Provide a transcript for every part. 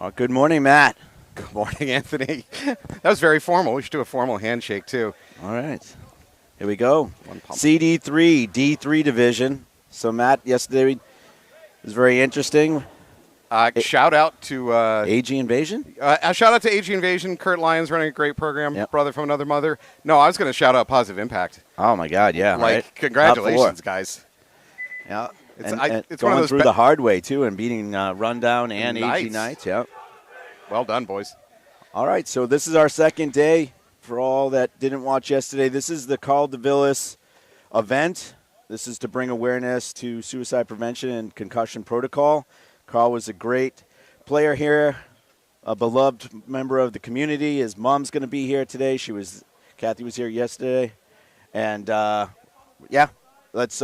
Good morning, Matt. Good morning, Anthony. That was very formal. We should do a formal handshake, too. All right. Here we go. CD3, D3 division. So, Matt, yesterday was very interesting. Shout out to AG Invasion. Shout out to AG Invasion. Kurt Lyons running a great program. Yep. Brother from another mother. No, I was going to shout out Positive Impact. Oh my God, yeah. Right? Congratulations, guys. Yeah. It's going one of those through the hard way, too, and beating Rundown and Nice. AG Knights. Yeah. Well done, boys. All right, so this is our second day. For all that didn't watch yesterday, this is the Carl DeVillis event. This is to bring awareness to suicide prevention and concussion protocol. Carl was a great player here, a beloved member of the community. His mom's going to be here today. Kathy was here yesterday. And, let's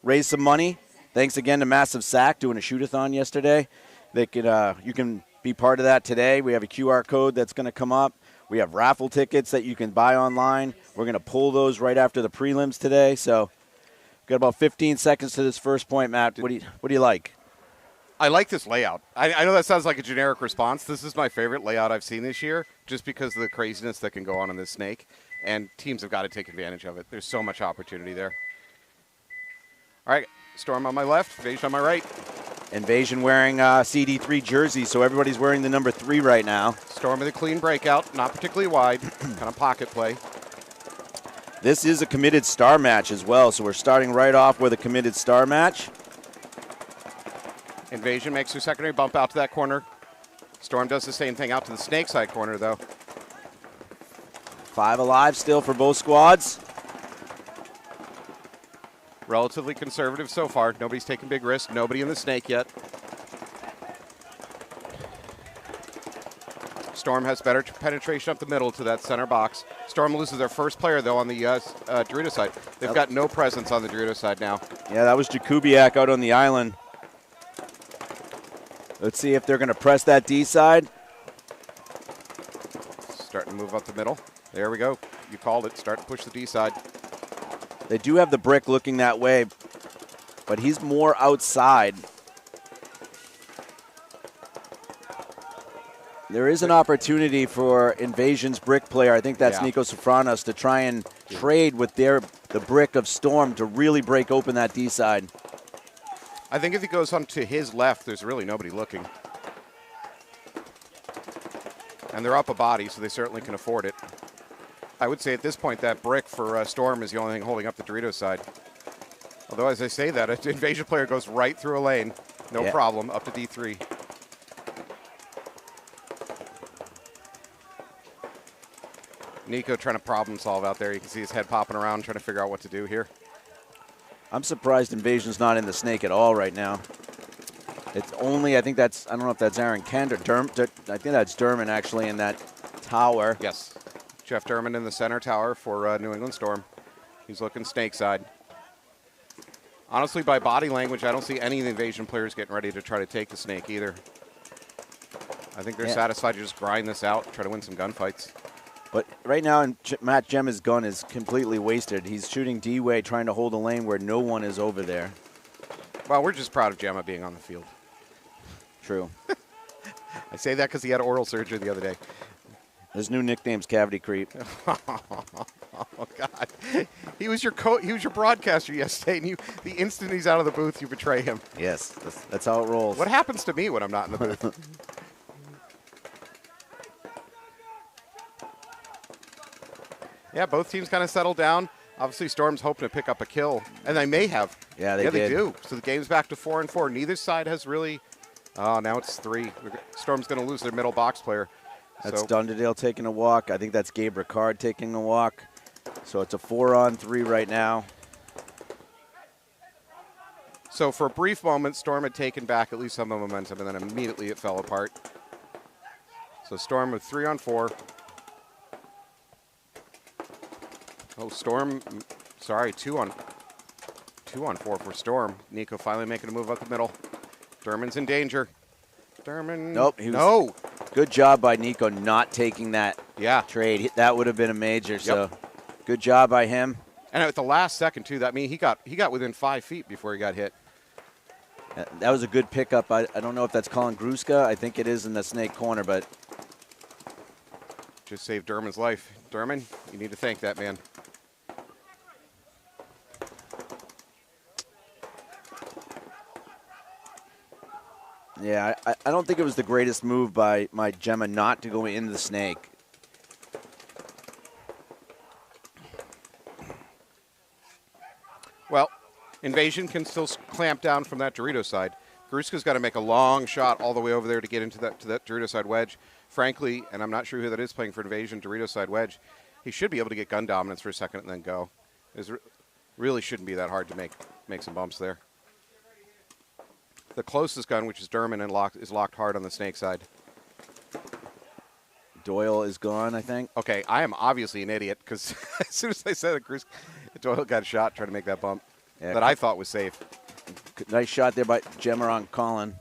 raise some money. Thanks again to Massive Sack doing a shoot-a-thon yesterday. You can be part of that today. We have a QR code that's going to come up. We have raffle tickets that you can buy online. We're going to pull those right after the prelims today. So we've got about 15 seconds to this first point, Matt. What do you like? I like this layout. I know that sounds like a generic response. This is my favorite layout I've seen this year, just because of the craziness that can go on in this snake. And teams have got to take advantage of it. There's so much opportunity there. All right, Storm on my left, Invasion on my right. Invasion wearing CD3 jersey, so everybody's wearing the number 3 right now. Storm with a clean breakout, not particularly wide, kind of pocket play. This is a committed star match as well, so we're starting right off with a committed star match. Invasion makes her secondary bump out to that corner. Storm does the same thing out to the snake side corner, though. 5 alive still for both squads. Relatively conservative so far. Nobody's taking big risks. Nobody in the snake yet. Storm has better penetration up the middle to that center box. Storm loses their first player, though, on the Dorito side. They've got no presence on the Dorito side now. Yeah, that was Jakubiak out on the island. Let's see if they're going to press that D side. Starting to move up the middle. There we go. You called it. Start to push the D side. They do have the brick looking that way, but he's more outside. There is an opportunity for Invasion's brick player, I think that's Nico Sofranos, to try and trade with the brick of Storm to really break open that D side. I think if he goes on to his left, there's really nobody looking. And they're up a body, so they certainly can afford it. I would say at this point that brick for Storm is the only thing holding up the Doritos side. Although, as I say that, an Invasion player goes right through a lane, no problem, up to D3. Nico trying to problem solve out there. You can see his head popping around, trying to figure out what to do here. I'm surprised Invasion's not in the snake at all right now. It's only, I don't know if that's Aaron Kent or I think that's Derman actually in that tower. Yes. Jeff Derman in the center tower for New England Storm. He's looking snake side. Honestly, by body language, I don't see any of the Invasion players getting ready to try to take the snake either. I think they're satisfied to just grind this out, try to win some gunfights. But right now, Matt Gemma's gun is completely wasted. He's shooting D-way, trying to hold a lane where no one is over there. Well, we're just proud of Gemma being on the field. True. I say that because he had oral surgery the other day. His new nickname's Cavity Creep. Oh God, he was your broadcaster yesterday, and the instant he's out of the booth, you betray him. Yes, that's how it rolls. What happens to me when I'm not in the booth? Yeah, both teams kind of settled down. Obviously, Storm's hoping to pick up a kill, and they may have. Yeah, they do. So the game's back to 4-4. Neither side has really. Oh, now it's 3. Storm's going to lose their middle box player. That's Dunderdale taking a walk. I think that's Gabe Ricard taking a walk. So it's a 4-on-3 right now. So for a brief moment, Storm had taken back at least some of the momentum, and then immediately it fell apart. So Storm with 3-on-4. Oh, Storm, sorry, 2-on-4 for Storm. Nico finally making a move up the middle. Derman's in danger. Derman. Nope. No. Good job by Nico not taking that trade. That would have been a major. So good job by him. And at the last second, too, that means he got within 5 feet before he got hit. That was a good pickup. I don't know if that's Colin Gruska. I think it is in the snake corner, but Just saved Derman's life. Derman, you need to thank that man. yeah, I don't think it was the greatest move by my Gemma not to go into the snake. Well, Invasion can still clamp down from that Dorito side. Gruska's got to make a long shot all the way over there to get into that Dorito side wedge. Frankly, and I'm not sure who that is playing for Invasion, Dorito side wedge, he should be able to get gun dominance for a second and then go. It really shouldn't be that hard to make some bumps there. The closest gun, which is Derman, is locked hard on the snake side. Doyle is gone, I think. Okay, I am obviously an idiot because as soon as I said it, Doyle got shot trying to make that bump that I thought was safe. Nice shot there by Gemma on Colin.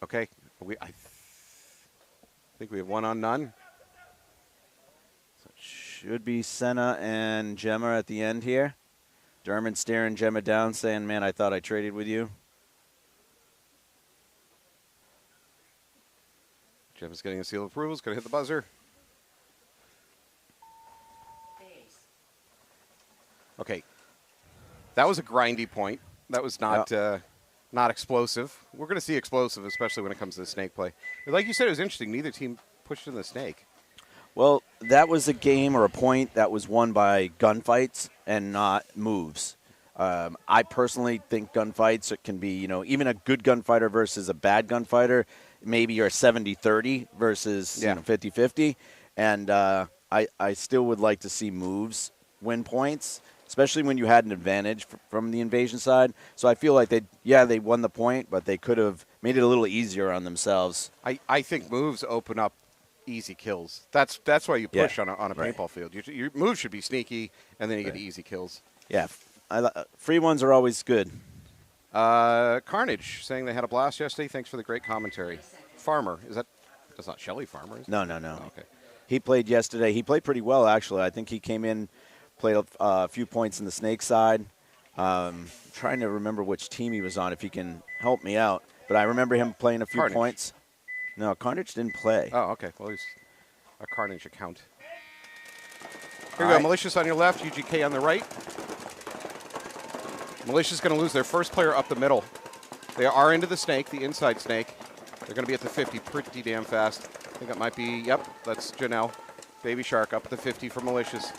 Okay, I think we have one on none. So it should be Senna and Gemma at the end here. Derman staring Gemma down, saying, "Man, I thought I traded with you." Gemma's getting a seal of approval. Is going to hit the buzzer. Okay, that was a grindy point. That was not not explosive. We're going to see explosive, especially when it comes to the snake play. But like you said, it was interesting. Neither team pushed in the snake. Well, that was a game or a point that was won by gunfights and not moves. I personally think gunfights can be, even a good gunfighter versus a bad gunfighter. Maybe you're 70-30 versus 50-50. And I still would like to see moves win points, especially when you had an advantage from the Invasion side. So I feel like they won the point, but they could have made it a little easier on themselves. I think moves open up easy kills. That's why you push on a paintball field. Your move should be sneaky, and then you get easy kills. Yeah, free ones are always good. Carnage saying they had a blast yesterday. Thanks for the great commentary. Farmer, that's not Shelly Farmer, is it? No. Oh, okay. He played yesterday. He played pretty well, actually. I think he came in, played a few points in the snake side. Trying to remember which team he was on, if he can help me out. But I remember him playing a few points. No, Carnage didn't play. Oh, okay. Well, he's a Carnage account. Here we go. Malicious on your left, UGK on the right. Malicious going to lose their first player up the middle. They are into the snake, the inside snake. They're going to be at the 50 pretty damn fast. I think that might be, that's Janelle. Baby Shark up at the 50 for Malicious.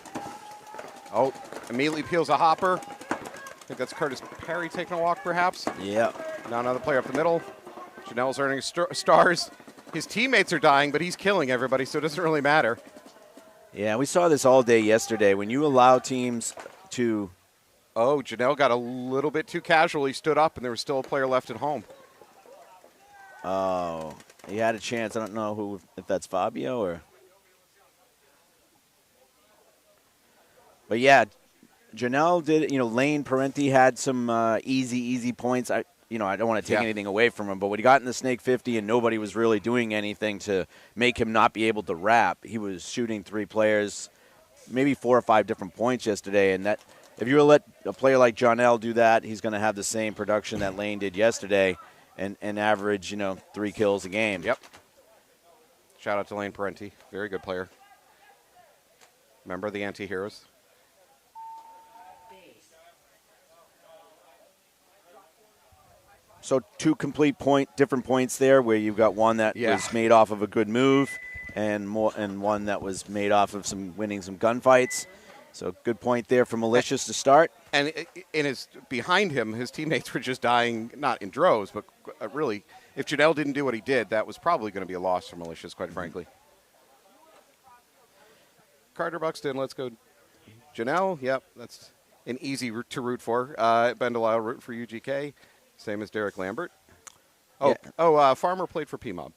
Oh, immediately peels a hopper. I think that's Curtis Perry taking a walk, perhaps. Yeah. Now another player up the middle. Janelle's earning stars. His teammates are dying, but he's killing everybody, so it doesn't really matter. Yeah, we saw this all day yesterday. When you allow teams to... Oh, Janelle got a little bit too casual. He stood up, and there was still a player left at home. Oh, he had a chance. I don't know if that's Fabio or... But yeah, Janelle did, Lane Parenti had some easy points. I don't want to take anything away from him, but when he got in the snake 50 and nobody was really doing anything to make him not be able to wrap, he was shooting 3 players, maybe 4 or 5 different points yesterday. And that, if you let a player like Janelle do that, he's going to have the same production that Lane did yesterday and average, 3 kills a game. Yep. Shout out to Lane Parenti. Very good player. Member of the Anti-Heroes. So 2 complete different points there, where you've got one that was made off of a good move, and one that was made off of winning some gunfights. So good point there for Malicious to start. And behind him, his teammates were just dying, not in droves, but really, if Janelle didn't do what he did, that was probably going to be a loss for Malicious, quite frankly. Carter Buxton, let's go. Janelle, yep, that's an easy route to root for. Bendelisle root for UGK. Same as Derek Lambert. Farmer played for PMOB.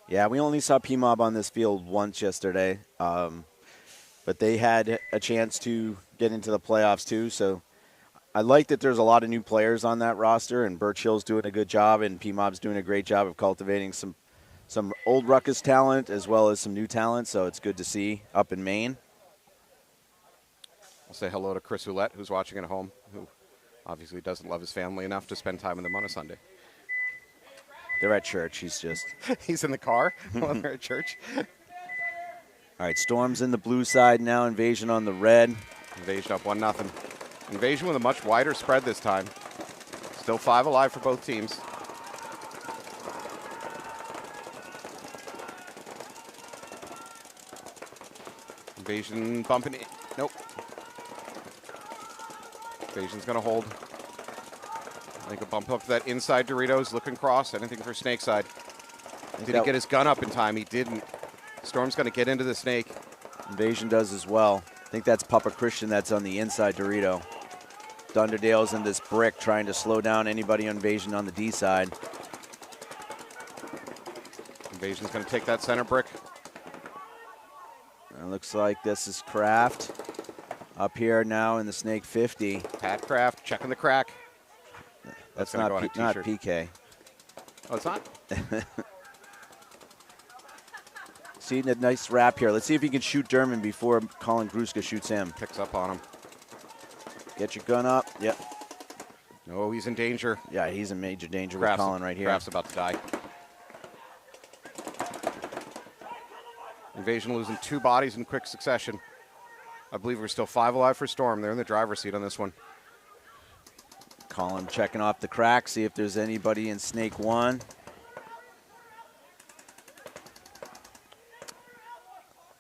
Yeah, we only saw PMOB on this field once yesterday, but they had a chance to get into the playoffs too. So I like that there's a lot of new players on that roster, and Birch Hill's doing a good job, and PMOB's doing a great job of cultivating some old Ruckus talent as well as some new talent. So it's good to see up in Maine. I'll say hello to Chris Ouellette, who's watching at home, who Obviously, doesn't love his family enough to spend time with them on a Sunday. They're at church. He's just. He's in the car while they're at church. All right, Storm's in the blue side now. Invasion on the red. Invasion up 1-0. Invasion with a much wider spread this time. Still 5 alive for both teams. Invasion bumping it. Nope. Invasion's going to hold. I think a bump up to that inside Doritos, looking cross. Anything for snake side. Did he get his gun up in time? He didn't. Storm's going to get into the snake. Invasion does as well. I think that's Papa Christian that's on the inside Dorito. Dunderdale's in this brick trying to slow down anybody on Invasion on the D side. Invasion's going to take that center brick. It looks like this is Kraft up here now in the snake 50. Pat Kraft checking the crack. That's not PK. Oh, it's not? See a nice wrap here. Let's see if he can shoot Derman before Colin Gruska shoots him. Picks up on him. Get your gun up. Yep. Oh, he's in danger. Yeah, he's in major danger with Colin right here. Kraft's about to die. Invasion losing 2 bodies in quick succession. I believe we're still 5 alive for Storm. They're in the driver's seat on this one. Colin checking off the crack, see if there's anybody in snake 1.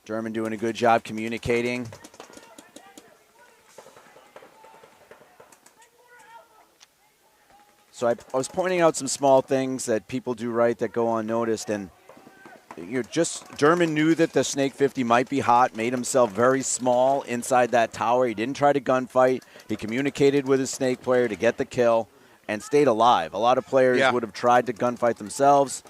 German doing a good job communicating. So I was pointing out some small things that people do right that go unnoticed, and German knew that the snake 50 might be hot, made himself very small inside that tower. He didn't try to gunfight. He communicated with his snake player to get the kill and stayed alive. A lot of players would have tried to gunfight themselves,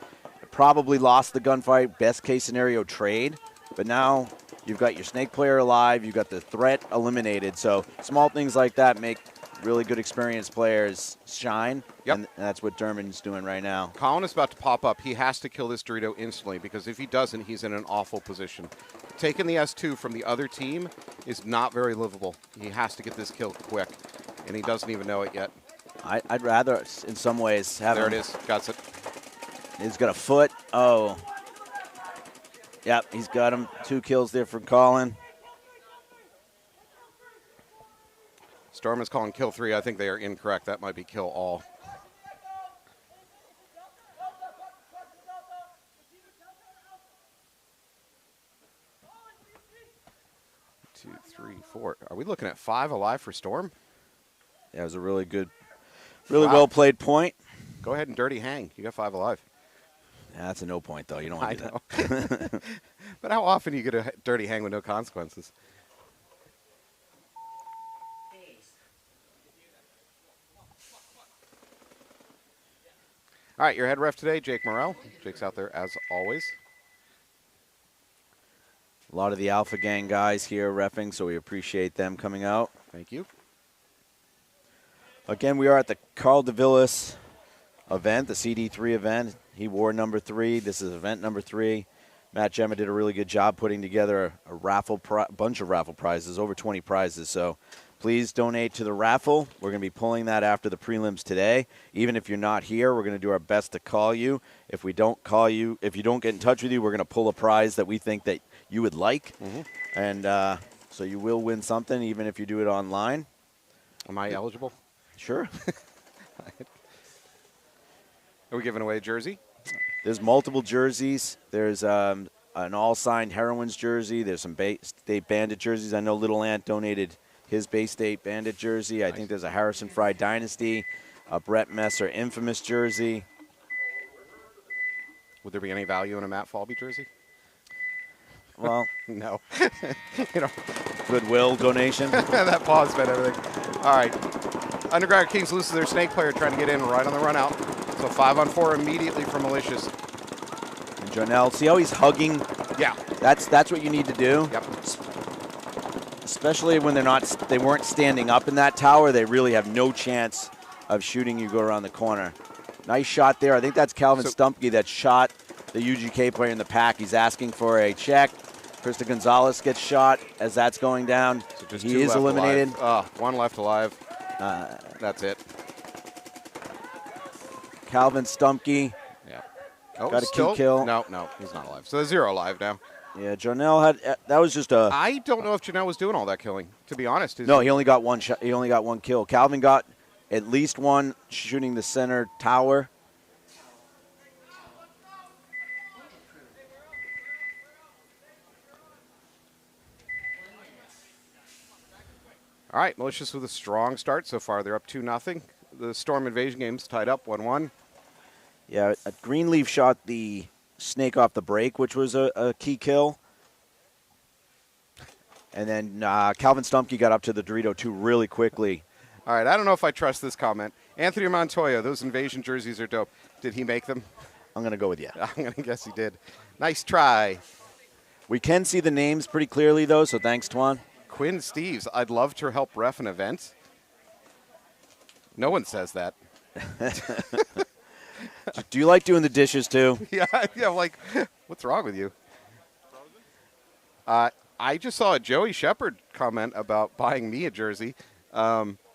probably lost the gunfight, best case scenario trade, but now you've got your snake player alive, you've got the threat eliminated. So small things like that make really good experienced players shine, and that's what Derman's doing right now. Colin is about to pop up. He has to kill this Dorito instantly because if he doesn't, he's in an awful position. Taking the S2 from the other team is not very livable. He has to get this kill quick, and he doesn't even know it yet. I'd rather, in some ways, have There him. it is. Got it. He's got a foot. Oh. Yep, he's got him. 2 kills there for Colin. Storm is calling kill 3. I think they are incorrect. That might be kill all. Two, 3, 4. Are we looking at 5 alive for Storm? Yeah, it was a really good, really well played point. Go ahead and dirty hang. You got 5 alive. Yeah, that's a no point, though. You don't want to do that. But how often do you get a dirty hang with no consequences? All right, your head ref today, Jake Morrell. Jake's out there as always. A lot of the Alpha Gang guys here reffing, so we appreciate them coming out. Thank you. Again, we are at the Carl DeVillis event, the CD3 event. He wore number 3. This is event number 3. Matt Gemma did a really good job putting together a raffle, bunch of raffle prizes, over 20 prizes. So please donate to the raffle. We're going to be pulling that after the prelims today. Even if you're not here, we're going to do our best to call you. If we don't call you, if you don't get in touch with you, we're going to pull a prize that we think that you would like. And so you will win something, even if you do it online. Am I eligible? Sure. Are we giving away a jersey? There's multiple jerseys. There's an all-signed Heroines jersey. There's some Bay State Bandit jerseys. I know Little Ant donated his Bay State Bandit jersey. I think there's a Harrison Fry Dynasty, a Brett Messer Infamous jersey. Would there be any value in a Matt Falby jersey? Well, no. You know, Goodwill donation. that pause meant everything. All right. Underground Kings loses their snake player trying to get in right on the run out. So 5-on-4 immediately for Malicious. And Jonelle, see how he's hugging? Yeah. That's what you need to do. Yep. Especially when they weren't standing up in that tower. They really have no chance of shooting you go around the corner. Nice shot there. I think that's Calvin Stumpke that shot the UGK player in the pack. He's asking for a check. Krista Gonzalez gets shot as that's going down. So just he is eliminated. 1 left alive. That's it. Calvin Stumpke. Yeah. Oh, Got a still? key kill. No, he's not alive. So there's 0 alive now. Yeah, Jonell had that was just a. I don't know if Janelle was doing all that killing, to be honest. No, he only got one shot. He only got one kill. Calvin got at least one shooting the center tower. All right, Malicious with a strong start so far. They're up 2-0. The Storm Invasion game's tied up 1-1. Yeah, Greenleaf shot the snake off the break, which was a key kill. And then Calvin Stumpke got up to the Dorito 2 really quickly. All right, I don't know if I trust this comment. Anthony Montoya, those Invasion jerseys are dope. Did he make them? I'm going to go with you. I'm going to guess he did. Nice try. We can see the names pretty clearly, though, so thanks, Twan. Quinn Steves, I'd love to help ref an event. No one says that. Do you like doing the dishes, too? Yeah, like, what's wrong with you? I just saw a Joey Shepard comment about buying me a jersey.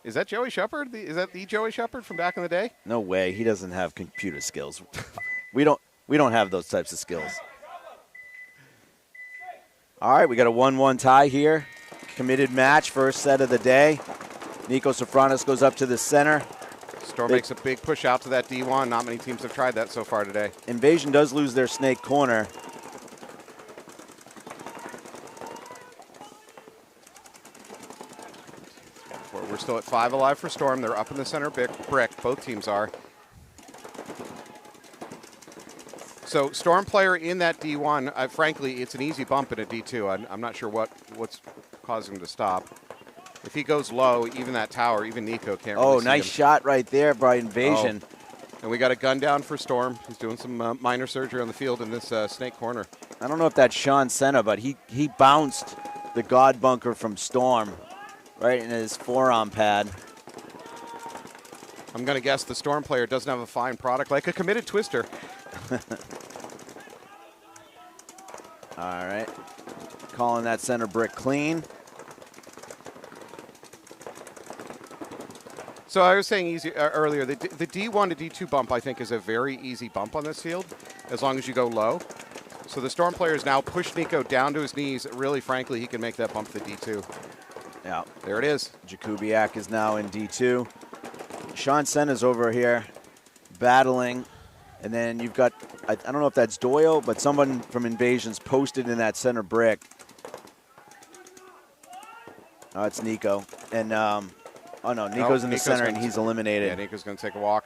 Is that Joey Shepard? Is that the Joey Shepard from back in the day? No way. He doesn't have computer skills. We don't have those types of skills. All right, we got a 1-1 tie here. Committed match, first set of the day. Nico Sofranis goes up to the center. Storm makes a big push out to that D1. Not many teams have tried that so far today. Invasion does lose their snake corner. We're still at 5 alive for Storm. They're up in the center brick. Both teams are. So Storm player in that D1, frankly, it's an easy bump in a D2. I'm not sure what's causing him to stop. If he goes low, even that tower, even Nico can't really see nice him. shot right there by Invasion. And we got a gun down for Storm. He's doing some minor surgery on the field in this snake corner. I don't know if that's Sean Senna, but he bounced the God Bunker from Storm right in his forearm pad. I'm going to guess the Storm player doesn't have a fine product like a committed twister. All right. Calling that center brick clean. So I was saying earlier, the D1 to D2 bump, I think, is a very easy bump on this field, as long as you go low. So the Storm players now push Nico down to his knees. Really, frankly, he can make that bump to D2. Yeah. There it is. Jakubiak is now in D2. Sean Senna's over here battling. And then you've got, I don't know if that's Doyle, but someone from Invasion's posted in that center brick. Oh, it's Nico. And, oh, no, Nico's in the center, and he's eliminated. Yeah, Nico's going to take a walk.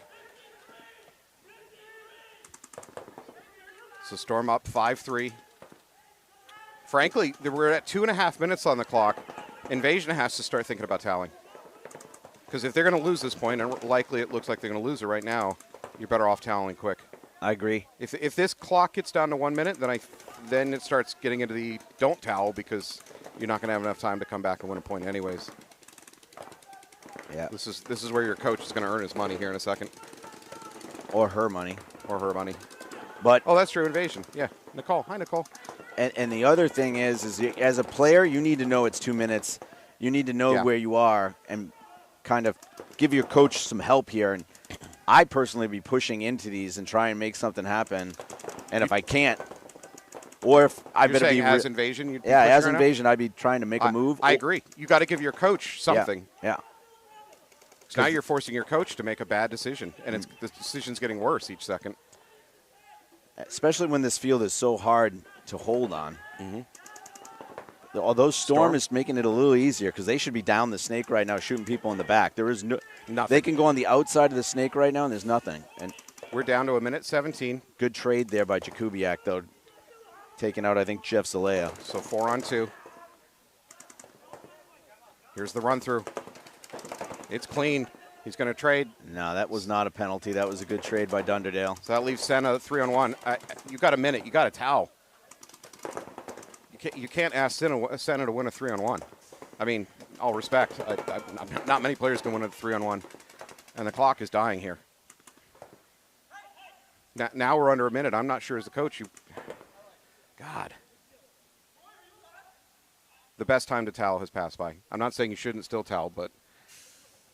So Storm up 5-3. Frankly, we're at 2.5 minutes on the clock. Invasion has to start thinking about tallying. Because if they're going to lose this point, and likely it looks like they're going to lose it right now, you're better off tallying quick. I agree. If this clock gets down to 1 minute, then it starts getting into the don't towel, because you're not going to have enough time to come back and win a point anyways. Yeah. This is where your coach is going to earn his money here in a second. Or her money. Or her money. But oh, that's true. Invasion. Yeah. Nicole. Hi, Nicole. And the other thing is as a player, you need to know it's 2 minutes. You need to know where you are and kind of give your coach some help here. And I personally be pushing into these and try and make something happen. And if I can't, or if I better be as Invasion, you'd be as right Invasion, I'd be trying to make a move. I agree. You got to give your coach something. Yeah. So now you're forcing your coach to make a bad decision, and the decision's getting worse each second. Especially when this field is so hard to hold on. Although Storm is making it a little easier because they should be down the snake right now shooting people in the back. There is nothing. They can go on the outside of the snake right now, and there's nothing. And we're down to 1:17. Good trade there by Jakubiak, though, taking out, I think, Jeff Zalea. So 4-on-2. Here's the run-through. It's clean. He's going to trade. No, that was not a penalty. That was a good trade by Dunderdale. So that leaves Senna 3-on-1. You got a minute. You got a towel. You can't ask Senna to win a 3-on-1. I mean, all respect. Not many players can win a 3-on-1. And the clock is dying here. Now we're under a minute. I'm not sure as the coach. God. The best time to towel has passed by. I'm not saying you shouldn't still towel, but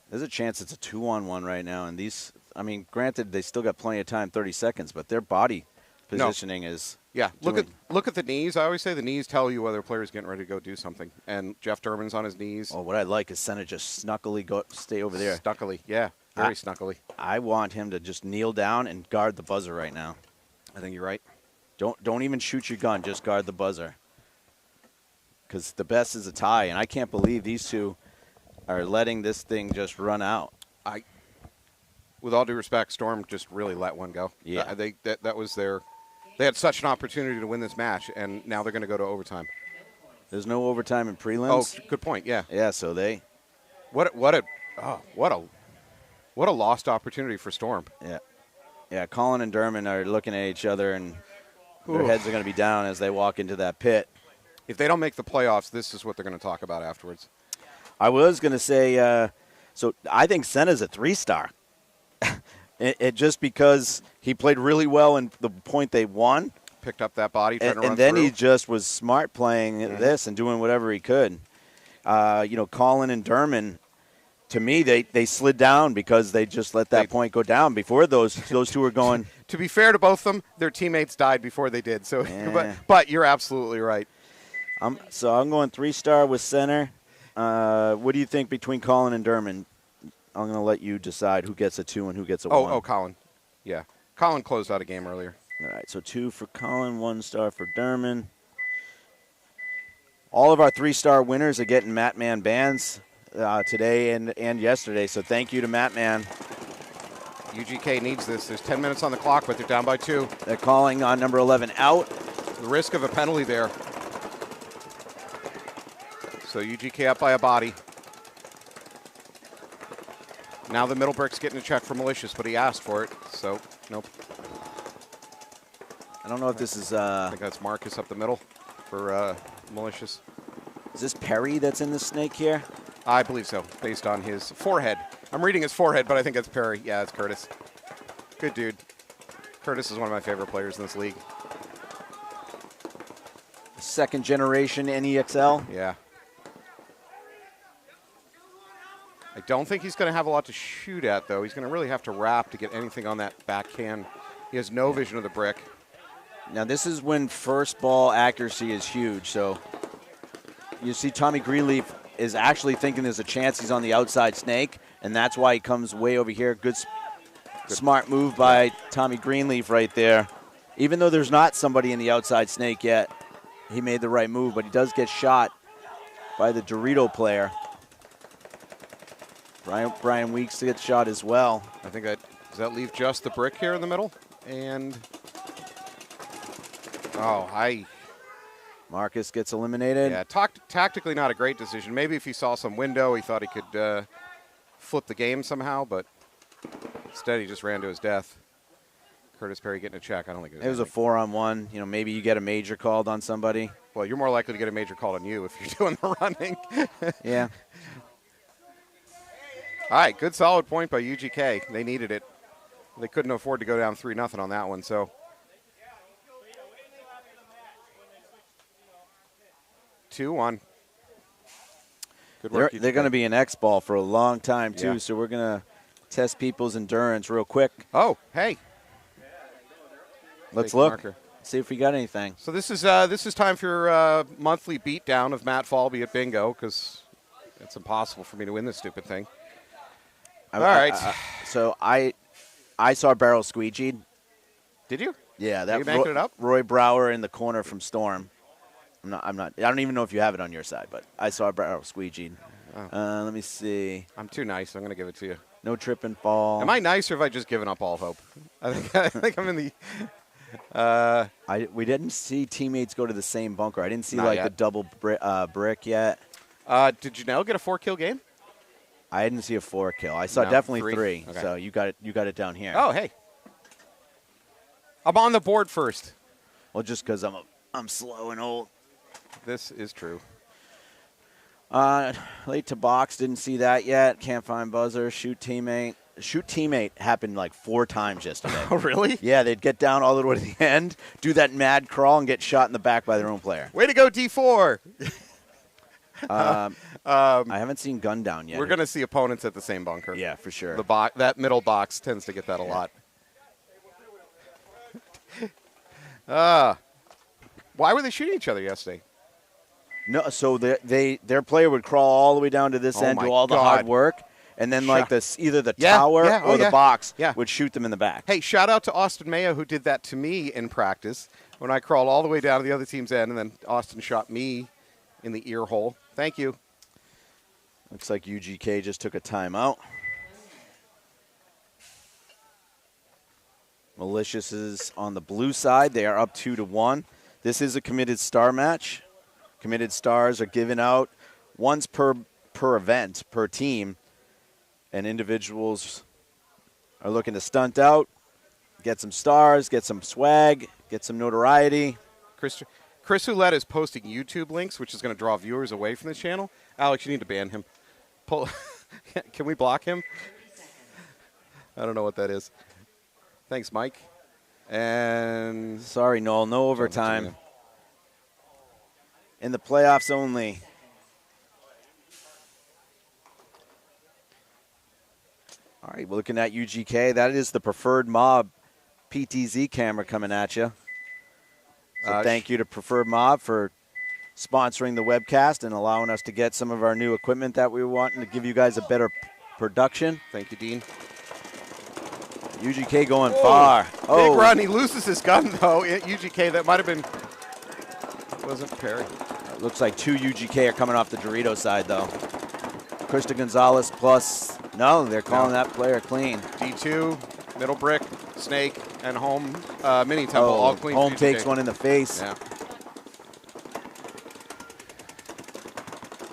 There's a chance it's a 2-on-1 right now. And these, I mean, granted, they still got plenty of time, 30 seconds, but their body positioning is. Yeah, look at the knees. I always say the knees tell you whether a player's getting ready to go do something. And Jeff Derman's on his knees. Oh, what I like is Senna just snuckily stay over there. Snuckily, yeah, very snuckily. I want him to just kneel down and guard the buzzer right now. I think you're right. Don't even shoot your gun. Just guard the buzzer. Because the best is a tie, and I can't believe these two are letting this thing just run out. With all due respect, Storm just really let one go. Yeah, that was their. They had such an opportunity to win this match, and now they're going to go to overtime. There's no overtime in prelims. Oh, good point. Yeah. Yeah. So they. What a lost opportunity for Storm. Yeah. Yeah. Colin and Derman are looking at each other, and their heads are going to be down as they walk into that pit. If they don't make the playoffs, this is what they're going to talk about afterwards. I was going to say, so I think Senna's a 3-star. It just because he played really well in the point they won. Picked up that body, trying to run and then through. he just was smart playing this and doing whatever he could. Colin and Derman, to me, they slid down because they just let that point go down. Before those two were going. To be fair to both of them, their teammates died before they did. So, but you're absolutely right. So I'm going 3-star with center. What do you think between Colin and Derman? I'm going to let you decide who gets a 2 and who gets a 1. Oh, Colin. Yeah. Colin closed out a game earlier. All right, so 2 for Colin, 1-star for Derman. All of our 3-star winners are getting Matman bands today and yesterday, so thank you to Matman. UGK needs this. There's 10 minutes on the clock, but they're down by 2. They're calling on number 11 out. The risk of a penalty there. So UGK up by a body. Now the middle brick's getting a check for Malicious, but he asked for it, so nope. I don't know if this is. I think that's Marcus up the middle for Malicious. Is this Perry that's in the snake here? I believe so, based on his forehead. I'm reading his forehead, but I think it's Perry. Yeah, it's Curtis. Good dude. Curtis is one of my favorite players in this league. Second generation NEXL. Yeah. I don't think he's going to have a lot to shoot at, though. He's going to really have to wrap to get anything on that backhand. He has no vision of the brick. Now, this is when first ball accuracy is huge. So you see Tommy Greenleaf is actually thinking there's a chance he's on the outside snake, and that's why he comes way over here. Good. Smart move by Tommy Greenleaf right there. Even though there's not somebody in the outside snake yet, he made the right move, but he does get shot by the Dorito player. Brian Weeks gets shot as well. I think does that leave just the brick here in the middle? And Marcus gets eliminated. Yeah, tactically not a great decision. Maybe if he saw some window, he thought he could flip the game somehow, but instead he just ran to his death. Curtis Perry getting a check. I don't think it was a 4-on-1. You know, maybe you get a major called on somebody. Well, you're more likely to get a major called on you if you're doing the running. Yeah. All right, good solid point by UGK. They needed it. They couldn't afford to go down 3-0 on that one, so. 2-1. Good work. They're going to be in xball for a long time, too, Yeah. so we're going to test people's endurance real quick. Oh, hey. Let's look, see if we got anything. So this is time for your monthly beatdown of Matt Falby at bingo, because it's impossible for me to win this stupid thing. All right. So I saw barrel squeegeed. Did you? Yeah, that you making it up? Roy Brower in the corner from Storm. I'm not. I don't even know if you have it on your side, but I saw barrel squeegeed. Oh. Let me see. I'm too nice. I'm going to give it to you. No trip and fall. Am I nice, or have I just given up all hope? I think I'm in the. We didn't see teammates go to the same bunker. I didn't see Not yet. the double brick yet. Did Janelle get a 4-kill game? I didn't see a 4-kill. I saw No, definitely 3. Okay. So you got it down here. Oh, hey. I'm on the board first. Well, just because I'm slow and old. This is true. Late to box, didn't see that yet. Can't find buzzer. Shoot teammate. Shoot teammate happened like 4 times yesterday. Oh, really? Yeah, they'd get down all the way to the end, do that mad crawl, and get shot in the back by their own player. Way to go, D4. I haven't seen gun down yet. We're going to see opponents at the same bunker. Yeah, for sure. That middle box tends to get that a lot. Why were they shooting each other yesterday? No, so their player would crawl all the way down to this end, do all the hard work, and then like either the tower or the box would shoot them in the back. Hey, shout out to Austin Mayo who did that to me in practice when I crawled all the way down to the other team's end, and then Austin shot me in the ear hole. Thank you. Looks like UGK just took a timeout. Malicious is on the blue side. They are up 2-1. This is a committed star match. Committed stars are given out once per event, per team. And individuals are looking to stunt out, get some stars, get some swag, get some notoriety. Chris Roulette is posting YouTube links, which is going to draw viewers away from the channel. Alex, you need to ban him. Can we block him? I don't know what that is. Thanks, Mike. And sorry, Noel, no overtime. In the playoffs only. All right, we're looking at UGK. That is the Preferred Mob PTZ camera coming at you. So thank you to Preferred Mob for sponsoring the webcast and allowing us to get some of our new equipment that we were wanting to give you guys a better production. Thank you, Dean. UGK going far. Big run. He loses his gun, though. At UGK, that might have been, wasn't Perry. Looks like 2 UGK are coming off the Dorito side, though. Krista Gonzalez plus, no, they're calling that player clean. D2, middle brick, snake, and home mini temple, all clean. Home takes one in the face. Yeah.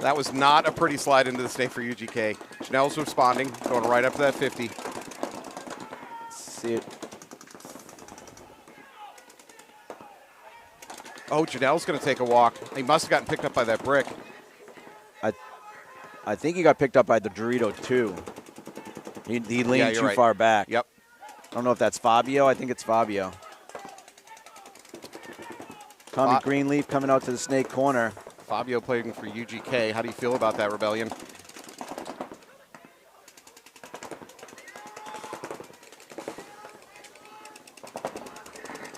That was not a pretty slide into the snake for UGK. Janelle's responding, going right up to that 50. See it. Oh, Janelle's going to take a walk. He must have gotten picked up by that brick. I think he got picked up by the Dorito, too. He leaned too far back. Yep. I don't know if that's Fabio. I think it's Fabio. Tommy Greenleaf coming out to the snake corner. Fabio playing for UGK. How do you feel about that, Rebellion?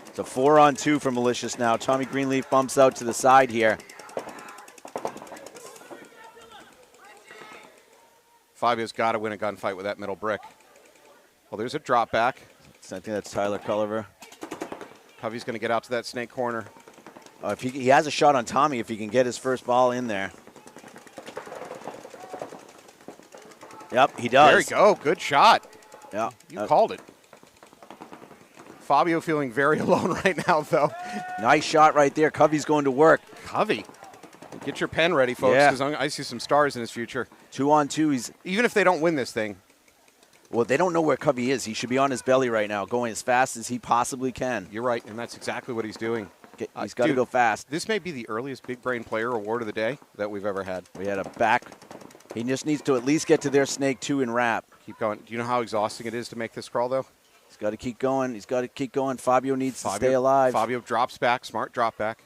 It's a 4-on-2 for Malicious now. Tommy Greenleaf bumps out to the side here. Fabio's got to win a gunfight with that middle brick. Well, there's a drop back. I think that's Tyler Culliver. Covey's going to get out to that snake corner. If he has a shot on Tommy if he can get his first ball in there. Yep, he does. There you go. Good shot. Yeah. You called it. Fabio feeling very alone right now, though. Nice shot right there. Covey's going to work. Covey. Get your pen ready, folks, because I see some stars in his future. 2-on-2. Even if they don't win this thing. Well, they don't know where Covey is. He should be on his belly right now, going as fast as he possibly can. You're right, and that's exactly what he's doing. He's got to go fast. This may be the earliest Big Brain Player Award of the day that we've ever had. We had a back. He just needs to at least get to their snake 2 and wrap. Keep going. Do you know how exhausting it is to make this crawl, though? He's got to keep going. He's got to keep going. Fabio needs to stay alive. Fabio drops back. Smart drop back.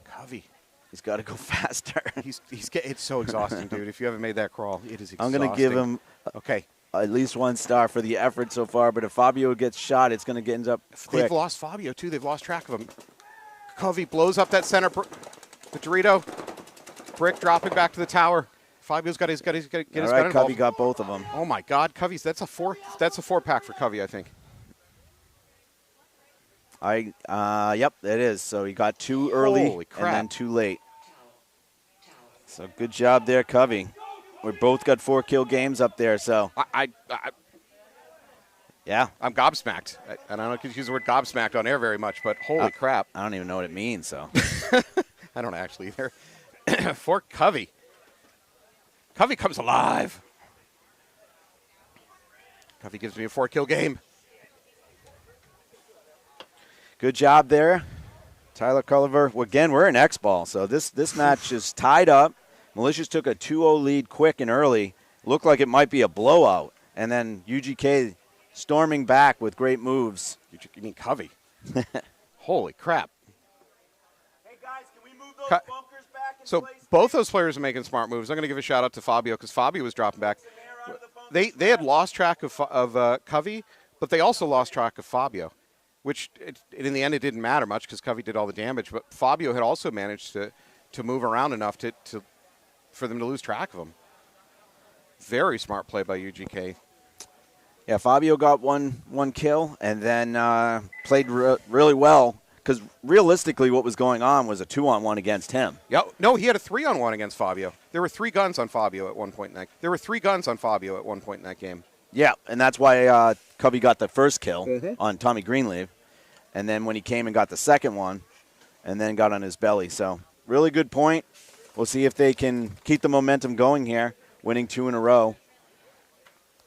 Covey. He's got to go faster. It's so exhausting, dude. If you haven't made that crawl, it is exhausting. I'm going to give him at least 1 star for the effort so far, but if Fabio gets shot, it's going to end up quick. They've lost Fabio, too. They've lost track of him. Covey blows up that center. The Dorito. Brick dropping back to the tower. Fabio's got his gun involved. All right, Covey got both of them. Oh, my God. Covey's, that's a 4-pack for Covey, I think. Yep, it is. So he got 2 early and then 2 late. So good job there, Covey. We both got 4-kill games up there. So yeah, I'm gobsmacked, and I don't use the word gobsmacked on air very much, but holy crap, I don't even know what it means. So I don't actually either. For Covey, Covey comes alive. Covey gives me a 4-kill game. Good job there, Tyler Culliver. Again, we're in xball, so this match is tied up. Malicious took a 2-0 lead quick and early. Looked like it might be a blowout, and then UGK storming back with great moves. You mean Covey? Holy crap! Hey guys, can we move those bunkers back? So both those players are making smart moves. I'm going to give a shout out to Fabio because Fabio was dropping back. They had lost track of Covey, but they also lost track of Fabio, which in the end it didn't matter much because Covey did all the damage. But Fabio had also managed to move around enough for them to lose track of him. Very smart play by UGK. Yeah, Fabio got one kill and then played really well because realistically what was going on was a 2-on-1 against him. Yeah, no, he had a 3-on-1 against Fabio. There were 3 guns on Fabio at one point in that game. Yeah, and that's why Covey got the first kill on Tommy Greenleaf, and then when he came and got the second one, and then got on his belly. So really good point. We'll see if they can keep the momentum going here, winning 2 in a row.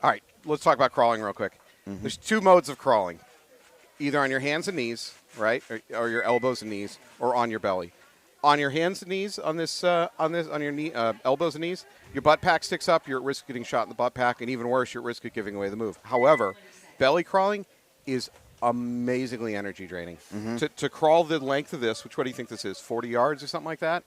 All right, let's talk about crawling real quick. There's 2 modes of crawling, either on your hands and knees, right, or your elbows and knees, or on your belly. On your hands and knees, on your knee, elbows and knees, your butt pack sticks up, you're at risk of getting shot in the butt pack, and even worse, you're at risk of giving away the move. However, belly crawling is amazingly energy draining. To crawl the length of this, what do you think this is, 40 yards or something like that?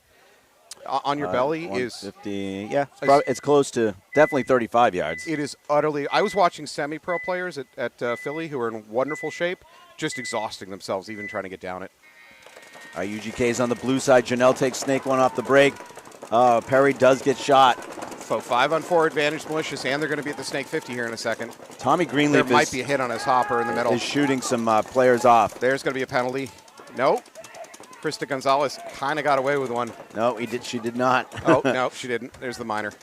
On your belly is 50. Yeah, it's close to definitely 35 yards. It is utterly. I was watching semi-pro players at Philly who are in wonderful shape, just exhausting themselves even trying to get down it. UGK's on the blue side. Janelle takes snake one off the break. Perry does get shot. So 5-on-4 advantage Malicious, and they're going to be at the snake 50 here in a second. Tommy Greenleaf might be a hit on his hopper in the middle. Is shooting some players off. There's going to be a penalty. Nope. Krista Gonzalez kind of got away with one. No, she did not. Oh, no, she didn't. There's the minor.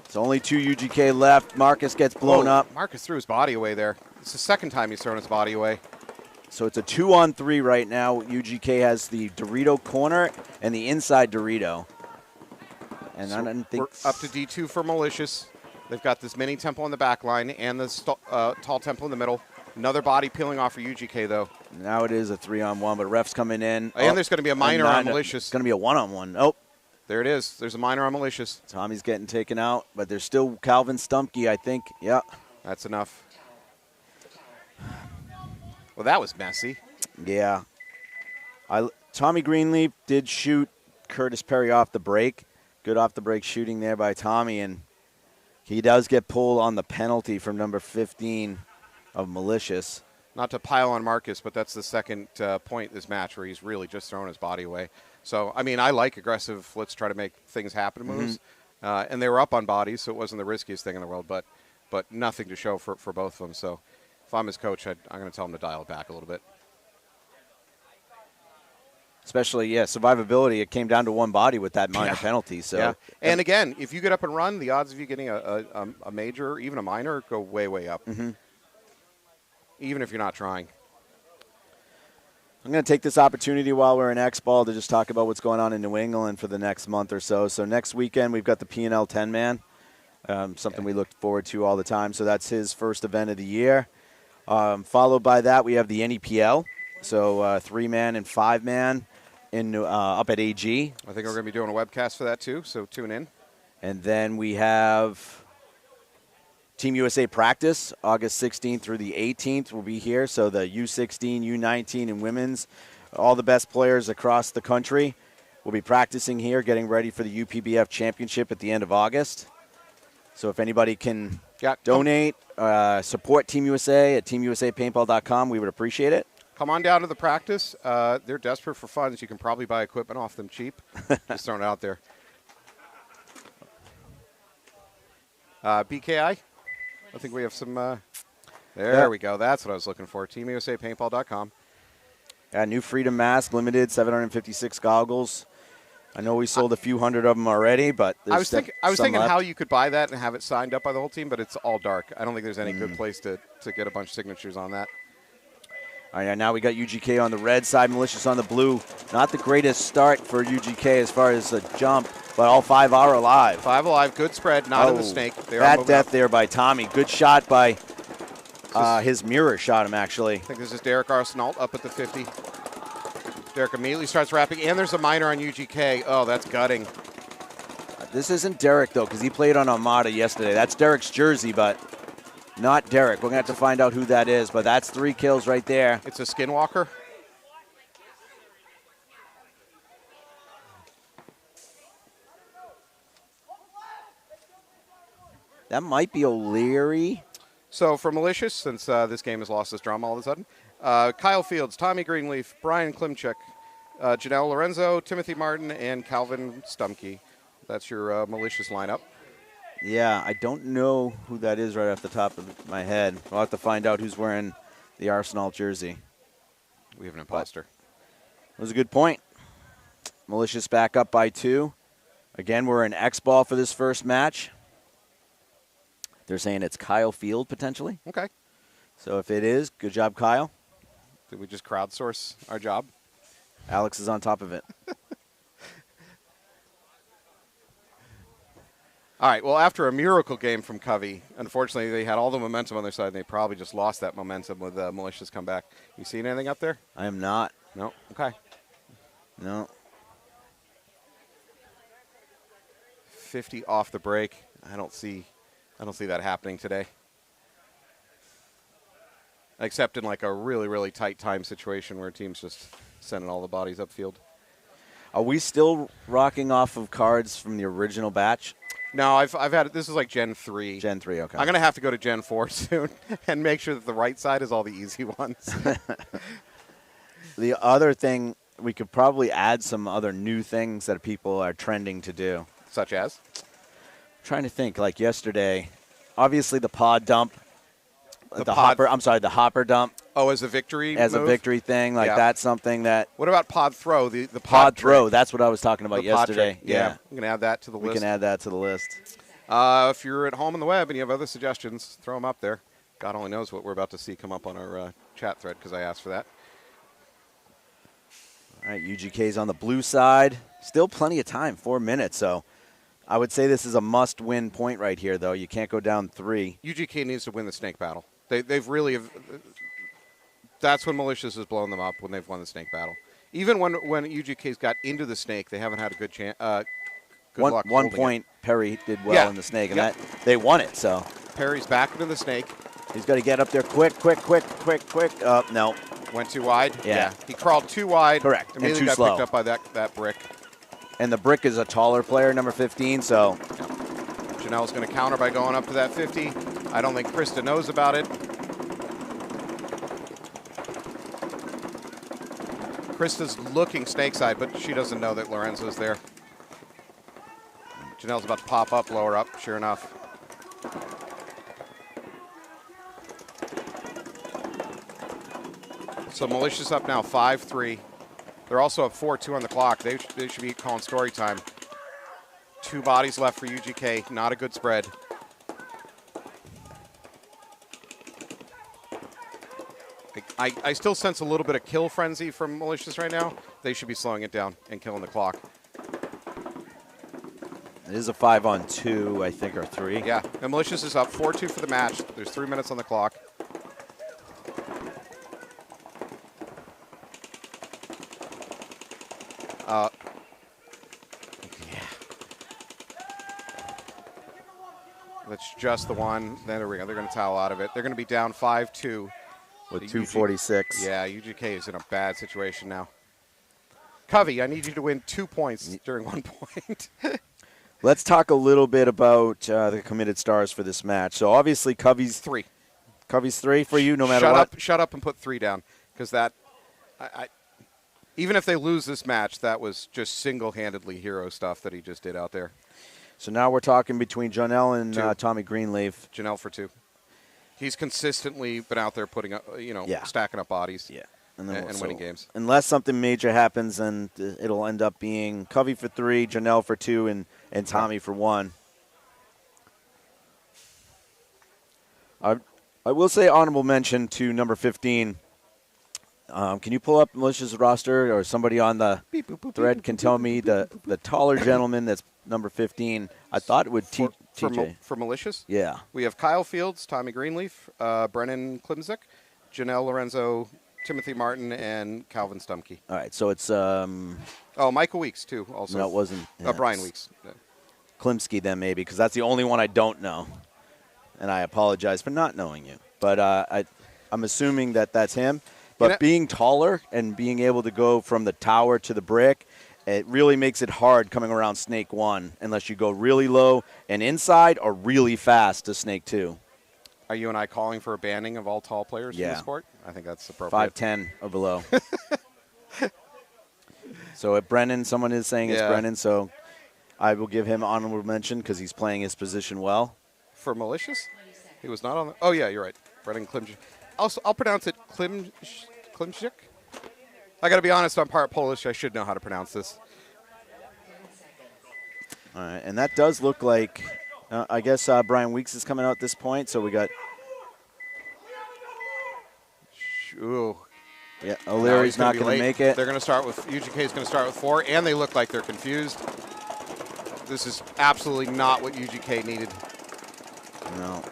It's only 2 UGK left. Marcus gets blown up. Marcus threw his body away there. It's the second time he's thrown his body away. So it's a 2-on-3 right now. UGK has the Dorito corner and the inside Dorito. And so I don't think we're up to D2 for Malicious. They've got this mini temple on the back line and the tall temple in the middle. Another body peeling off for UGK, though. Now it is a 3-on-1, but ref's coming in. And there's going to be a minor on Malicious. It's going to be a 1-on-1. Oh. There it is. There's a minor on Malicious. Tommy's getting taken out, but there's still Calvin Stumpke, I think. Yeah. That's enough. Well, that was messy. Yeah. Tommy Greenleaf did shoot Curtis Perry off the break. Good off the break shooting there by Tommy, and he does get pulled on the penalty from number 15 of Malicious. Not to pile on Marcus, but that's the second point this match where he's really just thrown his body away. So, I mean, I like aggressive, let's try to make things happen moves. And they were up on bodies, so it wasn't the riskiest thing in the world, but nothing to show for both of them. So if I'm his coach, I'm going to tell him to dial it back a little bit. Especially, survivability. It came down to one body with that minor penalty. So, yeah. And again, if you get up and run, the odds of you getting a major, even a minor, go way, way up. Even if you're not trying. I'm going to take this opportunity while we're in xball to just talk about what's going on in New England for the next month or so. So next weekend we've got the P&L 10-man, something we look forward to all the time. So that's his first event of the year. Followed by that, we have the NEPL, so 3-man and 5-man up at AG. I think we're going to be doing a webcast for that too, so tune in. And then we have Team USA practice, August 16th through the 18th will be here. So the U16, U19, and women's, all the best players across the country will be practicing here, getting ready for the UPBF Championship at the end of August. So if anybody can donate, support Team USA at teamusapaintball.com, we would appreciate it. Come on down to the practice. They're desperate for funds. You can probably buy equipment off them cheap. Just throwing it out there. BKI? I think we have some. There we go. That's what I was looking for. TeamUSAPaintball.com. New Freedom Mask, limited, 756 goggles. I know we sold a few hundred of them already, but I was thinking how you could buy that and have it signed up by the whole team, but it's all dark. I don't think there's any good place to get a bunch of signatures on that. All right, now we got UGK on the red side, Malicious on the blue. Not the greatest start for UGK as far as a jump, but all 5 are alive. 5 alive, good spread, not in the snake. Bad death there by Tommy. Good shot by his mirror shot him, actually. I think this is Derek Arsenault up at the 50. Derek immediately starts wrapping, and there's a minor on UGK. Oh, that's gutting. This isn't Derek, though, because he played on Armada yesterday. That's Derek's jersey, but not Derek. We're going to have to find out who that is, but that's 3 kills right there. It's a Skinwalker. That might be O'Leary. So for Malicious, since this game has lost its drama all of a sudden, Kyle Fields, Tommy Greenleaf, Brian Klimchuk, Janelle Lorenzo, Timothy Martin, and Calvin Stumkey. That's your Malicious lineup. Yeah, I don't know who that is right off the top of my head. We'll have to find out who's wearing the Arsenal jersey. We have an imposter. It was a good point. Malicious back up by 2. Again, we're in xball for this first match. They're saying it's Kyle Field, potentially. Okay. So if it is, good job, Kyle. Did we just crowdsource our job? Alex is on top of it. All right, well, after a miracle game from Covey, unfortunately, they had all the momentum on their side, and they probably just lost that momentum with Malicious comeback. You seen anything up there? I am not. No? Okay. No. 50 off the break. I don't see that happening today. Except in like a really, really tight time situation where a team's just sending all the bodies upfield. Are we still rocking off of cards from the original batch? No, I've had this is like Gen 3. Gen 3, okay. I'm going to have to go to Gen 4 soon and make sure that the right side is all the easy ones. The other thing, we could probably add some other new things that people are trending to do. Such as? I'm trying to think, like yesterday, obviously the pod dump. The hopper dump. Oh, as a victory As move? a victory thing. Like, that's something that. What about pod throw? The pod throw. trick. That's what I was talking about yesterday. Yeah. I'm going to add that to the list. We can add that to the list. If you're at home on the web and you have other suggestions, throw them up there. God only knows what we're about to see come up on our chat thread because I asked for that. All right, UGK's on the blue side. Still plenty of time, 4 minutes. So I would say this is a must-win point right here, though. You can't go down 3. UGK needs to win the snake battle. They've really that's when Malicious has blown them up, when they've won the snake battle. Even when UGK's got into the snake, they haven't had a good chance. Good luck. One point, Perry did well in the snake, and that they won it. So Perry's back into the snake. He's got to get up there quick. No. Went too wide? Yeah. He crawled too wide. Correct. Immediately and too got slow. picked up by that brick. And the brick is a taller player, number 15, so. Janelle's going to counter by going up to that 50. I don't think Krista knows about it. Krista's looking snake side, but she doesn't know that Lorenzo's there. Janelle's about to pop up, lower up, sure enough. So Malicious up now 5-3. They're also up 4-2 on the clock. They should be calling story time. 2 bodies left for UGK. Not a good spread. I still sense a little bit of kill frenzy from Malicious right now. They should be slowing it down and killing the clock. It is a 5-on-2, I think, or 3. Yeah, and Malicious is up 4-2 for the match. There's 3 minutes on the clock. That's just the one. There we go. They're going to towel out of it. They're going to be down 5-2. With 2:46. Yeah, UGK is in a bad situation now. Covey, I need you to win 2 points during 1 point. Let's talk a little bit about the committed stars for this match. So obviously Covey's 3. Covey's 3 for you, no matter what. Shut up and put 3 down, because that, even if they lose this match, that was just single-handedly hero stuff that he just did out there. So now we're talking between Janelle and Tommy Greenleaf. Janelle for 2. He's consistently been out there putting up, stacking up bodies. Yeah. And winning games. Unless something major happens, then it'll end up being Covey for 3, Janelle for 2, and Tommy for 1. I will say honorable mention to number 15. Can you pull up Malicious's roster, or somebody on the thread can tell me the taller gentleman that's number 15? I thought it would TJ. For Malicious? Yeah. We have Kyle Fields, Tommy Greenleaf, Brennan Klimzik, Janelle Lorenzo, Timothy Martin, and Calvin Stumkey. All right, so it's Michael Weeks, too, also. No, it wasn't. Yeah, Brian Weeks. Yeah. Klimsky then maybe, because that's the only one I don't know. And I apologize for not knowing you. But I'm assuming that that's him. But being taller and being able to go from the tower to the brick It really makes it hard coming around snake 1 unless you go really low and inside or really fast to snake 2. Are you and I calling for a banning of all tall players from the Yeah. sport? I think that's appropriate. 5'10" or below. So at Brennan, someone is saying it's Yeah. Brennan, so I will give him honorable mention because he's playing his position well. For Malicious? He was not on the... Oh, yeah, you're right. Brennan Klimczyk. I'll pronounce it Klimczyk. I got to be honest, I'm part Polish. I should know how to pronounce this. All right, and that does look like, I guess Brian Weeks is coming out at this point, so we got... Ooh. Yeah, O'Leary's not going to make it. They're going to start with... UGK is going to start with 4, and they look like they're confused. This is absolutely not what UGK needed. No.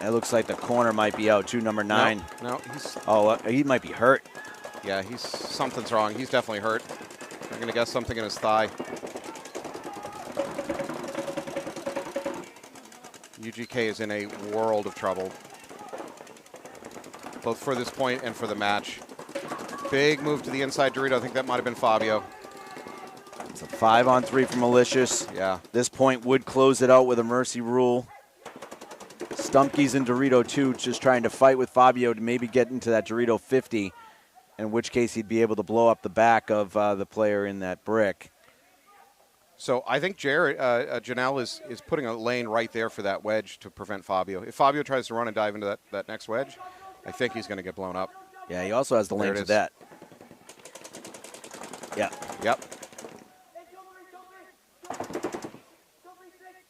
It looks like the corner might be out, too, number 9. No, he's... Oh, he might be hurt. Yeah, something's wrong. He's definitely hurt. I'm going to guess something in his thigh. UGK is in a world of trouble, both for this point and for the match. Big move to the inside Dorito. I think that might have been Fabio. It's a 5-on-3 for Malicious. Yeah. This point would close it out with a mercy rule. Stumpkey's and Dorito, too, just trying to fight with Fabio to maybe get into that Dorito 50, in which case he'd be able to blow up the back of the player in that brick. So I think Janelle is putting a lane right there for that wedge to prevent Fabio. If Fabio tries to run and dive into that next wedge, I think he's going to get blown up. Yeah, he also has the lane to that. Yeah. Yep.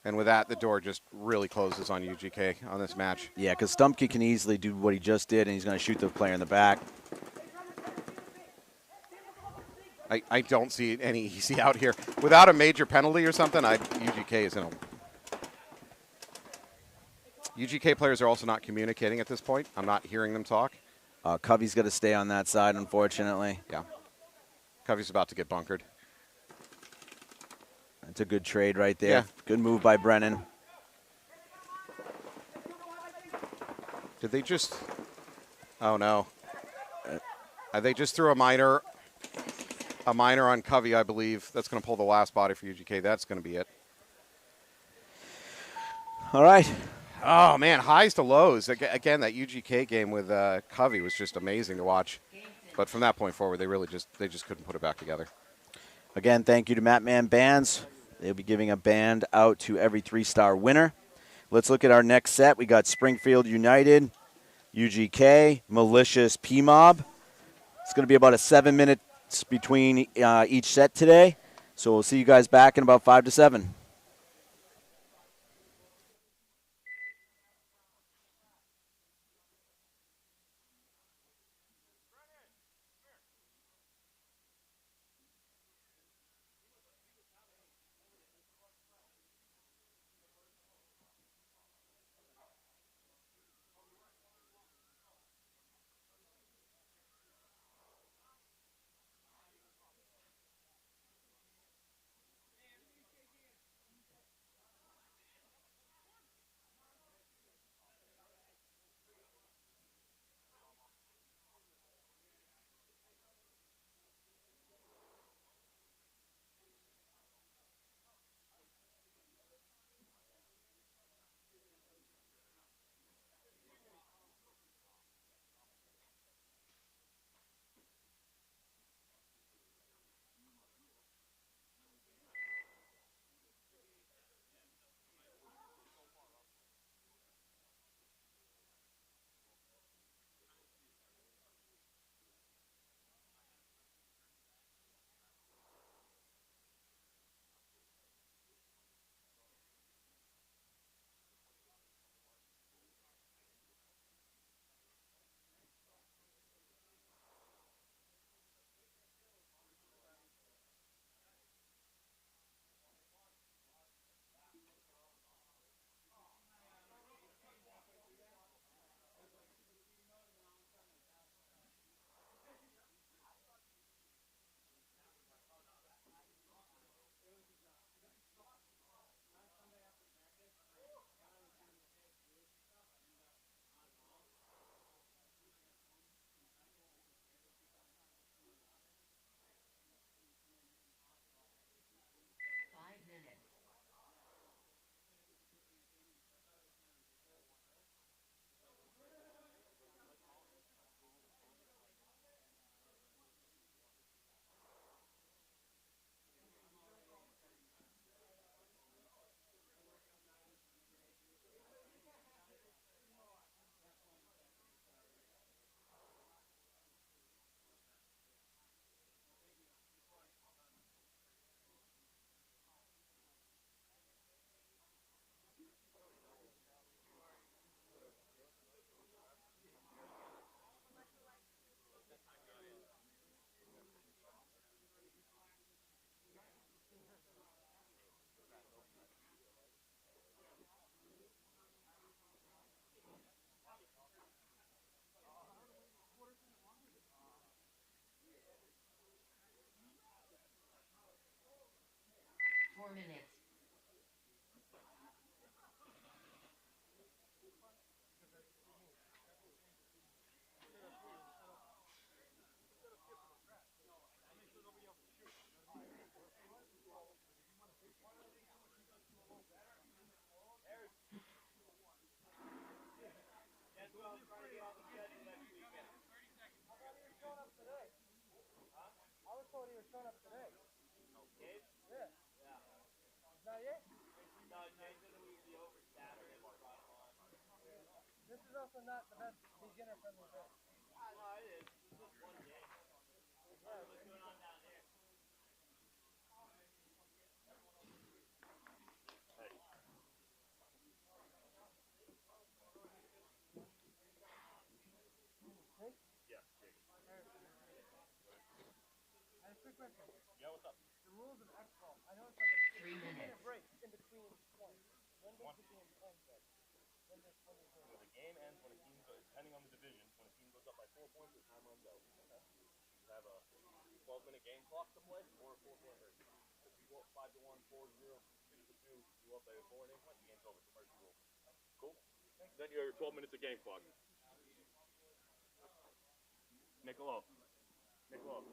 And with that, the door just really closes on UGK on this match. Yeah, because Stumpkey can easily do what he just did, and he's going to shoot the player in the back. I don't see any easy out here. Without a major penalty or something, UGK is in a... UGK players are also not communicating at this point. I'm not hearing them talk. Covey's got to stay on that side, unfortunately. Yeah. Covey's about to get bunkered. That's a good trade right there. Yeah. Good move by Brennan. Did they just... Oh, no. They just threw a minor on Covey, I believe. That's going to pull the last body for UGK. That's going to be it. All right. Oh, man, highs to lows. Again, that UGK game with Covey was just amazing to watch. But from that point forward, they just couldn't put it back together. Again, thank you to Matman Bands. They'll be giving a band out to every 3-star winner. Let's look at our next set. We got Springfield United, UGK, Malicious, PMOB. It's going to be about a 7 minutes between each set today. So we'll see you guys back in about 5 to 7. Yeah, what's up? The rules of xball. I know it's like a 3 minute break in between points. When does the game end? When does the game ends when a team goes, depending on the division, when a team goes up by 4 points, the time runs out. Okay? You have a 12-minute game clock to play or a 4-point break. If you go up 5-1, 4-0, 6-2, you go up by a 4 point, the game's over. It's a mercy rule. Cool? Then you have your 12 minutes of game clock. Nickel up. Nickel up.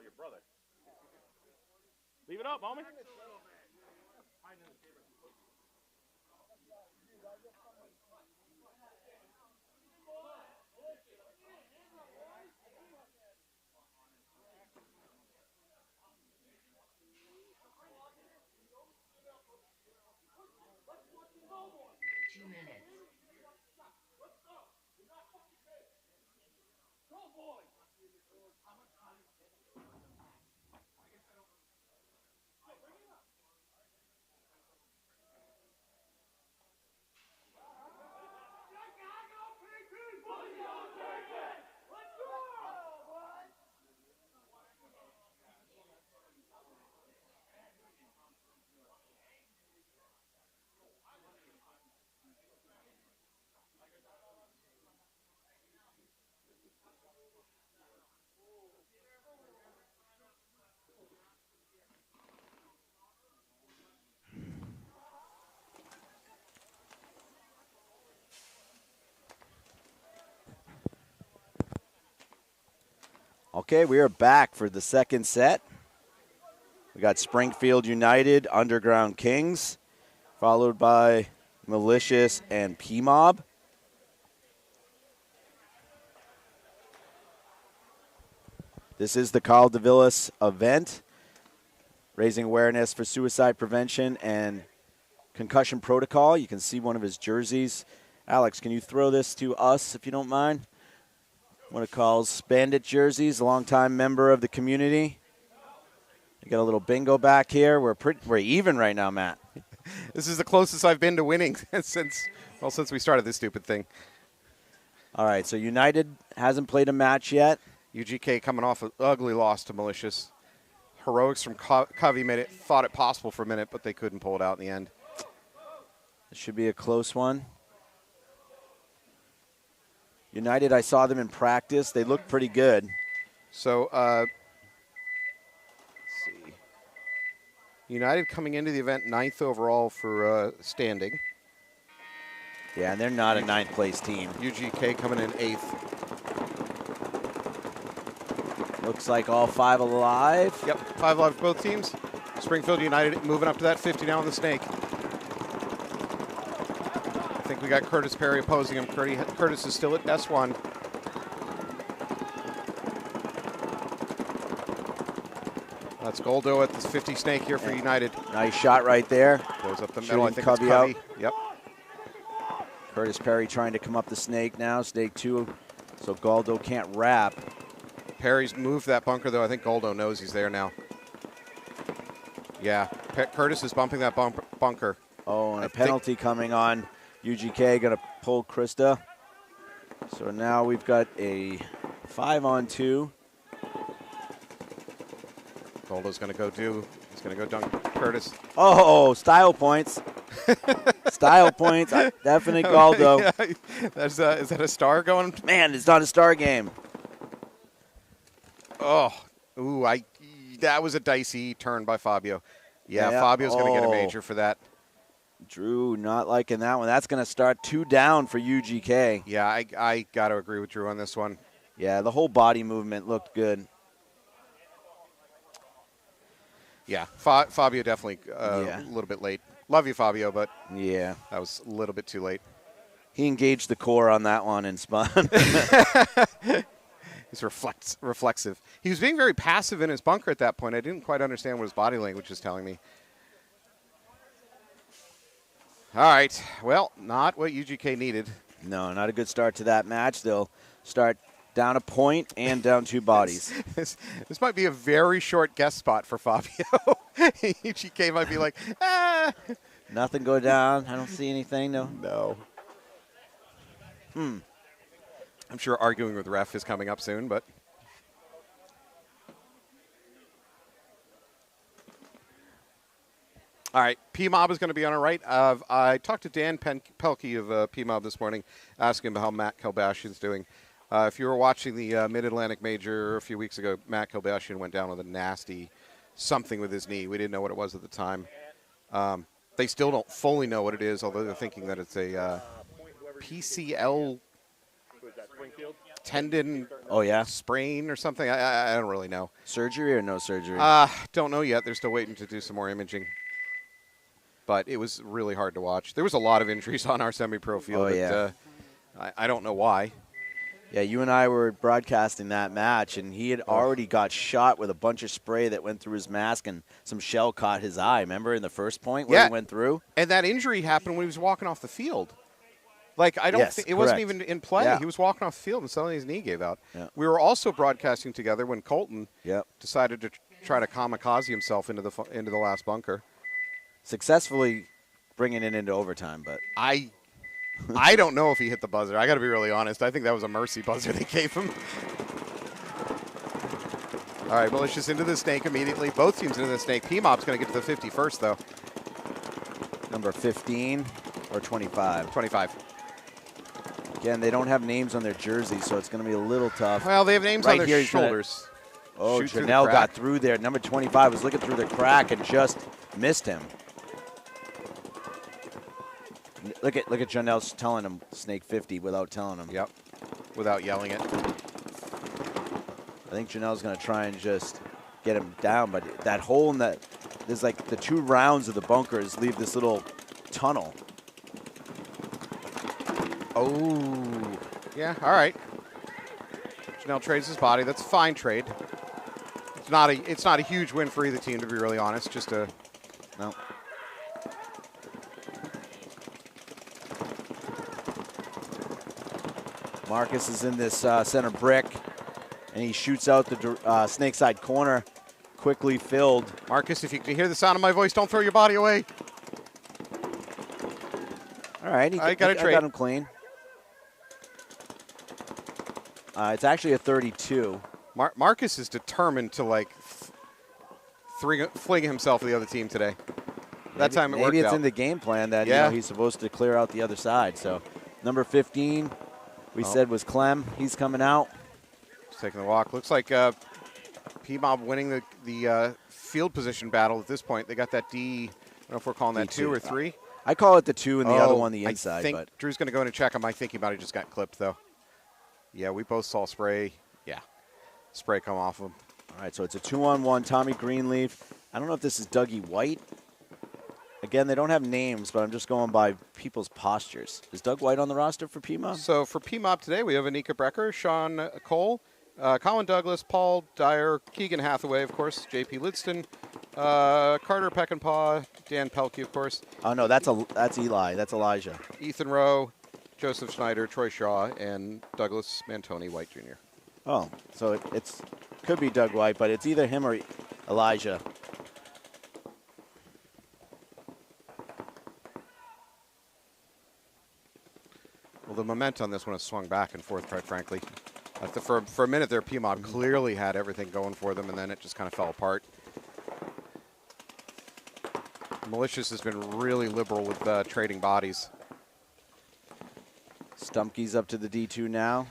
your brother. Leave it up, homie. Okay, we are back for the second set. We got Springfield United, Underground Kings, followed by Malicious and PMOB. This is the Carl DeVillis event, raising awareness for suicide prevention and concussion protocol. You can see one of his jerseys. Alex, can you throw this to us if you don't mind? One of Carl's Bandit jerseys, a longtime member of the community. We got a little bingo back here. We're even right now, Matt. This is the closest I've been to winning since we started this stupid thing. All right, so United hasn't played a match yet. UGK coming off an ugly loss to Malicious. Heroics from Covey thought it possible for a minute, but they couldn't pull it out in the end. It should be a close one. United, I saw them in practice. They look pretty good. So, let's see. United coming into the event 9th overall for standing. Yeah, and they're not a 9th place team. UGK coming in 8th. Looks like all 5 alive. Yep, 5 alive for both teams. Springfield United moving up to that 50 now on the snake. I think we got Curtis Perry opposing him. Curtis is still at S1. That's Goldo at the 50 snake here for United. Nice shot right there. Goes up the middle. I think Covey it's Covey. out. Yep. Curtis Perry trying to come up the snake now. Snake 2, so Goldo can't wrap. Perry's moved that bunker, though. I think Goldo knows he's there now. Yeah, Curtis is bumping that bunker. Oh, and a penalty coming on. UGK going to pull Krista. So now we've got a 5-on-2. Goldo's going to go he's going to go dunk Curtis. Oh, style points. Style points. Definite Goldo. Yeah. Is that a star going? Man, it's not a star game. Oh, ooh, that was a dicey turn by Fabio. Yeah, Fabio's going to get a major for that. Drew not liking that one. That's going to start 2 down for UGK. Yeah, I got to agree with Drew on this one. Yeah, the whole body movement looked good. Yeah, Fabio definitely a little bit late. Love you, Fabio, but yeah, that was a little bit too late. He engaged the core on that one and spun. He's reflexive. He was being very passive in his bunker at that point. I didn't quite understand what his body language was telling me. All right. Well, not what UGK needed. No, not a good start to that match. They'll start down a point and down 2 bodies. This might be a very short guest spot for Fabio. UGK might be like, Nothing go down. I don't see anything, no. No. I'm sure arguing with ref is coming up soon, but. All right, PMOB is going to be on our right. I talked to Dan Pelkey of PMOB this morning, asking him how Matt Kilbashian's doing. If you were watching the Mid-Atlantic Major a few weeks ago, Matt Kilbashian went down with a nasty something with his knee. We didn't know what it was at the time. They still don't fully know what it is, although they're thinking that it's a PCL. Was that Springfield? tendon Oh, yeah? sprain or something. I don't really know. Surgery or no surgery? Don't know yet. They're still waiting to do some more imaging. But it was really hard to watch. There was a lot of injuries on our semi-pro field. Oh, yeah. I don't know why. Yeah, you and I were broadcasting that match, and he had already got shot with a bunch of spray that went through his mask, and some shell caught his eye. Remember in the first point where he went through? And that injury happened when he was walking off the field. Like, I don't Yes, think it wasn't correct. even in play. Yeah. He was walking off the field and suddenly his knee gave out. Yeah. We were also broadcasting together when Colton Yep. decided to try to kamikaze himself into the last bunker. Successfully bringing it into overtime, but I don't know if he hit the buzzer. I got to be really honest. I think that was a mercy buzzer they gave him. All right, Malicious into the snake immediately. Both teams into the snake. PMOB's going to get to the 50 first, though. number 15 or 25? 25. Again, they don't have names on their jerseys, so it's going to be a little tough. Well, they have names Right on their here, he's gonna- shoulders. Oh, Shoot through the Janelle crack. got through there. Number 25 was looking through the crack and just missed him. Look at Janelle's telling him snake 50 without telling him. Yep, without yelling it. I think Janelle's going to try and just get him down, but that hole in that, there's like the 2 rounds of the bunkers leave this little tunnel. Oh, yeah, all right. Janelle trades his body. That's a fine trade. It's not a huge win for either team, to be really honest. Just a No. Marcus is in this center brick, and he shoots out the snake side corner, quickly filled. Marcus, if you can hear the sound of my voice, don't throw your body away. All right, I got a trade. got him clean. It's actually a 32. Marcus is determined to like fling himself at the other team today. That time it worked Maybe it's out. in the game plan that Yeah. he's supposed to clear out the other side. So number 15, we said was Clem. He's coming out. He's taking the walk. Looks like PMOB winning the field position battle at this point. They got that D. I don't know if we're calling that D2. 2 or 3. I call it the 2 and the other one the inside. I think but Drew's going to go in and check him. I think he might have just got clipped, though. Yeah, we both saw spray. Yeah, spray come off him. all right, so it's a 2-on-1. Tommy Greenleaf. I don't know if this is Dougie White. Again, they don't have names, but I'm just going by people's postures. Is Doug White on the roster for PMOB? So for PMOB today, we have Anika Brecker, Sean Cole, Colin Douglas, Paul Dyer, Keegan Hathaway, of course, JP Lidston, Carter Peckinpah, Dan Pelkey, of course. Oh, no, that's Eli. That's Elijah. Ethan Rowe, Joseph Schneider, Troy Shaw, and Douglas Mantoni White Jr. Oh, so it's could be Doug White, but it's either him or Elijah. Well, the momentum on this one has swung back and forth, quite frankly. For a minute there, PMOB clearly had everything going for them, and then it just kind of fell apart. Malicious has been really liberal with trading bodies. Stumpke's up to the D2 now.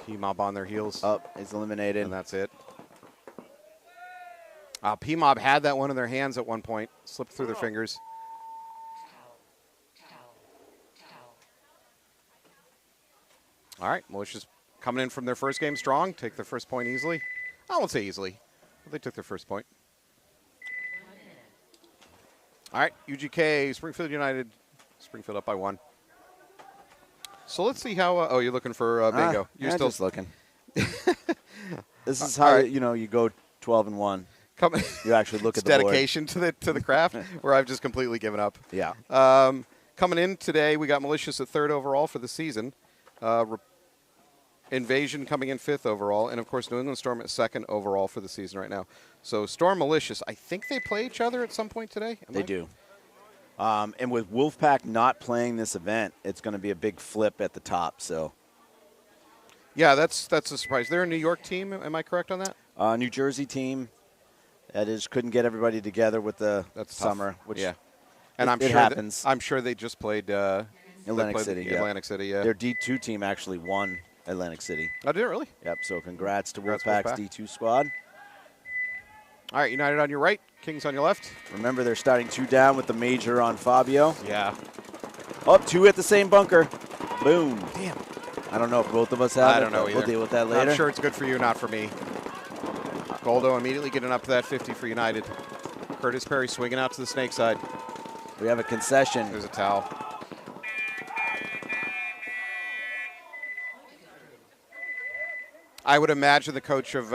PMOB on their heels. Up, he's eliminated. And that's it. PMOB had that one in their hands at one point, slipped through their fingers. All right, Malicious coming in from their first game strong, take their first point easily. I won't say easily, but they took their first point. All right, UGK, Springfield United, Springfield up by 1. So let's see how. Oh, you're looking for bingo. You're yeah, still just looking. This is how you go 12-1. You actually look it's at the board. dedication to the craft, where I've just completely given up. Yeah. Coming in today, we got Malicious at 3rd overall for the season. Invasion coming in 5th overall, and of course New England Storm at 2nd overall for the season right now. So Storm Malicious, I think they play each other at some point today. They do. And with Wolfpack not playing this event, it's going to be a big flip at the top. So. Yeah, that's a surprise. They're a New York team. Am I correct on that? New Jersey team. That is couldn't get everybody together with the summer, tough. which yeah, and it happens. I'm sure they just played Atlantic City. Atlantic City. Yeah, their D2 team actually won Atlantic City. Oh, did it really? Yep. So congrats to Congrats, Wolfpack's Wolfpack. D2 squad. All right, United on your right, Kings on your left. Remember, they're starting 2 down with the major on Fabio. Yeah. Up 2 at the same bunker. Boom. Damn. I don't know if both of us have I it, don't know but either. we'll deal with that later. I'm sure it's good for you, not for me. Goldo immediately getting up to that 50 for United. Curtis Perry swinging out to the snake side. We have a concession. There's a towel. I would imagine the coach of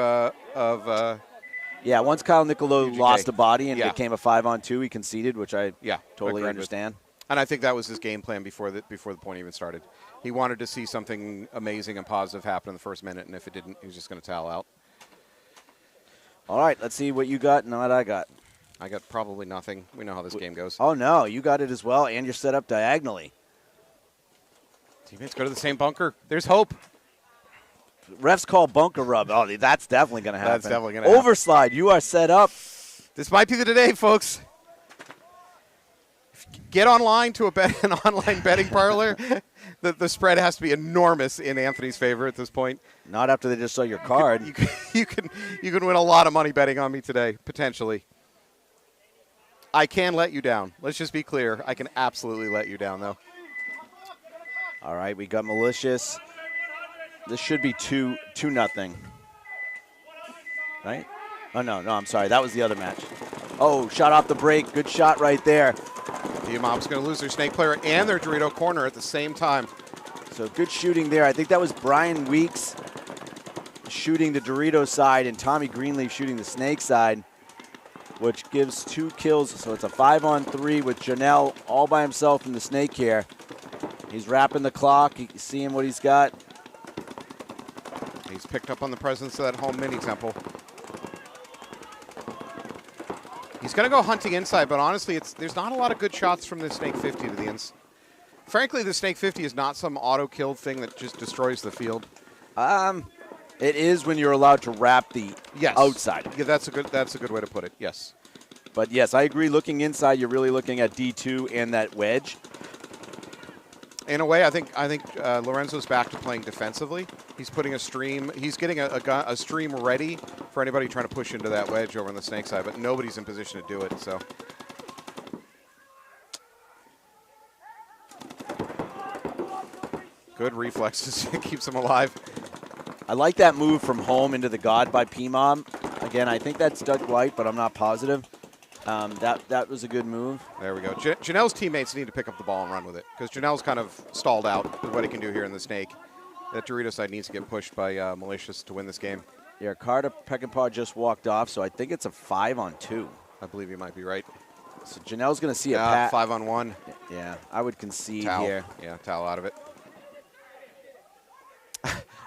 Yeah, once Kyle Nicolo UGK. lost a body and Yeah. it became a 5-on-2, he conceded, which I totally agreed with. understand. And I think that was his game plan before the point even started. He wanted to see something amazing and positive happen in the first minute, and if it didn't, he was just going to towel out. All right, let's see what you got and what I got. I got probably nothing. We know how this game goes. Oh, no, you got it as well, and you're set up diagonally. Teammates go to the same bunker. There's hope. Refs call bunker rub. Oh, that's definitely going to happen. That's definitely going to happen. Overslide, you are set up. This might be the day, folks. Get online to an online betting parlor. The spread has to be enormous in Anthony's favor at this point. Not after they just saw your card. You can win a lot of money betting on me today, potentially. I can let you down. Let's just be clear. I can absolutely let you down, though. All right, we got Malicious. This should be 2-0. Right? Oh, no, I'm sorry. That was the other match. Oh, shot off the break. Good shot right there. PMOB's going to lose their snake player and their Dorito corner at the same time. So good shooting there. I think that was Brian Weeks shooting the Dorito side and Tommy Greenleaf shooting the snake side, which gives 2 kills. So it's a 5-on-3 with Janelle all by himself in the snake here. He's wrapping the clock. Seeing what he's got. He's picked up on the presence of that home mini temple. He's going to go hunting inside, but honestly, there's not a lot of good shots from the Snake 50 to the ins. Frankly, the Snake 50 is not some auto-kill thing that just destroys the field. It is when you're allowed to wrap the outside. Yeah, that's a good way to put it. Yes. But yes, I agree. Looking inside, you're really looking at D2 and that wedge. In a way, I think Lorenzo's back to playing defensively. He's putting a stream. He's getting a stream ready for anybody trying to push into that wedge over on the snake side, but nobody's in position to do it. So. Good reflexes. Keeps him alive. I like that move from home into the God by PMOB. Again, I think that's Doug White, but I'm not positive. That was a good move. There we go. Janelle's teammates need to pick up the ball and run with it because Janelle's kind of stalled out with what he can do here in the snake. That Dorito side needs to get pushed by Malicious to win this game. Yeah, Carter Peckinpah just walked off, so I think it's a 5-on-2. I believe you might be right. So Janelle's going to see a 5-on-1. Yeah, I would concede towel. here. Yeah, towel out of it.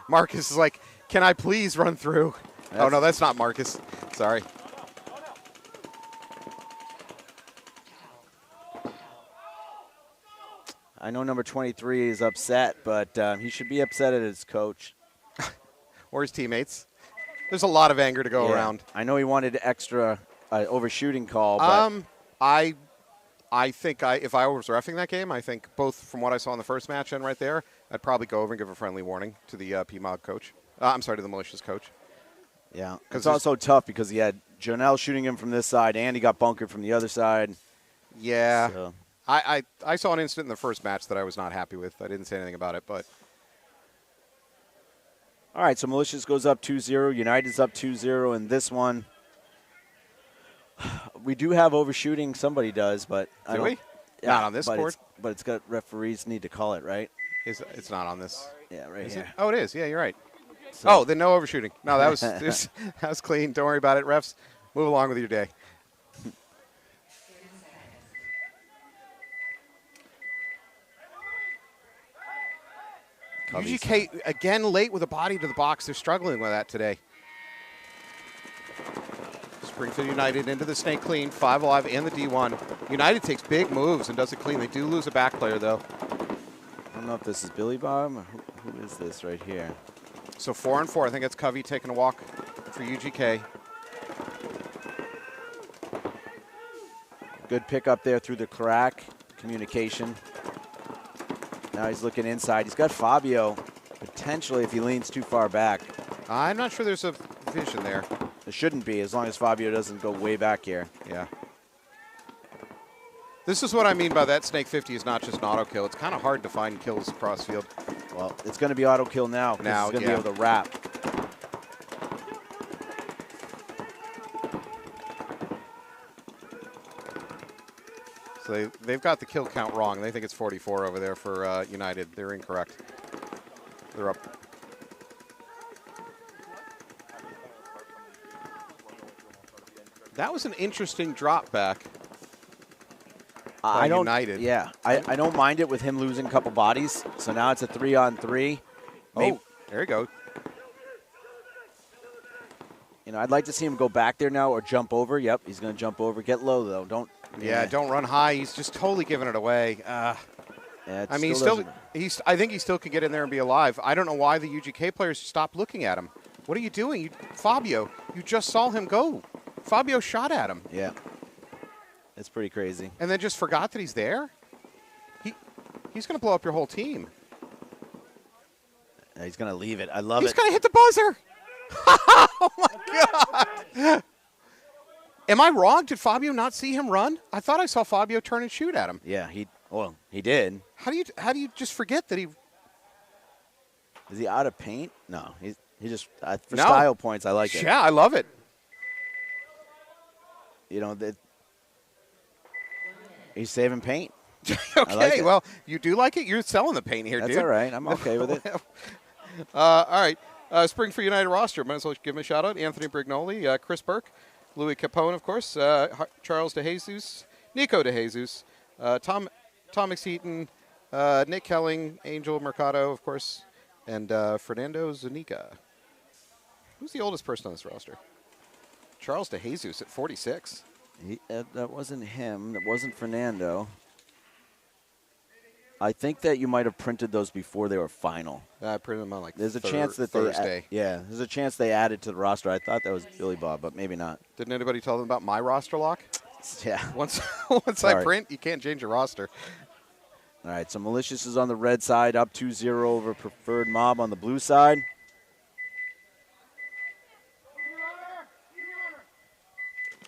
Marcus is like, can I please run through? Oh, no, that's not Marcus. Sorry. I know number 23 is upset, but he should be upset at his coach. Or his teammates. There's a lot of anger to go around. I know he wanted extra overshooting call, but I think if I was reffing that game, I think both from what I saw in the first match and right there, I'd probably go over and give a friendly warning to the PMOB coach. I'm sorry, to the Malicious coach. Yeah, it's also tough because he had Janelle shooting him from this side, and he got bunkered from the other side. Yeah. So. I saw an incident in the first match that I was not happy with. I didn't say anything about it, but. All right, so Malicious goes up 2-0. United's up 2-0 in this one. We do have overshooting. Somebody does, but do we? Yeah, not on this board. But it's got referees need to call it, right? It's not on this. Yeah, right is here. It? Oh, it is. Yeah, you're right. So. Oh, then no overshooting. No, that was that was clean. Don't worry about it, refs. Move along with your day. UGK, again, late with a body to the box. They're struggling with that today. Springfield United into the snake clean, 5 alive and the D1. United takes big moves and does it clean. They do lose a back player, though. I don't know if this is Billy Bob or who is this right here. So 4-on-4. I think it's Covey taking a walk for UGK. Good pick up there through the crack. Communication. Now he's looking inside. He's got Fabio, potentially, if he leans too far back. I'm not sure there's a vision there. There shouldn't be, as long as Fabio doesn't go way back here. Yeah. This is what I mean by that Snake 50 is not just an auto kill. It's kind of hard to find kills across field. Well, it's going to be auto kill now. Now, he's going to be able to wrap. So they've got the kill count wrong. They think it's 44 over there for United. They're incorrect. They're up. That was an interesting drop back. I don't. United. Yeah, I don't mind it with him losing a couple bodies. So now it's a 3-on-3. Oh, there you go. You know, I'd like to see him go back there now or jump over. Yep, he's going to jump over. Get low though. Don't. Yeah, don't run high. He's just totally giving it away. Yeah, I mean, I think he still could get in there and be alive. I don't know why the UGK players stopped looking at him. What are you doing, Fabio? You just saw him go. Fabio shot at him. Yeah. It's pretty crazy. And then just forgot that he's there? He's going to blow up your whole team. Yeah, he's going to leave it. I love it. He's going to hit the buzzer. Oh, my God. Am I wrong? Did Fabio not see him run? I thought I saw Fabio turn and shoot at him. Yeah, he did. How do you just forget that he... Is he out of paint? No. He just, for style points, I like it. Yeah, I love it. You know, he's saving paint. Okay, like well, you do like it? You're selling the paint here, That's dude. That's all right. I'm okay with it. All right. Springfield United roster. Might as well give him a shout-out. Anthony Brignoli, Chris Burke, Louis Capone, of course, Charles DeJesus, Nico DeJesus, Thomas Heaton, Nick Kelling, Angel Mercado, of course, and Fernando Zuniga. Who's the oldest person on this roster? Charles DeJesus at 46. That wasn't him. That wasn't Fernando. I think that you might have printed those before they were final. I printed them on like there's a chance that Thursday. There's a chance they added to the roster. I thought that was Billy Bob, but maybe not. Didn't anybody tell them about my roster lock? Yeah. Once I print, you can't change your roster. All right, so Malicious is on the red side, up 2-0 over Preferred Mob on the blue side.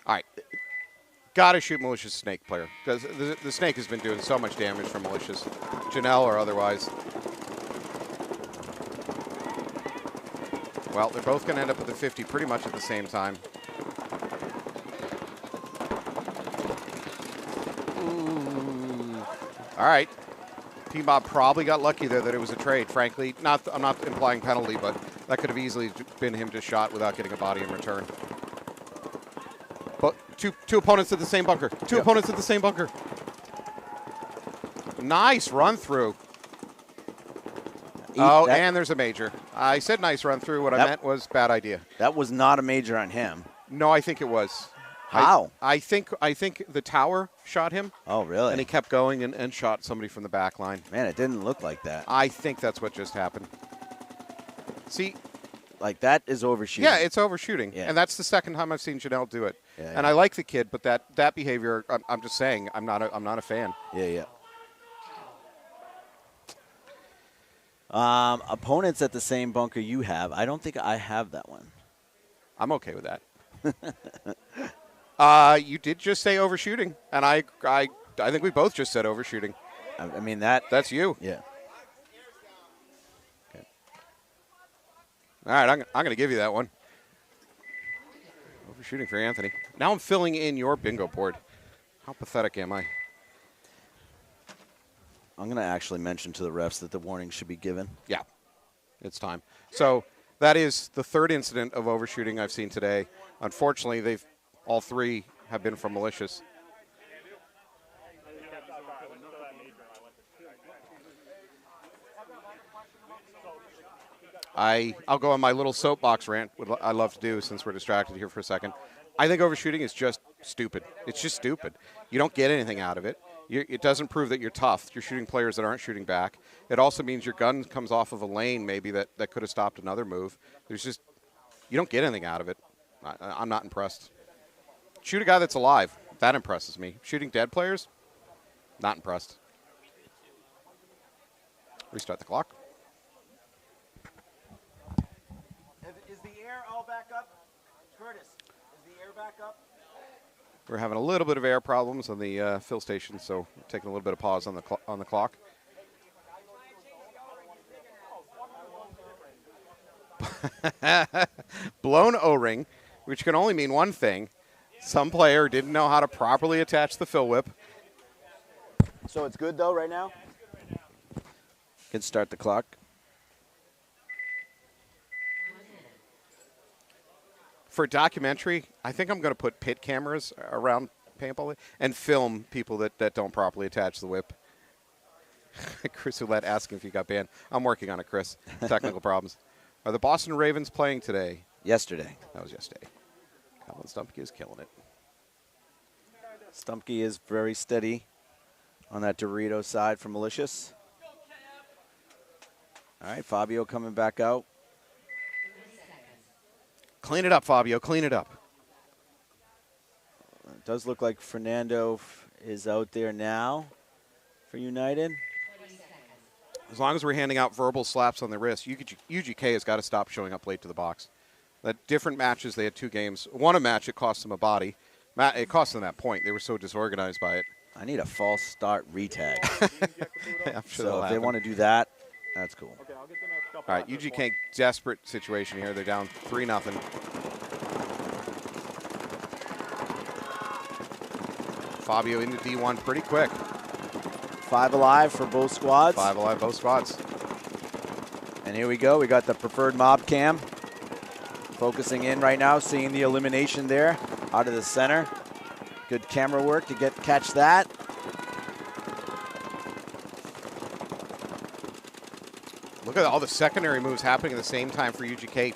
All right. Got to shoot Malicious Snake player because the Snake has been doing so much damage for Malicious, Janelle or otherwise. Well, they're both going to end up with the 50 pretty much at the same time. Ooh. All right. PMOB probably got lucky there that it was a trade, frankly. I'm not implying penalty, but that could have easily been him just shot without getting a body in return. But two opponents at the same bunker. Two opponents at the same bunker. Nice run through. And there's a major. I said nice run through. What I meant was bad idea. That was not a major on him. No, I think it was. How? I think the tower shot him. Oh, really? And he kept going and shot somebody from the back line. Man, it didn't look like that. I think that's what just happened. See? Like, that is overshooting. Yeah, it's overshooting. Yeah. And that's the second time I've seen Janelle do it. Yeah, and I like the kid, but that behavior, I'm just saying, I'm not a fan. Yeah. Opponents at the same bunker you have. I don't think I have that one. I'm okay with that. You did just say overshooting, and I think we both just said overshooting. I mean, that's you. Yeah. Okay. All right, I'm going to give you that one. Overshooting for Anthony. Now I'm filling in your bingo board. How pathetic am I? I'm going to actually mention to the refs that the warning should be given. Yeah, it's time. So that is the third incident of overshooting I've seen today. Unfortunately, all three have been from Malicious. I'll go on my little soapbox rant, what I love to do since we're distracted here for a second. I think overshooting is just stupid. It's just stupid. You don't get anything out of it. It doesn't prove that you're tough. You're shooting players that aren't shooting back. It also means your gun comes off of a lane maybe that could have stopped another move. You don't get anything out of it. I'm not impressed. Shoot a guy that's alive. That impresses me. Shooting dead players, not impressed. Restart the clock. Is the air all back up? Curtis, is the air back up? We're having a little bit of air problems on the fill station, so we're taking a little bit of pause on the clock. Blown O-ring, which can only mean one thing. Some player didn't know how to properly attach the fill whip. So it's good, though, right now? Can start the clock. For a documentary, I think I'm going to put pit cameras around paintball and film people that don't properly attach the whip. Chris Roulette asking if you got banned. I'm working on it, Chris. Technical problems. Are the Boston Ravens playing today? Yesterday. That was yesterday. Colin Stumpke is killing it. Stumpke is very steady on that Dorito side for Malicious. All right, Fabio coming back out. Clean it up, Fabio. Clean it up. It does look like Fernando is out there now for United. As long as we're handing out verbal slaps on the wrist, UGK has got to stop showing up late to the box. That different matches, they had 2 games. One a match, it cost them a body. It cost them that point. They were so disorganized by it. I need a false start retag. I'm sure So if they want to do that, that's cool. Okay, I'll get the next couple. All right, UGK desperate situation here. They're down 3-0. Fabio into D1 pretty quick. 5 alive for both squads. 5 alive, both squads. And here we go. We got the preferred mob cam. Focusing in right now, seeing the elimination there out of the center. Good camera work to catch that. Look at all the secondary moves happening at the same time for UGK.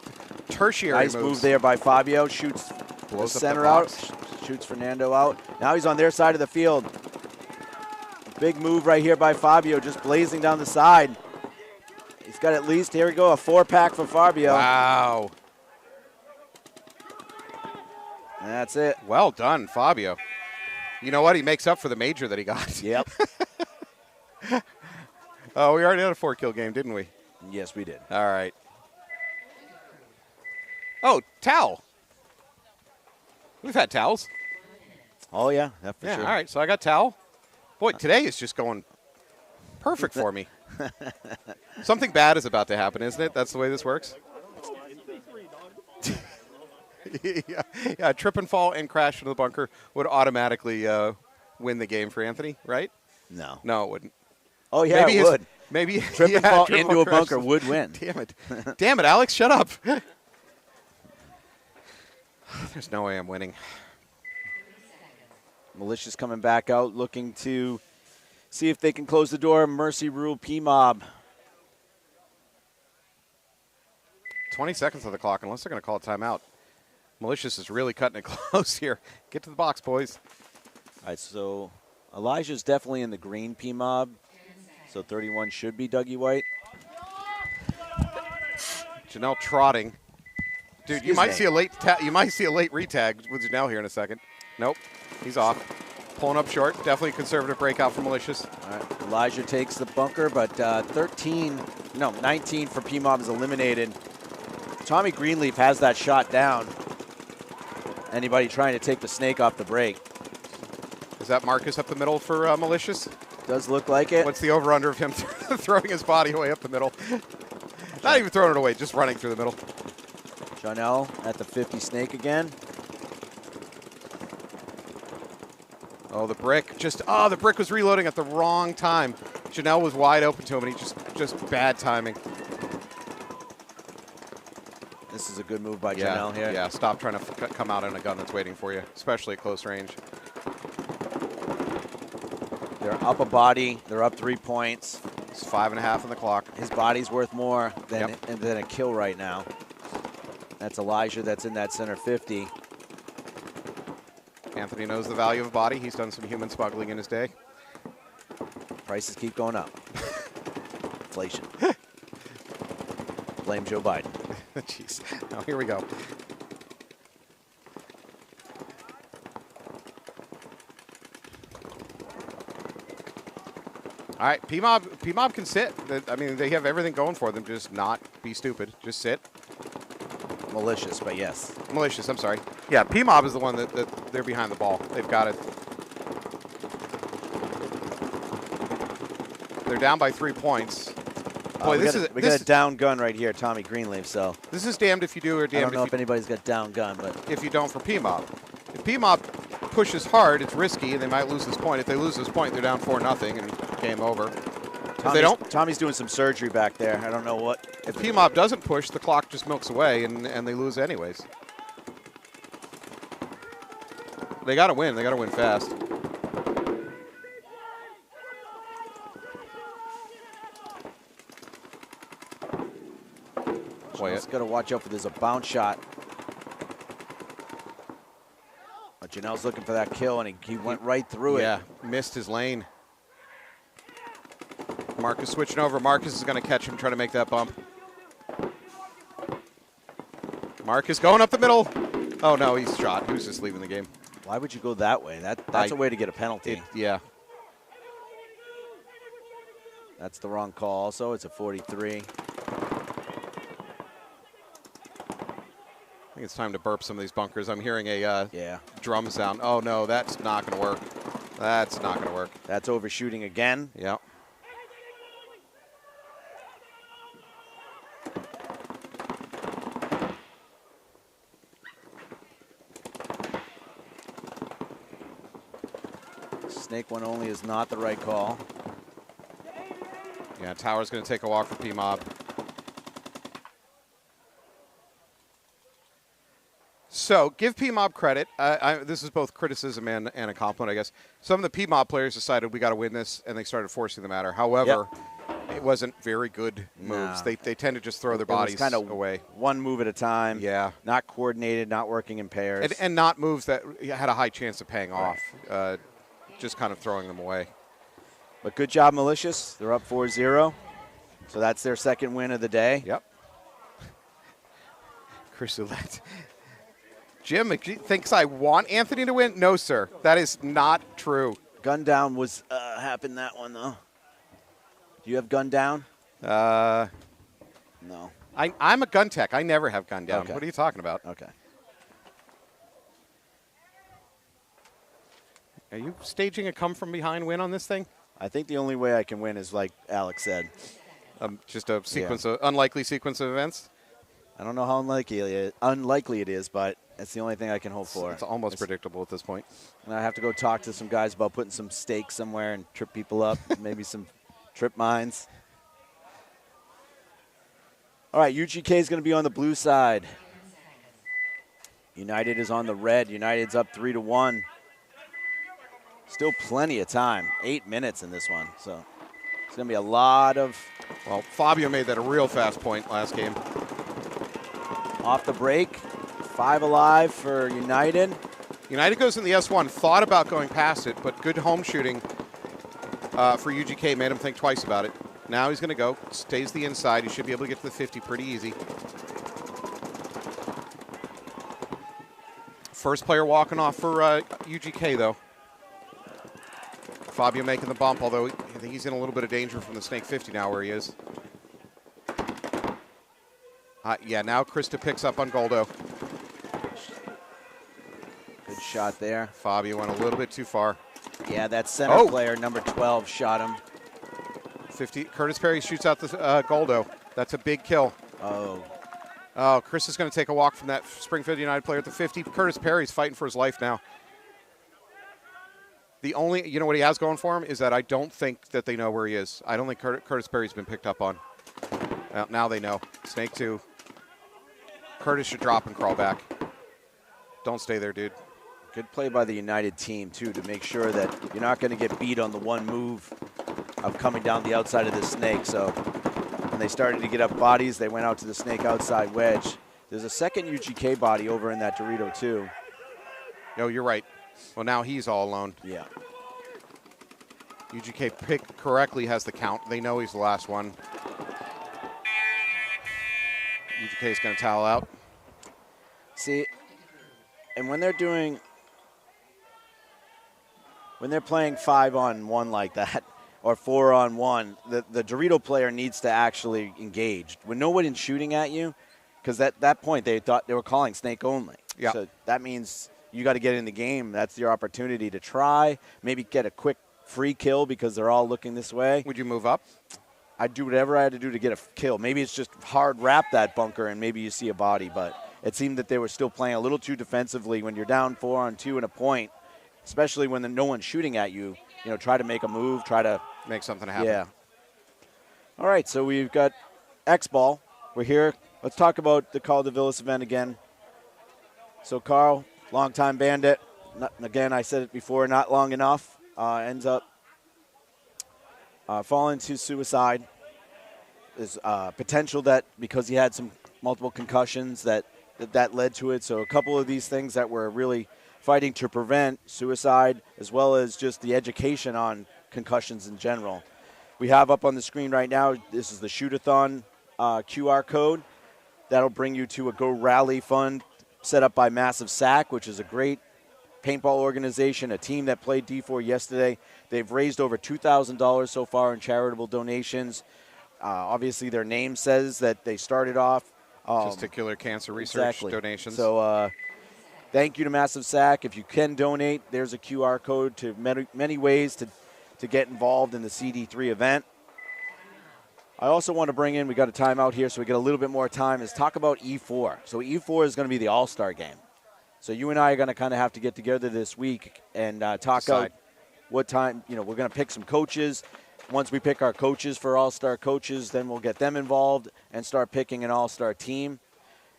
Tertiary Nice moves. move there by Fabio. Shoots the Blows up center the out. box. Shoots Fernando out. Now he's on their side of the field. Big move right here by Fabio, just blazing down the side. He's got at least, here we go, a 4-pack for Fabio. Wow. And that's it. Well done, Fabio. You know what? He makes up for the major that he got. Yep. Oh, we already had a 4-kill game, didn't we? Yes, we did. All right. Oh, towel. We've had towels. Oh, yeah, that's for Yeah, sure. all right. So I got towel. Boy, today is just going perfect for me. Something bad is about to happen, isn't it? That's the way this works? Yeah, trip and fall and crash into the bunker would automatically win the game for Anthony, right? No. No, it wouldn't. Oh, yeah, it would. Maybe Trip and fall trip into a crash. bunker would win. Damn it. Damn it, Alex, shut up. There's no way I'm winning. Malicious coming back out, looking to see if they can close the door. Mercy rule PMOB. 20 seconds on the clock, unless they're going to call a timeout. Malicious is really cutting it close here. Get to the box, boys. All right, so Elijah's definitely in the green PMOB. So 31 should be Dougie White. Janelle trotting. Dude, you might see a late retag with Janelle here in a second. Nope, he's off. Pulling up short. Definitely a conservative breakout for Malicious. All right, Elijah takes the bunker, but 19 for PMOB is eliminated. Tommy Greenleaf has that shot down. Anybody trying to take the snake off the break. Is that Marcus up the middle for Malicious? Does look like it. What's the over-under of him throwing his body away up the middle? Not even throwing it away, just running through the middle. Janelle at the 50 snake again. Oh, the brick. The brick was reloading at the wrong time. Janelle was wide open to him, and he just bad timing. This is a good move by Janelle here. Yeah, stop trying to come out in a gun that's waiting for you, especially at close range. They're up a body. They're up 3 points. It's 5.5 on the clock. His body's worth more than a kill right now. That's Elijah that's in that center 50. Anthony knows the value of a body. He's done some human smuggling in his day. Prices keep going up. Inflation. Blame Joe Biden. Jeez. Now here we go. All right, PMOB can sit. I mean, they have everything going for them. Just not be stupid. Just sit. Malicious, but yes. Malicious, I'm sorry. Yeah, PMOB is the one that they're behind the ball. They've got it. They're down by 3 points. Boy, we got a down gun right here, Tommy Greenleaf. So this is damned if you do or I damned don't know if if anybody's got down gun, but if you don't for PMOB. If PMOB pushes hard, it's risky, and they might lose this point. If they lose this point, they're down 4-0, and game over. If they don't, Tommy's doing some surgery back there. I don't know what. if PMOB doesn't push, the clock just milks away, and they lose anyways. They got to win. They got to win fast. Boy, Just got to watch out for there's a bounce shot. But Janelle's looking for that kill, and he went right through it. Yeah, missed his lane. Marcus switching over. Marcus is going to catch him, try to make that bump. Marcus going up the middle. Oh, no, he's shot. He was just leaving the game. Why would you go that way? That's a way to get a penalty. Yeah. That's the wrong call also. It's a 43. I think it's time to burp some of these bunkers. I'm hearing a drum sound. Oh, no, that's not going to work. That's not going to work. That's overshooting again. Yeah. Snake one only is not the right call. Yeah, Tower's going to take a walk for PMOB. So give PMOB credit. This is both criticism and a compliment, I guess. Some of the PMOB players decided we got to win this, and they started forcing the matter. However, it wasn't very good moves. No. They tend to just throw their bodies kind of away. One move at a time. Yeah. Not coordinated, not working in pairs. And not moves that had a high chance of paying off. Just kind of throwing them away. But good job, Malicious. They're up 4-0. So that's their second win of the day. Yep. Chris Ouellette. Jim thinks I want Anthony to win? No, sir. That is not true. Gun down was happened that one, though. Do you have gun down? No. I'm a gun tech. I never have gun down. Okay. What are you talking about? Okay. Are you staging a come from behind win on this thing? I think the only way I can win is like Alex said. Just a sequence of unlikely sequence of events? I don't know how unlikely it is, but that's the only thing I can hope for. It's almost predictable at this point. And I have to go talk to some guys about putting some stakes somewhere and trip people up, maybe some trip mines. All right, UGK is going to be on the blue side. United is on the red. United's up 3-1. Still plenty of time. 8 minutes in this one, so it's going to be a lot of. Well, Fabio made that a real fast point last game. Off the break, 5 alive for United. United goes in the S1, thought about going past it, but good home shooting for UGK made him think twice about it. Now he's going to go, stays the inside. He should be able to get to the 50 pretty easy. First player walking off for UGK, though. Fabio making the bump, although I think he's in a little bit of danger from the Snake 50 now where he is. Yeah, now Krista picks up on Goldo. Good shot there. Fabio went a little bit too far. Yeah, that center player, number 12, shot him. 50. Curtis Perry shoots out the Goldo. That's a big kill. Oh, Chris is going to take a walk from that Springfield United player at the 50. Curtis Perry's fighting for his life now. The only, you know what he has going for him is that I don't think that they know where he is. I don't think Curtis Perry's been picked up on. Now they know. Snake 2. Curtis should drop and crawl back. Don't stay there, dude. Good play by the United team, too, to make sure that you're not going to get beat on the one move of coming down the outside of the Snake. So when they started to get up bodies, they went out to the Snake outside wedge. There's a second UGK body over in that Dorito, too. No, you're right. Well, now he's all alone. Yeah. UGK pick correctly has the count. They know he's the last one. UGK is going to towel out. See, and when they're playing 5-on-1 like that, or 4-on-1, the Dorito player needs to actually engage. When no one is shooting at you, because at that point they thought they were calling Snake only. Yeah. So that means you got to get in the game. That's your opportunity to try, maybe get a quick free kill because they're all looking this way. Would you move up? I'd do whatever I had to do to get a kill. Maybe it's just hard wrap that bunker and maybe you see a body, but it seemed that they were still playing a little too defensively when you're down 4-on-2 and a point, especially when no one's shooting at you. You know, try to make a move, try to make something happen. Yeah. All right, so we've got xball. We're here. Let's talk about the Call de Villas event again. So Carl, longtime bandit. Again, I said it before, not long enough. Ends up falling to suicide. There's potential that because he had some multiple concussions that led to it. So a couple of these things that we're really fighting to prevent, suicide, as well as just the education on concussions in general. We have up on the screen right now, this is the Shootathon QR code. That'll bring you to a Go Rally fund set up by Massive Sack, which is a great paintball organization, a team that played D4 yesterday. They've raised over $2,000 so far in charitable donations. Obviously, their name says that they started off. Testicular cancer research donations. So thank you to Massive Sack. If you can donate, there's a QR code to many ways to get involved in the CD3 event. I also want to bring in, we got a timeout here so we get a little bit more time, is talk about E4. So E4 is going to be the All-Star game. So you and I are going to kind of have to get together this week and talk out what time, we're going to pick some coaches. Once we pick our coaches for All-Star coaches, then we'll get them involved and start picking an All-Star team.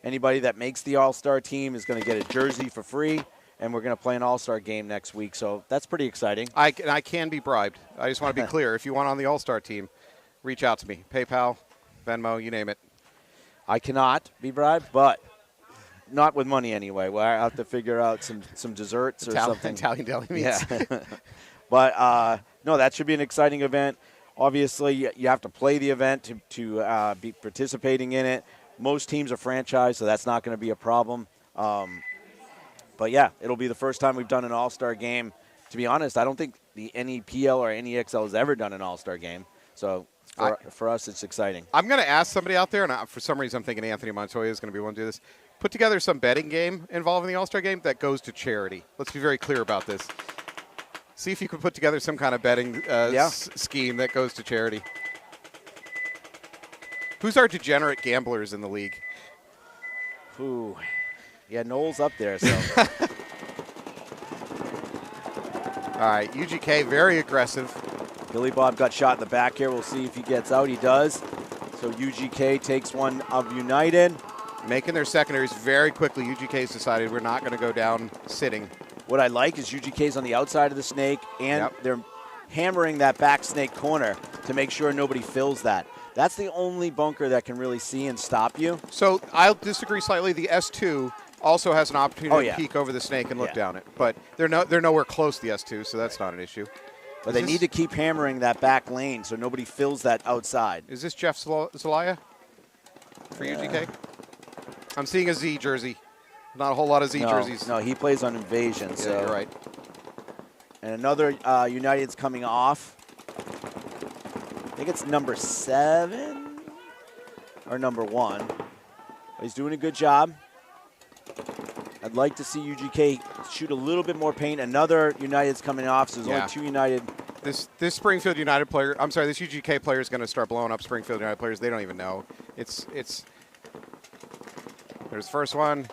Anybody that makes the All-Star team is going to get a jersey for free, and we're going to play an All-Star game next week. So that's pretty exciting. I can be bribed. I just want to be clear. If you want on the All-Star team, reach out to me. PayPal, Venmo, you name it. I cannot be bribed, but not with money anyway. We'll have to figure out some desserts or something. Italian deli meats. Yeah. But, no, that should be an exciting event. Obviously, you have to play the event to be participating in it. Most teams are franchised, so that's not going to be a problem. But, yeah, it'll be the first time we've done an All-Star game. To be honest, I don't think the NEPL or NEXL has ever done an All-Star game. So for us, it's exciting. I'm going to ask somebody out there, and for some reason I'm thinking Anthony Montoya is going to be one to do this. Put together some betting game involving the All-Star game that goes to charity. Let's be very clear about this. See if you can put together some kind of betting scheme that goes to charity. Who's our degenerate gamblers in the league? Ooh. Yeah, Noel's up there. So. All right, UGK, very aggressive. Billy Bob got shot in the back here. We'll see if he gets out. He does. So UGK takes one of United. Making their secondaries very quickly. UGK's decided we're not going to go down sitting. What I like is UGK's on the outside of the snake, and they're hammering that back snake corner to make sure nobody fills that. That's the only bunker that can really see and stop you. So I'll disagree slightly. The S2 also has an opportunity to peek over the snake and look down it. But they're nowhere close to the S2, so that's not an issue. But they need to keep hammering that back lane so nobody fills that outside. Is this Jeff Zelaya for UGK? I'm seeing a Z jersey. Not a whole lot of Z jerseys. No, he plays on Invasion. So. You're right. And another United's coming off. I think it's number 7 or number 1. He's doing a good job. I'd like to see UGK shoot a little bit more paint. Another United's coming off, so there's only 2 United. This Springfield United player, I'm sorry, this UGK player is going to start blowing up Springfield United players. They don't even know. There's the first one.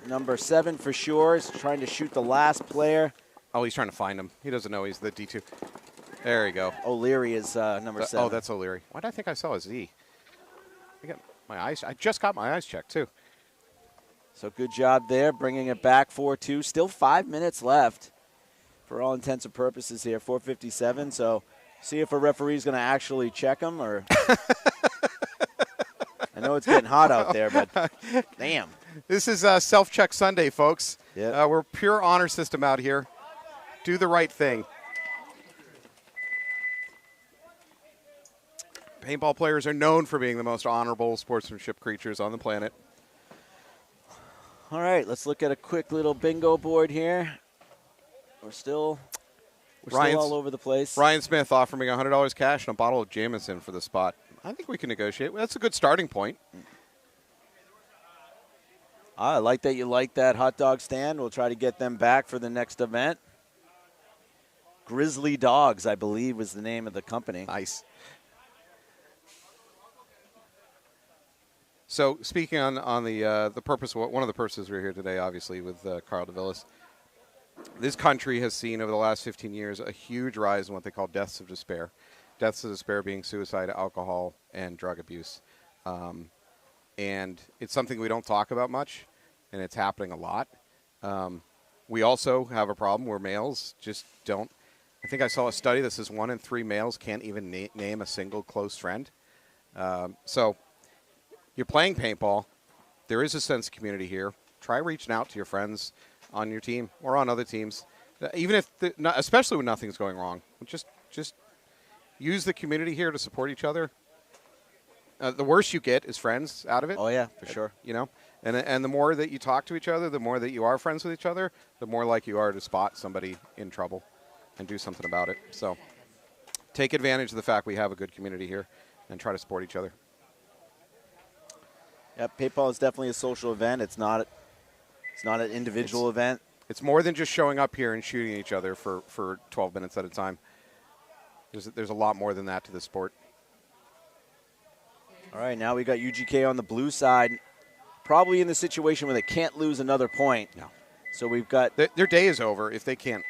Number 7 for sure is trying to shoot the last player. Oh, he's trying to find him. He doesn't know he's the D2. There you go. O'Leary is number 7. Oh, that's O'Leary. Why did I think I saw a Z? I just got my eyes checked, too. So good job there, bringing it back 4-2. Still 5 minutes left for all intents and purposes here, 4:57. So see if a referee's going to actually check him or – I know it's getting hot out there, but damn. This is Self-Check Sunday, folks. Yep. We're pure honor system out here. Do the right thing. Paintball players are known for being the most honorable sportsmanship creatures on the planet. All right, let's look at a quick little bingo board here. We're still all over the place. Ryan Smith offering me $100 cash and a bottle of Jameson for the spot. I think we can negotiate. That's a good starting point. I like that you like that hot dog stand. We'll try to get them back for the next event. Grizzly Dogs, I believe, was the name of the company. Nice. So speaking on the purpose, one of the purposes we're here today, obviously, with Carl DeVillis, this country has seen over the last 15 years a huge rise in what they call deaths of despair. Deaths of despair being suicide, alcohol, and drug abuse. And it's something we don't talk about much, and it's happening a lot. We also have a problem where males just don't. I think I saw a study that says 1 in 3 males can't even name a single close friend. So you're playing paintball. There is a sense of community here. Try reaching out to your friends on your team or on other teams, even if, especially when nothing's going wrong. Just use the community here to support each other. The worse you get is friends out of it. Oh, yeah, for sure. You know, and the more that you talk to each other, the more that you are friends with each other, the more likely you are to spot somebody in trouble and do something about it. So take advantage of the fact we have a good community here and try to support each other. Yep, paintball is definitely a social event. It's not an individual event. It's more than just showing up here and shooting each other for 12 minutes at a time. There's a lot more than that to the sport. All right, now we got UGK on the blue side, probably in the situation where they can't lose another point. No. So we've got their day is over if they can't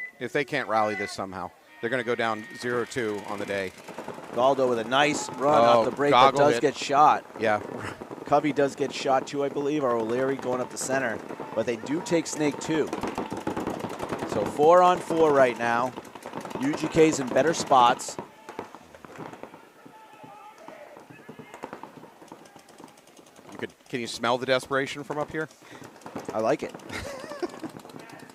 rally this somehow. They're going to go down 0-2 on the day. Galdo with a nice run off the break, but does get shot. Yeah. Covey does get shot too, I believe, or O'Leary going up the center. But they do take Snake too. So 4-on-4 right now. UGK's in better spots. Can you smell the desperation from up here? I like it.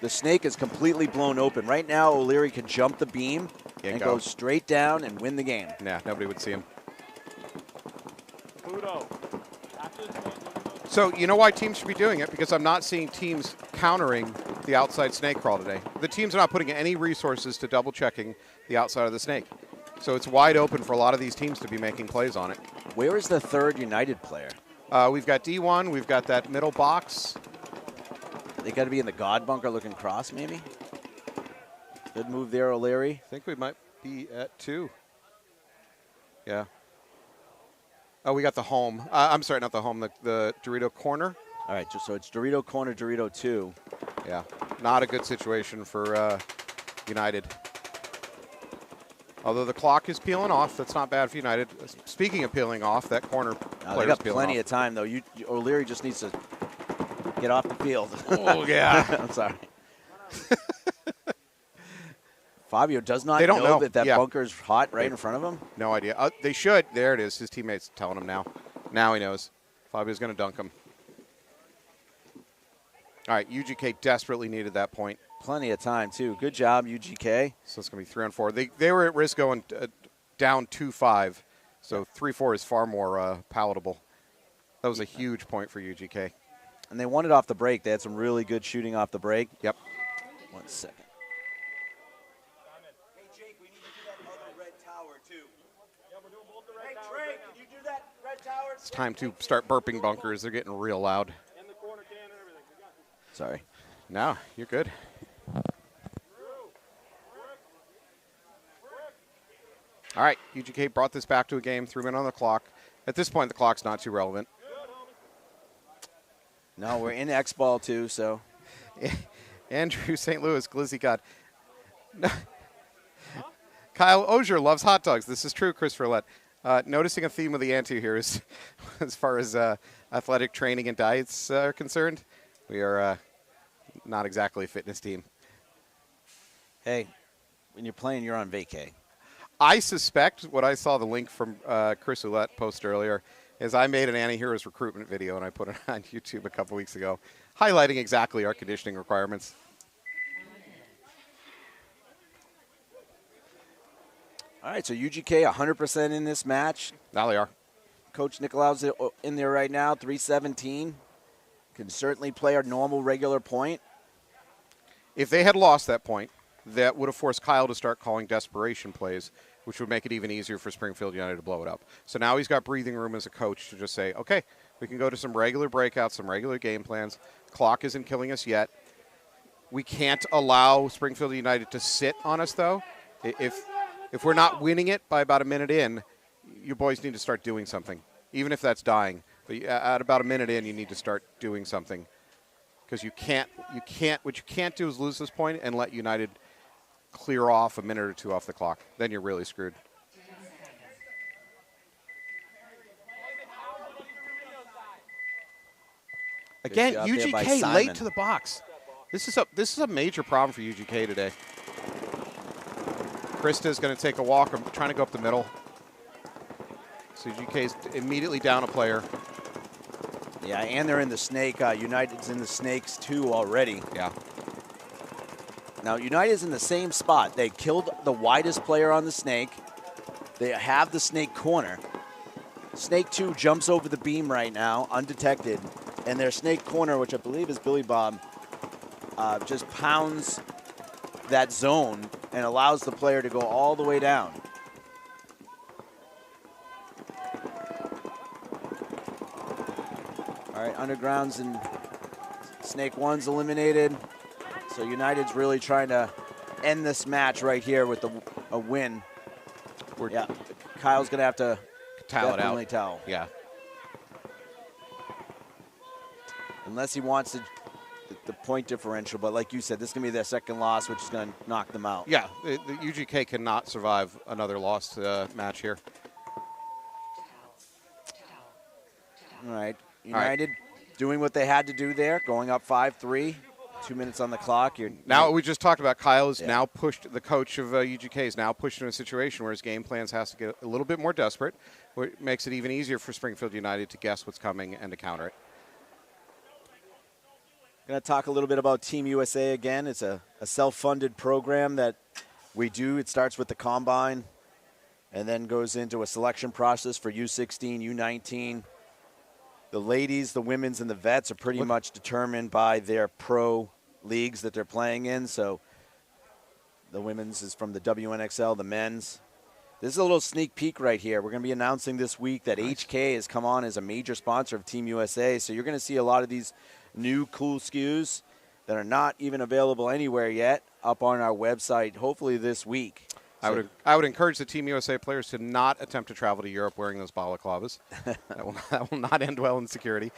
The Snake is completely blown open. Right now, O'Leary can jump the beam and go straight down and win the game. Nah, nobody would see him. Pluto. So you know why teams should be doing it? Because I'm not seeing teams countering the outside snake crawl today. The teams are not putting any resources to double checking the outside of the snake. So it's wide open for a lot of these teams to be making plays on it. Where is the third United player? We've got D1. We've got that middle box. They got to be in the God bunker looking cross, maybe? Good move there, O'Leary. I think we might be at 2. Yeah. Oh, we got the home. I'm sorry, not the home, the Dorito corner. All right, so it's Dorito corner, Dorito 2. Yeah, not a good situation for United. Although the clock is peeling off, that's not bad for United. Speaking of peeling off, that corner they got plenty of time, though. O'Leary just needs to get off the field. Oh, yeah. I'm sorry. Fabio does not know that bunker's hot right in front of him. No idea. They should. There it is. His teammate's telling him now. Now he knows. Fabio's going to dunk him. All right, UGK desperately needed that point. Plenty of time, too. Good job, UGK. So it's going to be 3-on-4. They were at risk going down 2-5, so 3-4 is far more palatable. That was a huge point for UGK. And they won it off the break. They had some really good shooting off the break. Yep. 1 second. Hey, Jake, we need to do that other red tower, too. Yeah, we're doing both the red Hey, towers Trey, right now. can you do that red tower? It's time to start burping bunkers. They're getting real loud. And the corner can and everything. We got you. Sorry. No, you're good. All right, UGK brought this back to a game, 3 minutes on the clock. At this point, the clock's not too relevant. No, we're in xball, too, so. Andrew St. Louis, Glizzy God. No. Kyle Osier loves hot dogs. This is true, Christopher Lett. Noticing a theme with the ante here is, as far as athletic training and diets are concerned, we are not exactly a fitness team. Hey, when you're playing, you're on vacay. I suspect what I saw the link from Chris Ouellette post earlier is I made an Anti-Heroes recruitment video, and I put it on YouTube a couple weeks ago, highlighting exactly our conditioning requirements. All right, so UGK 100% in this match. Now they are. Coach Nicolaus in there right now, 317. Can certainly play our normal, regular point. If they had lost that point, that would have forced Kyle to start calling desperation plays, which would make it even easier for Springfield United to blow it up. So now he's got breathing room as a coach to just say, okay, we can go to some regular breakouts, some regular game plans. Clock isn't killing us yet. We can't allow Springfield United to sit on us, though. If we're not winning it by about a minute in, you boys need to start doing something, even if that's dying. But at about a minute in, you need to start doing something, because what you can't do is lose this point and let United clear off a minute or two off the clock. Then you're really screwed. Again, UGK late to the box. This is a major problem for UGK today. Krista is going to take a walk. I'm trying to go up the middle. So UGK's immediately down a player. Yeah, and they're in the snake. United's in the snakes too already. Yeah. Now United's in the same spot. They killed the widest player on the snake. They have the snake corner. Snake 2 jumps over the beam right now, undetected. And their snake corner, which I believe is Billy Bob, just pounds that zone and allows the player to go all the way down. All right, Undergrounds and Snake 1's eliminated. So United's really trying to end this match right here with a win. Yeah, Kyle's going to have to definitely towel. Yeah. Unless he wants the point differential. But like you said, this is going to be their second loss, which is going to knock them out. Yeah, the UGK cannot survive another lost match here. All right, United doing what they had to do there, going up 5-3. 2 minutes on the clock. Now we just talked about Kyle is now pushed, the coach of UGK is now pushed in a situation where his game plans has to get a little bit more desperate, which makes it even easier for Springfield United to guess what's coming and to counter it. Going to talk a little bit about Team USA again. It's a self-funded program that we do. It starts with the combine and then goes into a selection process for U16, U19. The ladies, the women's, and the vets are pretty much determined by their pro leagues that they're playing in. So the women's is from the WNXL, the men's. This is a little sneak peek right here. We're going to be announcing this week that HK has come on as a major sponsor of Team USA. So you're going to see a lot of these new cool SKUs that are not even available anywhere yet up on our website, hopefully this week. I would encourage the Team USA players to not attempt to travel to Europe wearing those balaclavas. that will not end well in security.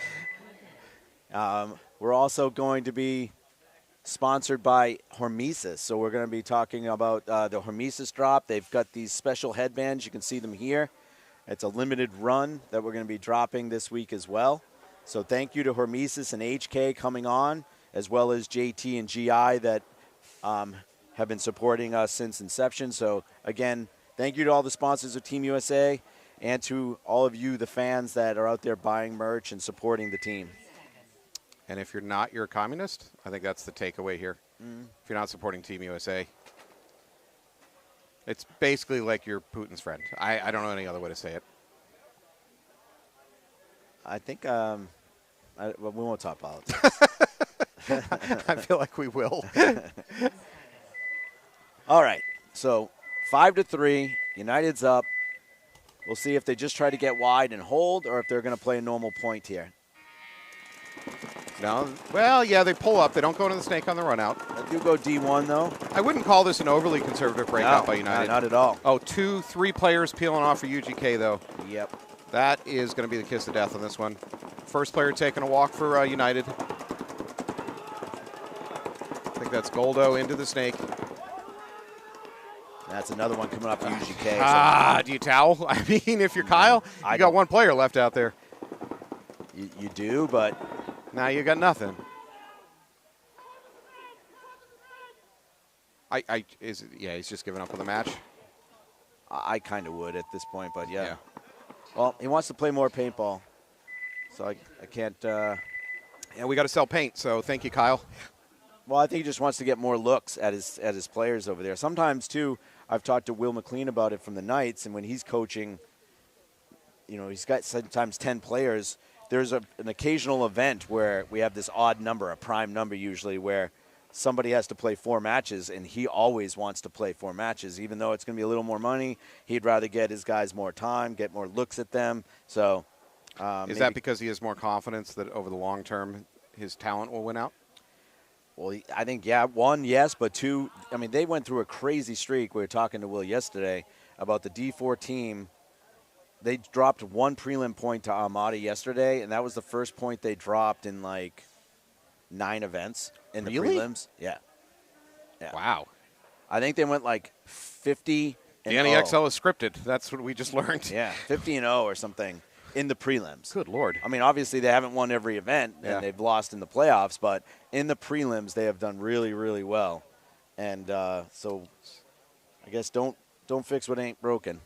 We're also going to be sponsored by Hormesis. So we're going to be talking about the Hormesis drop. They've got these special headbands. You can see them here. It's a limited run that we're going to be dropping this week as well. So thank you to Hormesis and HK coming on, as well as JT and GI that have been supporting us since inception. So again, thank you to all the sponsors of Team USA and to all of you, the fans that are out there buying merch and supporting the team. And if you're a communist, I think that's the takeaway here. If you're not supporting Team USA, it's basically like you're Putin's friend. I don't know any other way to say it. I think well, we won't talk politics. I feel like we will. All right, so 5-3, United's up. We'll see if they just try to get wide and hold or if they're going to play a normal point here. No, well, yeah, they pull up. They don't go into the snake on the run out. They do go D1, though. I wouldn't call this an overly conservative breakout by United. Not at all. Oh, 2-3 players peeling off for UGK, though. Yep. That is going to be the kiss of death on this one. First player taking a walk for United. I think that's Goldo into the snake. That's another one coming up for UGK. Do you towel? I mean, if you're Kyle, you got one player left out there. You do, but now you got nothing. He's just giving up on the match. I kind of would at this point, but yeah. Well, he wants to play more paintball, so I can't. Yeah, we got to sell paint, so thank you, Kyle. Well, I think he just wants to get more looks at his players over there. Sometimes, too, I've talked to Will McLean about it from the Knights, and when he's coaching, he's got sometimes 10 players. There's an occasional event where we have this odd number, a prime number usually, where somebody has to play 4 matches, and he always wants to play 4 matches. Even though it's going to be a little more money, he'd rather get his guys more time, get more looks at them. So Is that because he has more confidence that over the long term his talent will win out? Well, I think, yeah, 1, yes, but 2, I mean, they went through a crazy streak. We were talking to Will yesterday about the D4 team. They dropped 1 prelim point to Armada yesterday, and that was the first point they dropped in, like, 9 events in the prelims. Yeah. Wow. I think they went, like, 50 The and NEXL is scripted. That's what we just learned. Yeah, 50 and 0 or something in the prelims. Good Lord. I mean, obviously they haven't won every event, and they've lost in the playoffs, but in the prelims they have done really, really well. And so I guess don't fix what ain't broken.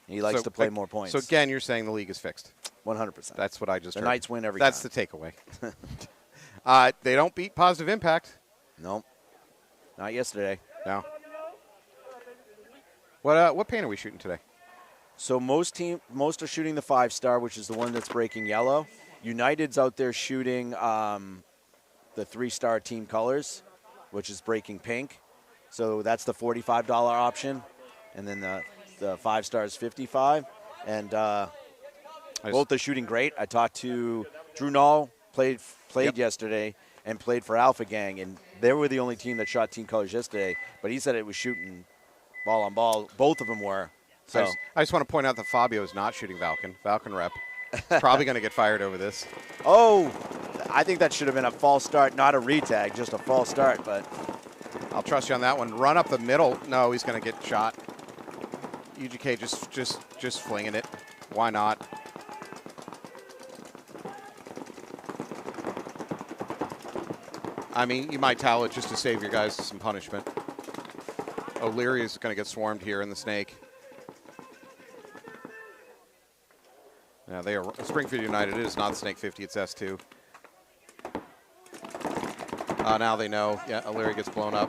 He likes to play more points. So, again, you're saying the league is fixed. 100%. That's what I just heard. The Knights win every That's time. the takeaway. They don't beat Positive Impact. Nope. Not yesterday. No. What paint are we shooting today? So most are shooting the 5-star, which is the one that's breaking yellow. United's out there shooting the 3-star team colors, which is breaking pink. So that's the $45 option. And then the 5-star is $55. And both are shooting great. I talked to Drew Nall, played yesterday and played for Alpha Gang, and they were the only team that shot team colors yesterday. But he said it was shooting ball on ball. Both of them were. So I just want to point out that Fabio is not shooting Valken. Valken rep. Probably going to get fired over this. Oh, I think that should have been a false start, not a retag, just a false start. But I'll trust you on that one. Run up the middle. No, he's going to get shot. UGK just flinging it. Why not? I mean, you might towel it just to save your guys some punishment. O'Leary is going to get swarmed here in the snake. Now they are Springfield United. It is not Snake 50. It's S2. Now they know. Yeah, O'Leary gets blown up.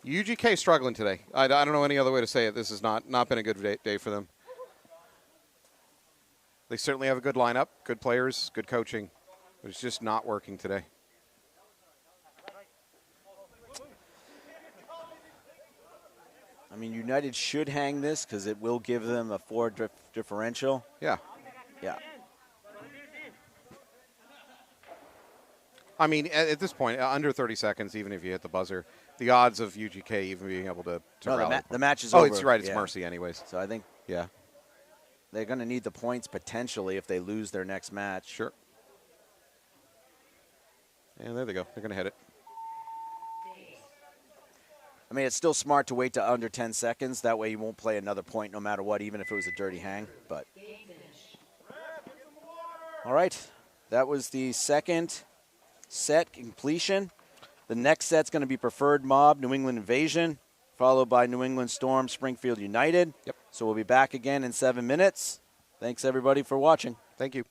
UGK struggling today. I don't know any other way to say it. This has not been a good day for them. They certainly have a good lineup, good players, good coaching, but it's just not working today. I mean, United should hang this because it will give them a 4 differential. Yeah. Yeah. I mean, at this point, under 30 seconds, even if you hit the buzzer, the odds of UGK even being able to rally. The match is over. Oh, it's right. It's Mercy anyways. So I think they're going to need the points potentially if they lose their next match. Sure. And there they go. They're going to hit it. I mean, it's still smart to wait to under 10 seconds. That way you won't play another point no matter what, even if it was a dirty hang. But all right. That was the second set completion. The next set's going to be Preferred Mob, New England Invasion, followed by New England Storm, Springfield United. Yep. So we'll be back again in 7 minutes. Thanks, everybody, for watching. Thank you.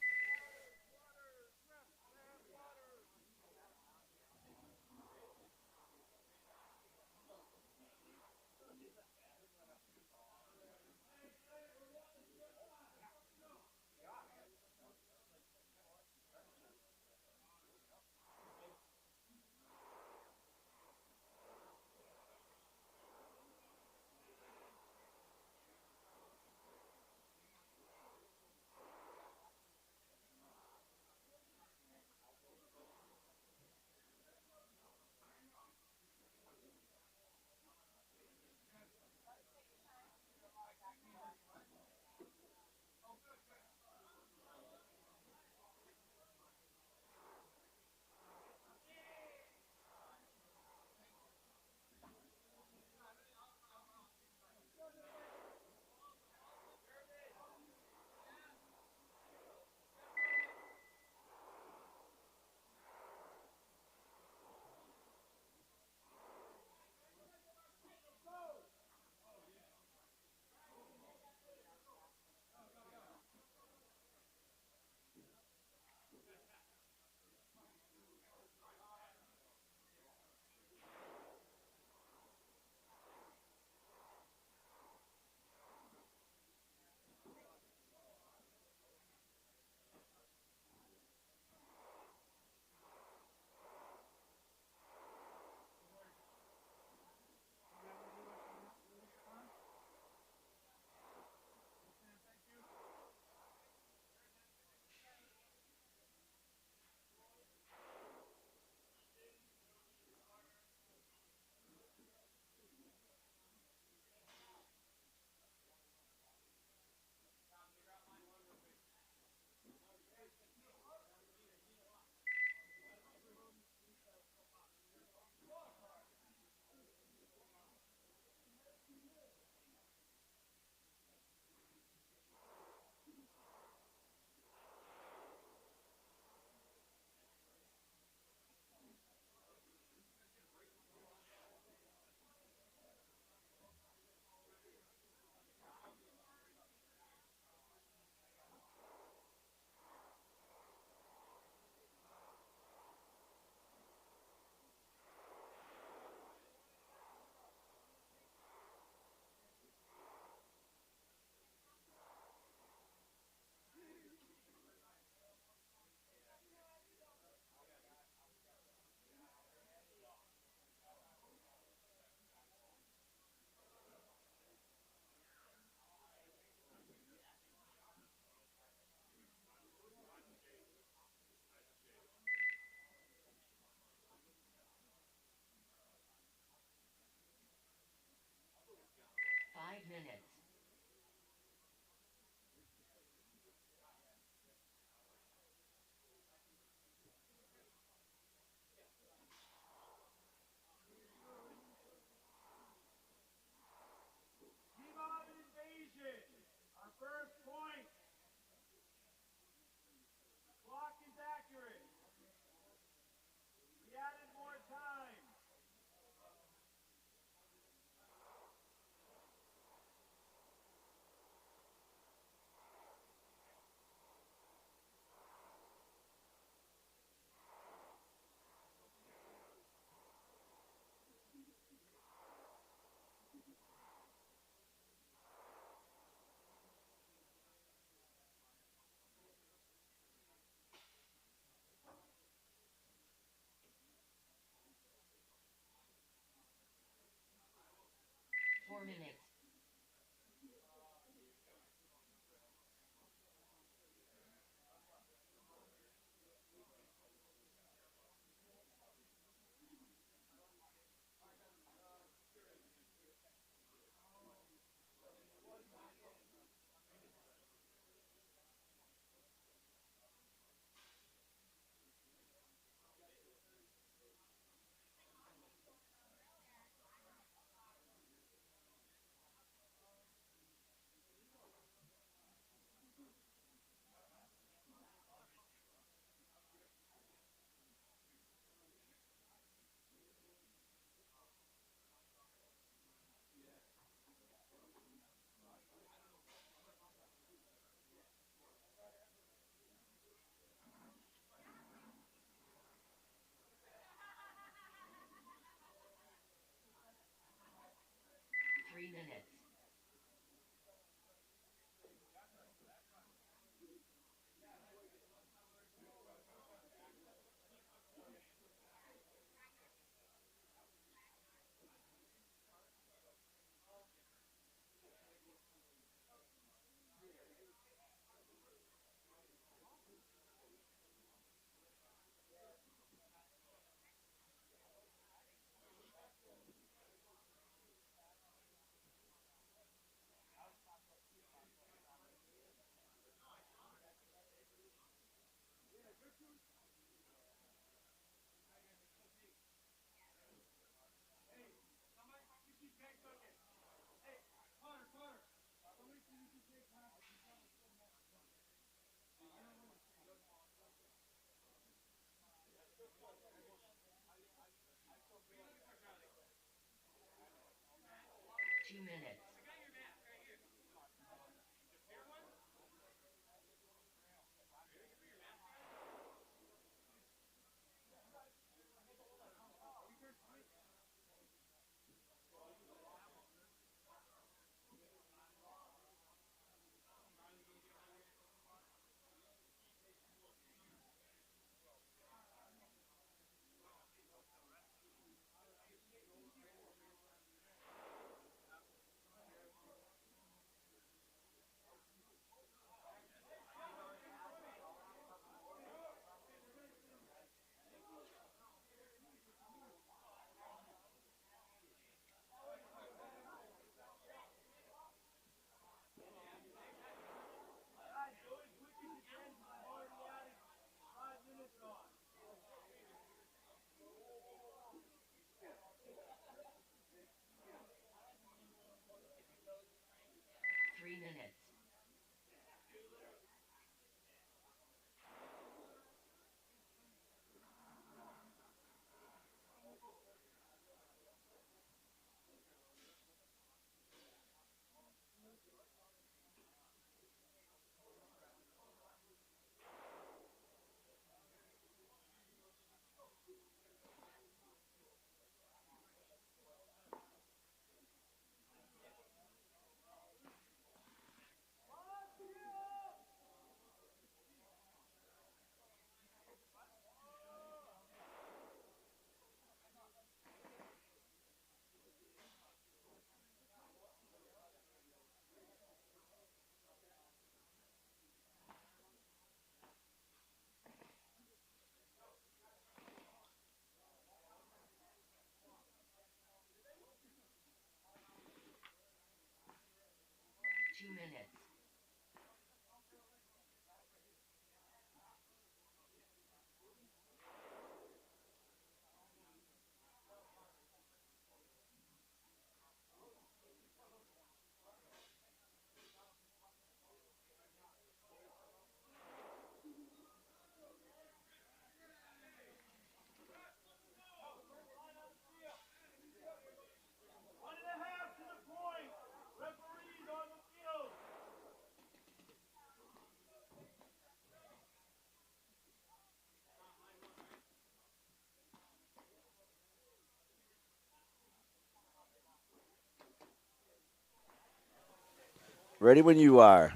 2 minutes. Minutes. 2 minutes. Ready when you are.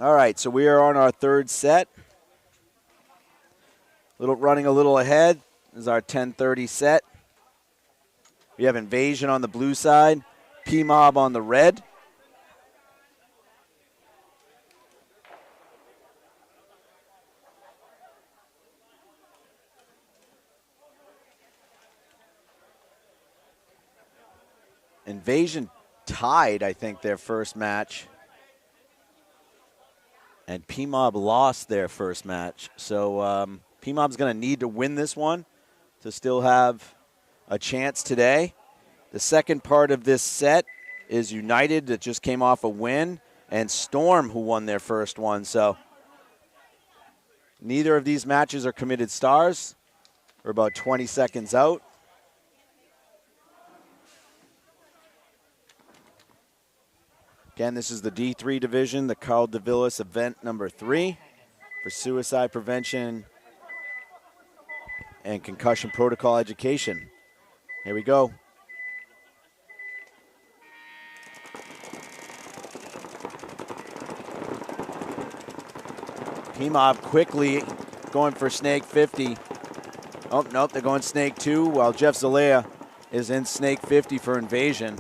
All right, so we are on our third set. Running a little ahead. This is our 10:30 set. We have Invasion on the blue side, PMOB on the red. Invasion tied, I think, their first match. And PMOB lost their first match. So PMOB's going to need to win this one to still have a chance today. The second part of this set is United that just came off a win, and Storm who won their first one. So neither of these matches are committed stars. We're about 20 seconds out. Again, this is the D3 division, the Carl DeVillis event number 3 for suicide prevention and concussion protocol education. Here we go. PMOB quickly going for snake 50. Oh, nope, they're going snake 2 while Jeff Zalea is in snake 50 for Invasion.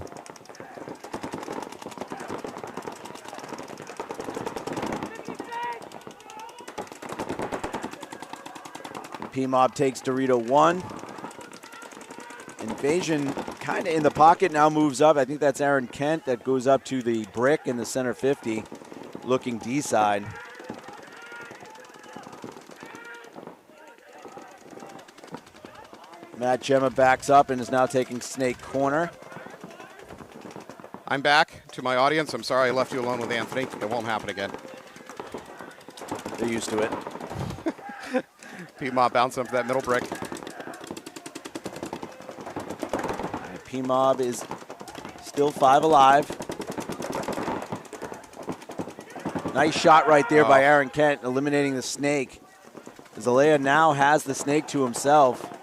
PMOB takes Dorito 1. Invasion kind of in the pocket, now moves up. I think that's Aaron Kent that goes up to the brick in the center 50, looking D side. Matt Gemma backs up and is now taking snake corner. I'm back. To my audience, I'm sorry I left you alone with Anthony. It won't happen again. They're used to it. PMOB bouncing up that middle brick. PMOB is still 5 alive. Nice shot right there by Aaron Kent, eliminating the snake. Zalea now has the snake to himself.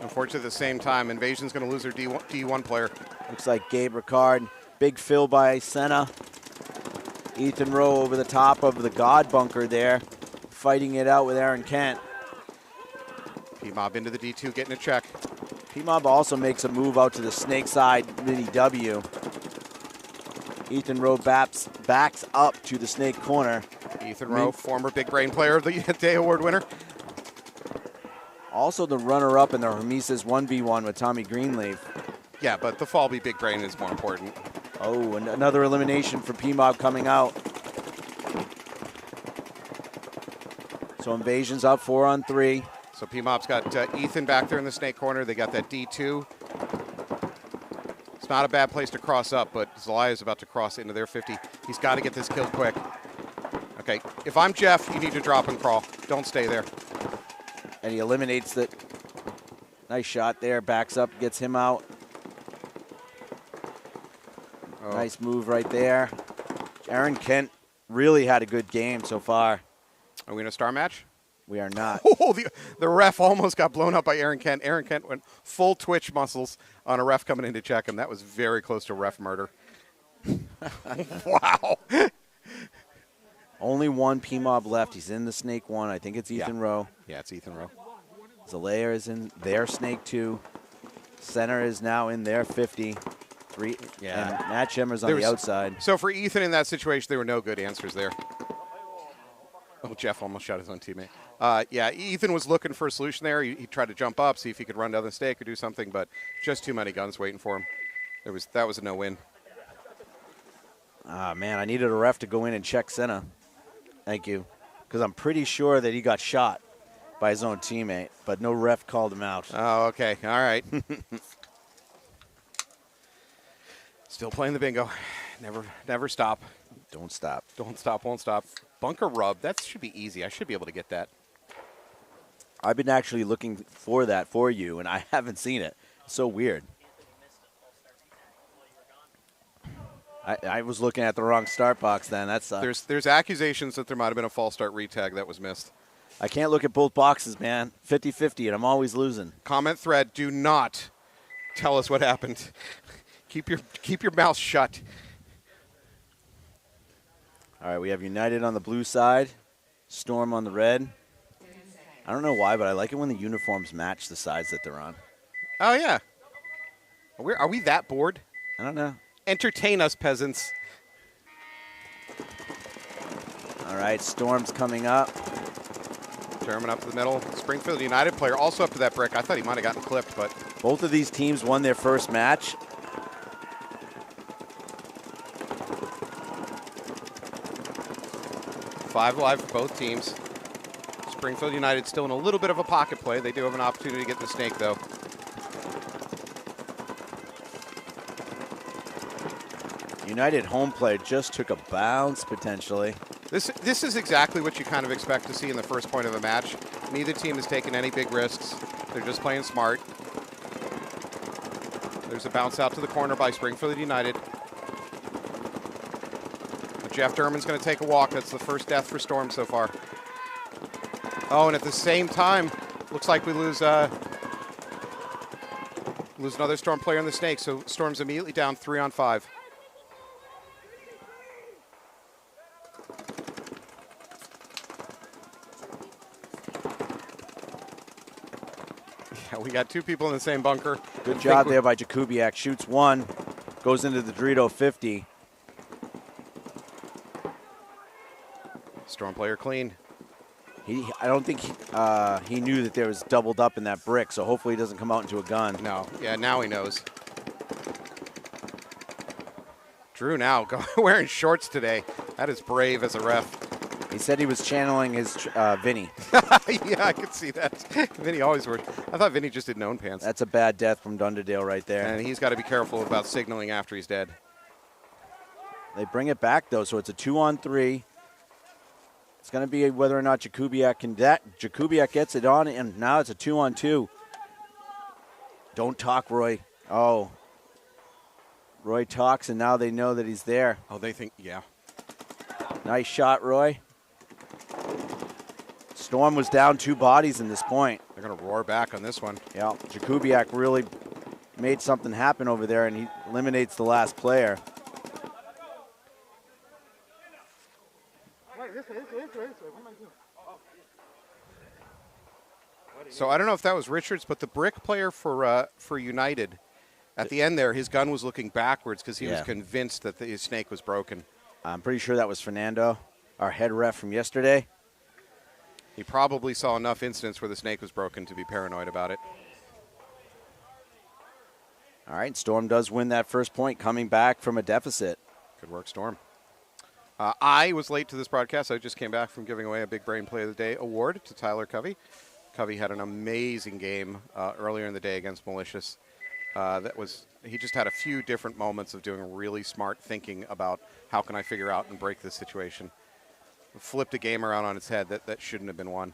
Unfortunately, at the same time, Invasion's going to lose their D1 player. Looks like Gabe Ricard. Big fill by Senna. Ethan Rowe over the top of the God bunker there, fighting it out with Aaron Kent. PMOB into the D2, getting a check. PMOB also makes a move out to the snake side mini W. Ethan Rowe backs up to the snake corner. Ethan Rowe, former Big Brain Player of the Day Award winner. Also the runner-up in the Hermesis 1v1 with Tommy Greenleaf. Yeah, but the Fallby Big Brain is more important. Oh, and another elimination for PMOB coming out. So Invasion's up 4 on 3. So PMOB's got Ethan back there in the snake corner. They got that D2. It's not a bad place to cross up, but Zalaya's about to cross into their 50. He's got to get this killed quick. Okay, if I'm Jeff, you need to drop and crawl. Don't stay there. And he eliminates it. Nice shot there, backs up, gets him out. Oh. Nice move right there. Aaron Kent really had a good game so far. Are we in a star match? We are not. Oh, the ref almost got blown up by Aaron Kent. Aaron Kent went full twitch muscles on a ref coming in to check him. That was very close to ref murder. Wow. Only one PMOB left. He's in the snake 1. I think it's Ethan Rowe. Yeah, it's Ethan Rowe. Zalayer is in their snake 2. Center is now in their 50. 3. Yeah. And Matt Schemmer's on the outside. So for Ethan in that situation, there were no good answers there. Oh, Jeff almost shot his own teammate. Yeah, Ethan was looking for a solution there. He tried to jump up, see if he could run down the stake or do something, but just too many guns waiting for him. That was a no-win. Ah, man, I needed a ref to go in and check Senna. Thank you. Because I'm pretty sure that he got shot by his own teammate, but no ref called him out. Oh, okay. All right. Still playing the bingo. Never stop. Don't stop. Don't stop, won't stop. Bunker rub, that should be easy. I should be able to get that. I've been actually looking for that for you, and I haven't seen it. It's so weird. I was looking at the wrong start box then. That sucks. There's accusations that there might have been a false start retag that was missed. I can't look at both boxes, man. 50-50, and I'm always losing. Comment thread, do not tell us what happened. Keep your mouth shut. All right, we have United on the blue side, Storm on the red. I don't know why, but I like it when the uniforms match the sides that they're on. Oh, yeah. Are we that bored? I don't know. Entertain us, peasants. All right, Storm's coming up. German up to the middle. Springfield United player also up to that brick. I thought he might have gotten clipped, but... Both of these teams won their first match. Five alive for both teams. Springfield United still in a little bit of a pocket play. They do have an opportunity to get the snake, though. United home play just took a bounce, potentially. This is exactly what you kind of expect to see in the first point of a match. Neither team has taken any big risks. They're just playing smart. There's a bounce out to the corner by Springfield United. But Jeff Derman's going to take a walk. That's the first death for Storm so far. Oh, and at the same time, looks like we lose another Storm player in the snake. So Storm's immediately down 3 on 5. We got 2 people in the same bunker. Good job there by Jakubiak. Shoots 1, goes into the Dorito 50. Storm player clean. I don't think he knew that there was doubled up in that brick, so hopefully he doesn't come out into a gun. No, yeah, now he knows. Drew now wearing shorts today. That is brave as a ref. He said he was channeling his Vinny. Yeah, I could see that. Vinny always wears. I thought Vinny just did known pants. That's a bad death from Dunderdale right there. And he's got to be careful about signaling after he's dead. They bring it back, though, so it's a 2 on 3. It's going to be whether or not Jakubiak can. Jakubiak gets it on, and now it's a 2 on 2. Don't talk, Roy. Oh, Roy talks, and now they know that he's there. Oh, they think, yeah. Nice shot, Roy. Storm was down 2 bodies in this point. They're going to roar back on this one. Yeah, Jakubiak really made something happen over there, and he eliminates the last player. So I don't know if that was Richards, but the brick player for United, at the end there, his gun was looking backwards because he was convinced that his snake was broken. I'm pretty sure that was Fernando, our head ref from yesterday. He probably saw enough incidents where the snake was broken to be paranoid about it. All right, Storm does win that first point, coming back from a deficit. Good work, Storm. I was late to this broadcast. I just came back from giving away a Big Brain Play of the Day award to Tyler Covey. Covey had an amazing game earlier in the day against Malicious. He just had a few different moments of doing really smart thinking about how can I figure out and break this situation. Flipped a game around on its head that shouldn't have been won.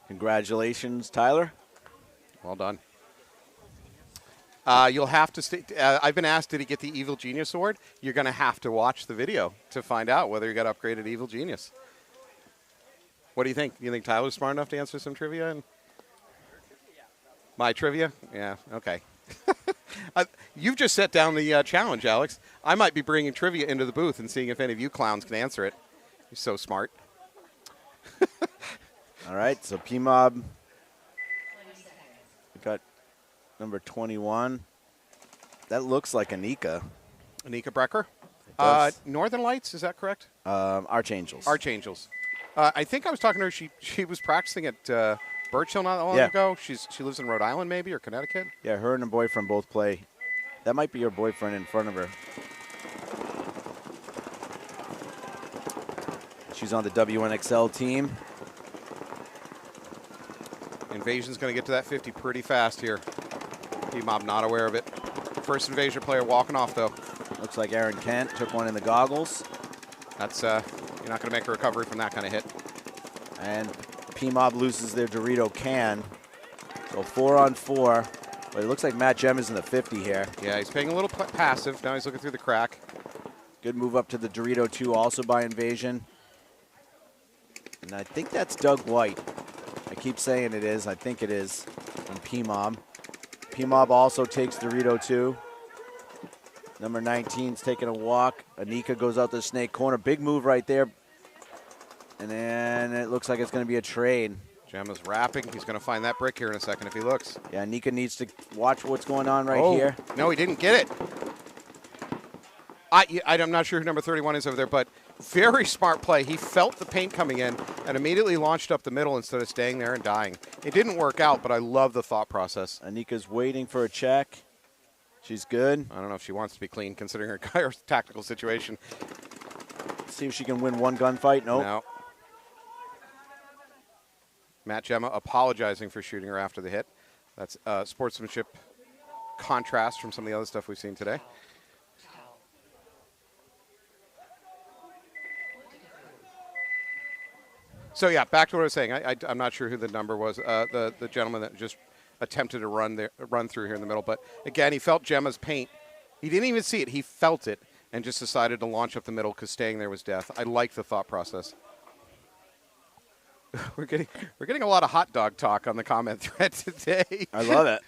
Congratulations, Tyler. Well done. You'll have to stay. I've been asked, did he get the Evil Genius Award? You're going to have to watch the video to find out whether he got upgraded Evil Genius. What do you think? Do you think Tyler's smart enough to answer some trivia? My trivia? Yeah, okay. You've just set down the challenge, Alex. I might be bringing trivia into the booth and seeing if any of you clowns can answer it. You're so smart. All right, so PMOB. We got number 21. That looks like Anika. Anika Brecker. Northern Lights, is that correct? Archangels. Archangels. I think I was talking to her. She was practicing at Birch Hill not that long ago. She lives in Rhode Island maybe or Connecticut. Yeah, her and her boyfriend both play. That might be your boyfriend in front of her. She's on the WNXL team. Invasion's going to get to that 50 pretty fast here. PMOB not aware of it. First Invasion player walking off, though. Looks like Aaron Kent took one in the goggles. That's you're not going to make a recovery from that kind of hit. And PMOB loses their Dorito can. So 4-on-4. But it looks like Matt Gem is in the 50 here. Yeah, he's playing a little passive. Now he's looking through the crack. Good move up to the Dorito 2, also by Invasion. And I think that's Doug White. I keep saying it is. I think it is from PMOB. PMOB also takes Dorito 2. Number 19's taking a walk. Anika goes out to the snake corner. Big move right there. And then it looks like it's going to be a trade. Gemma's wrapping. He's going to find that brick here in a second if he looks. Yeah, Anika needs to watch what's going on right here. No, he didn't get it. I'm not sure who number 31 is over there, but very smart play. He felt the paint coming in and immediately launched up the middle instead of staying there and dying. It didn't work out, but I love the thought process. Anika's waiting for a check. She's good. I don't know if she wants to be clean considering her tactical situation. See if she can win one gunfight. Nope. No. Matt Gemma apologizing for shooting her after the hit. That's sportsmanship contrast from some of the other stuff we've seen today. So, yeah, back to what I was saying. I'm not sure who the number was, the gentleman that just attempted to run through here in the middle. But, again, he felt Gemma's paint. He didn't even see it. He felt it and just decided to launch up the middle because staying there was death. I like the thought process. We're getting a lot of hot dog talk on the comment thread today. I love it.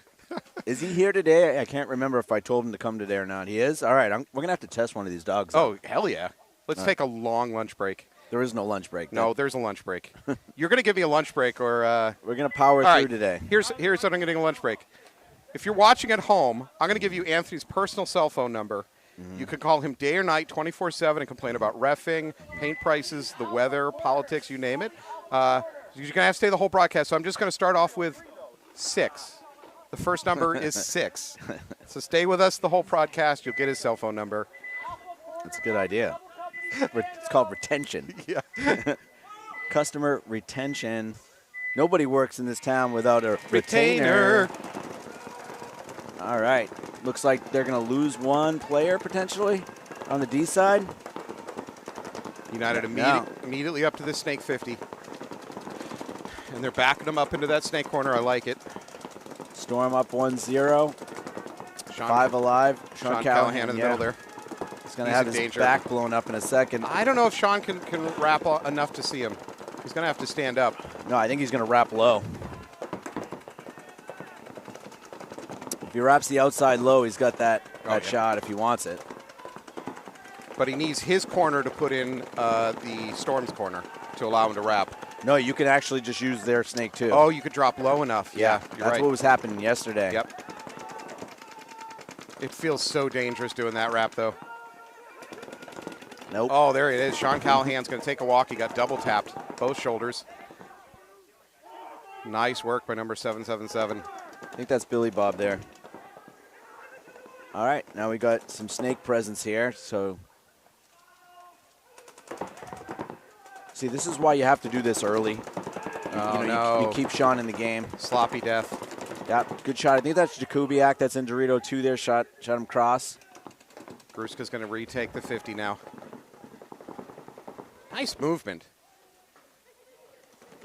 Is he here today? I can't remember if I told him to come today or not. He is? All right, we're going to have to test one of these dogs. Oh, hell yeah. Let's take a long lunch break. There is no lunch break. No, there's a lunch break. You're going to give me a lunch break or... We're going to power through today. Here's what I'm getting a lunch break. If you're watching at home, I'm going to give you Anthony's personal cell phone number. Mm-hmm. You can call him day or night, 24/7, and complain about reffing, paint prices, the weather, politics, you name it. You're going to have to stay the whole broadcast, so I'm just going to start off with 6. The first number is 6. So stay with us the whole broadcast. You'll get his cell phone number. That's a good idea. It's called retention. Yeah. Customer retention. Nobody works in this town without a retainer. All right. Looks like they're going to lose one player potentially on the D side. United immediately up to the snake 50. And they're backing them up into that snake corner. I like it. Storm up 1-0. 5 alive. Sean Callahan in the middle there. He's going to have his danger. back blown up in a second. I don't know if Sean can wrap enough to see him. He's going to have to stand up. No, I think he's going to wrap low. If he wraps the outside low, he's got that shot if he wants it. But he needs his corner to put in the Storm's corner to allow him to wrap. No, you can actually just use their snake too. Oh, you could drop low enough. Yeah, you're that's right. what was happening yesterday. Yep. It feels so dangerous doing that wrap, though. Nope. Oh, there it is. Sean Callahan's going to take a walk. He got double tapped, both shoulders. Nice work by number 777. I think that's Billy Bob there. All right, now we got some snake presence here. So, see, this is why you have to do this early. You keep Sean in the game. Sloppy death. Yeah, good shot. I think that's Jakubiak. That's in Dorito 2 there. Shot him cross. Gruska's going to retake the 50 now. Nice movement.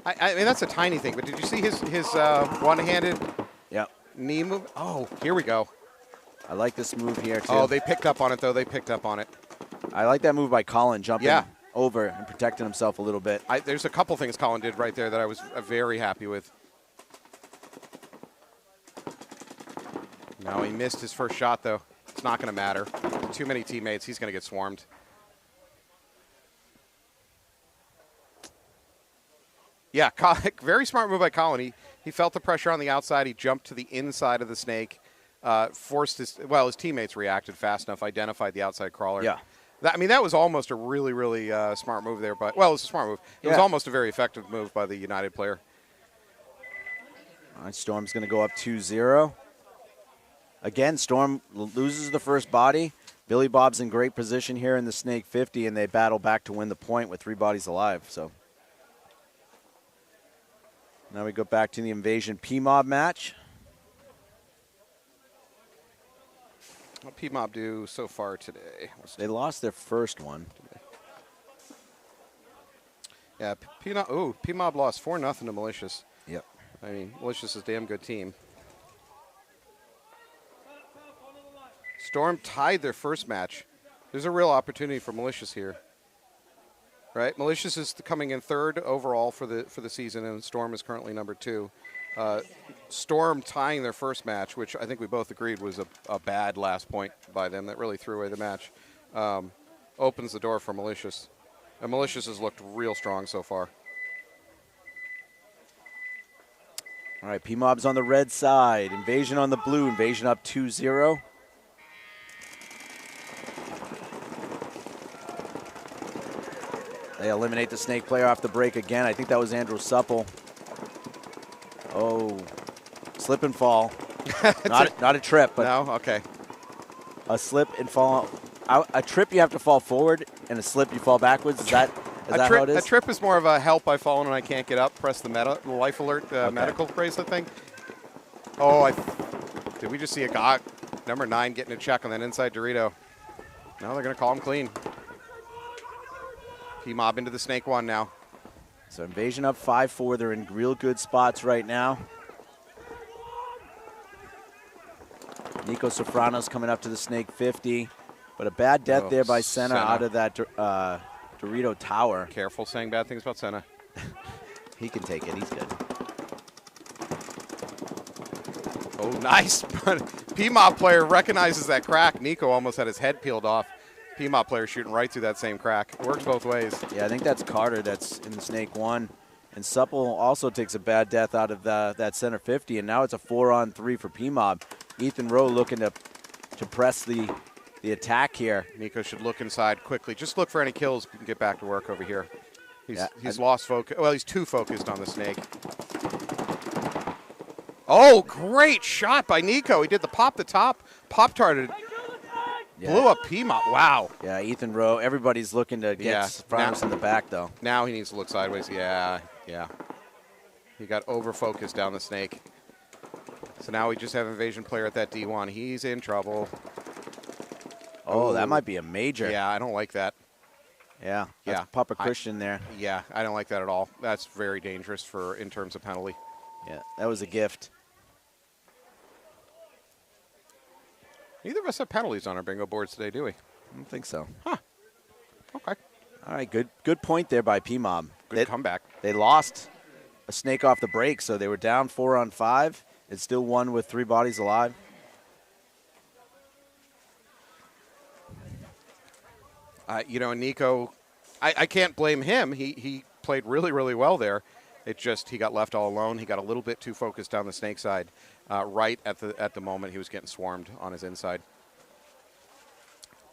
I mean, that's a tiny thing, but did you see his one-handed knee move? Oh, here we go. I like this move here, too. Oh, they picked up on it, though. They picked up on it. I like that move by Colin, jumping over and protecting himself a little bit. There's a couple things Colin did right there that I was very happy with. No, he missed his first shot, though. It's not going to matter. Too many teammates. He's going to get swarmed. Yeah, very smart move by Colin. He felt the pressure on the outside. He jumped to the inside of the snake. His teammates reacted fast enough, identified the outside crawler. Yeah. That was almost a really, really smart move there. But, well, it was a smart move. It was almost a very effective move by the United player. All right, Storm's going to go up 2-0. Again, Storm loses the first body. Billy Bob's in great position here in the Snake 50, and they battle back to win the point with 3 bodies alive. So now we go back to the Invasion PMOB match. What PMOB do so far today? They lost their first one. Yeah, PMOB lost 4-0 to Malicious. Yep. I mean, Malicious is a damn good team. Storm tied their first match. There's a real opportunity for Malicious here, right? Malicious is coming in 3rd overall for the season, and Storm is currently number 2. Storm tying their first match, which I think we both agreed was a bad last point by them that really threw away the match, opens the door for Malicious. And Malicious has looked real strong so far. All right, PMOB's on the red side. Invasion on the blue. Invasion up 2-0. They eliminate the snake player off the break again. I think that was Andrew Supple. Oh, slip and fall. not a trip, but no, okay. A slip and fall. A trip you have to fall forward, and a slip you fall backwards. Is that how it is? A trip is more of a help. I fallen and I can't get up. Press the life alert medical bracelet thing. Oh, did we just see a guy, number 9, getting a check on that inside Dorito? No, they're going to call him clean. PMOB into the snake 1 now. So Invasion up 5-4. They're in real good spots right now. Nico Sofrano's coming up to the snake 50. But a bad death there by Senna out of that Dorito tower. Careful saying bad things about Senna. He can take it. He's good. Oh, nice. PMOB player recognizes that crack. Nico almost had his head peeled off. PMOB player shooting right through that same crack. It works both ways. Yeah, I think that's Carter that's in the snake 1. And Supple also takes a bad death out of that center 50. And now it's a 4-on-3 for PMOB. Ethan Rowe looking to press the attack here. Nico should look inside quickly. Just look for any kills and get back to work over here. He's lost focus. Well, he's too focused on the snake. Oh, great shot by Nico. He did the top, pop-tarted. Yeah. Blew up PMOB. Wow. Yeah, Ethan Rowe. Everybody's looking to get Frans in the back, though. Now he needs to look sideways. Yeah. He got over-focused down the snake. So now we just have Invasion player at that D1. He's in trouble. Oh, that might be a major. Yeah, I don't like that. Yeah. Papa Christian there. Yeah, I don't like that at all. That's very dangerous in terms of penalty. Yeah, that was a gift. Neither of us have penalties on our bingo boards today, do we? I don't think so. Okay. All right, good point there by PMOB. Good comeback. They lost a snake off the break, so they were down 4 on 5. It still won with 3 bodies alive. You know, Nico, I can't blame him. He played really, really well there. It just he got left all alone. He got a little bit too focused down the snake side right at the moment he was getting swarmed on his inside.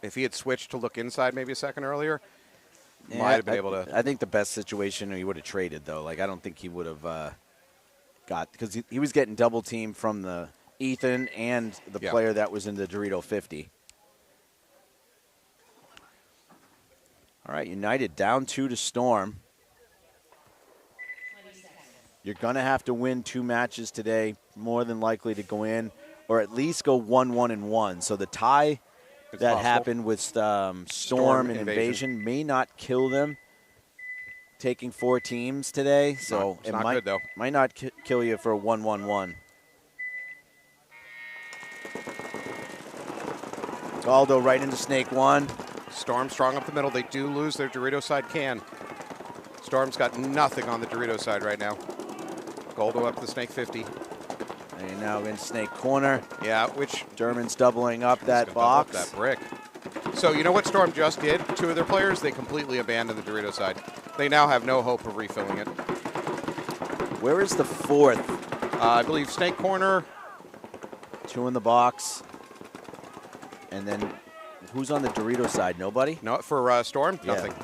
If he had switched to look inside maybe a second earlier, might have been able to. I think the best situation he would have traded, though. Like, I don't think he would have got, because he was getting double teamed from the Ethan and the player that was in the Dorito 50. All right, United down 2 to Storm. You're going to have to win 2 matches today, more than likely to go in, or at least go 1-1-1. So the tie that happened with Storm and Invasion may not kill them, taking 4 teams today. So it might, good, though. Might not kill you for a 1-1-1. Aldo right into Snake 1. Storm strong up the middle. They do lose their Dorito side can. Storm's got nothing on the Dorito side right now. Goldo up the Snake 50. And now in Snake corner. Yeah, which German's doubling up that box. Double up that brick. So you know what Storm just did? 2 of their players, they completely abandoned the Dorito side. They now have no hope of refilling it. Where is the 4th? I believe Snake corner. 2 in the box. And then who's on the Dorito side? Nobody? No, for Storm, nothing.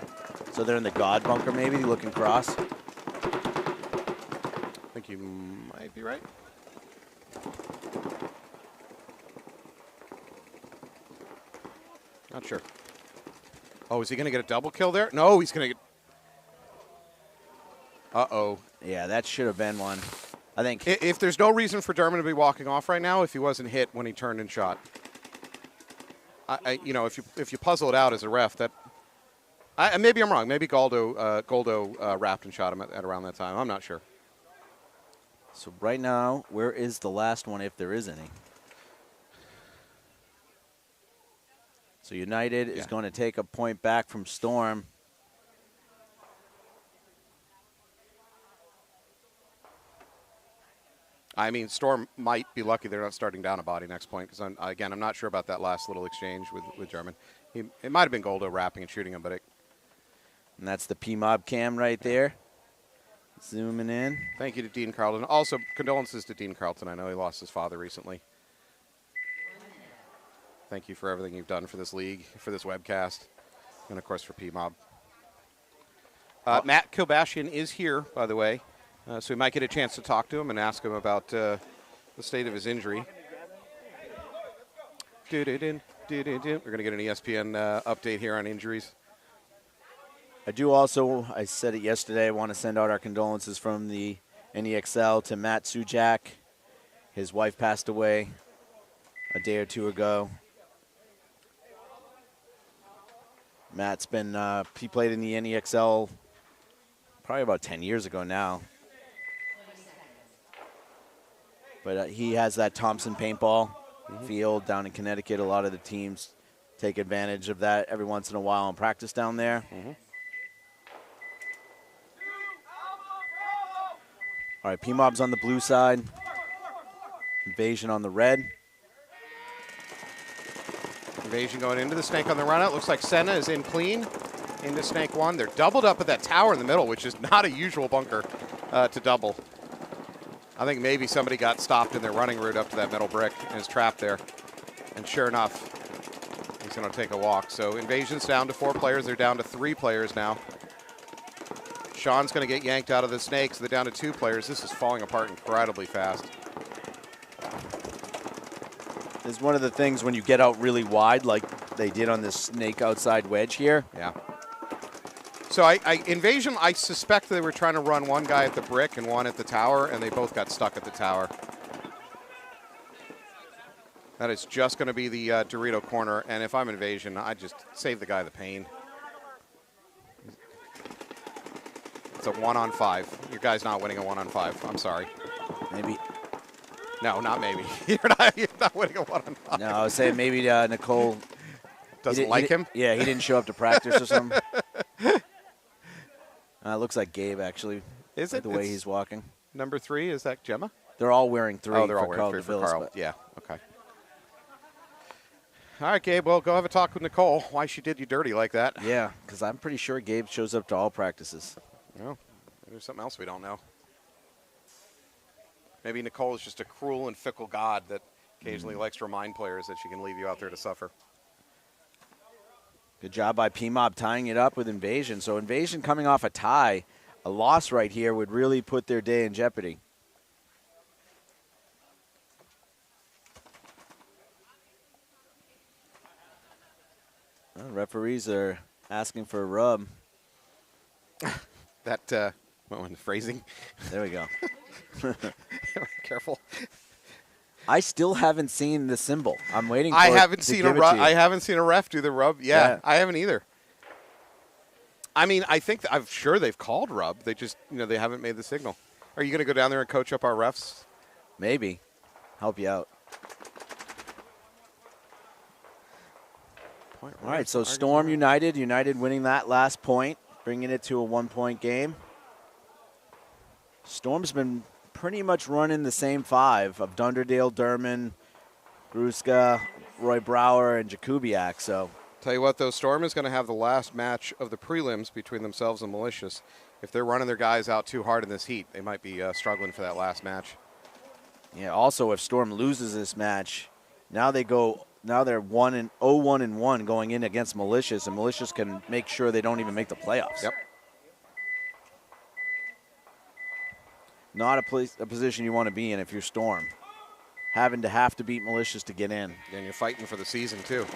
So they're in the God bunker maybe, looking cross? I think you might be right. Not sure. Oh, is he going to get a double kill there? No, he's going to get... Uh-oh. Yeah, that should have been one. I think... If there's no reason for Dermot to be walking off right now, if he wasn't hit when he turned and shot. You know, if you puzzle it out as a ref, that... maybe I'm wrong. Maybe Goldo wrapped and shot him at around that time. I'm not sure. So right now, where is the last one, if there is any? So United is going to take a point back from Storm. I mean, Storm might be lucky they're not starting down a body next point, because, I'm not sure about that last little exchange with German. It might have been Goldo wrapping and shooting him, but it... And that's the PMOB cam right there. Zooming in. Thank you to Dean Carlton. Also, condolences to Dean Carlton. I know he lost his father recently. Thank you for everything you've done for this league, for this webcast, and, of course, for PMOB. Matt Kilbashian is here, by the way, so we might get a chance to talk to him and ask him about the state of his injury. We're going to get an ESPN update here on injuries. I do also, I said it yesterday, I want to send out our condolences from the NEXL to Matt Sujak. His wife passed away a day or 2 ago. Matt's been, he played in the NEXL probably about 10 years ago now. But he has that Thompson Paintball field down in Connecticut. A lot of the teams take advantage of that every once in a while and practice down there. All right, PMOB's on the blue side. Invasion on the red. Invasion going into the snake on the run out. Looks like Senna is in clean into snake 1. They're doubled up at that tower in the middle, which is not a usual bunker to double. I think maybe somebody got stopped in their running route up to that middle brick and is trapped there. And sure enough, he's going to take a walk. So Invasion's down to 4 players. They're down to 3 players now. Sean's going to get yanked out of the snake, so they're down to 2 players. This is falling apart incredibly fast. This is one of the things when you get out really wide, like they did on this snake outside wedge here. Yeah. So Invasion, I suspect they were trying to run one guy at the brick and one at the tower, and they both got stuck at the tower. That is just going to be the Dorito corner, and if I'm Invasion, I just save the guy the pain. It's a 1-on-5. Your guy's not winning a 1-on-5. I'm sorry. Maybe. No, not maybe. You're not winning a one-on-one. No, I was saying maybe Nicole Doesn't like him? Yeah, he didn't show up to practice or something. Looks like Gabe, actually. Is like it? the way It's he's walking. Number 3, is that Gemma? They're all wearing 3 Oh, they're for all wearing Carl 3 for DeVillis, Carl. but- Yeah, okay. All right, Gabe, well, go have a talk with Nicole. Why she did you dirty like that. Yeah, because I'm pretty sure Gabe shows up to all practices. Well, there's something else we don't know. Maybe Nicole is just a cruel and fickle god that occasionally likes to remind players that she can leave you out there to suffer. Good job by PMOB tying it up with Invasion. So Invasion coming off a tie, a loss right here would really put their day in jeopardy. Well, referees are asking for a rub. That, what the phrasing? There we go. Careful. I still haven't seen the symbol. I'm waiting for I it haven't to seen give a it to you. I haven't seen a ref do the rub. Yeah, Yeah. I haven't either. I mean, I think I'm sure they've called rub. They just, they haven't made the signal. Are you going to go down there and coach up our refs? Maybe. Help you out. All right, so Storm United winning that last point, bringing it to a 1-point game. Storm's been pretty much running the same 5 of Dunderdale, Derman, Gruska, Roy Brower, and Jakubiak. So Tell you what, though, Storm is going to have the last match of the prelims between themselves and Malicious. If they're running their guys out too hard in this heat, they might be struggling for that last match. yeah, also if Storm loses this match, now they're 0-1 going in against Malicious, and Malicious can make sure they don't even make the playoffs. Yep. Not a position you want to be in if you're Storm. Having to have to beat Malicious to get in. And you're fighting for the season, too.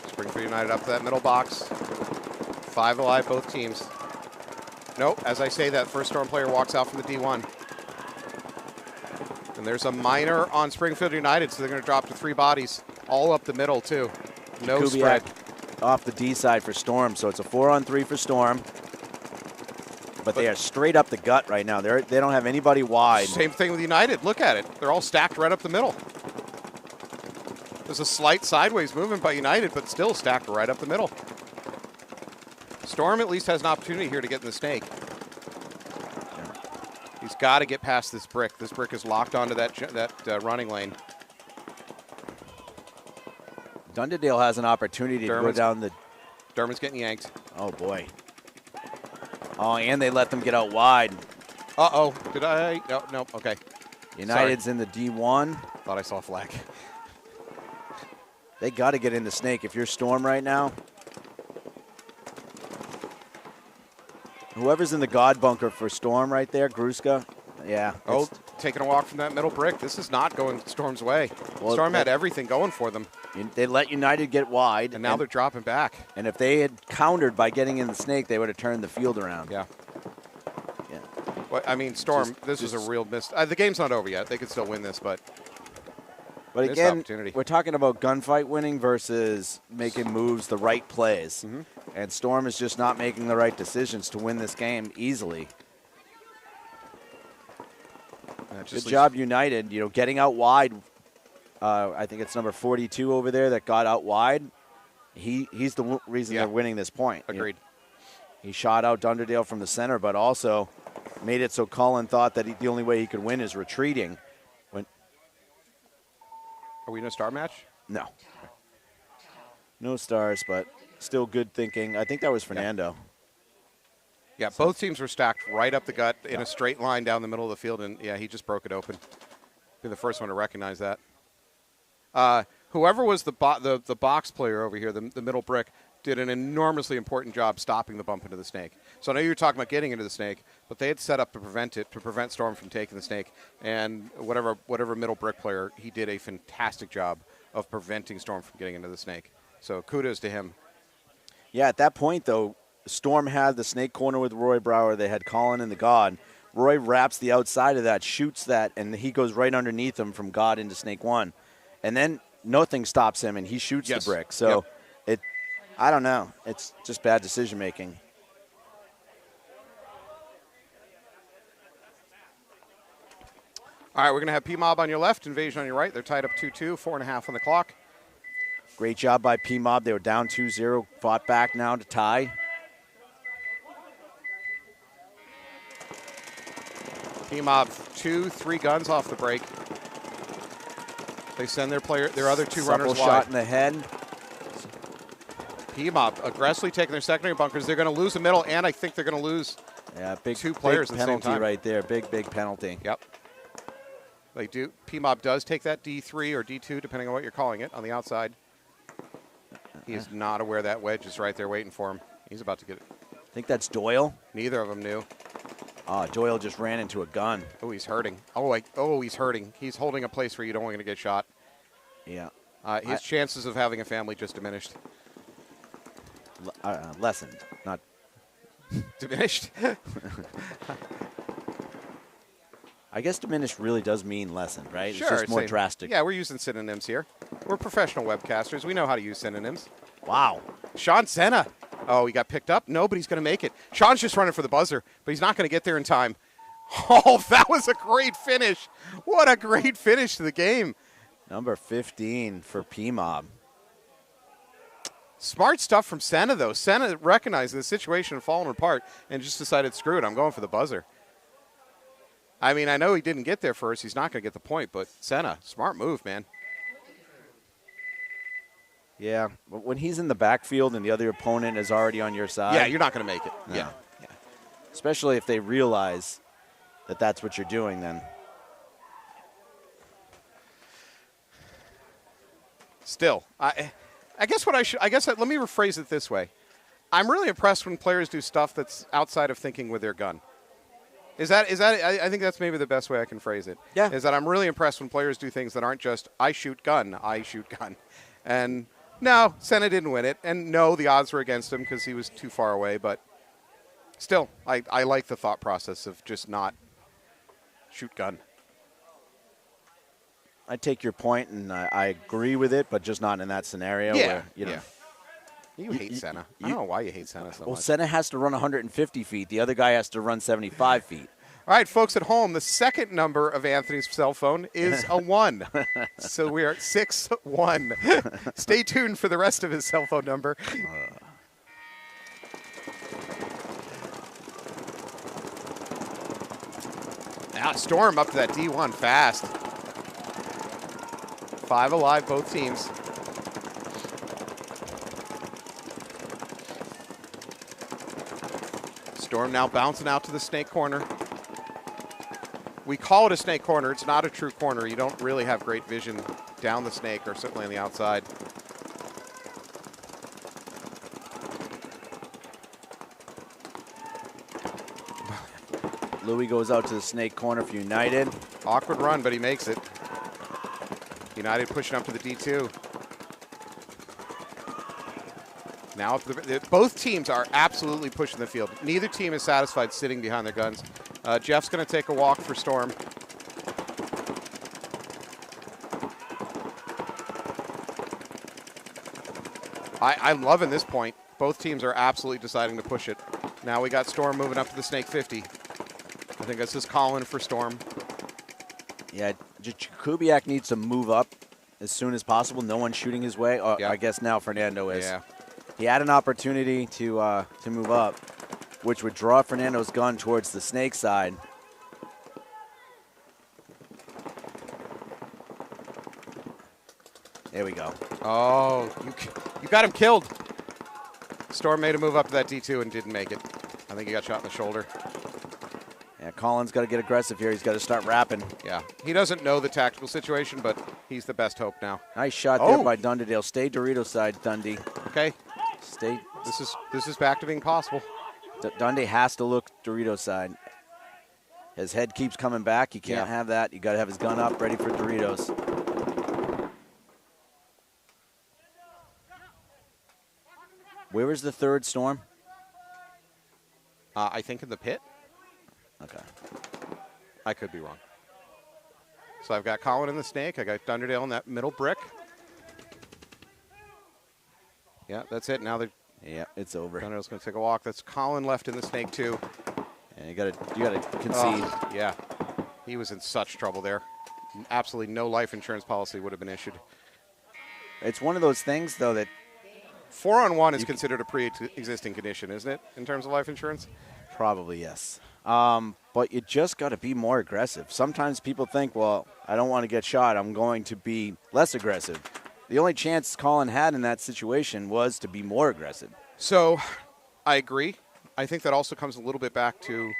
Springfield United up to that middle box. 5 alive, both teams. Nope, as I say that, first Storm player walks out from the D1. And there's a minor on Springfield United, so they're going to drop to 3 bodies. All up the middle, too. No Kubiak spread. off the D side for Storm, so it's a 4-on-3 for Storm. But they are straight up the gut right now. They don't have anybody wide. Same thing with United. Look at it. They're all stacked right up the middle. There's a slight sideways movement by United, but still stacked right up the middle. Storm at least has an opportunity here to get in the snake. He's got to get past this brick. This brick is locked onto that running lane. Dunderdale has an opportunity to go down the... Derman's getting yanked. Oh, boy. Oh, and they let them get out wide. Uh-oh. Did I? No, okay. United's in the D1. Thought I saw a flag. They got to get in the snake. If you're Storm right now, whoever's in the God bunker for Storm right there, Gruska, yeah. Oh, taking a walk from that middle brick. This is not going Storm's way. Well, Storm had everything going for them. They let United get wide. And now they're dropping back. And if they had countered by getting in the snake, they would have turned the field around. Yeah. Yeah. Well, I mean, Storm, this was a real miss. The game's not over yet. They could still win this, but missed again, opportunity. we're talking about gunfight winning versus making moves, the right plays. Mm-hmm. And Storm is just not making the right decisions to win this game easily. Good job, United. Getting out wide. I think it's number 42 over there that got out wide. He's the reason they're winning this point. Agreed. He shot out Dunderdale from the center, but also made it so Cullen thought that the only way he could win is retreating. Are we in a star match? No. No stars, but still good thinking. I think that was Fernando. Yeah, both teams were stacked right up the gut in a straight line down the middle of the field, and, yeah, he just broke it open. Be the first one to recognize that. Whoever was the box player over here, the middle brick, did an enormously important job stopping the bump into the snake. So I know you were talking about getting into the snake, but they had set up to prevent Storm from taking the snake. And whatever middle brick player, he did a fantastic job of preventing Storm from getting into the snake. So kudos to him. Yeah, at that point, though, Storm had the snake corner with Roy Brower. They had Colin and the God. Roy wraps the outside of that, shoots that, and he goes right underneath him from God into snake one. And then nothing stops him, and he shoots the brick. So I don't know. It's just bad decision making. All right, we're going to have PMOB on your left, Invasion on your right. They're tied up 2-2, 4.5 on the clock. Great job by PMOB. They were down 2-0, fought back now to tie. PMOB 2-3 guns off the break. They send their other two runners wide. Shot in the head. PMOB aggressively taking their secondary bunkers. They're going to lose the middle, and I think they're going to lose two players at the same penalty time. right there. Big penalty. Yep. They do. PMOB does take that D3 or D2, depending on what you're calling it, on the outside. He is not aware that wedge is right there waiting for him. He's about to get it. I think that's Doyle. Neither of them knew. Doyle just ran into a gun. Oh, he's hurting. He's hurting. He's holding a place where you don't want to get shot. Yeah. His chances of having a family just diminished. Lessened, not diminished. I guess diminished really does mean lessened, right? Sure, it's just more drastic. Yeah, we're using synonyms here. We're professional webcasters. We know how to use synonyms. Wow. Sean Senna. Oh, he got picked up. Nobody's going to make it. Sean's just running for the buzzer, but he's not going to get there in time. Oh, that was a great finish. What a great finish to the game. Number 15 for PMOB. Smart stuff from Senna, though. Senna recognized the situation had fallen apart and just decided, screw it, I'm going for the buzzer. I mean, I know he didn't get there first. He's not going to get the point, but Senna, smart move, man. Yeah, but when he's in the backfield and the other opponent is already on your side. Yeah, you're not going to make it. No. Yeah. Especially if they realize that that's what you're doing then. Still, I guess let me rephrase it this way. I'm really impressed when players do stuff that's outside of thinking with their gun. Is that I think that's maybe the best way I can phrase it. Yeah. Is that I'm really impressed when players do things that aren't just I shoot gun. And no, Senna didn't win it. And no, the odds were against him because he was too far away. But still, I like the thought process of just not shoot gun. I take your point, and I agree with it, but just not in that scenario. Yeah, where, you know, You hate Senna. I don't know why you hate Senna so much. Senna has to run 150 feet. The other guy has to run 75 feet. All right, folks at home, the second number of Anthony's cell phone is a 1. So we are at 6-1. Stay tuned for the rest of his cell phone number. Now Storm up to that D1 fast. 5 alive, both teams. Storm now bouncing out to the snake corner. We call it a snake corner. It's not a true corner. You don't really have great vision down the snake or certainly on the outside. Louis goes out to the snake corner for United. Awkward run, but he makes it. United pushing up to the D2. Now, both teams are absolutely pushing the field. Neither team is satisfied sitting behind their guns. Jeff's going to take a walk for Storm. I'm loving this point. Both teams are absolutely deciding to push it. Now we got Storm moving up to the snake 50. I think this is Colin for Storm. Yeah, Kubiak needs to move up as soon as possible. No one's shooting his way. Yeah. I guess now Fernando is. Yeah. He had an opportunity to move up, which would draw Fernando's gun towards the snake side. There we go. Oh, you got him killed. Storm made a move up to that D2 and didn't make it. I think he got shot in the shoulder. Yeah, Colin's got to get aggressive here. He's got to start rapping. Yeah, he doesn't know the tactical situation, but he's the best hope now. Nice shot there by Dunderdale. Stay Dorito side, Dundee. Okay. Stay. This is back to being possible. Dundee has to look Dorito side. His head keeps coming back. You can't have that. You got to have his gun up, ready for Doritos. Where is the third Storm? I think in the pit. Okay. I could be wrong. So I've got Colin in the snake. I got Dunderdale in that middle brick. Yeah, that's it. Now yeah, it's over. Dunderdale's going to take a walk. That's Colin left in the snake too. And you got to concede. Yeah. He was in such trouble there. Absolutely no life insurance policy would have been issued. It's one of those things, though, that 4-on-1 is considered a pre-existing condition, isn't it, in terms of life insurance? probably yes. But you just got to be more aggressive. Sometimes people think, well, I don't want to get shot. I'm going to be less aggressive. The only chance Colin had in that situation was to be more aggressive. So I agree. I think that also comes a little bit back to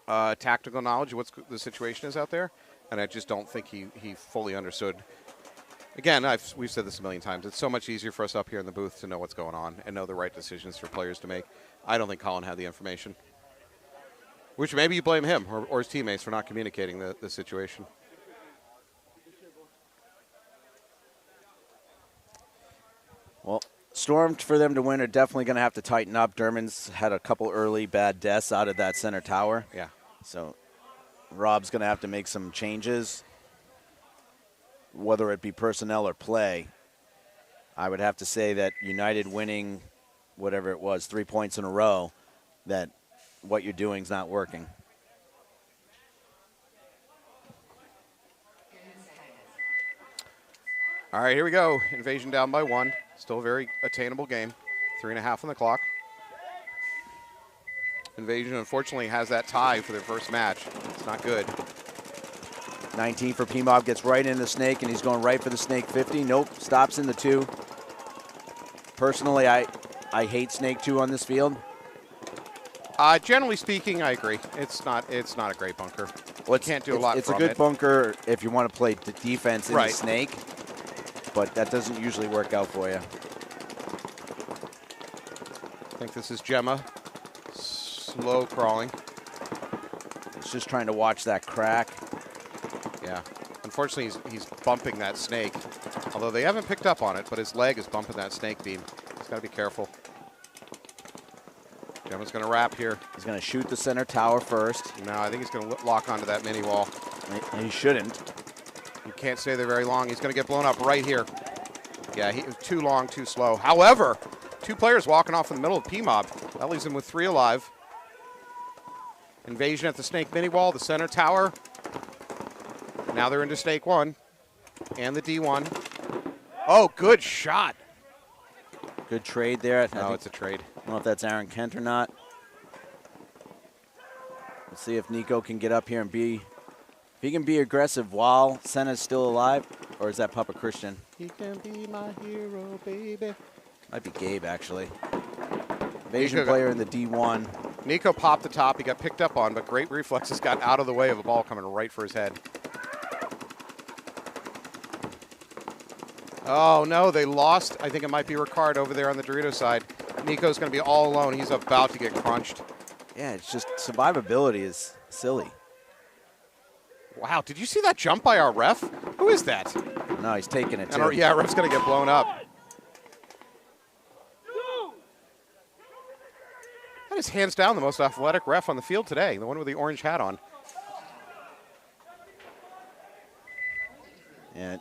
tactical knowledge of what the situation is out there. And I just don't think he fully understood. Again, we've said this a million times. It's so much easier for us up here in the booth to know what's going on and know the right decisions for players to make. I don't think Colin had the information. Which maybe you blame him or his teammates for not communicating the situation. Well, Storm, for them to win, are definitely going to have to tighten up. Dermond's had a couple early bad deaths out of that center tower. Yeah. So Rob's going to have to make some changes, whether it be personnel or play. I would have to say that United winning, whatever it was, 3 points in a row, that what you're doing is not working. All right, here we go. Invasion down by 1. Still a very attainable game. 3.5 on the clock. Invasion, unfortunately, has that tie for their first match. It's not good. 19 for PMOB, gets right in the snake, and he's going right for the snake 50. Nope, stops in the 2. Personally, I hate snake 2 on this field. Generally speaking, I agree. It's not a great bunker. Well, you can't do a lot It's from a good it. bunker if you want to play the defense in Right. the snake, but that doesn't usually work out for you. I think this is Gemma. Slow crawling. It's just trying to watch that crack. Yeah. Unfortunately, he's bumping that snake. Although they haven't picked up on it, but his leg is bumping that snake beam. He's got to be careful. Gemma's going to wrap here. He's going to shoot the center tower first. No, I think he's going to lock onto that mini wall. He shouldn't. He can't stay there very long. He's going to get blown up right here. Yeah, he was too long, too slow. However, 2 players walking off in the middle of PMOB. That leaves him with 3 alive. Invasion at the snake mini wall, the center tower. Now they're into snake 1 and the D1. Oh, good shot. Good trade there. No, it's a trade. I don't know if that's Aaron Kent or not. Let's see if Nico can get up here and be, if he can be aggressive while Senna's still alive, or is that Papa Christian? He can be my hero, baby. Might be Gabe, actually. Invasion Nico player in the D1. Nico popped the top. He got picked up on, but great reflexes got out of the way of a ball coming right for his head. Oh, no, they lost. I think it might be Ricard over there on the Dorito side. Nico's going to be all alone. He's about to get crunched. Yeah, it's just survivability is silly. Wow, did you see that jump by our ref? Who is that? No, he's taking it, And too. yeah, ref's going to get blown up. That is hands down the most athletic ref on the field today, the one with the orange hat on. And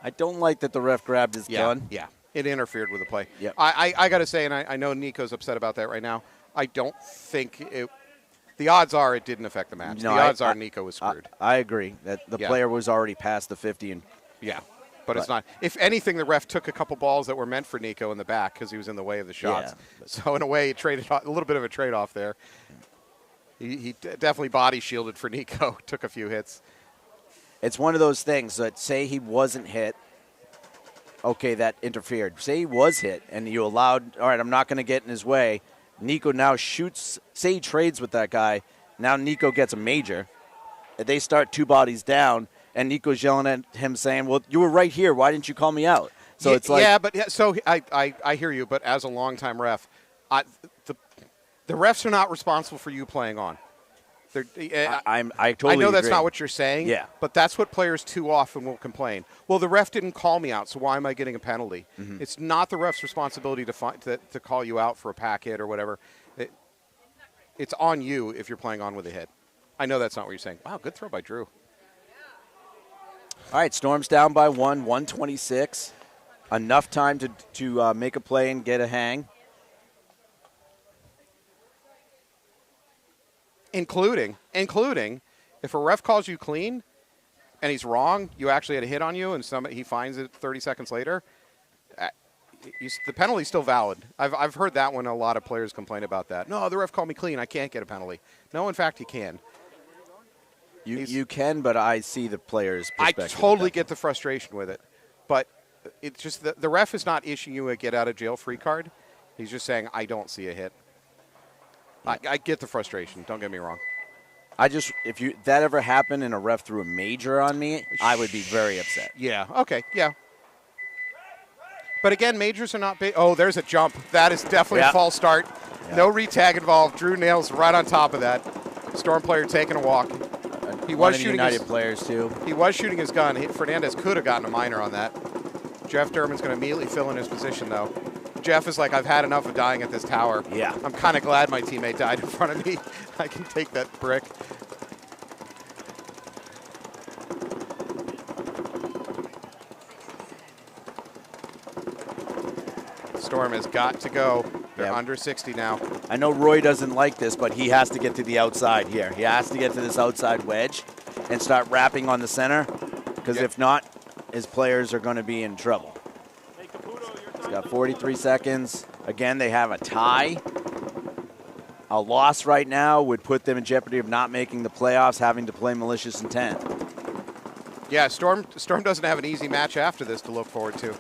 I don't like that the ref grabbed his gun. Yeah, it interfered with the play. Yep. I got to say, and I know Nico's upset about that right now, I don't think it – the odds are it didn't affect the match. No, the odds are Nico was screwed. I agree that the player was already past the 50. And yeah, but it's not. If anything, the ref took a couple balls that were meant for Nico in the back because he was in the way of the shots. Yeah. So in a way, he traded a little bit of a trade-off there. He definitely body shielded for Nico, took a few hits. It's one of those things that say he wasn't hit. Okay, that interfered. Say he was hit and you allowed, all right, I'm not going to get in his way. Nico now shoots, say he trades with that guy. Now Nico gets a major. They start 2 bodies down, and Nico's yelling at him saying, well, you were right here. Why didn't you call me out? So it's like. Yeah, but so I hear you, but as a longtime ref, the refs are not responsible for you playing on. I totally know that's agree. not what you're saying, Yeah. but that's what players too often will complain. Well, the ref didn't call me out, so why am I getting a penalty? Mm-hmm. It's not the ref's responsibility to call you out for a pack hit or whatever. It's on you if you're playing on with a hit. I know that's not what you're saying. Wow, good throw by Drew. All right, Storm's down by 126. Enough time to make a play and get a hang. Including If a ref calls you clean and he's wrong, you actually had a hit on you, and he finds it 30 seconds later, the penalty's still valid. I've heard that one. A lot of players complain about that. No, the ref called me clean. I can't get a penalty. No, in fact, you can. You can, but I see the player's I perspective. totally get the frustration with it. But it's just the ref is not issuing you a get-out-of-jail-free card. He's just saying, I don't see a hit. I get the frustration. Don't get me wrong. If that ever happened and a ref threw a major on me, I would be very upset. Yeah, okay, yeah. But again, majors are not big. Oh, there's a jump. That is definitely a false start. Yeah. No retag involved. Drew nails right on top of that. Storm player taking a walk. He was shooting United players too. He was shooting his gun. Fernandez could have gotten a minor on that. Jeff Derman's going to immediately fill in his position, though. Jeff is like, I've had enough of dying at this tower. Yeah. I'm kind of glad my teammate died in front of me. I can take that brick. Storm has got to go. They're under 60 now. I know Roy doesn't like this, but he has to get to the outside here. He has to get to this outside wedge and start wrapping on the center, because if not, his players are going to be in trouble. He's got 43 seconds. Again, they have a tie. A loss right now would put them in jeopardy of not making the playoffs, having to play Malicious Intent. Yeah, Storm doesn't have an easy match after this to look forward to.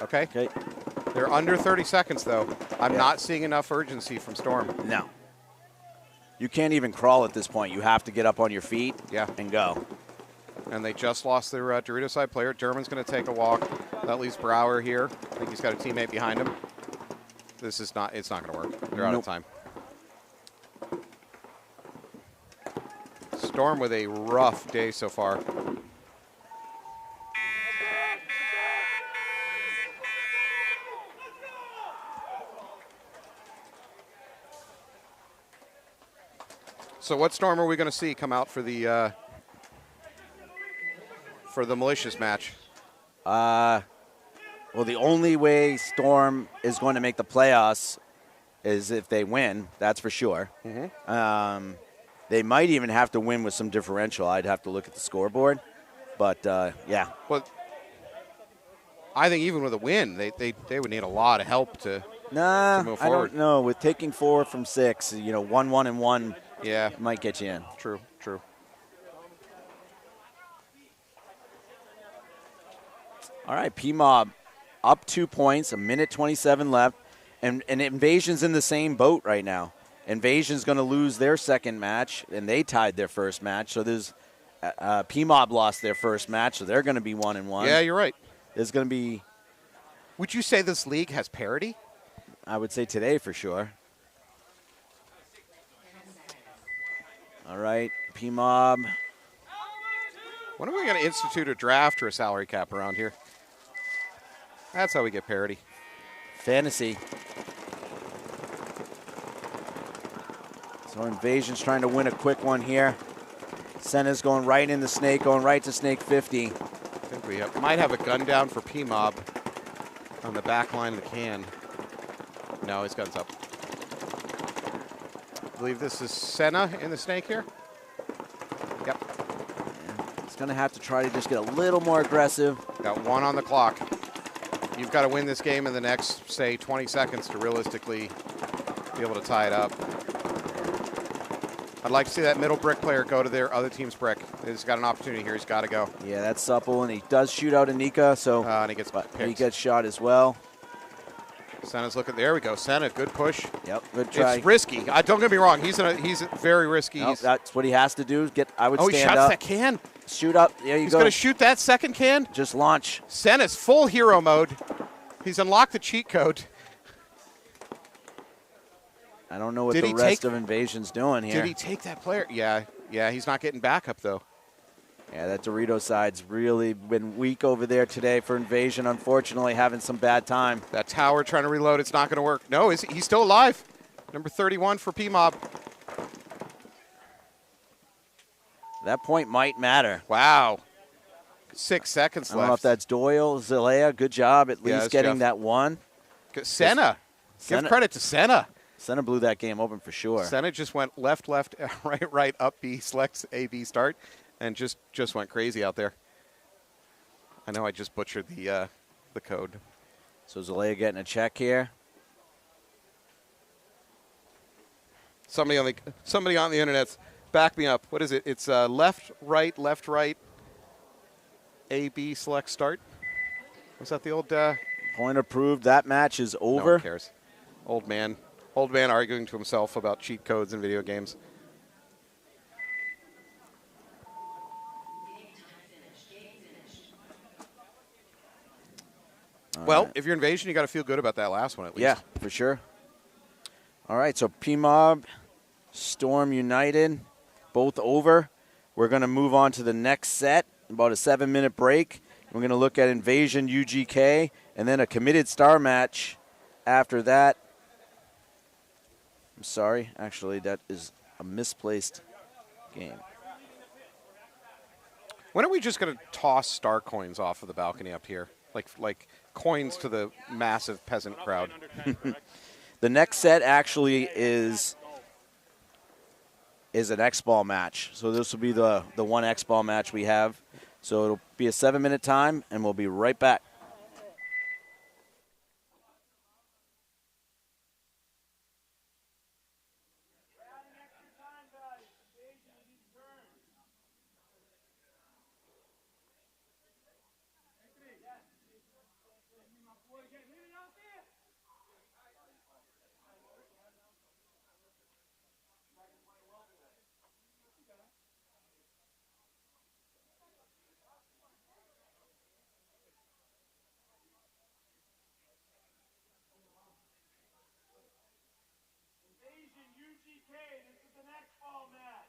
Okay. They're under 30 seconds, though. I'm not seeing enough urgency from Storm. No. You can't even crawl at this point. You have to get up on your feet and go. And they just lost their Dorito side player. Derman's going to take a walk. That leaves Brower here. I think he's got a teammate behind him. It's not going to work. They're out of time. Storm with a rough day so far. So what Storm are we going to see come out for the Malicious match? Well, the only way Storm is going to make the playoffs is if they win. That's for sure. Mm-hmm. They might even have to win with some differential. I'd have to look at the scoreboard. But, yeah. Well, I think even with a win, they would need a lot of help to move forward. I don't know. With taking 4 from 6, 1-1 and 1 might get you in. True. All right, PMOB up 2 points, 1:27 left, and Invasion's in the same boat right now. Invasion's going to lose their second match, and they tied their first match. So there's PMOB lost their first match, so they're going to be 1-1. Yeah, you're right. There's going to be. Would you say this league has parity? I would say today for sure. All right, PMOB. When are we going to institute a draft or a salary cap around here? That's how we get parity. Fantasy. So Invasion's trying to win a quick one here. Senna's going right in the snake, going right to snake 50. I think we might have a gun down for PMOB on the back line of the can. No, his gun's up. I believe this is Senna in the snake here. Yep. He's going to have to try to just get a little more aggressive. Got 1 on the clock. You've got to win this game in the next, say, 20 seconds to realistically be able to tie it up. I'd like to see that middle brick player go to their other team's brick. He's got an opportunity here. He's got to go. Yeah, that's supple, and he does shoot out Anika, so and he gets picked. He gets shot as well. Senna's looking. There we go. Senna, good push. Yep, good try. It's risky. Don't get me wrong. He's very risky. Nope, that's what he has to do. I would he stand shots up. that can. Shoot up. There you He's go. going to shoot that second can. Just launch. Senna's full hero mode. He's unlocked the cheat code. I don't know what the rest of Invasion's doing here. Did he take that player? Yeah, he's not getting backup, though. Yeah, that Dorito side's really been weak over there today for Invasion, unfortunately, having some bad time. That tower trying to reload, it's not going to work. No, he's still alive. Number 31 for PMOB. That point might matter. Wow. 6 seconds left. I don't know if that's Doyle, Zalea. Good job at least getting Jeff. that one. Senna. Give credit to Senna. Center blew that game open for sure. Senna just went left, left, right, right, up B, selects A, B, start, and just went crazy out there. I know I just butchered the code. So Zelaya getting a check here. Somebody on the internet's back me up. What is it? It's left, right, A, B, select, start. Was that the old? Point approved. That match is No over. one cares. Old man arguing to himself about cheat codes in video games. Well, if you're Invasion, you got to feel good about that last one at least. Yeah, for sure. All right, so PMOB, Storm United, both over. We're going to move on to the next set, about a 7-minute break. We're going to look at Invasion UGK, and then a committed star match after that. I'm sorry, actually, that is a misplaced game. When are we just going to toss star coins off of the balcony up here? Like coins to the massive peasant crowd. The next set actually is an xball match. So this will be the one xball match we have. So it'll be a 7-minute time, and we'll be right back. Invasion UGK, this is the next ball match.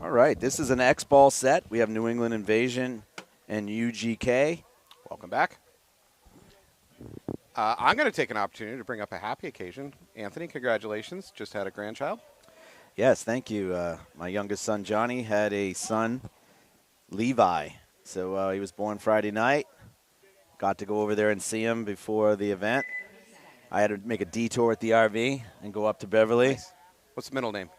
All right, this is an xball set. We have New England Invasion and UGK. Welcome back. I'm going to take an opportunity to bring up a happy occasion. Anthony, congratulations. Just had a grandchild. Yes, thank you. My youngest son, Johnny, had a son, Levi. So he was born Friday night. Got to go over there and see him before the event. I had to make a detour at the RV and go up to Beverly. Nice. What's the middle name?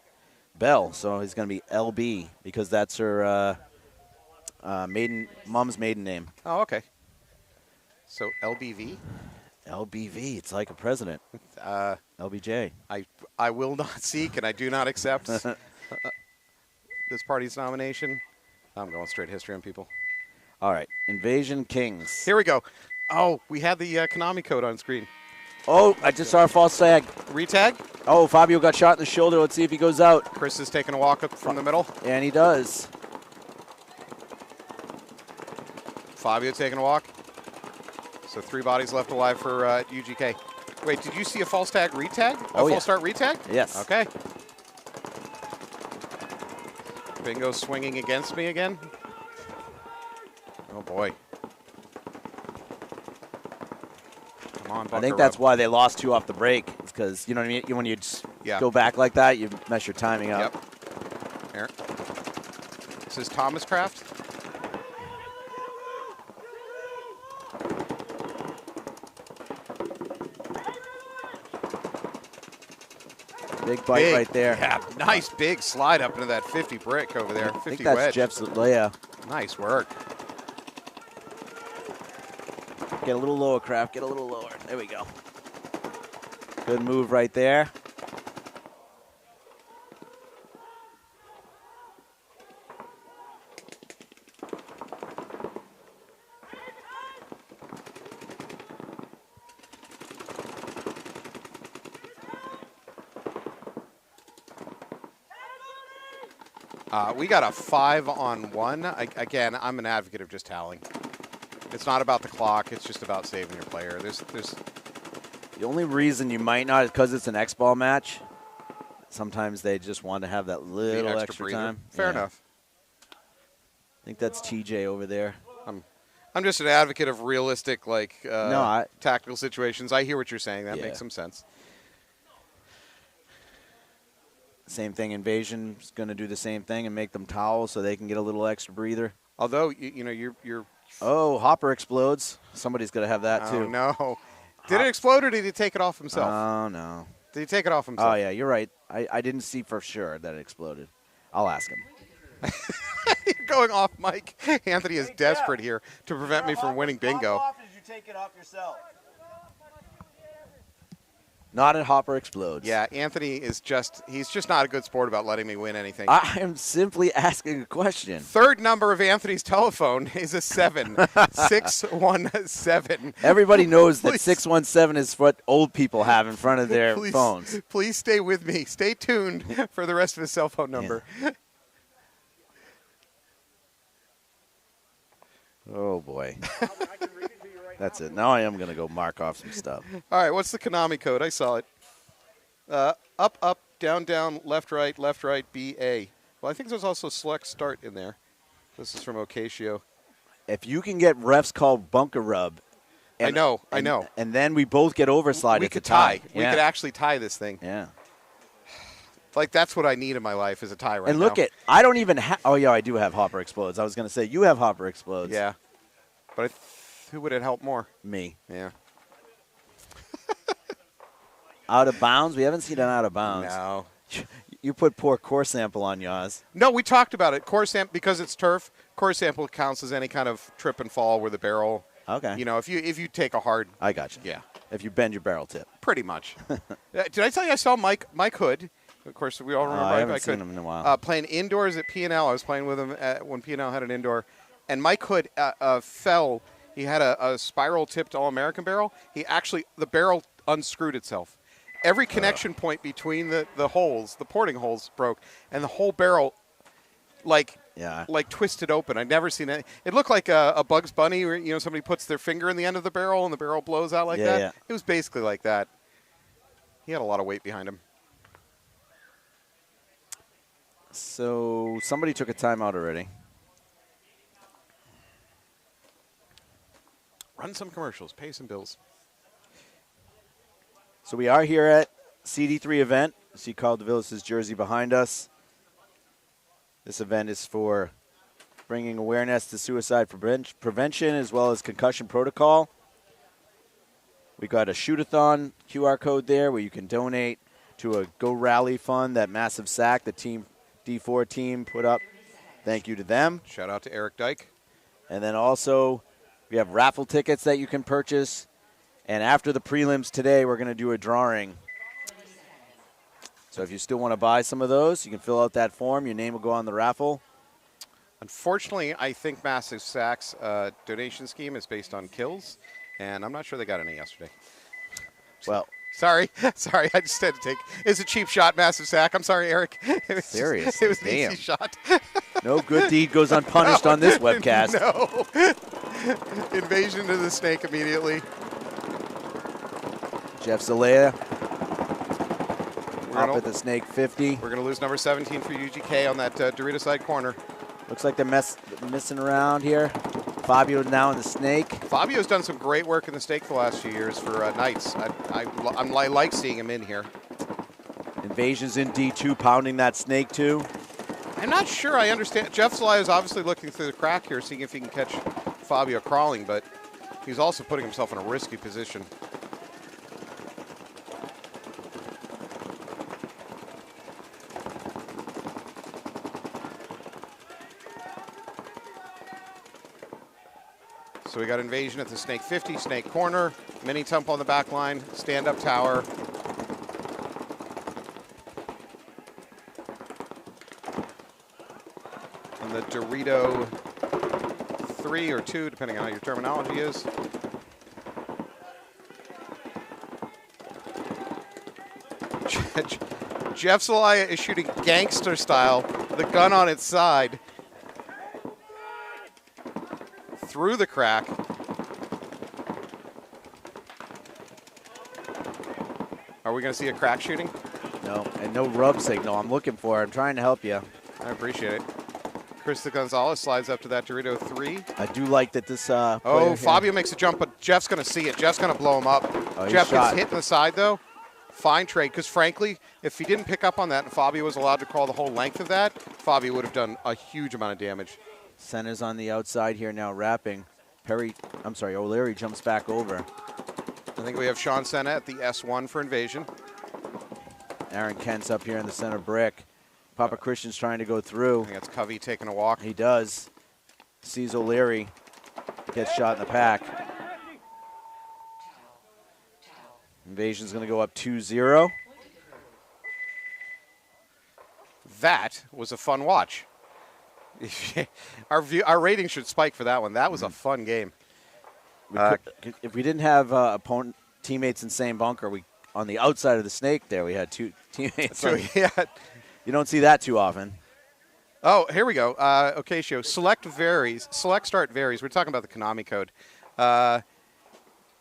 Belle, so he's going to be LB because that's her mom's maiden name. Oh, okay. So LBV? LBV, it's like a president. LBJ. I will not seek and I do not accept this party's nomination. I'm going straight history on people. All right, Invasion Kings. Here we go. Oh, we had the Konami code on screen. Oh, I just saw a false tag. Retag. Oh, Fabio got shot in the shoulder. Let's see if he goes out. Chris is taking a walk up from the middle. And he does. Fabio taking a walk. So 3 bodies left alive for UGK. Wait, did you see a false tag retag? A Oh, yeah. false start retag? Yes. Okay. Bingo swinging against me again. Oh, boy. Come on, I think Bunker that's Rub. why they lost 2 off the break. Because, you know what I mean? When you just Yeah. go back like that, you mess your timing up. Yep. Here. This is Thomas Craft. Big bite right there. Yeah, nice big slide up into that 50 brick over there. 50 I think that's wedge. Jeff's Leia. Nice work. Get a little lower, Kraft. Get a little lower. There we go. Good move right there. We got a 5-on-1. Again, I'm an advocate of just toweling. It's not about the clock. It's just about saving your player. There's The only reason you might not is because it's an X-ball match. Sometimes they just want to have that the little extra extra breather. time. Fair Yeah. enough. I think that's TJ over there. I'm just an advocate of realistic, No, tactical situations. I hear what you're saying. That Yeah. makes some sense. Same thing. Invasion's going to do the same thing and make them towel so they can get a little extra breather. Although you're Oh, Hopper explodes. Somebody's going to have that too. Oh no! Did it explode or did he take it off himself? Oh no. Did he take it off himself? Oh yeah, you're right. I didn't see for sure that it exploded. I'll ask him. You're going off, Mike. Anthony is desperate here to prevent me from winning bingo. Off, or did you take it off yourself? Not at Hopper explodes. Yeah, Anthony is he's just not a good sport about letting me win anything. I am simply asking a question. Third number of Anthony's telephone is a 7. 617. Everybody knows that Please. 617 is what old people have in front of their Please, phones. please stay with me. Stay tuned for the rest of his cell phone number. Oh boy. That's it. Now I am going to go mark off some stuff. All right, what's the Konami code? I saw it. Up, up, down, down, left, right, BA. Well, I think there's also select start in there. This is from Ocasio. If you can get refs called bunker rub. I know. And then we both get overslide. We it's could a tie. We Yeah. could actually tie this thing. Yeah. Like, that's what I need in my life is a tie right now. And look at, I don't even have, oh yeah, I do have Hopper explodes. I was going to say, you have Hopper explodes. Yeah. But who would it help more? Me. Yeah. Out of bounds? We haven't seen an out of bounds. No. You put poor core sample on yours. No, we talked about it. Core sample, because it's turf, core sample counts as any kind of trip and fall where the barrel. Okay. You know, if you take a hard. I got you. Yeah. If you bend your barrel tip. Pretty much. Did I tell you I saw Mike Hood? Of course, we all remember I haven't Mike seen Hood. him in a while. Playing indoors at P&L. I was playing with him when P&L had an indoor. And Mike Hood fell. He had a spiral-tipped All-American barrel. The barrel unscrewed itself. Every connection point between the holes, the porting holes, broke. And the whole barrel, like twisted open. I'd never seen it. It looked like a Bugs Bunny where, somebody puts their finger in the end of the barrel and the barrel blows out like that. Yeah. It was basically like that. He had a lot of weight behind him. So somebody took a timeout already. Run some commercials, pay some bills. So we are here at CD3 event. You see Carl DeVillis' jersey behind us. This event is for bringing awareness to suicide prevention as well as concussion protocol. We got a shoot-a-thon QR code there where you can donate to a Go Rally fund, that massive sack the Team D4 team put up. Thank you to them. Shout out to Eric Dyke. And then also we have raffle tickets that you can purchase. And after the prelims today, we're going to do a drawing. So if you still want to buy some of those, you can fill out that form. Your name will go on the raffle. Unfortunately, I think Massive Sack's donation scheme is based on kills, and I'm not sure they got any yesterday. Well, sorry, I just had to take. It's a cheap shot, Massive Sack. I'm sorry, Eric. Serious. It was an Damn. easy shot. No good deed goes unpunished on this webcast. No. Invasion to the snake immediately. Jeff Zalea We're up gonna, at the snake 50. we're going to lose number 17 for UGK on that Dorito side corner. Looks like they're messing around here. Fabio now in the snake. Fabio's done some great work in the snake the last few years for Knights. I like seeing him in here. Invasion's in D2, pounding that snake too. I'm not sure I understand. Jeff Sly is obviously looking through the crack here, seeing if he can catch Fabio crawling, but he's also putting himself in a risky position. So we got Invasion at the snake 50, snake corner, mini tump on the back line, stand-up tower. And the Dorito 3 or 2, depending on how your terminology is. Jeff Zelaya is shooting gangster style, the gun on its side. Through the crack. Are we going to see a crack shooting? No, and no rub signal. I'm looking for it. I'm trying to help you. I appreciate it. Krista Gonzalez slides up to that Dorito 3. I do like that this. Oh, Fabio makes a jump, but Jeff's going to see it. Jeff's going to blow him up. Oh, Jeff shot. gets hit in the side, though. Fine trade, because frankly, if he didn't pick up on that and Fabio was allowed to crawl the whole length of that, Fabio would have done a huge amount of damage. Center's on the outside here now wrapping. O'Leary jumps back over. I think we have Sean Senna at the S1 for Invasion. Aaron Kent's up here in the center brick. Papa Christian's trying to go through. I think that's Covey taking a walk. He does. Sees O'Leary. Gets shot in the pack. Invasion's going to go up 2-0. That was a fun watch. Our rating should spike for that one. That was a fun game. If we didn't have opponent teammates in the same bunker, on the outside of the snake there, we had two teammates. So, yeah. You don't see that too often. Oh, here we go. Okay, show. Select start varies. We're talking about the Konami code.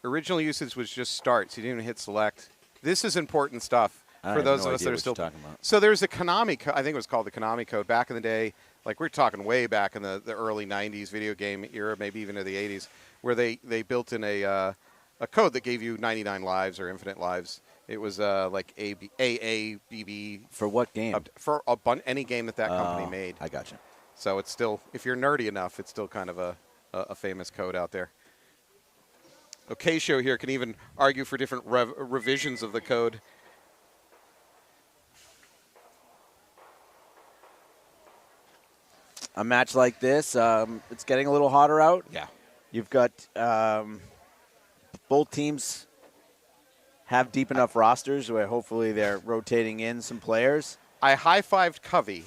Original usage was just start, so you didn't even hit select. This is important stuff for those of us that are still talking about. So there's a Konami code. I think it was called the Konami code back in the day. Like we're talking way back in the early 90s video game era, maybe even in the 80s, where they built in a code that gave you 99 lives or infinite lives. It was like AABB. For what game? For any game that company made. I gotcha. So it's still, if you're nerdy enough, it's still kind of a famous code out there. Okay, show here can even argue for different revisions of the code. A match like this, it's getting a little hotter out. Yeah. You've got both teams have deep enough rosters where hopefully they're rotating in some players. I high-fived Covey,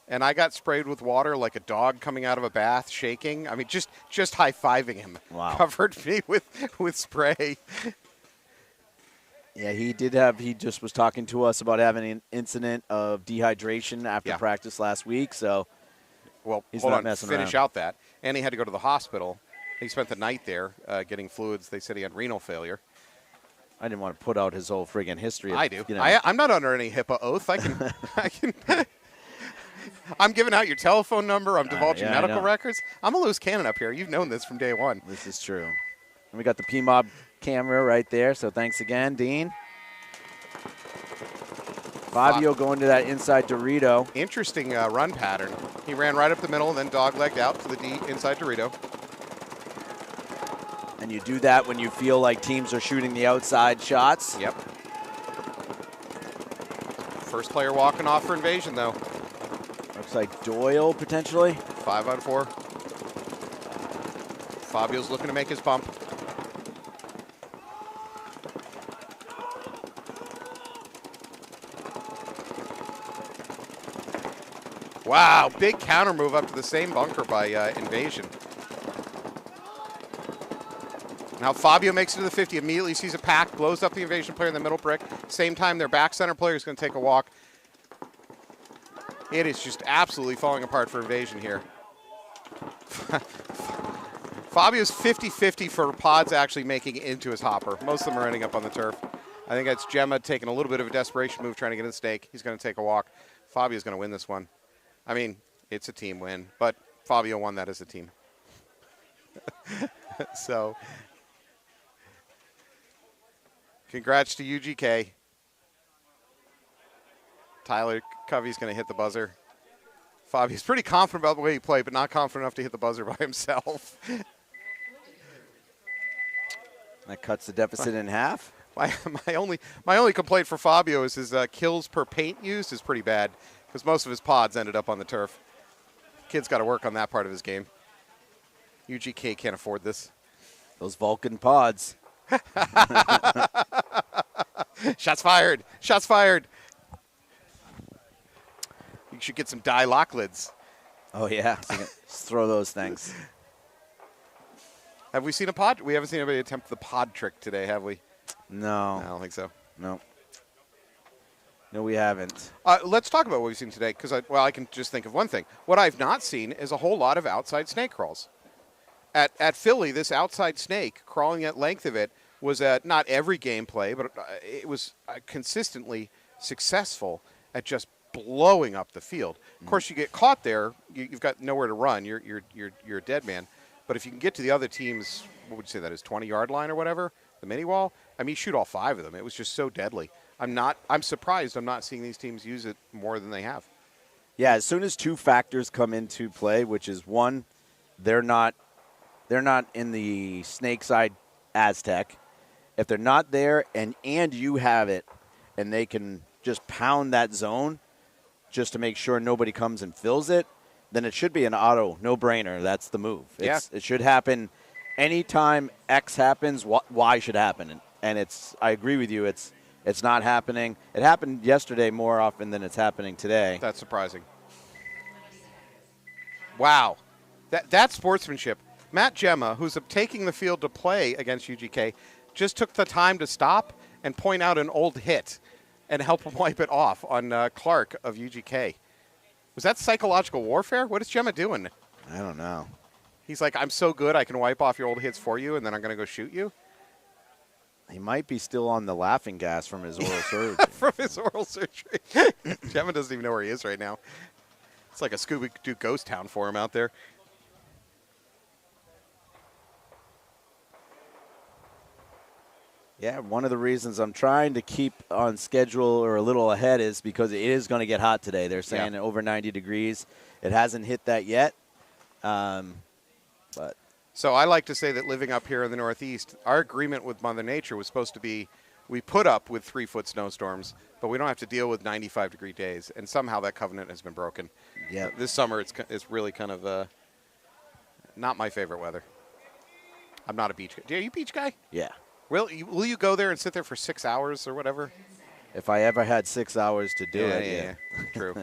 and I got sprayed with water like a dog coming out of a bath, shaking. I mean, just high-fiving him. Wow. Covered me with spray. Yeah, he just was talking to us about having an incident of dehydration after practice last week, so well, he's hold not on, messing finish around. out that. And he had to go to the hospital. He spent the night there getting fluids. They said he had renal failure. I didn't want to put out his whole friggin' history. I do. You know. I'm not under any HIPAA oath. I can. I'm giving out your telephone number. I'm divulging yeah, I medical know. records. I'm a loose cannon up here. You've known this from day one. This is true. And we got the PMOB camera right there, so thanks again, Dean. Fabio going to that inside Dorito. Interesting run pattern. He ran right up the middle and then dog-legged out to the D inside Dorito. And you do that when you feel like teams are shooting the outside shots. Yep. First player walking off for Invasion, though. Looks like Doyle, potentially. 5 on 4. Fabio's looking to make his bump. Wow, big counter move up to the same bunker by Invasion. Now Fabio makes it to the 50, immediately sees a pack, blows up the Invasion player in the middle brick. Same time, their back center player is going to take a walk. It is just absolutely falling apart for Invasion here. Fabio's 50-50 for pods actually making it into his hopper. Most of them are ending up on the turf. I think that's Gemma taking a little bit of a desperation move, trying to get in the snake. He's going to take a walk. Fabio's going to win this one. I mean, it's a team win, but Fabio won that as a team. So, congrats to UGK. Tyler Covey's going to hit the buzzer. Fabio's pretty confident about the way he played, but not confident enough to hit the buzzer by himself. That cuts the deficit in half. My only complaint for Fabio is his kills per paint used is pretty bad, because most of his pods ended up on the turf. Kid's got to work on that part of his game. UGK can't afford this. Those Vulcan pods. Shots fired. Shots fired. You should get some dye lock lids. Oh, yeah. So just throw those things. Have we seen a pod? We haven't seen anybody attempt the pod trick today, have we? No. I don't think so. No. No, we haven't. Let's talk about what we've seen today, because I can just think of one thing. What I've not seen is a whole lot of outside snake crawls. At Philly, this outside snake, crawling at length of it, was at not every gameplay, but it was consistently successful at just blowing up the field. Of course, you get caught there, you've got nowhere to run. You're a dead man. But if you can get to the other team's, what would you say that is, 20-yard line or whatever, the mini wall. I mean, you shoot all 5 of them. It was just so deadly. I'm surprised I'm not seeing these teams use it more than they have. Yeah, as soon as 2 factors come into play, which is one, they're not in the snake side Aztec. If they're not there and you have it and they can just pound that zone just to make sure nobody comes and fills it, then it should be an auto no-brainer. That's the move. It should happen anytime X happens, Y should happen. And I agree with you, it's not happening. It happened yesterday more often than it's happening today. That's surprising. Wow. That's sportsmanship. Matt Gemma, who's taking the field to play against UGK, just took the time to stop and point out an old hit and help him wipe it off on Clark of UGK. Was that psychological warfare? What is Gemma doing? I don't know. He's like, I'm so good, I can wipe off your old hits for you, and then I'm going to go shoot you? He might be still on the laughing gas from his oral surgery. From his oral surgery. Gemma doesn't even know where he is right now. It's like a Scooby-Doo ghost town for him out there. Yeah, one of the reasons I'm trying to keep on schedule or a little ahead is because it is going to get hot today. They're saying over 90 degrees. It hasn't hit that yet. But so I like to say that living up here in the Northeast, our agreement with Mother Nature was supposed to be we put up with 3-foot snowstorms, but we don't have to deal with 95-degree days. And somehow that covenant has been broken. Yeah. This summer it's really kind of not my favorite weather. I'm not a beach guy. Are you a beach guy? Yeah. Will you go there and sit there for 6 hours or whatever? If I ever had 6 hours to do it, yeah. True.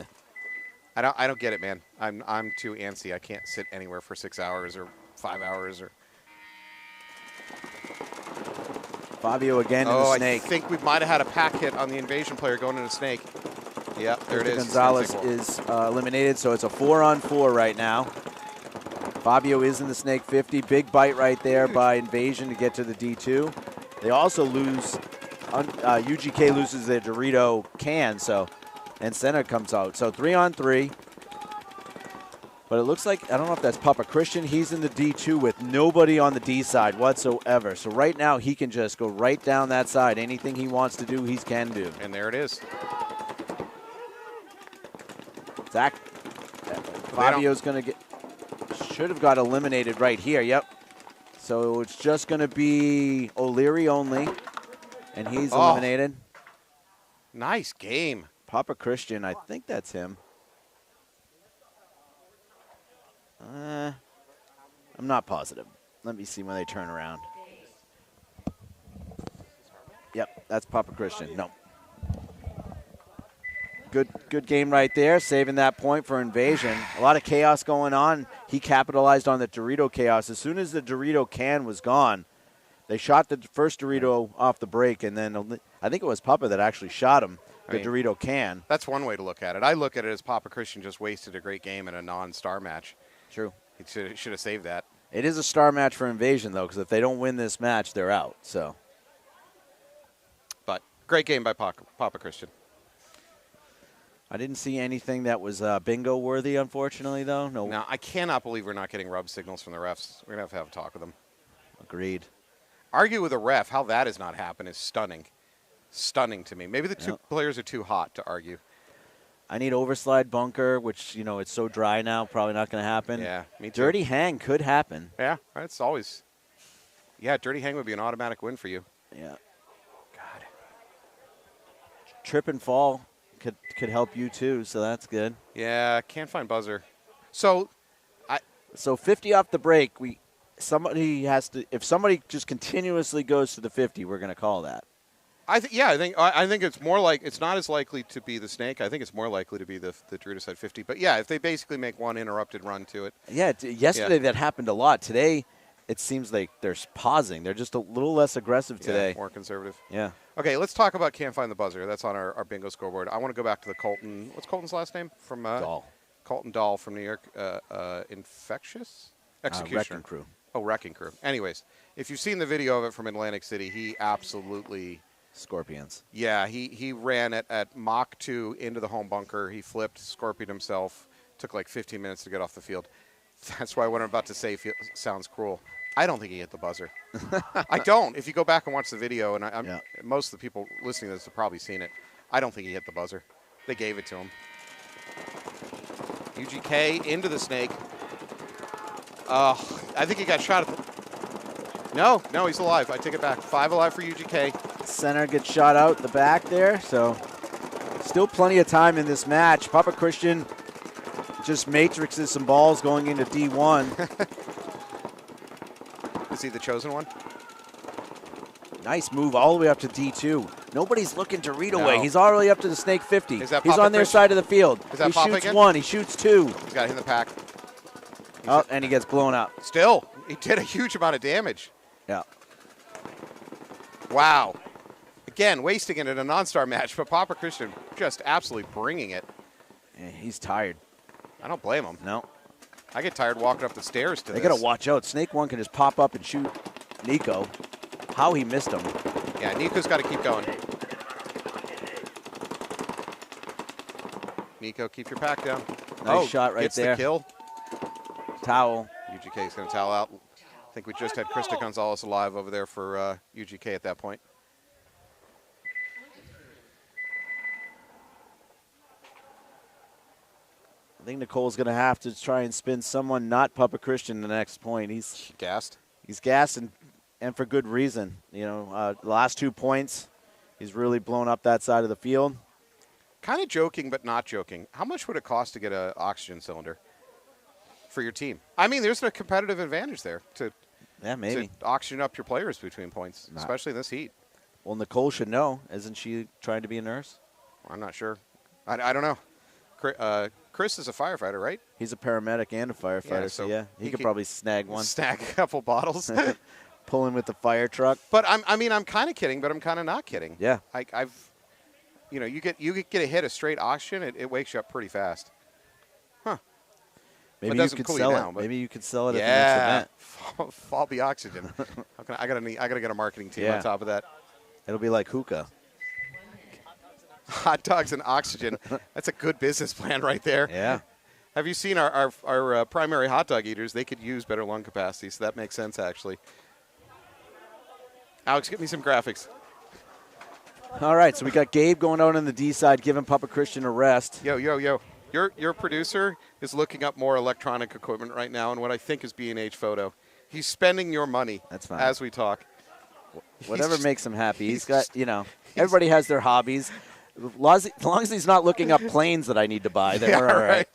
I don't get it, man. I'm too antsy. I can't sit anywhere for 6 hours or 5 hours or. Fabio again in the snake. I think we might have had a pack hit on the Invasion player going into snake. Yeah, there it is. Gonzalez is eliminated, so it's a 4-on-4 right now. Fabio is in the snake 50. Big bite right there by Invasion to get to the D2. They also lose. UGK loses their Dorito can, and center comes out. So 3-on-3. But it looks like, I don't know if that's Papa Christian. He's in the D2 with nobody on the D side whatsoever. So right now he can just go right down that side. Anything he wants to do, he can do. And there it is. Zach, Fabio's going to get, should have got eliminated right here. Yep. So it's just going to be O'Leary only, and he's eliminated. Nice game. Papa Christian, I think that's him. I'm not positive. Let me see when they turn around. Yep, that's Papa Christian. No. Good game right there, saving that point for Invasion. A lot of chaos going on. He capitalized on the Dorito chaos. As soon as the Dorito can was gone, they shot the first Dorito off the break, and then I think it was Papa that actually shot him, the Dorito can. That's one way to look at it. I look at it as Papa Christian just wasted a great game in a non-star match. True. He should have saved that. It is a star match for Invasion, though, because if they don't win this match, they're out. So, but great game by Papa Christian. I didn't see anything that was bingo worthy, unfortunately, though. No. Now, I cannot believe we're not getting rub signals from the refs. We're going to have a talk with them. Agreed. Argue with a ref how that has not happened is stunning. Stunning to me. Maybe the two players are too hot to argue. I need overslide bunker, which, you know, it's so dry now, probably not going to happen. Yeah, me too. Dirty hang could happen. Yeah, it's always. Yeah, dirty hang would be an automatic win for you. Yeah. God. Trip and fall could help you too, so that's good. Yeah, can't find buzzer. So 50 off the break, somebody has to, if somebody just continuously goes to the 50, we're going to call that. I think it's more like, it's not as likely to be the snake. I think it's more likely to be the Dorito side 50. But yeah, if they basically make one interrupted run to it. Yeah, yesterday that happened a lot. Today, it seems like they're pausing. They're just a little less aggressive today. Yeah, more conservative. Yeah. Okay, let's talk about Can't Find the Buzzer. That's on our bingo scoreboard. I want to go back to the Colton. What's Colton's last name? From Dahl. Colton Dahl from New York. Infectious? Executioner. Wrecking Crew. Oh, Wrecking Crew. Anyways, if you've seen the video of it from Atlantic City, he absolutely... Scorpions. Yeah, he ran at Mach 2 into the home bunker. He flipped, scorpioned himself. Took like 15 minutes to get off the field. That's why what I'm about to say sounds cruel. I don't think he hit the buzzer. I don't. If you go back and watch the video, and most of the people listening to this have probably seen it, I don't think he hit the buzzer. They gave it to him. UGK into the snake. I think he got shot at the... No, he's alive. I take it back. 5 alive for UGK. Center gets shot out the back there, so still plenty of time in this match. Papa Christian just matrixes some balls going into D1. Is he the chosen one? Nice move all the way up to D2. Nobody's looking Dorito No. way. He's already up to the snake 50. Is that He's Papa on their Christian? side of the field. Is that he Papa shoots again? 1. He shoots 2. He's got him in the pack. And he gets blown up. Still, he did a huge amount of damage. Yeah. Wow. Again, wasting it in a non-star match, but Papa Christian just absolutely bringing it. Yeah, he's tired. I don't blame him. No. I get tired walking up the stairs to They this. got to watch out. Snake 1 can just pop up and shoot Nico. How he missed him. Yeah, Nico's got to keep going. Nico, keep your pack down. Nice shot right gets there. The kill. Towel. UGK is going to towel out. I think we just had Krista Gonzalez alive over there for UGK at that point. I think Nicole's going to have to try and spin someone not Papa Christian the next point. He's gassed. He's gassed, and for good reason. You know, the last 2 points, he's really blown up that side of the field. Kind of joking, but not joking. How much would it cost to get an oxygen cylinder for your team? I mean, there's a competitive advantage there to oxygen up your players between points, especially in this heat. Well, Nicole should know. Isn't she trying to be a nurse? I'm not sure. I don't know. Chris is a firefighter, right? He's a paramedic and a firefighter, so he could probably snag one. Snag a couple bottles. Pull in with the fire truck. But I'm kind of kidding, but I'm kind of not kidding. Yeah. You get a hit of straight oxygen, it wakes you up pretty fast. Huh. Maybe you could sell it. Maybe you could sell it at the next event. Fall the oxygen. I gotta get a marketing team on top of that. It'll be like hookah. Hot dogs and oxygen. That's a good business plan right there. Yeah. Have you seen our primary hot dog eaters? They could use better lung capacity, so that makes sense, actually. Alex, get me some graphics. All right, so we got Gabe going out on the D side, giving Papa Christian a rest. Yo. Your producer is looking up more electronic equipment right now and what I think is B&H Photo. He's spending your money. That's fine. As we talk. Whatever makes him happy. He's got, everybody has their hobbies. As long as he's not looking up planes that I need to buy, then we're all right.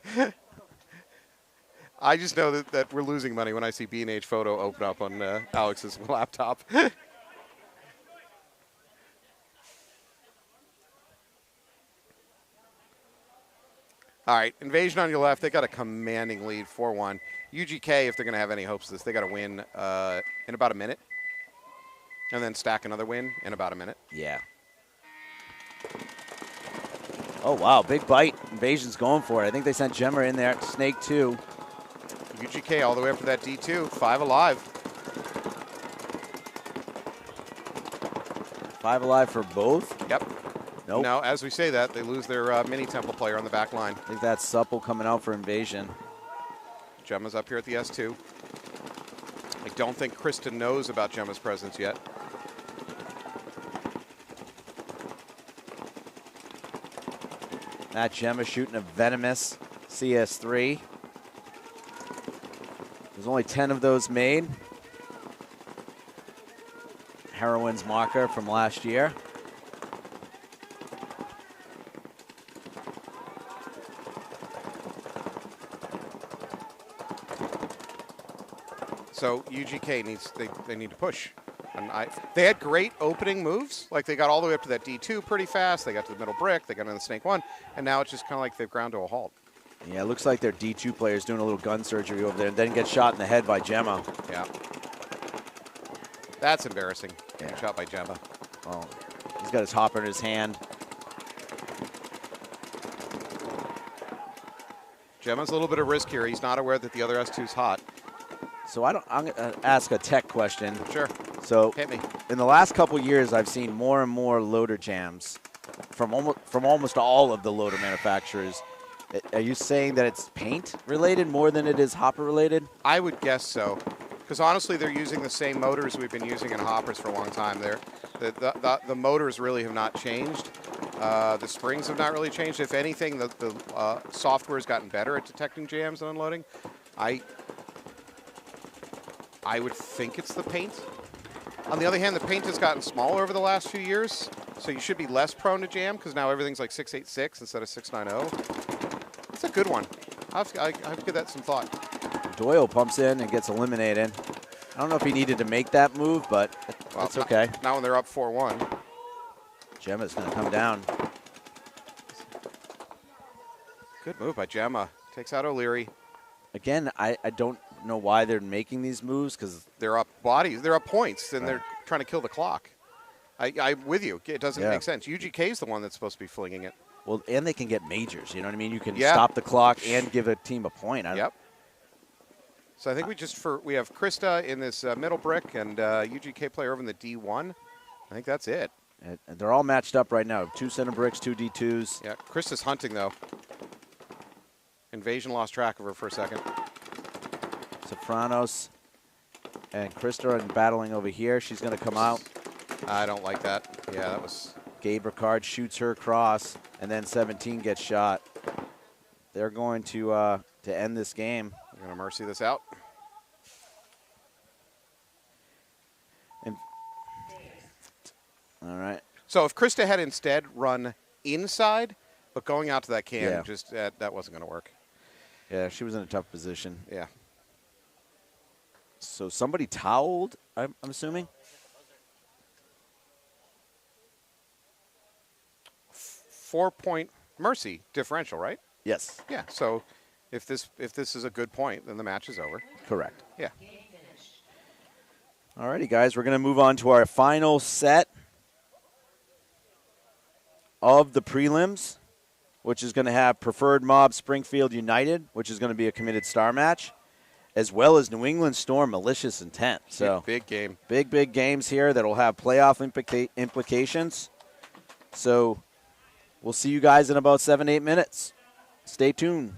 I just know that we're losing money when I see B&H Photo open up on Alex's laptop. All right, Invasion on your left. They got a commanding lead, 4-1. UGK, if they're going to have any hopes of this, they got to win in about a minute, and then stack another win in about a minute. Yeah. Oh, wow, big bite. Invasion's going for it. I think they sent Gemma in there. Snake 2. UGK all the way up to that D2, 5 alive. 5 alive for both? Yep. Nope. Now, as we say that, they lose their mini temple player on the back line. I think that's Supple coming out for Invasion. Gemma's up here at the S2. I don't think Krista knows about Gemma's presence yet. Matt Gemma shooting a venomous CS3. There's only 10 of those made. Heroine's marker from last year. So UGK needs they need to push. And they had great opening moves. Like they got all the way up to that D2 pretty fast. They got to the middle brick. They got into the Snake 1. And now it's just kind of like they've ground to a halt. Yeah, it looks like their D2 player's doing a little gun surgery over there and then gets shot in the head by Gemma. Yeah. That's embarrassing. Yeah. Shot by Gemma. Oh, he's got his hopper in his hand. Gemma's a little bit of risk here. He's not aware that the other S2's hot. So I'm going to ask a tech question. Sure. So hit me. In the last couple years, I've seen more and more loader jams from almost all of the loader manufacturers. Are you saying that it's paint related more than it is hopper related? I would guess so, because honestly, they're using the same motors we've been using in hoppers for a long time. The motors really have not changed. The springs have not really changed. If anything, the software has gotten better at detecting jams and unloading. I would think it's the paint. On the other hand, the paint has gotten smaller over the last few years, so you should be less prone to jam because now everything's like 686 instead of 690. It's a good one. I have to give that some thought. Doyle pumps in and gets eliminated. I don't know if he needed to make that move, but that's okay. Now when they're up 4-1. Gemma's going to come down. Good move by Gemma. Takes out O'Leary. Again, I don't know why they're making these moves because they're up bodies. They're up points, and they're trying to kill the clock. I'm with you. It doesn't make sense. UGK is the one that's supposed to be flinging it. Well, and they can get majors. You know what I mean? You can stop the clock and give a team a point. Yep. So I think we have Krista in this middle brick and UGK player over in the D1. I think that's it. And they're all matched up right now. 2 center bricks, 2 D2s. Yeah, Krista's hunting though. Invasion lost track of her for a second. Sopranos and Krista are battling over here. She's going to come out. I don't like that. Yeah, that was... Gabe Ricard shoots her across, and then 17 gets shot. They're going to end this game. They're going to mercy this out. All right. So if Krista had instead run inside, but going out to that can, just that wasn't going to work. Yeah, she was in a tough position. Yeah. So somebody toweled, I'm assuming? 4-point mercy differential, right? Yes. Yeah. So if this is a good point, then the match is over. Correct. Yeah. All righty, guys. We're going to move on to our final set of the prelims, which is going to have Preferred Mob Springfield United, which is going to be a committed star match, as well as New England Storm Malicious Intent. So big game. Big games here that will have playoff implications. So we'll see you guys in about 7-8 minutes. Stay tuned.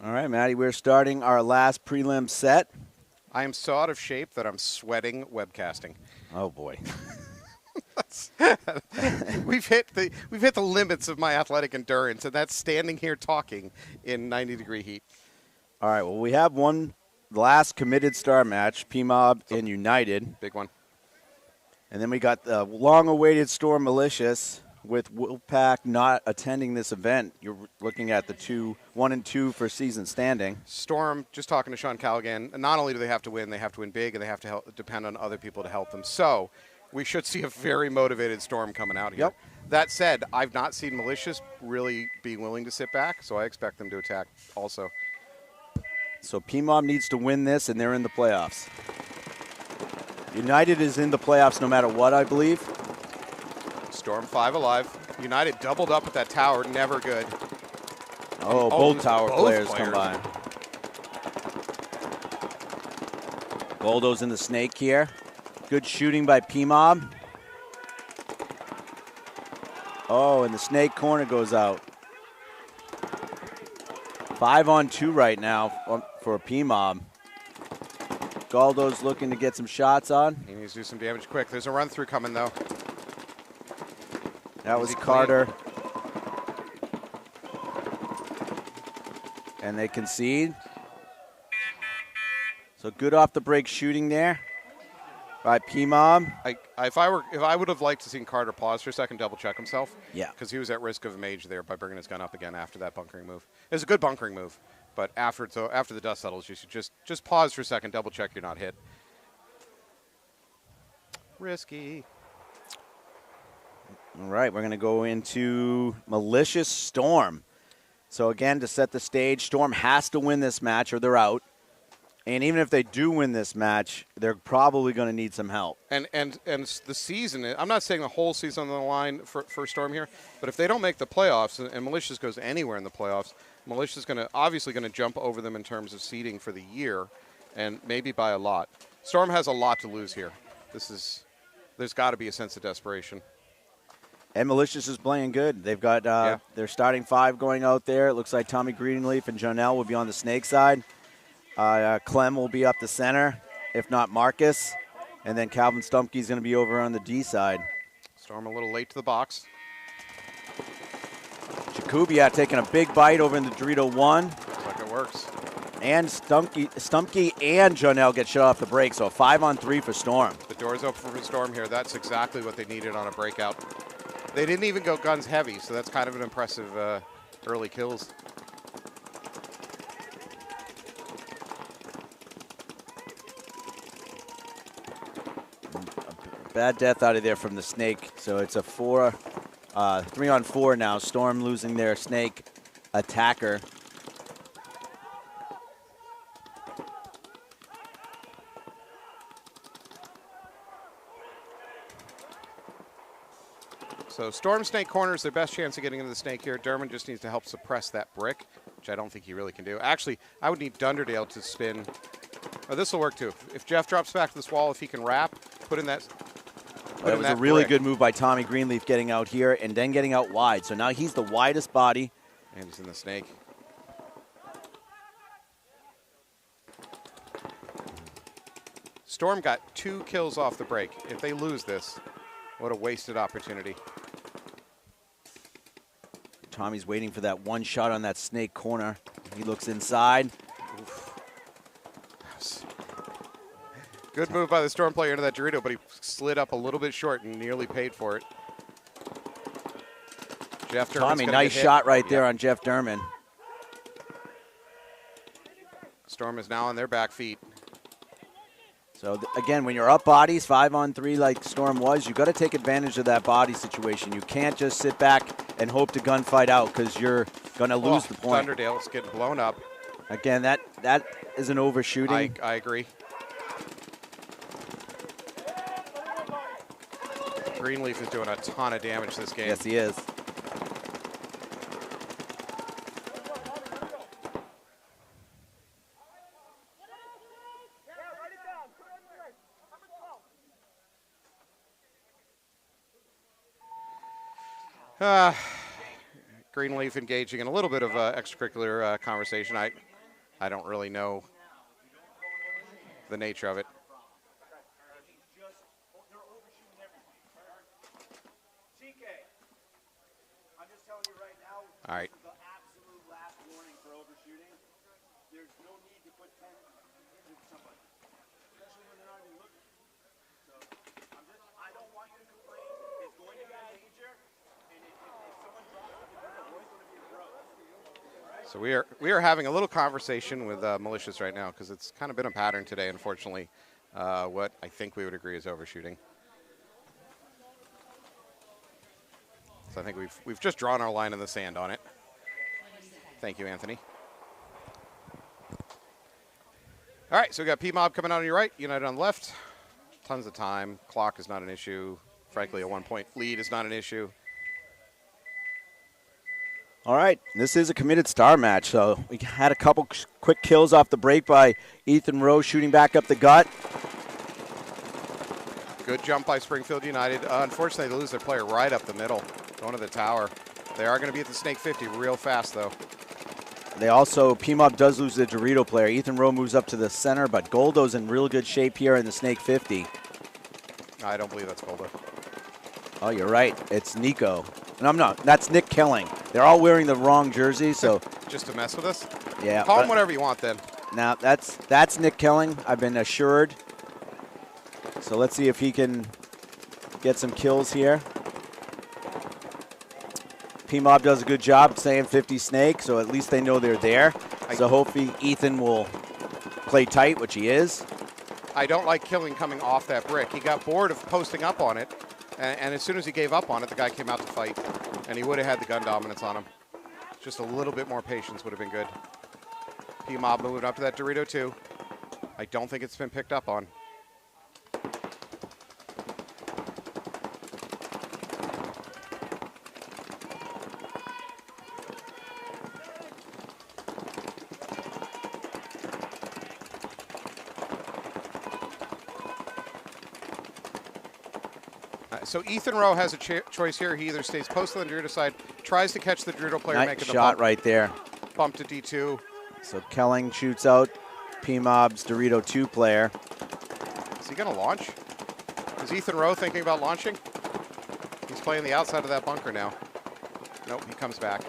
All right, Maddie, we're starting our last prelim set. I am so out of shape that I'm sweating webcasting. Oh, boy. We've hit the limits of my athletic endurance, and that's standing here talking in 90-degree heat. All right, well, we have one last committed star match, PMOB and United. Big one. And then we got the long-awaited Storm Malicious with Wolfpack not attending this event. You're looking at the 1 and 2 for season standing. Storm, just talking to Sean Callaghan, not only do they have to win big, and they have to depend on other people to help them. So we should see a very motivated Storm coming out here. Yep. That said, I've not seen Malicious really be willing to sit back, so I expect them to attack also. So PMOB needs to win this, and they're in the playoffs. United is in the playoffs no matter what, I believe. Storm 5 alive. United doubled up at that tower, never good. Oh, both tower players come by. Goldo's in the snake here. Good shooting by PMOB. Oh, and the snake corner goes out. 5-on-2 right now for PMOB. Goldo's looking to get some shots on. He needs to do some damage quick. There's a run-through coming, though. That was Carter. And they concede. So good off the break shooting there by PMOB. If I would have liked to seen Carter pause for a second, double check himself. Yeah. Because he was at risk of a mage there by bringing his gun up again after that bunkering move. It was a good bunkering move, but after the dust settles, you should just pause for a second, double check you're not hit. Risky. All right, we're going to go into Malicious Storm. So again, to set the stage, Storm has to win this match or they're out. And even if they do win this match, they're probably going to need some help. And the season, I'm not saying the whole season on the line for Storm here, but if they don't make the playoffs and Malicious goes anywhere in the playoffs, Malicious is obviously going to jump over them in terms of seeding for the year, and maybe by a lot. Storm has a lot to lose here. There's got to be a sense of desperation. And Malicious is playing good. They've got their starting 5 going out there. It looks like Tommy Greenleaf and Jonelle will be on the snake side. Clem will be up the center, if not Marcus. And then Calvin Stumpke's going to be over on the D side. Storm a little late to the box. Jakubiak taking a big bite over in the Dorito 1. Looks like it works. And Stumpke and Jonelle get shut off the break, so a 5-on-3 for Storm. The door's open for Storm here. That's exactly what they needed on a breakout. They didn't even go guns heavy, so that's kind of an impressive early kills. Bad death out of there from the snake, so it's a 3-on-4 now. Storm losing their snake attacker. So Storm snake corner is their best chance of getting into the snake here. Dermot just needs to help suppress that brick, which I don't think he really can do. Actually, I would need Dunderdale to spin. Oh, this will work too. If Jeff drops back to this wall, if he can wrap, put in that. That was a really good move by Tommy Greenleaf getting out here and then getting out wide. So now he's the widest body. And he's in the snake. Storm got 2 kills off the break. If they lose this, what a wasted opportunity. Tommy's waiting for that one shot on that snake corner. He looks inside. Oof. Good move by the Storm player into that Dorito, but he slid up a little bit short and nearly paid for it. Jeff Tommy, nice shot right there on Jeff Derman. Storm is now on their back feet. So, again, when you're up bodies, 5-on-3 like Storm was, you've got to take advantage of that body situation. You can't just sit back and hope to gunfight out because you're going to lose the point. Thunderdale's getting blown up. Again, that is an overshooting. I agree. Greenleaf is doing a ton of damage this game. Yes, he is. Greenleaf engaging in a little bit of extracurricular conversation. I don't really know the nature of it. I'm just telling you right now, All right. this is the absolute last warning for overshooting. There's no need to put 10 into somebody, especially when they're not even looking. So I don't want you to complain. It's going to be a major, and if someone drops to the ground, it's going to be a bro. So we are having a little conversation with Malicious right now because it's kind of been a pattern today, unfortunately. What I think we would agree is overshooting. So I think we've just drawn our line in the sand on it. Thank you, Anthony. All right, so we got PMOB coming out on your right, United on the left. Tons of time. Clock is not an issue. Frankly, a 1-point lead is not an issue. All right, this is a committed star match. So we had a couple quick kills off the break by Ethan Rowe shooting back up the gut. Good jump by Springfield United. Unfortunately, they lose their player right up the middle, going to the tower. They are going to be at the Snake 50 real fast, though. They also, PMOB does lose the Dorito player. Ethan Rowe moves up to the center, but Goldo's in real good shape here in the Snake 50. I don't believe that's Goldo. Oh, you're right. It's Nico. And I'm not. That's Nick Kelling. They're all wearing the wrong jersey, so. Just to mess with us? Yeah. Call him whatever you want, then. Now, that's Nick Kelling, I've been assured. So let's see if he can get some kills here. PMOB does a good job saying 50 Snake, so at least they know they're there. So hopefully Ethan will play tight, which he is. I don't like Killing coming off that brick. He got bored of posting up on it, and as soon as he gave up on it, the guy came out to fight, and he would have had the gun dominance on him. Just a little bit more patience would have been good. PMOB moving up to that Dorito too. I don't think it's been picked up on. So Ethan Rowe has a choice here. He either stays posted on the Dorito side, tries to catch the Dorito player, Nice making the shot bump, right there. bump to D2. So Kelling shoots out PMOB's Dorito 2 player. Is he going to launch? Is Ethan Rowe thinking about launching? He's playing the outside of that bunker now. Nope, he comes back.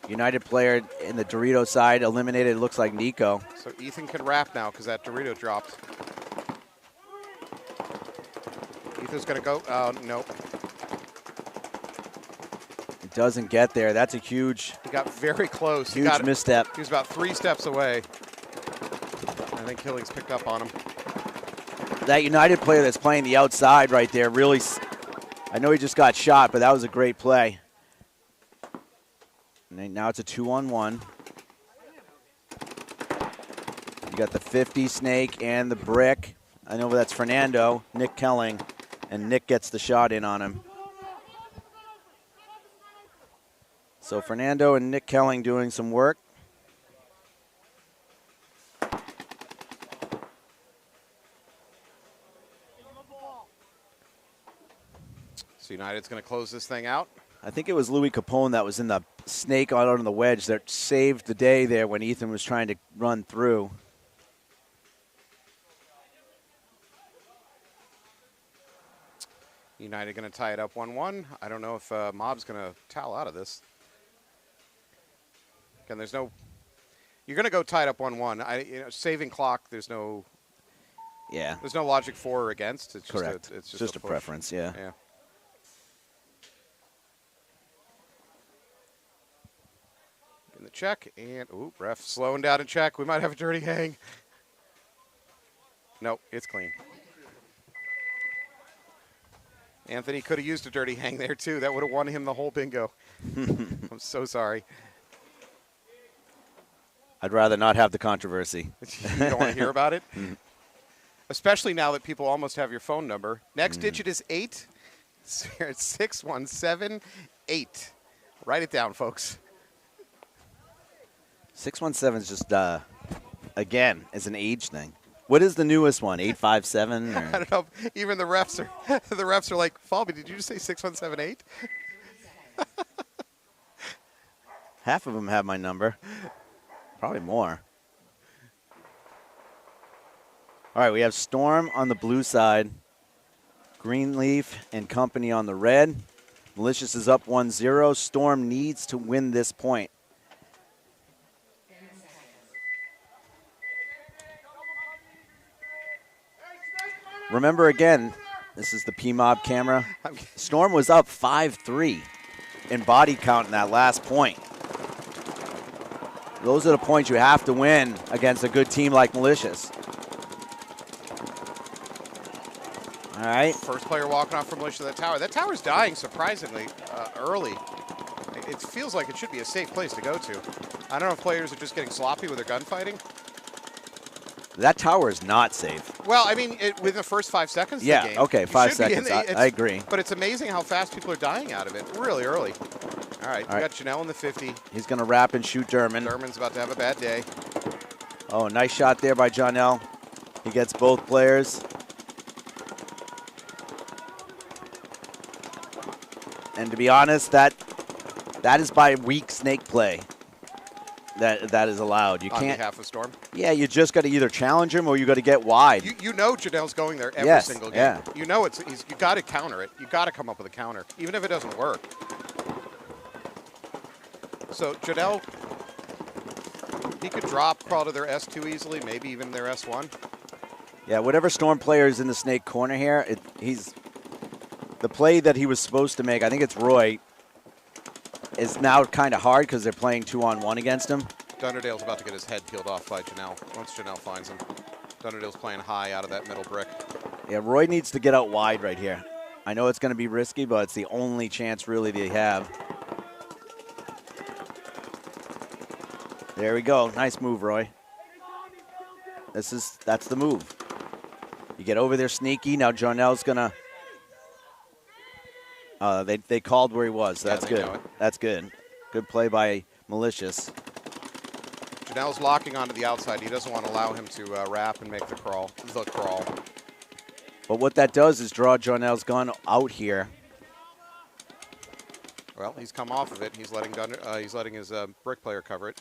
United player in the Dorito side eliminated, looks like Nico. So Ethan can wrap now because that Dorito dropped. Ethan's going to go. Oh, nope. It doesn't get there. That's a huge, He got very close. huge misstep. He was about 3 steps away. I think Killing's picked up on him. That United player that's playing the outside right there really, I know he just got shot, but that was a great play. And now it's a 2-on-1. You got the 50 Snake and the brick. I know that's Fernando, Nick Kelling, and Nick gets the shot in on him. So Fernando and Nick Kelling doing some work. So United's going to close this thing out. I think it was Louis Capone that was in the Snake out on the wedge that saved the day there when Ethan was trying to run through. United going to tie it up 1-1. I don't know if Mob's going to towel out of this. Again, there's no. You're going to go tied up 1-1. Saving clock. There's no. Yeah. There's no logic for or against. It's Correct. Just it's just a push. preference. Yeah. Yeah. In the check and ref slowing down in check. We might have a dirty hang. Nope, it's clean. Anthony could have used a dirty hang there too. That would have won him the whole bingo. I'm so sorry. I'd rather not have the controversy. You don't want to hear about it? Especially now that people almost have your phone number. Next digit is 8. It's 6178. Write it down, folks. 617 is just, again, is an age thing. What is the newest one? 857? I don't know. Even the refs are like, Falby, did you just say 6178? Half of them have my number. Probably more. All right, we have Storm on the blue side. Greenleaf and company on the red. Malicious is up 1-0. Storm needs to win this point. Remember again, this is the PMOB camera. Storm was up 5-3 in body count in that last point. Those are the points you have to win against a good team like Malicious. All right. First player walking off from Malicious that tower. That tower's dying surprisingly early. It feels like it should be a safe place to go to. I don't know if players are just getting sloppy with their gunfighting. That tower is not safe. Well, I mean, within the first 5 seconds of the game. Okay, 5 seconds. I agree. But it's amazing how fast people are dying out of it, really early. All right, we got Janelle in the 50. He's going to wrap and shoot Derman. Derman's about to have a bad day. Oh, nice shot there by Janelle. He gets both players. And to be honest, that is by weak snake play. That is allowed. You on can't. Behalf of Storm. Yeah, you just got to either challenge him or you got to get wide. You know Janelle's going there every single game. Yeah. You know you got to counter it. You got to come up with a counter, even if it doesn't work. So Janelle, he could drop probably their S2 easily, maybe even their S1. Yeah, whatever Storm player is in the snake corner here, he's the play that he was supposed to make. I think it's Roy. Is now kind of hard because they're playing 2-on-1 against him. Dunderdale's about to get his head peeled off by Janelle once Janelle finds him. Dunderdale's playing high out of that middle brick. Yeah, Roy needs to get out wide right here. I know it's going to be risky, but it's the only chance really they have. There we go. Nice move, Roy. That's the move. You get over there sneaky. Now Jarnell's going to... they called where he was. So that's good. That's good. Good play by Malicious. Janelle's locking onto the outside. He doesn't want to allow him to wrap and make the crawl. But what that does is draw Jarnell's gun out here. Well, he's come off of it. He's letting his brick player cover it.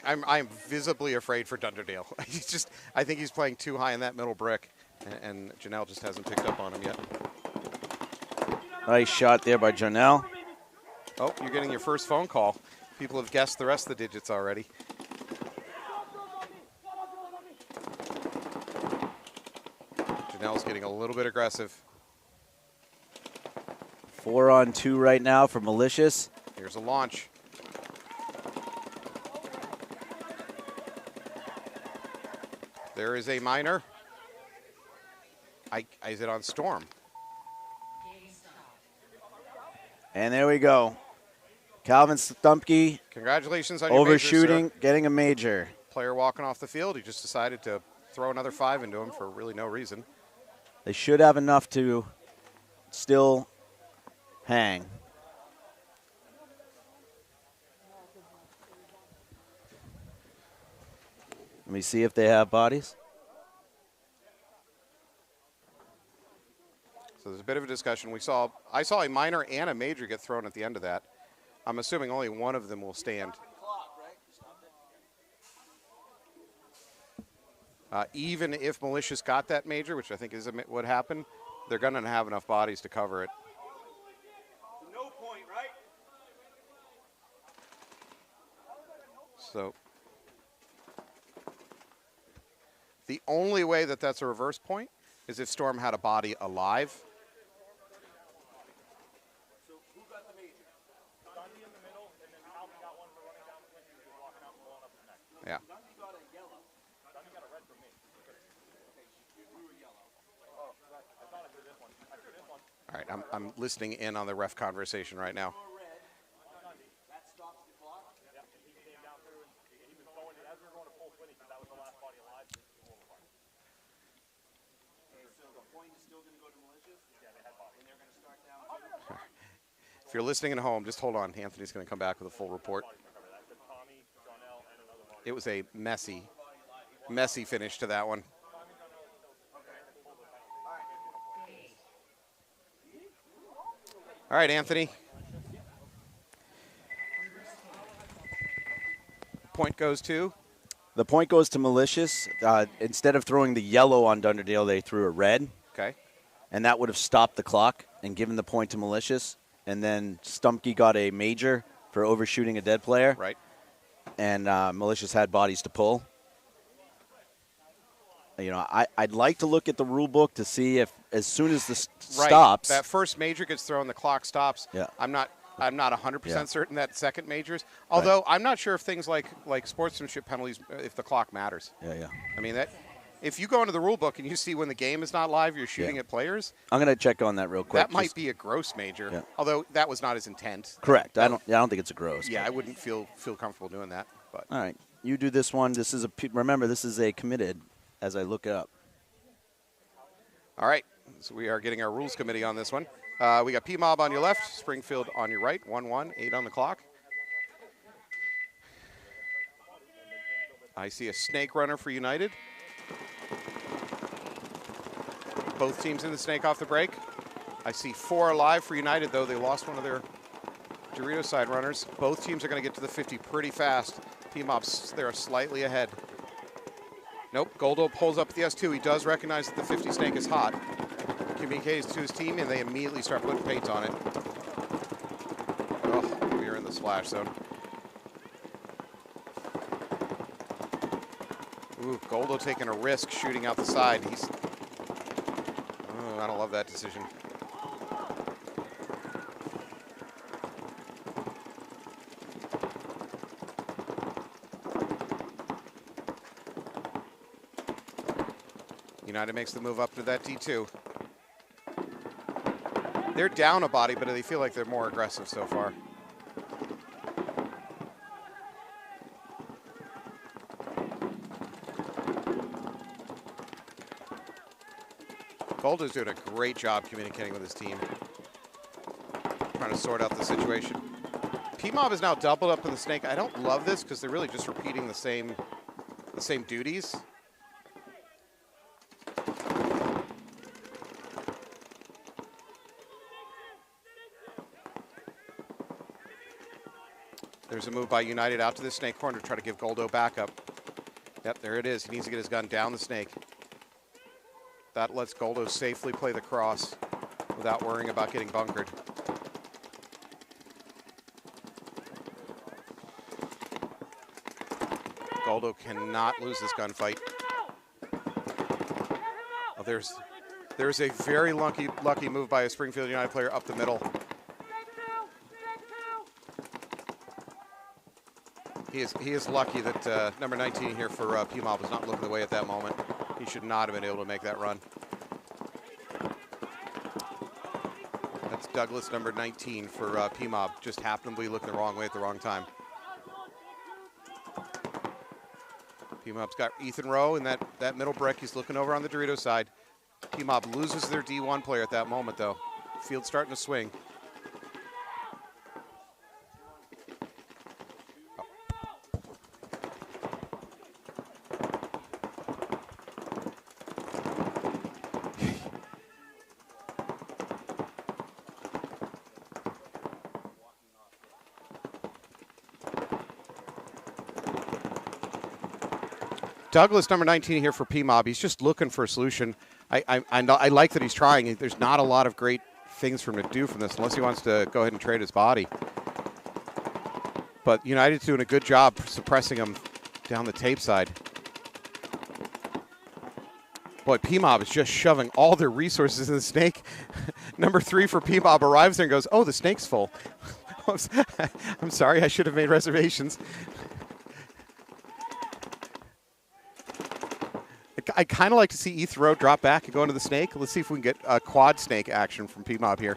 I'm visibly afraid for Dunderdale. I think he's playing too high in that middle brick, and Janelle just hasn't picked up on him yet. Nice shot there by Janelle. Oh, you're getting your first phone call. People have guessed the rest of the digits already. Janelle's getting a little bit aggressive. 4-on-2 right now for Malicious. Here's a launch. There is a minor. Is it on Storm? And there we go. Calvin Stumpke. Congratulations on your overshooting, major, sir. Getting a major. Player walking off the field. He just decided to throw another 5 into him for really no reason. They should have enough to still hang. Let me see if they have bodies. So there's a bit of a discussion. I saw a minor and a major get thrown at the end of that. I'm assuming only one of them will stand. Even if Malicious got that major, which I think is what happened, they're going to have enough bodies to cover it. No point, right? So the only way that that's a reverse point is if Storm had a body alive. So who got the major? Dundee in the middle, and then Calvin got one for running down the wing. He was walking out and blowing up his neck. Yeah. Dundee got a yellow. Dundee got a red from me. Okay, you were yellow. Oh, I thought I threw this one. I threw this one. All right, I'm listening in on the ref conversation right now. That stops the clock. Yeah, and he came down through, and he was going, as we were going to full 20, because that was the last body alive. Okay, so the point is still going to go to Malicious? Yeah, they had bodies. And they're going to start down. If you're listening at home, just hold on. Anthony's going to come back with a full report. It was a messy finish to that one. All right, Anthony. Point goes to? The point goes to Malicious. Instead of throwing the yellow on Dunderdale, they threw a red. Okay. And that would have stopped the clock and given the point to Malicious. And then Stumpke got a major for overshooting a dead player. Right. And Malicious had bodies to pull. You know, I'd like to look at the rule book to see if as soon as this stops. That first major gets thrown, the clock stops. Yeah. I'm not 100% certain that second majors. Although I'm not sure if things like sportsmanship penalties, if the clock matters. Yeah. I mean, that if you go into the rule book and you see when the game is not live, you're shooting at players. I'm going to check on that real quick. That might be a gross major. Yeah. Although that was not his intent. Correct. I don't think it's a gross. Yeah, I wouldn't feel comfortable doing that. But all right, you do this one. This is remember, this is a committed. As I look it up. All right, so we are getting our rules committee on this one. We got PMOB on your left, Springfield on your right, 1-1, 8 on the clock. I see a snake runner for United. Both teams in the snake off the break. I see 4 alive for United, though. They lost one of their Dorito side runners. Both teams are going to get to the 50 pretty fast. PMOB's they're slightly ahead. Nope, Goldo pulls up the S2. He does recognize that the 50 snake is hot. Communicates to his team, and they immediately start putting paint on it. Oh, we are in the splash zone. Ooh, Goldo taking a risk shooting out the side. I don't love that decision. United makes the move up to that D2. They're down a body, but they feel like they're more aggressive so far. Goldo's doing a great job communicating with his team. Trying to sort out the situation. PMOB is now doubled up in the snake. I don't love this because they're really just repeating the same duties. There's a move by United out to the snake corner to try to give Goldo backup. Yep, there it is. He needs to get his gun down the snake. That lets Goldo safely play the cross without worrying about getting bunkered. Goldo cannot lose this gunfight. Oh, there's a very lucky move by a Springfield United player up the middle. He is lucky that number 19 here for PMOB was not looking away at that moment. He should not have been able to make that run. That's Douglas, number 19 for PMOB. Just happened to be looking the wrong way at the wrong time. PMOB's got Ethan Rowe in that middle brick. He's looking over on the Dorito side. PMOB loses their D1 player at that moment, though. Field's starting to swing. Douglas, number 19 here for PMOB. He's just looking for a solution. I like that he's trying. There's not a lot of great things for him to do from this unless he wants to go ahead and trade his body. But United's doing a good job suppressing him down the tape side. Boy, PMOB is just shoving all their resources in the snake. Number 3 for PMOB arrives there and goes, oh, the snake's full. I'm sorry, I should have made reservations. I kind of like to see Ethan Rowe drop back and go into the snake. Let's see if we can get a quad snake action from PMOB here.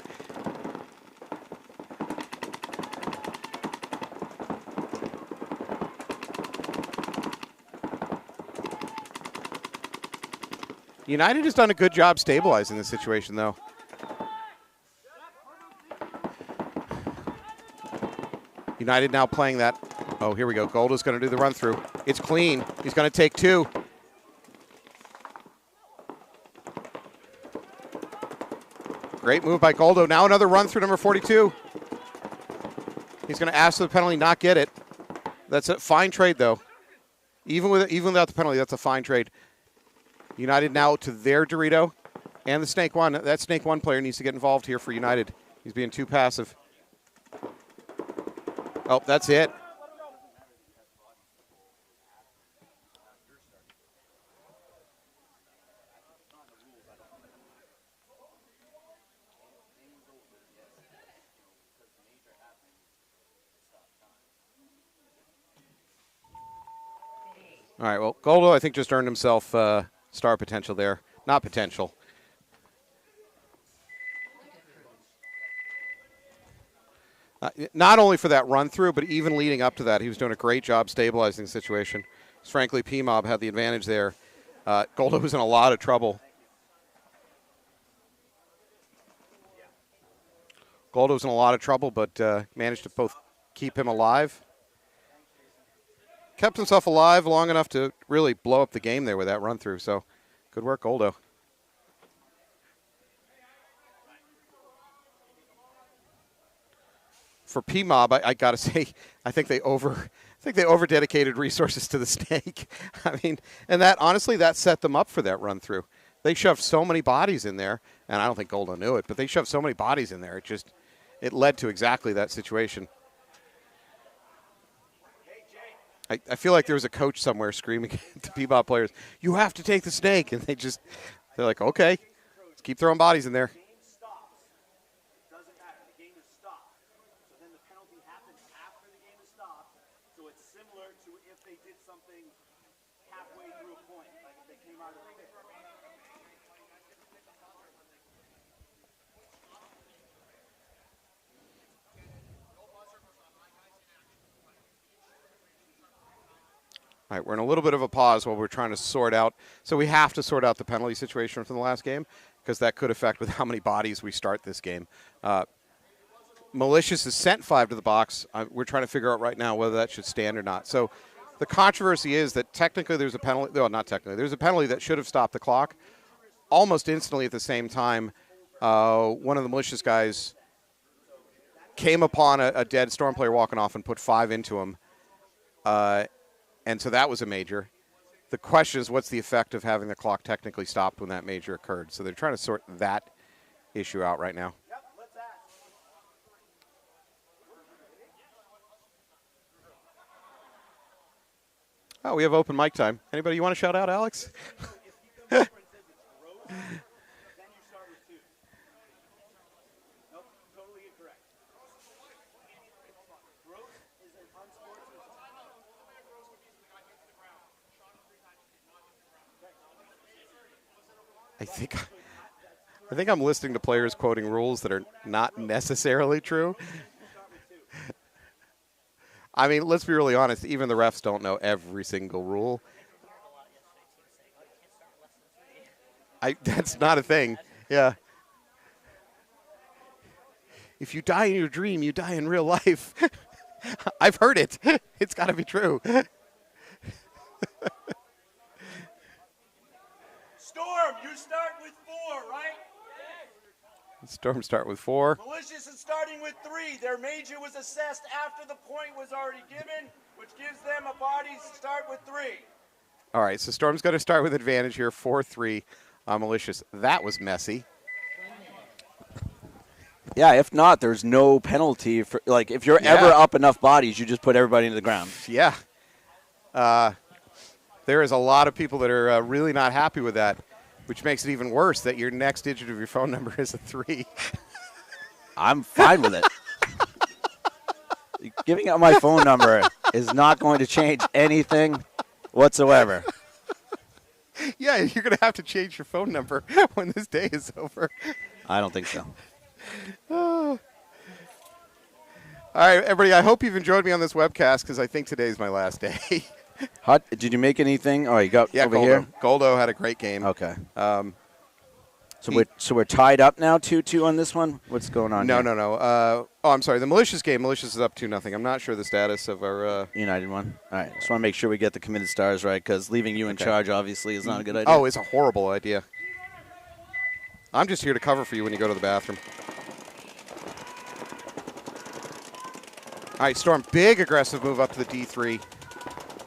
United has done a good job stabilizing the situation, though. United now playing that. Oh, here we go. Goldo's going to do the run through. It's clean. He's going to take 2. Great move by Goldo. Now another run through number 42. He's going to ask for the penalty, not get it. That's a fine trade, though. Even without the penalty, that's a fine trade. United now to their Dorito and the Snake 1. That Snake 1 player needs to get involved here for United. He's being too passive. Oh, that's it. All right, well, Goldo, I think, just earned himself star potential there. Not potential. Not only for that run-through, but even leading up to that, he was doing a great job stabilizing the situation. Frankly, PMOB had the advantage there. Goldo was in a lot of trouble. Goldo was in a lot of trouble, but managed to both keep him alive. Kept himself alive long enough to really blow up the game there with that run-through. So, good work, Goldo. For PMOB, I got to say, I think they over dedicated resources to the Snake. I mean, and that honestly, that set them up for that run-through. They shoved so many bodies in there, and I don't think Goldo knew it, but they shoved so many bodies in there. It led to exactly that situation. I feel like there was a coach somewhere screaming to PMOB players, "You have to take the Snake," and they're like, "Okay, let's keep throwing bodies in there." Doesn't matter. The game is stopped. So then the penalty happens after the game is stopped. So it's similar to if they did something halfway through a point, like if they came out of the pit. All right, we're in a little bit of a pause while we're trying to sort out. So we have to sort out the penalty situation from the last game because that could affect with how many bodies we start this game. Malicious has sent 5 to the box. We're trying to figure out right now whether that should stand or not. So the controversy is that technically there's a penalty. Well, not technically. There's a penalty that should have stopped the clock. Almost instantly at the same time, one of the Malicious guys came upon a dead Storm player walking off and put 5 into him. And so that was a major. The question is, what's the effect of having the clock technically stopped when that major occurred? So they're trying to sort that issue out right now. Yep, let's ask. Oh, we have open mic time. Anybody you want to shout out, Alex? Then you start with 2. Nope, totally incorrect. Gross is an unsportsmanlike. I think I'm listening to players quoting rules that are not necessarily true. I mean, let's be really honest. Even the refs don't know every single rule. That's not a thing. Yeah. If you die in your dream, you die in real life. I've heard it. It's got to be true. Storm, you start with 4, right? Storm start with 4. Malicious is starting with 3. Their major was assessed after the point was already given, which gives them a body start with 3. All right, so Storm's going to start with advantage here, 4-3 on Malicious. That was messy. Yeah, if not, there's no penalty. For like, if you're ever up enough bodies, you just put everybody into the ground. Yeah. There is a lot of people that are really not happy with that, which makes it even worse that your next digit of your phone number is a 3. I'm fine with it. Giving out my phone number is not going to change anything whatsoever. Yeah, you're going to have to change your phone number when this day is over. I don't think so. All right, everybody, I hope you've enjoyed me on this webcast because I think today's my last day. Did you make anything? Oh, you got over Goldo. here? Goldo had a great game. Okay. So we're tied up now 2-2 on this one. What's going on? No, here? no. I'm sorry. The Malicious game. Malicious is up 2-0. I'm not sure the status of our United one. All right. Just want to make sure we get the committed stars right because leaving you in charge obviously is not a good idea. Oh, it's a horrible idea. I'm just here to cover for you when you go to the bathroom. All right, Storm, big aggressive move up to the D3.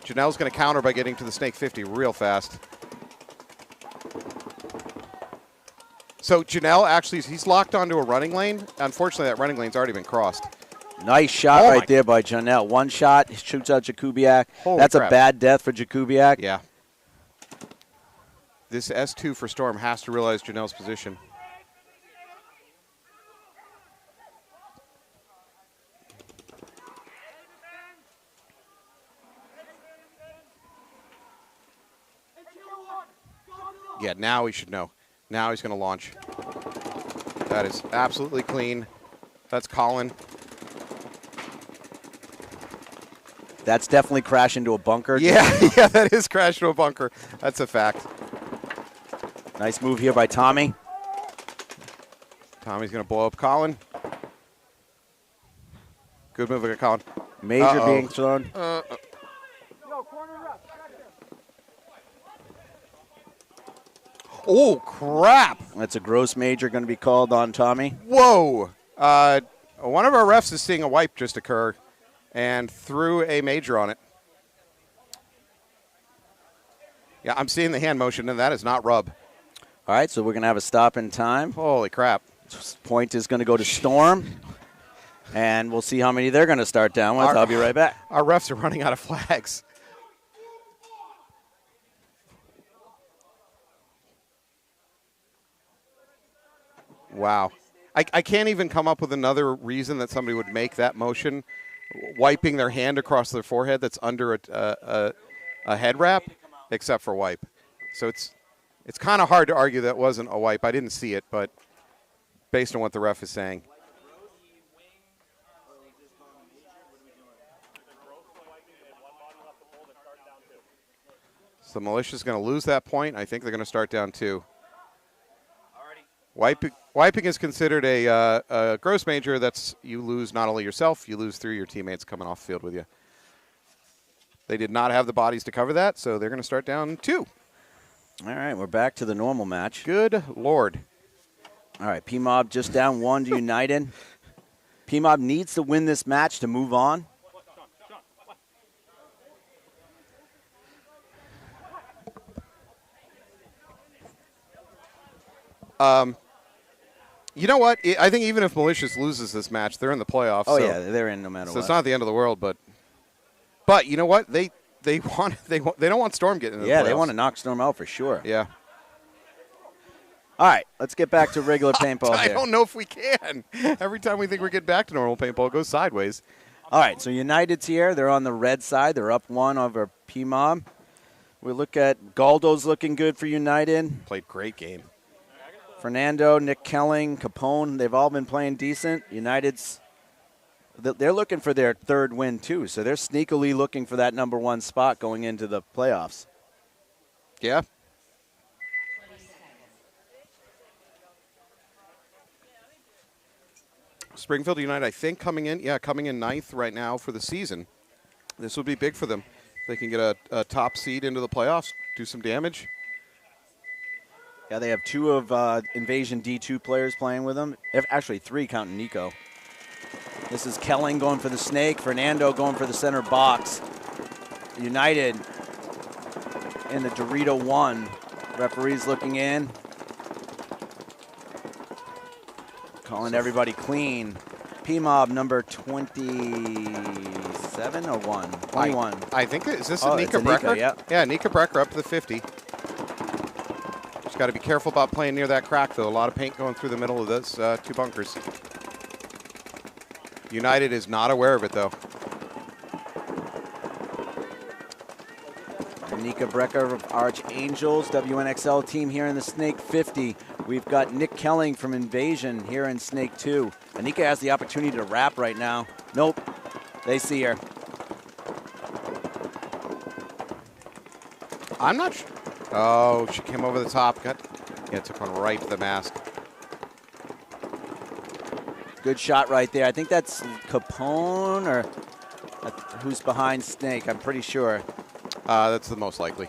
Janelle's going to counter by getting to the Snake 50 real fast. So Janelle actually, he's locked onto a running lane. Unfortunately, that running lane's already been crossed. Nice shot right there by Janelle. One shot, shoots out Jakubiak. That's crap. a bad death for Jakubiak. Yeah. This S2 for Storm has to realize Janelle's position. Yeah, now he should know. Now he's going to launch. That is absolutely clean. That's Colin. That's definitely crash into a bunker. Yeah, yeah, that is crash into a bunker. That's a fact. Nice move here by Tommy. Tommy's going to blow up Colin. Good move by Colin. Major being thrown. Oh, crap. That's a gross major going to be called on Tommy. Whoa. One of our refs is seeing a wipe just occur and threw a major on it. Yeah, I'm seeing the hand motion, and that is not rub. All right, so we're going to have a stop in time. Holy crap. Point is going to go to Storm, and we'll see how many they're going to start down with. I'll be right back. Our refs are running out of flags. Wow. I can't even come up with another reason that somebody would make that motion, wiping their hand across their forehead that's under a head wrap, except for wipe. So it's kind of hard to argue that wasn't a wipe. I didn't see it, but based on what the ref is saying. So Malicious is going to lose that point. I think they're going to start down 2. Wiping is considered a gross major. That's you lose not only yourself, you lose 3 of your teammates coming off the field with you. They did not have the bodies to cover that, so they're going to start down 2. All right, we're back to the normal match. Good Lord. All right, PMOB just down 1 to United. PMOB needs to win this match to move on. You know what? I think even if Malicious loses this match, they're in the playoffs. Oh, so, yeah, they're in no matter what. So it's not the end of the world, but you know what? They don't want Storm getting in the playoffs. Yeah, they want to knock Storm out for sure. Yeah. All right, let's get back to regular paintball I here. don't know if we can. Every time we think we're getting back to normal paintball, it goes sideways. All right, so United's here. They're on the red side. They're up 1 over PMOB. We look at Galdo's looking good for United. Played great game. Fernando, Nick Kelling, Capone, they've all been playing decent. United's, they're looking for their 3rd win too, so they're sneakily looking for that number 1 spot going into the playoffs. Yeah. Springfield United, I think, coming in 9th right now for the season. This would be big for them. They can get a top seed into the playoffs, do some damage. Yeah, they have 2 of Invasion D2 players playing with them. Actually, 3 counting Nico. This is Kelling going for the snake. Fernando going for the center box. United in the Dorito 1. Referee's looking in. Calling everybody clean. PMOB number 27 or 1? 21. I think, is this Oh, Nika it's a Brecker? Nika, yeah. Yeah, Nika Brecker up to the 50. Just got to be careful about playing near that crack, though. A lot of paint going through the middle of those 2 bunkers. United is not aware of it, though. Nika Brecker of Archangels, WNXL team here in the Snake 50. We've got Nick Kelling from Invasion here in Snake 2. Anika has the opportunity to wrap right now. Nope, they see her. I'm not sure. Oh, she came over the top. Yeah, took one right to the mask. Good shot right there. I think that's Capone or who's behind Snake. I'm pretty sure. That's the most likely.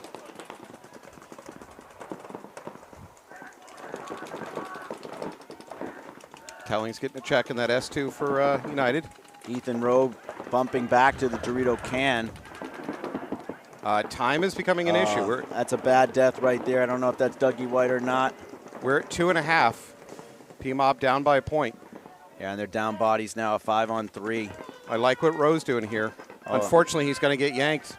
Telling's getting a check in that S2 for United. Ethan Rowe bumping back to the Dorito can. Time is becoming an issue. That's a bad death right there. I don't know if that's Dougie White or not. We're at 2.5. PMOB down by a point. Yeah, and they're down bodies now, a 5-on-3. I like what Rowe's doing here. Unfortunately, he's going to get yanked.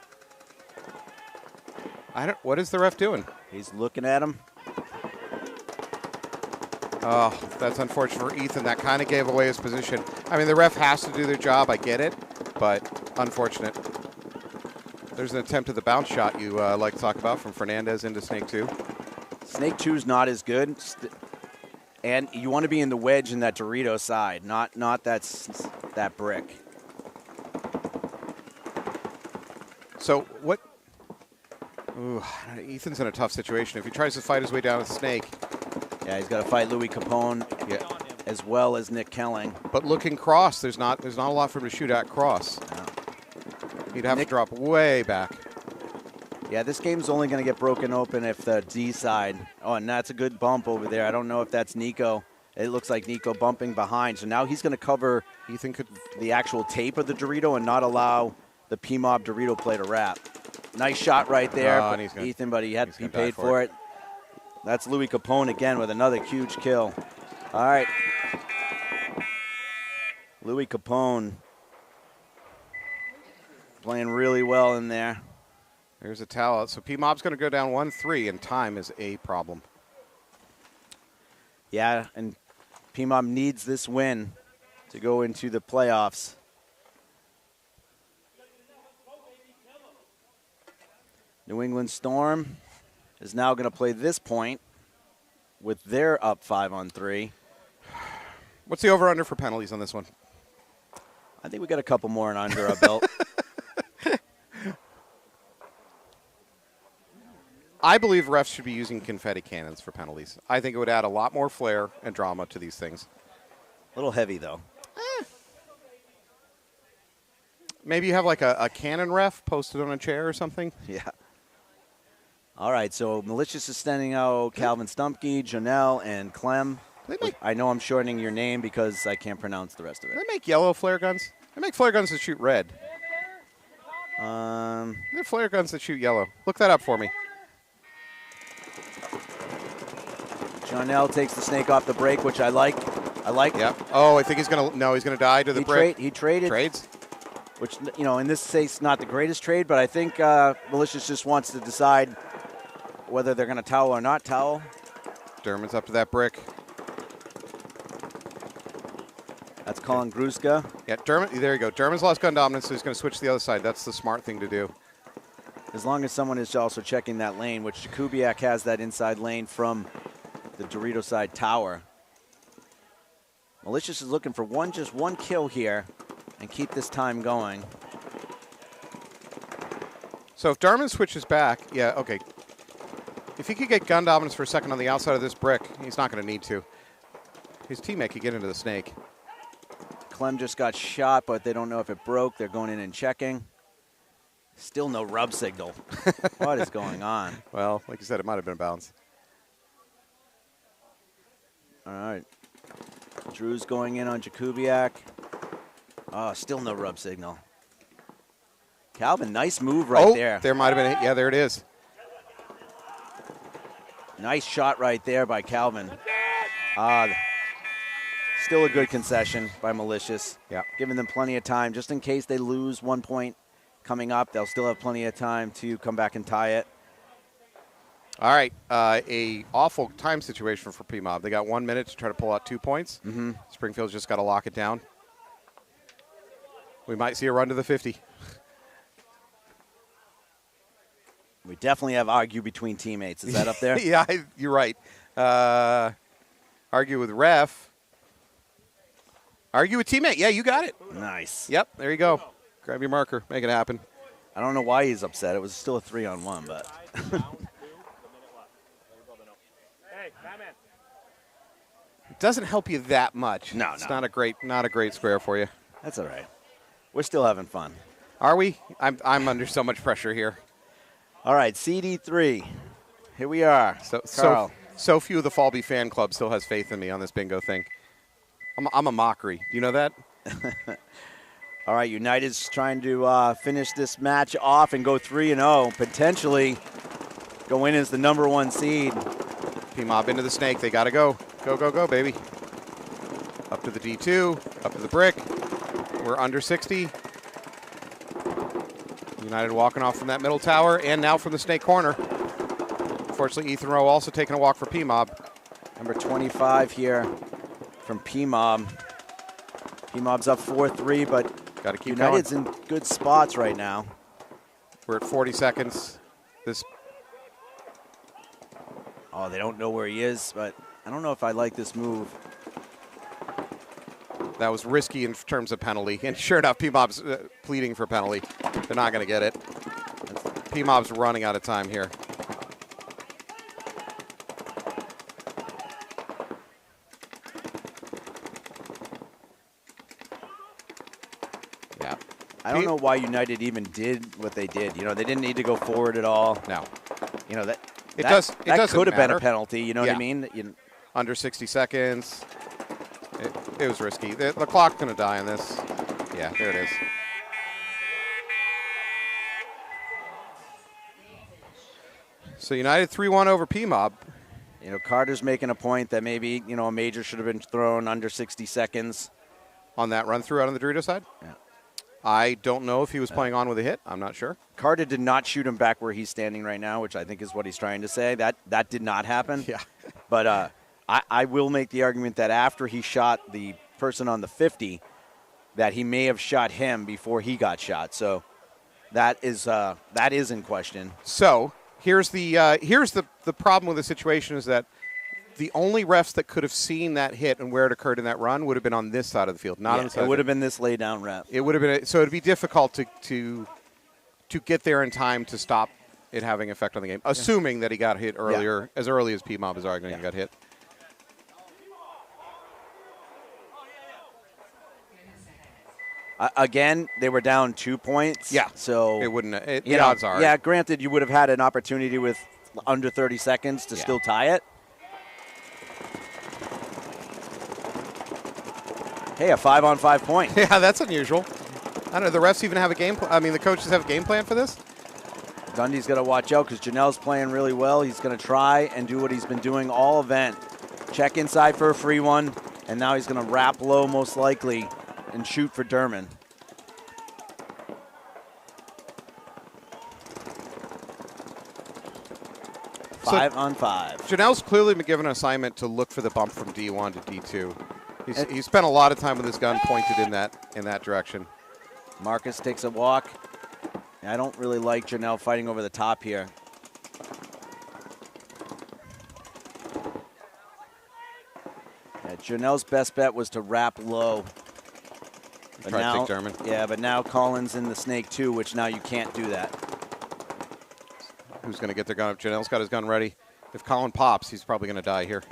What is the ref doing? He's looking at him. Oh, that's unfortunate for Ethan. That kind of gave away his position. I mean, the ref has to do their job. I get it, but unfortunate. There's an attempt at the bounce shot you like to talk about from Fernandez into Snake 2. Snake 2's not as good. And you want to be in the wedge in that Dorito side, not that brick. So what? Ooh, Ethan's in a tough situation. If he tries to fight his way down with Snake. Yeah, he's got to fight Louis Capone as well as Nick Kelling. But looking cross, there's not a lot for him to shoot at cross. No. He'd have to drop way back. Yeah, this game's only going to get broken open if the D side. Oh, and that's a good bump over there. I don't know if that's Nico. It looks like Nico bumping behind. So now he's going to cover the actual tape of the Dorito and not allow the PMOB Dorito play to wrap. Nice shot right there, Ethan, but he paid for it. That's Louis Capone again with another huge kill. All right. Louis Capone playing really well in there. There's a towel. So PMOB's going to go down 1-3, and time is a problem. Yeah, and PMOB needs this win to go into the playoffs. New England Storm is now going to play this point with their up 5-on-3. What's the over-under for penalties on this one? I think we got a couple more and under our belt. I believe refs should be using confetti cannons for penalties. I think it would add a lot more flair and drama to these things. A little heavy, though. Maybe you have like a cannon ref posted on a chair or something. Yeah. All right, so Malicious is sending out Calvin Stumpke, Janelle, and Clem. I know I'm shortening your name because I can't pronounce the rest of it. They make yellow flare guns. They make flare guns that shoot red. They're flare guns that shoot yellow. Look that up for me. Janelle takes the snake off the break, which I like. Yeah. Oh, I think he's going to die to the brick. He traded. Trades. Which, you know, in this case, not the greatest trade, but I think Malicious just wants to decide whether they're going to towel or not towel. Dermot's up to that brick. That's Colin Gruska. Yeah, Dermot, there you go. Dermot's lost gun dominance, so he's going to switch to the other side. That's the smart thing to do. As long as someone is also checking that lane, which Jakubiak has that inside lane from the Dorito side tower. Malicious is looking for just one kill here and keep this time going. So if Darman switches back, yeah, okay. If he could get gun dominance for a second on the outside of this brick, he's not going to need to. His teammate could get into the snake. Clem just got shot, but they don't know if it broke. They're going in and checking. Still no rub signal. What is going on? Well, like you said, it might have been a bounce. All right. Drew's going in on Jakubiak. Oh, still no rub signal. Calvin, nice move right there. There might have been, yeah, there it is. Nice shot right there by Calvin. Still a good concession by Malicious. Yeah. Giving them plenty of time. Just in case they lose 1 point coming up, they'll still have plenty of time to come back and tie it. All right. A awful time situation for PMOB. They got 1 minute to try to pull out 2 points. Mm-hmm. Springfield's just got to lock it down. We might see a run to the 50. We definitely have argue between teammates. Is that up there? Yeah, you're right. Argue with ref. Argue with teammate. Yeah, you got it. Nice. Yep, there you go. Grab your marker. Make it happen. I don't know why he's upset. It was still a 3-on-1, but. Hey, doesn't help you that much. No, it's no. not a great square for you. That's all right. We're still having fun. Are we? I'm under so much pressure here. All right, CD3. Here we are. Carl. So few of the Falby fan club still has faith in me on this bingo thing. I'm a mockery. Do you know that? All right, United's trying to finish this match off and go 3-0, potentially go in as the #1 seed. PMOB into the snake. They got to go. Go, go, go, baby. Up to the D2, up to the brick. We're under 60. United walking off from that middle tower, and now from the snake corner. Unfortunately, Ethan Rowe also taking a walk for PMOB. Number 25 here from PMOB. PMOB's up 4-3, but Got to keep United's going. in good spots right now. We're at 40 seconds. Oh, they don't know where he is, but I don't know if I like this move. That was risky in terms of penalty. And sure enough, PMOB's pleading for penalty. They're not going to get it. PMOB's running out of time here. Yeah. I don't know why United even did what they did. You know, they didn't need to go forward at all. No. You know, that doesn't could have been matter. a penalty. You know what I mean? Under 60 seconds. It was risky. The clock's going to die on this. Yeah, there it is. So United 3-1 over PMOB. You know, Carter's making a point that maybe, you know, a major should have been thrown under 60 seconds. On that run through out on the Dorito side? Yeah. I don't know if he was playing on with a hit. I'm not sure. Carter did not shoot him back where he's standing right now, which I think is what he's trying to say. That did not happen. Yeah. But I will make the argument that after he shot the person on the 50, that he may have shot him before he got shot. So that is in question. So here's the problem with the situation is that the only refs that could have seen that hit and where it occurred in that run would have been on this side of the field, not on the side. It would have been this lay down ref. It would have been so it'd be difficult to get there in time to stop it having effect on the game, assuming that he got hit earlier, as early as PMOB is arguing he got hit. Again, they were down 2 points. Yeah. So it wouldn't. The odds are. Yeah. Granted, you would have had an opportunity with under 30 seconds to still tie it. Hey, a 5-on-5 point. Yeah, that's unusual. I don't know. The refs even have a game. The coaches have a game plan for this. Gundy's got to watch out because Janelle's playing really well. He's going to try and do what he's been doing all event. Check inside for a free one, and now he's going to wrap low most likely and shoot for Derman. So 5-on-5. Janelle's clearly been given an assignment to look for the bump from D1 to D2. He's spent a lot of time with his gun pointed in that direction. Marcus takes a walk. I don't really like Janelle fighting over the top here. Yeah, Janelle's best bet was to wrap low. But Try now, to take Derman. Yeah, but now Collins in the snake too, which now you can't do that. Who's going to get their gun up? Janelle's got his gun ready. If Colin pops, he's probably going to die here.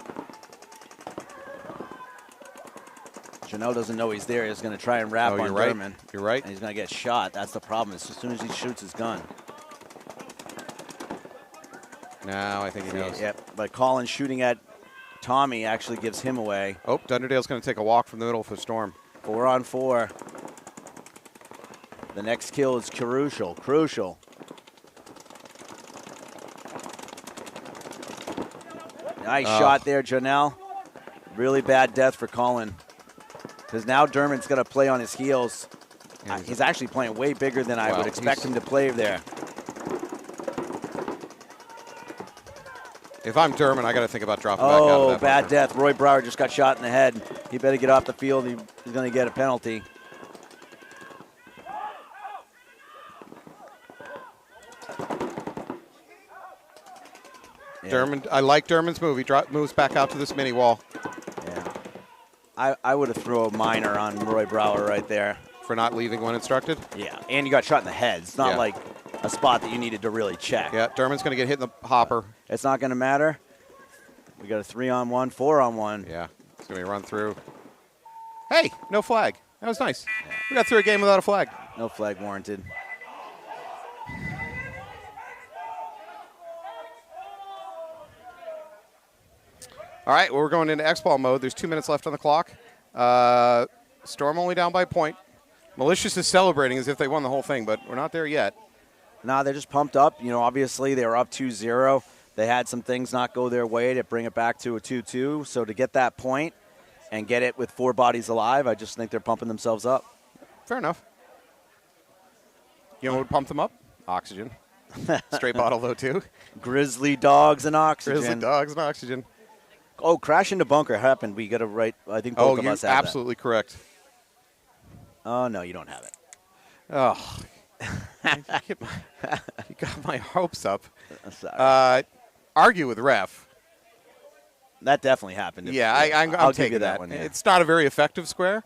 Janelle doesn't know he's there. He's going to try and wrap on Derman. You're right. And he's going to get shot. That's the problem. As soon as he shoots his gun. Now I think he knows. Yep. But Collins shooting at Tommy actually gives him away. Oh, Dunderdale's going to take a walk from the middle for Storm. 4-on-4. The next kill is crucial. Crucial. Nice shot there, Janelle. Really bad death for Colin. Because now Derman's going to play on his heels. He's actually playing way bigger than I would expect him to play there. If I'm Derman, I got to think about dropping back out of Oh, that bad bunker. death. Roy Brower just got shot in the head. He better get off the field. He's going to get a penalty. Yeah. Derman, I like Derman's move. He moves back out to this mini wall. Yeah. I would have thrown a minor on Roy Brower right there. For not leaving when instructed? Yeah, and you got shot in the head. It's not like a spot that you needed to really check. Yeah, Derman's going to get hit in the hopper. It's not going to matter. We got a 3-on-1, 4-on-1. Yeah. It's going to be run through. Hey, no flag. That was nice. We got through a game without a flag. No flag warranted. All right, well, we're going into xball mode. There's 2 minutes left on the clock. Storm only down by a point. Malicious is celebrating as if they won the whole thing, but we're not there yet. Nah, they're just pumped up. You know, obviously they were up 2-0. They had some things not go their way to bring it back to a 2-2. So to get that point and get it with 4 bodies alive, I just think they're pumping themselves up. Fair enough. You know what would pump them up? Oxygen. Straight bottle, though, too. Grizzly dogs and oxygen. Grizzly dogs and oxygen. Oh, crash into bunker happened. We got to write. I think both of us have absolutely correct. Oh, no, you don't have it. Oh. You got my hopes up. Sorry. Argue with ref. That definitely happened. Yeah, I'm I'll taking give you that one. Yeah. It's not a very effective square.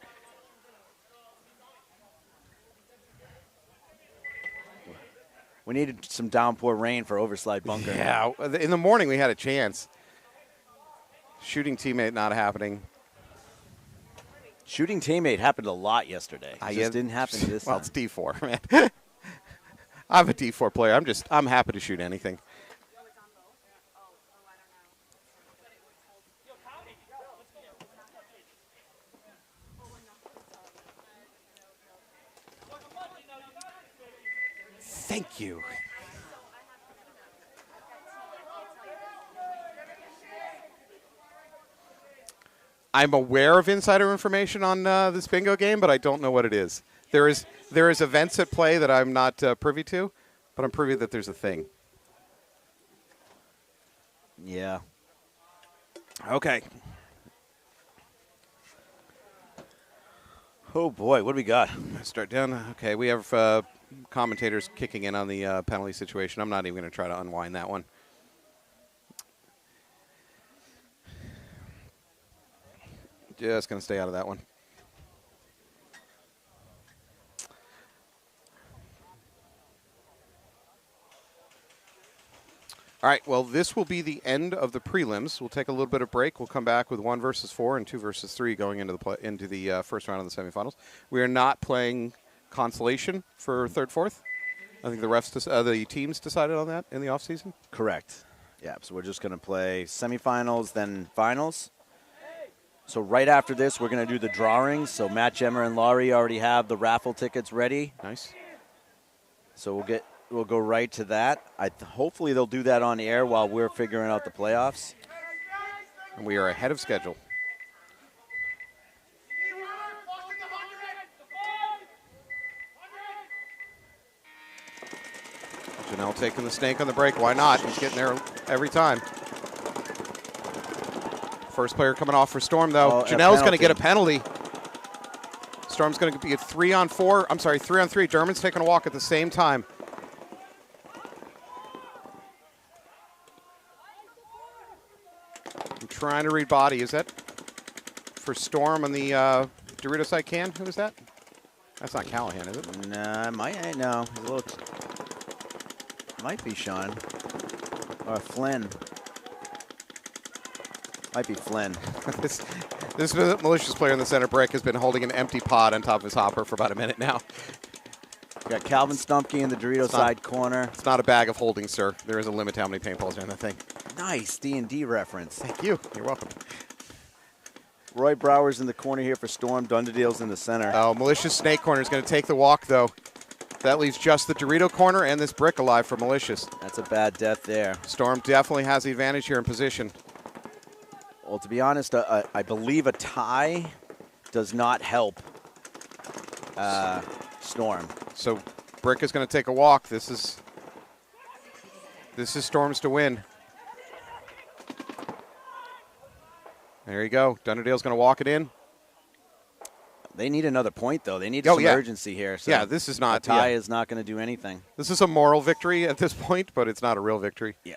We needed some downpour rain for overslide bunker. Yeah, in the morning we had a chance. Shooting teammate not happening. Shooting teammate happened a lot yesterday. It just didn't happen this well, time. it's D4, man. I'm a D4 player. I'm happy to shoot anything. Thank you. I'm aware of insider information on this bingo game, but I don't know what it is. There is events at play that I'm not privy to, but I'm privy that there's a thing. Yeah. Okay. Oh, boy. What do we got? Start down. Okay, we have commentators kicking in on the penalty situation. I'm not even going to try to unwind that one. Just going to stay out of that one. All right, well, this will be the end of the prelims. We'll take a little bit of break. We'll come back with 1 versus 4 and 2 versus 3 going into the first round of the semifinals. We are not playing consolation for third, fourth. I think the refs, the teams decided on that in the offseason. Correct. Yeah, so we're just going to play semifinals, then finals. So right after this, we're going to do the drawings. So Matt, Gemmer, and Laurie already have the raffle tickets ready. Nice. So we'll go right to that. Hopefully they'll do that on air while we're figuring out the playoffs. And we are ahead of schedule. Janelle taking the snake on the break. Why not? He's getting there every time. First player coming off for Storm, though. Janelle's going to get a penalty. Storm's going to be a 3-on-4. I'm sorry, 3-on-3. Dermot's taking a walk at the same time. I'm trying to read body. Is that for Storm on the Dorito side can? Who is that? That's not Callahan, is it? Nah, no. Might be Sean. Or Flynn. Might be Flynn. This malicious player in the center break has been holding an empty pod on top of his hopper for about a minute now. Got Calvin Stumpke in the Dorito side corner. It's not a bag of holding, sir. There is a limit to how many paintballs are in that thing. Nice D&D reference. Thank you. You're welcome. Roy Brower's in the corner here for Storm. Dunderdale's in the center. Oh, Malicious Snake Corner is going to take the walk, though. That leaves just the Dorito corner and this brick alive for Malicious. That's a bad death there. Storm definitely has the advantage here in position. Well, to be honest, I believe a tie does not help Storm. So brick is going to take a walk. This is Storm's to win. There you go. Dunderdale's going to walk it in. They need another point, though. They need some urgency here. So yeah, this is not. A tie is not going to do anything. This is a moral victory at this point, but it's not a real victory. Yeah.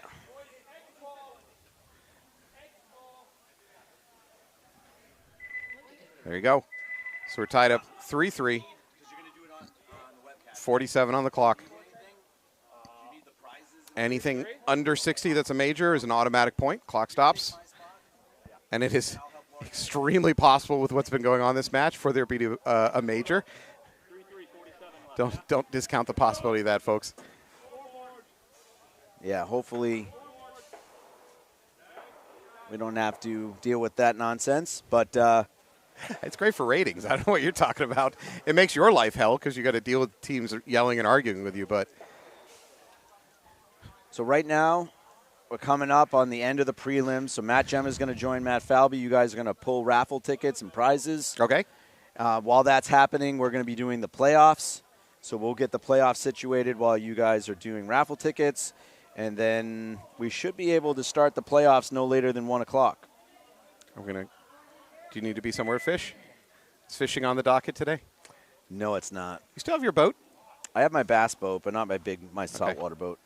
There you go. So we're tied up 3-3. 47 on the clock. Anything under 60 that's a major is an automatic point. Clock stops. And it is extremely possible with what's been going on this match for there be a major. Don't discount the possibility of that, folks. Yeah, hopefully we don't have to deal with that nonsense. But it's great for ratings. I don't know what you're talking about. It makes your life hell because you got to deal with teams yelling and arguing with you. But so right now, we're coming up on the end of the prelims. So Matt Gemma is going to join Matt Falby. You guys are going to pull raffle tickets and prizes. okay. While that's happening, we're going to be doing the playoffs. So we'll get the playoffs situated while you guys are doing raffle tickets. And then we should be able to start the playoffs no later than 1 o'clock. Do you need to be somewhere to fish? Is fishing on the docket today? No, it's not. You still have your boat? I have my bass boat, but not my saltwater boat.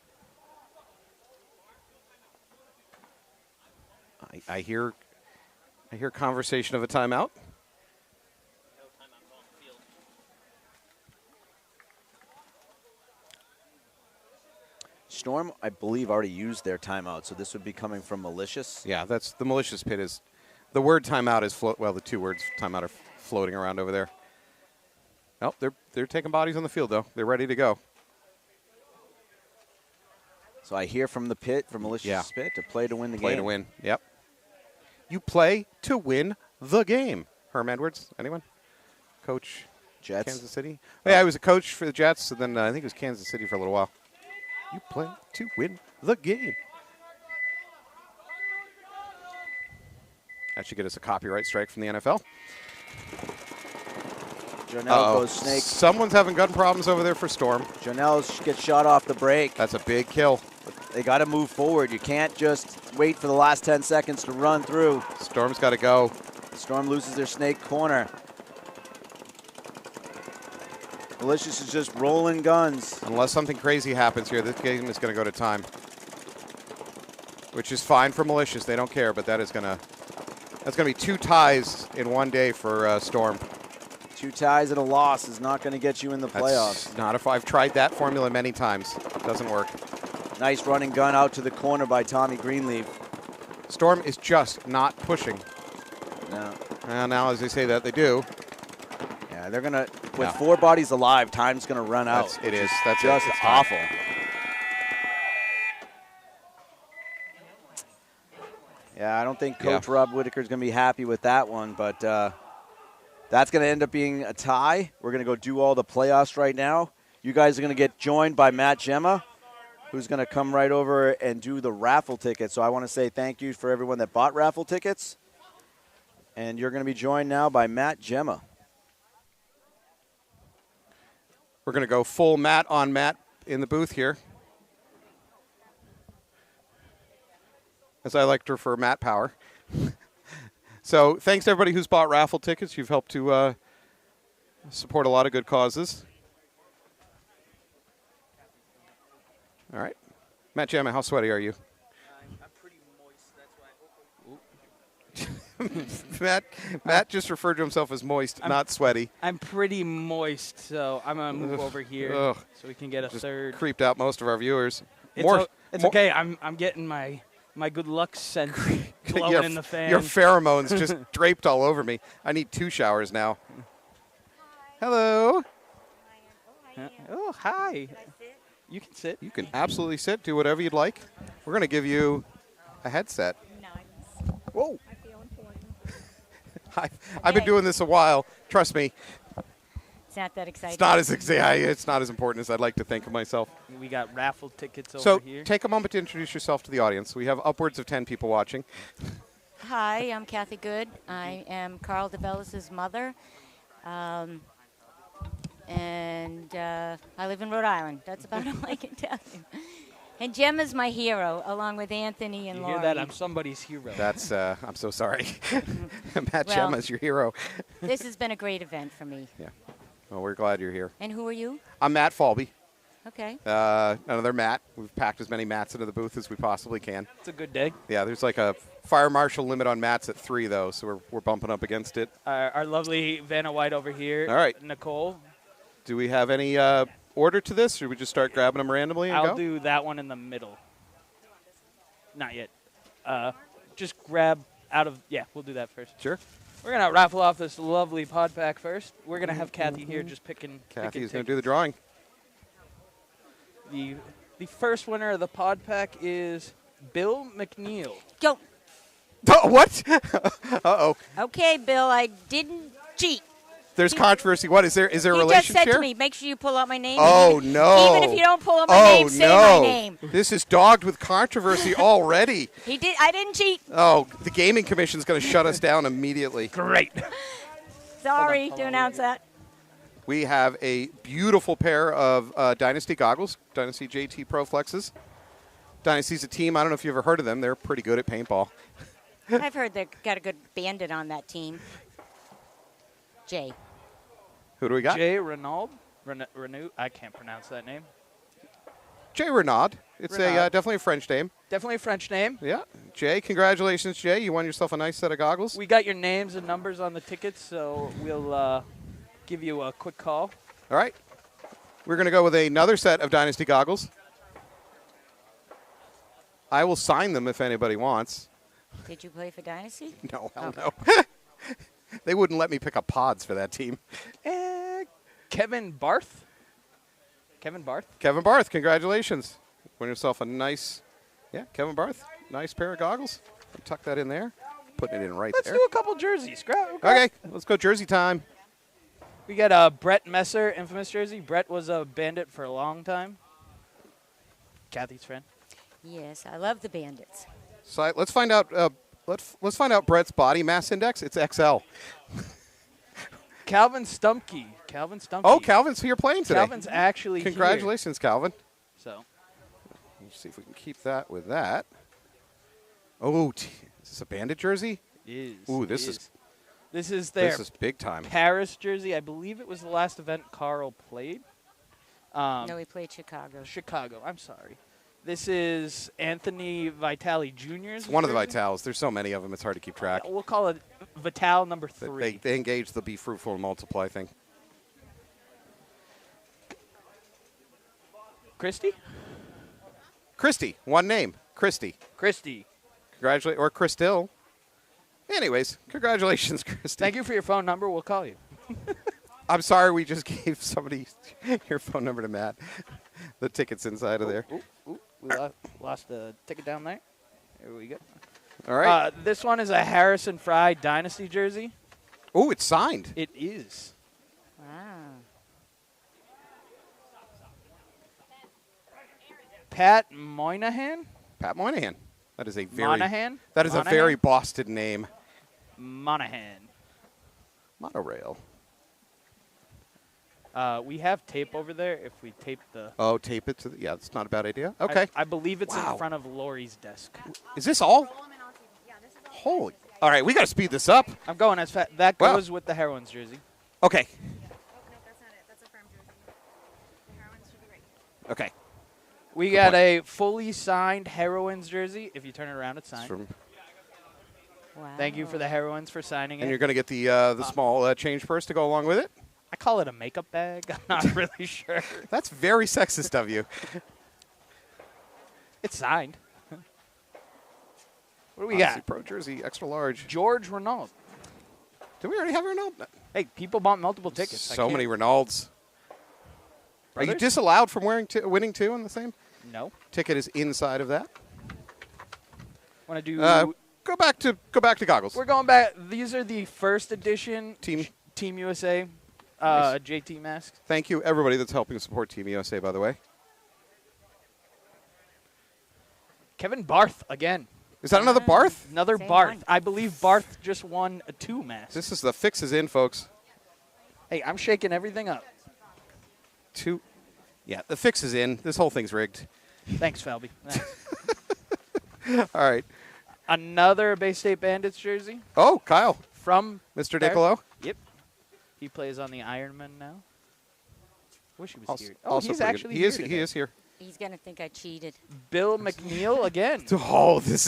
I hear conversation of a timeout. Storm, I believe, already used their timeout, so this would be coming from Malicious. Yeah, that's the Malicious pit is. The word timeout is the 2 words timeout are floating around over there. Oh, they're taking bodies on the field though. They're ready to go. So I hear from the pit, from Malicious pit, to play to win the game. Play to win. Yep. You play to win the game. Herm Edwards, anyone? Coach Jets. Kansas City. Oh, yeah, I was a coach for the Jets, and then I think it was Kansas City for a little while. You play to win the game. That should get us a copyright strike from the NFL. Jonelle goes snake. Someone's having gun problems over there for Storm. Jonelle gets shot off the break. That's a big kill. They got to move forward. You can't just wait for the last 10 seconds to run through. Storm's got to go. Storm loses their snake corner. Malicious is just rolling guns. Unless something crazy happens here, this game is going to go to time. Which is fine for Malicious. They don't care, but that's going to be 2 ties in one day for Storm. 2 ties and a loss is not going to get you in the playoffs. That's not if I've tried that formula many times. It doesn't work. Nice running gun out to the corner by Tommy Greenleaf. Storm is just not pushing. No. And now, as they say that, they do. Yeah, they're going to, with 4 bodies alive, time's going to run out. It is. That's just it's awful. Yeah, I don't think Coach Rob Whitaker is going to be happy with that one, but that's going to end up being a tie. We're going to go do all the playoffs right now. You guys are going to get joined by Matt Gemma, who's going to come right over and do the raffle tickets. So I want to say thank you for everyone that bought raffle tickets. And you're going to be joined now by Matt Gemma. We're going to go full Matt on Matt in the booth here. As I like to refer, Matt Power. So thanks to everybody who's bought raffle tickets. You've helped to support a lot of good causes. All right. Matt Gemma, how sweaty are you? I'm pretty moist. That's why. Matt just referred to himself as moist, not sweaty. I'm pretty moist, so I'm going to move over here so we can get a Just third. creeped out most of our viewers. It's okay. I'm getting my good luck scent glowing in the fan. Your pheromones just draped all over me. I need 2 showers now. Hello. Oh, hi. You can sit. You can absolutely sit. Do whatever you'd like. We're going to give you a headset. Nice. Whoa. I feel important. I've been doing this a while. Trust me. It's not that exciting. It's not as important as I'd like to think of myself. We got raffle tickets over So here. take a moment to introduce yourself to the audience. We have upwards of 10 people watching. Hi, I'm Kathy Good. I am Carl DeBellis' mother. And I live in Rhode Island. That's about all I can tell you. And Gemma's my hero, along with Anthony and You Laurie. hear that? I'm somebody's hero. That's, I'm so sorry. Matt Well, Gemma's your hero. This has been a great event for me. Yeah. Well, we're glad you're here. And who are you? I'm Matt Falby. Okay. Another Matt. We've packed as many Matts into the booth as we possibly can. It's a good day. Yeah, there's like a fire marshal limit on Matts at 3, though, so we're bumping up against it. Our lovely Vanna White over here. All right. Nicole. Do we have any order to this, or should we just start grabbing them randomly and I'll go? do that one in the middle. Not yet. Just grab we'll do that first. Sure. We're going to raffle off this lovely pod pack first. We're going to have Kathy here just picking. Kathy's going to do the drawing. The first winner of the pod pack is Bill McNeil. Go. Oh, what? Uh-oh. Okay, Bill, I didn't cheat. There's controversy. What is there? Is there a He just relationship? said to me, make sure you pull out my name. Oh, even, no. Even if you don't pull out my name, say my name. This is dogged with controversy already. I didn't cheat. Oh, the Gaming Commission's going to shut us down immediately. Great. Sorry to announce that. We have a beautiful pair of Dynasty goggles, Dynasty JT Pro Flexes. Dynasty's a team. I don't know if you've ever heard of them. They're pretty good at paintball. I've heard they've got a good bandit on that team. Jay. Who do we got? Jay Renaud. Renew. I can't pronounce that name. Jay Renaud. It's Renaud. definitely a French name. Definitely a French name. Yeah. Jay, congratulations, Jay. You won yourself a nice set of goggles. We got your names and numbers on the tickets, so we'll give you a quick call. All right. We're going to go with another set of Dynasty goggles. I will sign them if anybody wants. Did you play for Dynasty? No, hell Oh. no. They wouldn't let me pick up pods for that team. Kevin Barth. Kevin Barth. Kevin Barth, congratulations. Win yourself a nice, Kevin Barth, nice pair of goggles. Tuck that in there. Putting it in right Let's there. do a couple jerseys. Okay, let's go jersey time. We got Brett Messer, infamous jersey. Brett was a bandit for a long time. Kathy's friend. Yes, I love the bandits. So let's find out. Let's find out Brett's body mass index. It's XL. Calvin Stumpke. Calvin Stumpke. Oh, Calvin's here playing today. Calvin's actually Congratulations, Calvin. So. Let's see if we can keep that with that. Oh, is this a bandit jersey? It is. Ooh, this is their this is big time. Paris jersey. I believe it was the last event Carl played. No, he played Chicago. Chicago. I'm sorry. This is Anthony Vitale Jr.'s It's one of the jersey. Vitals. There's so many of them, it's hard to keep track. We'll call it Vital number 3. They engage the be fruitful and multiply thing. Christy? Christy, one name. Christy. Christy. Congratulate or Christill. Anyways, congratulations, Christy. Thank you for your phone number. We'll call you. I'm sorry we just gave somebody your phone number to Matt. The ticket's inside of there. We lost a ticket down there. There we go. All right. This one is a Harrison Fry Dynasty jersey. Oh, it's signed. It is. Wow. Pat Moynihan. Pat Moynihan. That is a very Monahan? That is Monahan? a very Boston name. Monahan. Monorail. We have tape over there. If we tape the. Oh, tape it to the. Yeah, that's not a bad idea. Okay. I believe it's Wow. in front of Lori's desk. Is this all? Holy. All right, we got to speed this up. I'm going as fast. That Wow. goes with the Heroines jersey. Okay. Oh, no, that's not it. That's a firm jersey. The heroines should be right here. Okay. We got a fully signed Heroines jersey. If you turn it around, it's It's signed. from- Wow. Thank you for the Heroines for signing and it. you're going to get the small change purse to go along with it? I call it a makeup bag. I'm not really sure. That's very sexist of you. It's signed. What do we Odyssey got? Pro jersey, extra large. George Renaud. Did we already have Renault? Hey, people bought multiple tickets. I So can't- many Renaults. Are you Brothers? disallowed from winning two on the same? No. Ticket is inside of that. Want to do? Go back to goggles. We're going back. These are the first edition Team USA Nice. JT masks. Thank you, everybody that's helping support Team USA, by the way. Kevin Barth again. Is that another Barth? Another Same Barth. one. I believe Barth just won a 2 mask. This is the fixes in, folks. Hey, I'm shaking everything up. 2. Yeah, the fix is in. This whole thing's rigged. Thanks, Falby. Thanks. All right. Another Bay State Bandits jersey Oh, Kyle. from Mr. There. Nicolo. Yep. He plays on the Ironman now. Wish he was Also, here. Oh, also he's pretty good. actually He here is. today. He is here. He's going to think I cheated. Bill McNeil again. Oh, the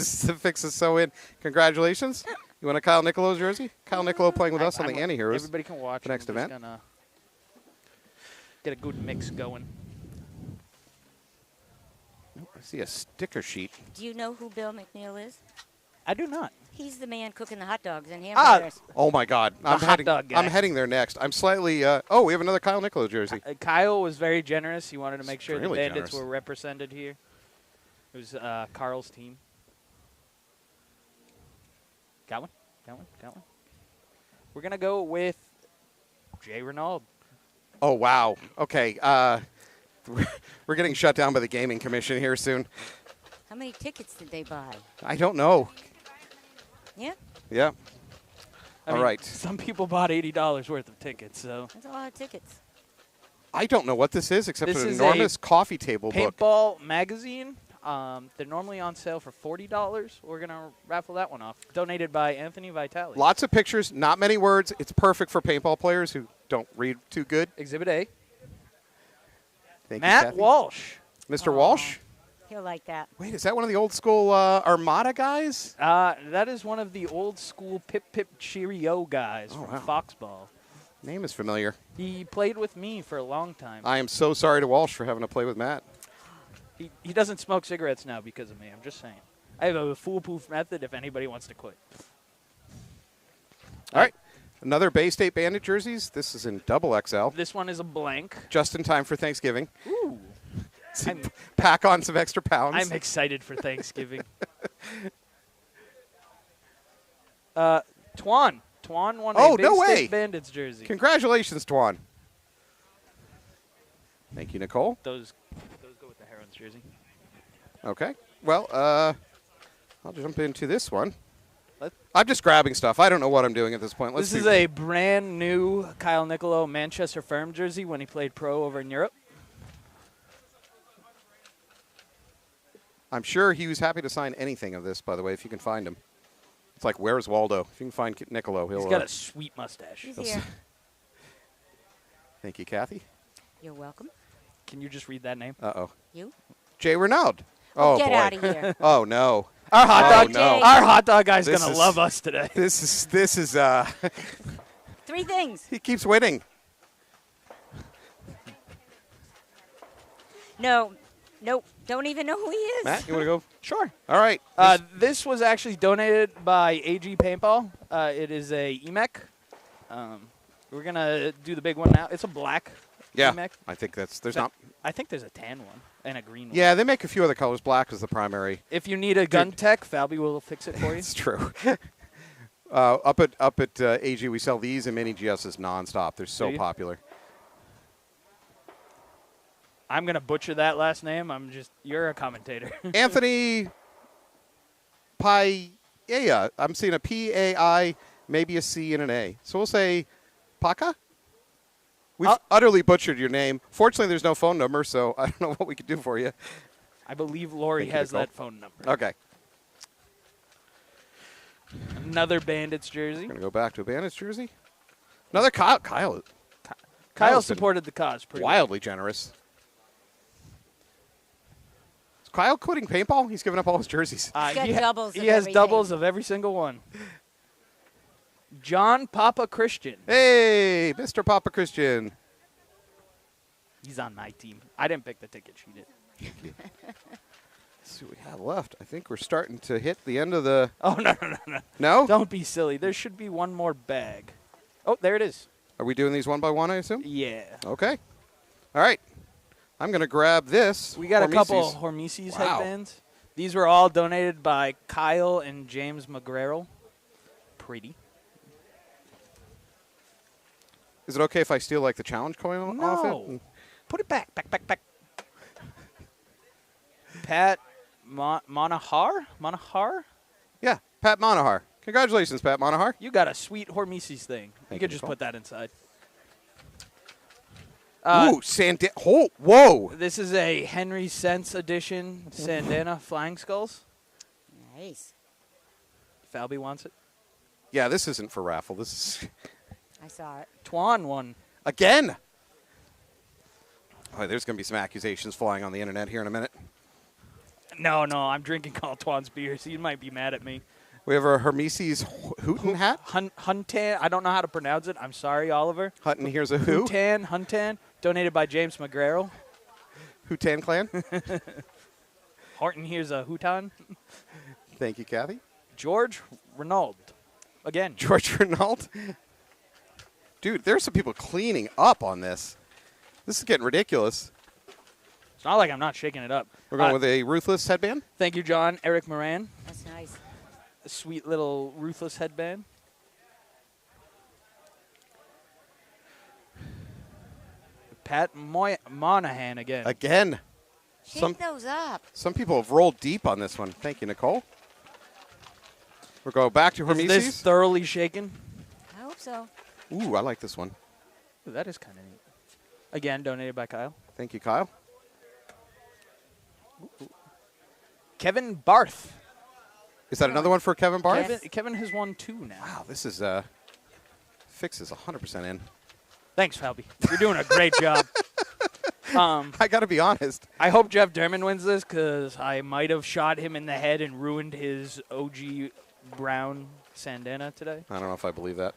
fix is so in. Congratulations. You want a Kyle Nicolo jersey? Kyle Nicolo playing with us on the Anti-Heroes. Everybody can watch the it. next I'm just event. gonna get a good mix going. I see a sticker sheet. Do you know who Bill McNeil is? I do not. He's the man cooking the hot dogs and Ah! hamburgers. Oh my God! hot dog guy. I'm heading there next. I'm slightly. Oh, we have another Kyle Niccolo jersey. Kyle was very generous. He wanted to make sure the Extremely Bandits generous. were represented here. It was Carl's team. Got one? Got one? Got one? We're going to go with Jay Renaud. Oh wow. Okay. We're getting shut down by the gaming commission here soon. How many tickets did they buy? I don't know. Yeah, Yeah. I All mean, right. Some people bought $80 worth of tickets, so. that's a lot of tickets. I don't know what this is except This an is enormous coffee table book. Paintball magazine. They're normally on sale for $40. We're going to raffle that one off. Donated by Anthony Vitale. Lots of pictures, not many words. It's perfect for paintball players who don't read too good. Exhibit A. Thank Matt you, Kathy. Walsh. Mr. Walsh? He'll like that. Wait, is that one of the old school Armada guys? That is one of the old school Pip Pip Cheerio guys from wow. Foxball. Name is familiar. He played with me for a long time. I am so sorry to Walsh for having to play with Matt. He doesn't smoke cigarettes now because of me. I'm just saying. I have a foolproof method if anybody wants to quit. All right. Another Bay State Bandit jerseys. This is in double XL. This one is a blank. Just in time for Thanksgiving. Ooh. Pack on some extra pounds. I'm excited for Thanksgiving. Twan won a Bay State Bandits jersey. Congratulations, Twan. Thank you, Nicole. Those go with the Herons jersey. Okay. Well, I'll jump into this one. I'm just grabbing stuff. I don't know what I'm doing at this point. This is a brand new Kyle Niccolo Manchester Firm jersey when he played pro over in Europe. I'm sure he was happy to sign anything of this, by the way, if you can find him. It's like, where's Waldo? If you can find Niccolo, he'll... He's got a sweet mustache. He's here. Thank you, Kathy. You're welcome. Can you just read that name? Uh-oh. You? Jay Renaud. Oh, Oh, get boy. out of here. Oh, no. Our hot dog, no. our hot dog guy's This gonna is- love us today. This is, 3 things. he keeps winning. No. Nope. Don't even know who he is. Matt, you want to go? Sure. All right. This was actually donated by AG Paintball. It is a EMEC. We're gonna do the big one now. It's a black Yeah. EMEC. I think there's not... I think there's a tan one and a green one. Yeah, they make a few other colors. Black is the primary. If you need a gun tech, Falby will fix it for you. It's true. Up at AG, we sell these and mini GSs nonstop. They're so you? popular. I'm gonna butcher that last name. You're a commentator. Anthony Paella. I'm seeing a P-A-I, maybe a C and an A. So we'll say Paca? We've utterly butchered your name. Fortunately, there's no phone number, so I don't know what we could do for you. I believe Lori Thank you, has Nicole. that phone number. Okay. Another Bandits jersey. Going to go back to a Bandits jersey. Another Kyle. Kyle Kyle's been supported the cause pretty wildly generous. Is Kyle quitting paintball? He's giving up all his jerseys. He's got doubles He of has everything. doubles of every single one. John Papa Christian. Hey, Mr. Papa Christian. He's on my team. I didn't pick the ticket. She did. Let's see what we have left. I think we're starting to hit the end of the... Oh, no. No? Don't be silly. There should be one more bag. Oh, there it is. Are we doing these one by one, I assume? Yeah. Okay. All right. I'm going to grab this. We got a couple Hormesis. Hormesis Wow. headbands. These were all donated by Kyle and James McGrerel. Pretty. Is it okay if I steal, like, the challenge coin off No. it? Put it back. Back. Pat Monahar? Yeah, Pat Monahar. Congratulations, Pat Monahar. You got a sweet Hormesis thing. You Thank could you, just Nicole. put that inside. Ooh, whoa. This is a Henry Sense edition Sandana Flying Skulls. Nice. Falby wants it. Yeah, this isn't for raffle. This is... I saw it. Twan won. Again. Oh, there's going to be some accusations flying on the internet here in a minute. No, I'm drinking all Twan's beers. He might be mad at me. We have a Hermesis Hooten hat. Huntan. I don't know how to pronounce it. I'm sorry, Oliver. Hutton, here's a who? Huntan. Donated by James McGrerel. Hootan clan. Horton, here's a Houtan. Thank you, Kathy. George Renault. Again. George Renault. Dude, there's some people cleaning up on this. This is getting ridiculous. It's not like I'm not shaking it up. We're going with a Ruthless headband. Thank you, John. Eric Moran. That's nice. A sweet little Ruthless headband. Pat Monahan again. Again. Shake those up. Some people have rolled deep on this one. Thank you, Nicole. We're going back to Is Hormesis. this thoroughly shaken? I hope so. Ooh, I like this one. Ooh, that is kind of neat. Again, donated by Kyle. Thank you, Kyle. Kevin Barth. Is that another one for Kevin Barth? Kevin has won 2 now. Wow, this is Fix is 100% in. Thanks, Falby. You're doing a great job. I got to be honest. I hope Jeff Derman wins this because I might have shot him in the head and ruined his OG brown Sandana today. I don't know if I believe that.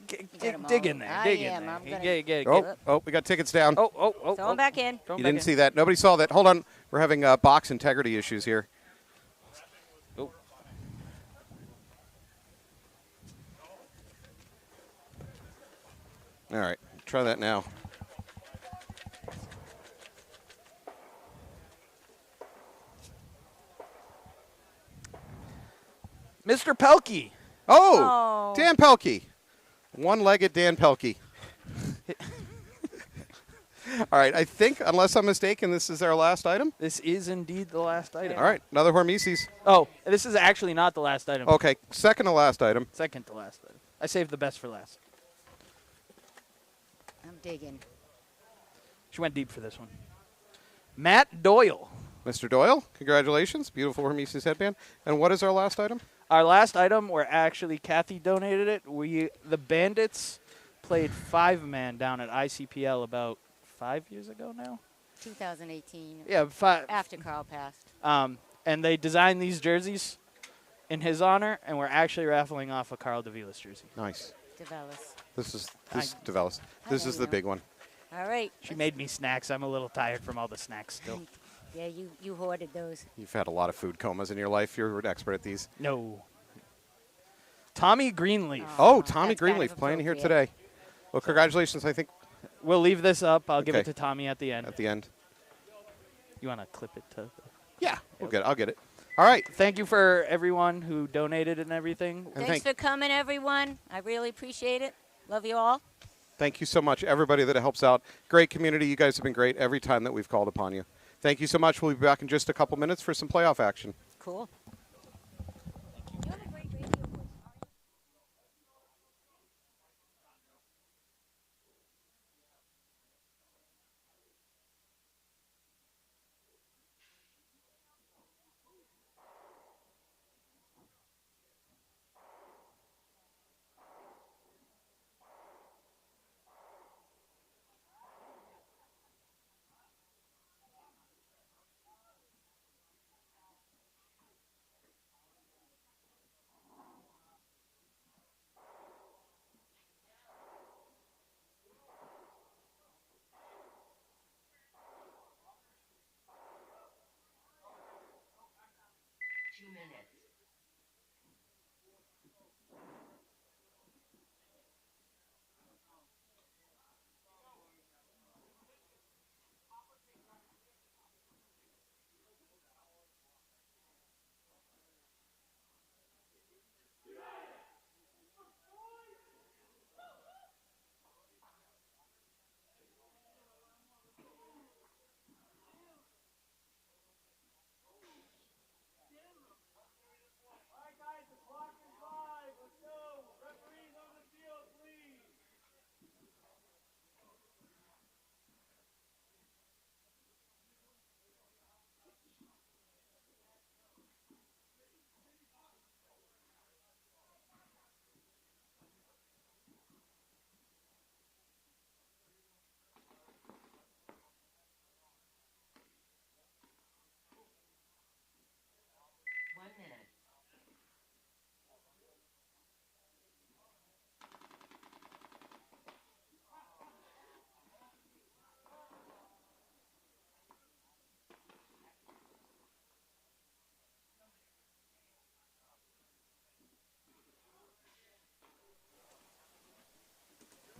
Dig in there. I Dig am. in there. I'm gonna- Get Oh, we got tickets down. Oh. Throw 'em back in. Throw 'em You back didn't in. see that. Nobody saw that. Hold on. We're having box integrity issues here. Oh. All right. Try that now. Mr. Pelkey. Oh, Oh. Dan Pelkey. One-legged Dan Pelkey. All right. I think, unless I'm mistaken, this is our last item. This is indeed the last item. All right. Another Hormesis. Oh, this is actually not the last item. Okay. Second to last item. Second to last item. I saved the best for last. I'm digging. She went deep for this one. Matt Doyle. Mr. Doyle, congratulations. Beautiful Hormesis headband. And what is our last item? Our last item, where actually Kathy donated it. The Bandits played 5-man down at ICPL about 5 years ago now. 2018. Yeah, 5. After Carl passed. And they designed these jerseys in his honor, and we're actually raffling off a Carl DeVilas jersey. Nice. Develos. This is Develis. I This don't is the know. big one. All right. She made me snacks. I'm a little tired from all the snacks still. Yeah, you hoarded those. You've had a lot of food comas in your life. You're an expert at these. No. Tommy Greenleaf. Oh, Tommy that's kind of Greenleaf playing here appropriate. today. Well, congratulations, I think, We'll leave this up. I'll give it Okay. to Tommy at the end. at the end. You want to clip it to? Yeah, I'll get it. All right. Thank you for everyone who donated and everything. And Thanks for coming, everyone. I really appreciate it. Love you all. Thank you so much, everybody that helps out. Great community. You guys have been great every time that we've called upon you. Thank you so much. We'll be back in just a couple minutes for some playoff action. Cool. You have a great radio voice.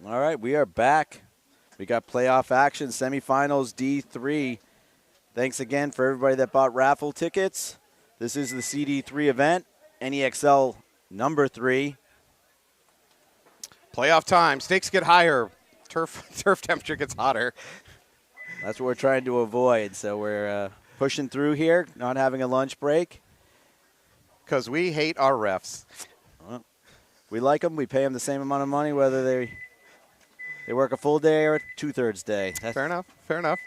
All right, we are back. We got playoff action, semifinals D3. Thanks again for everybody that bought raffle tickets. This is the CD3 event, NEXL number 3. Playoff time. Stakes get higher. Turf temperature gets hotter. That's what we're trying to avoid. So we're pushing through here, not having a lunch break. Because we hate our refs. Well, we like them. We pay them the same amount of money, whether they work a full day or a 2/3 day. Fair enough. Fair enough.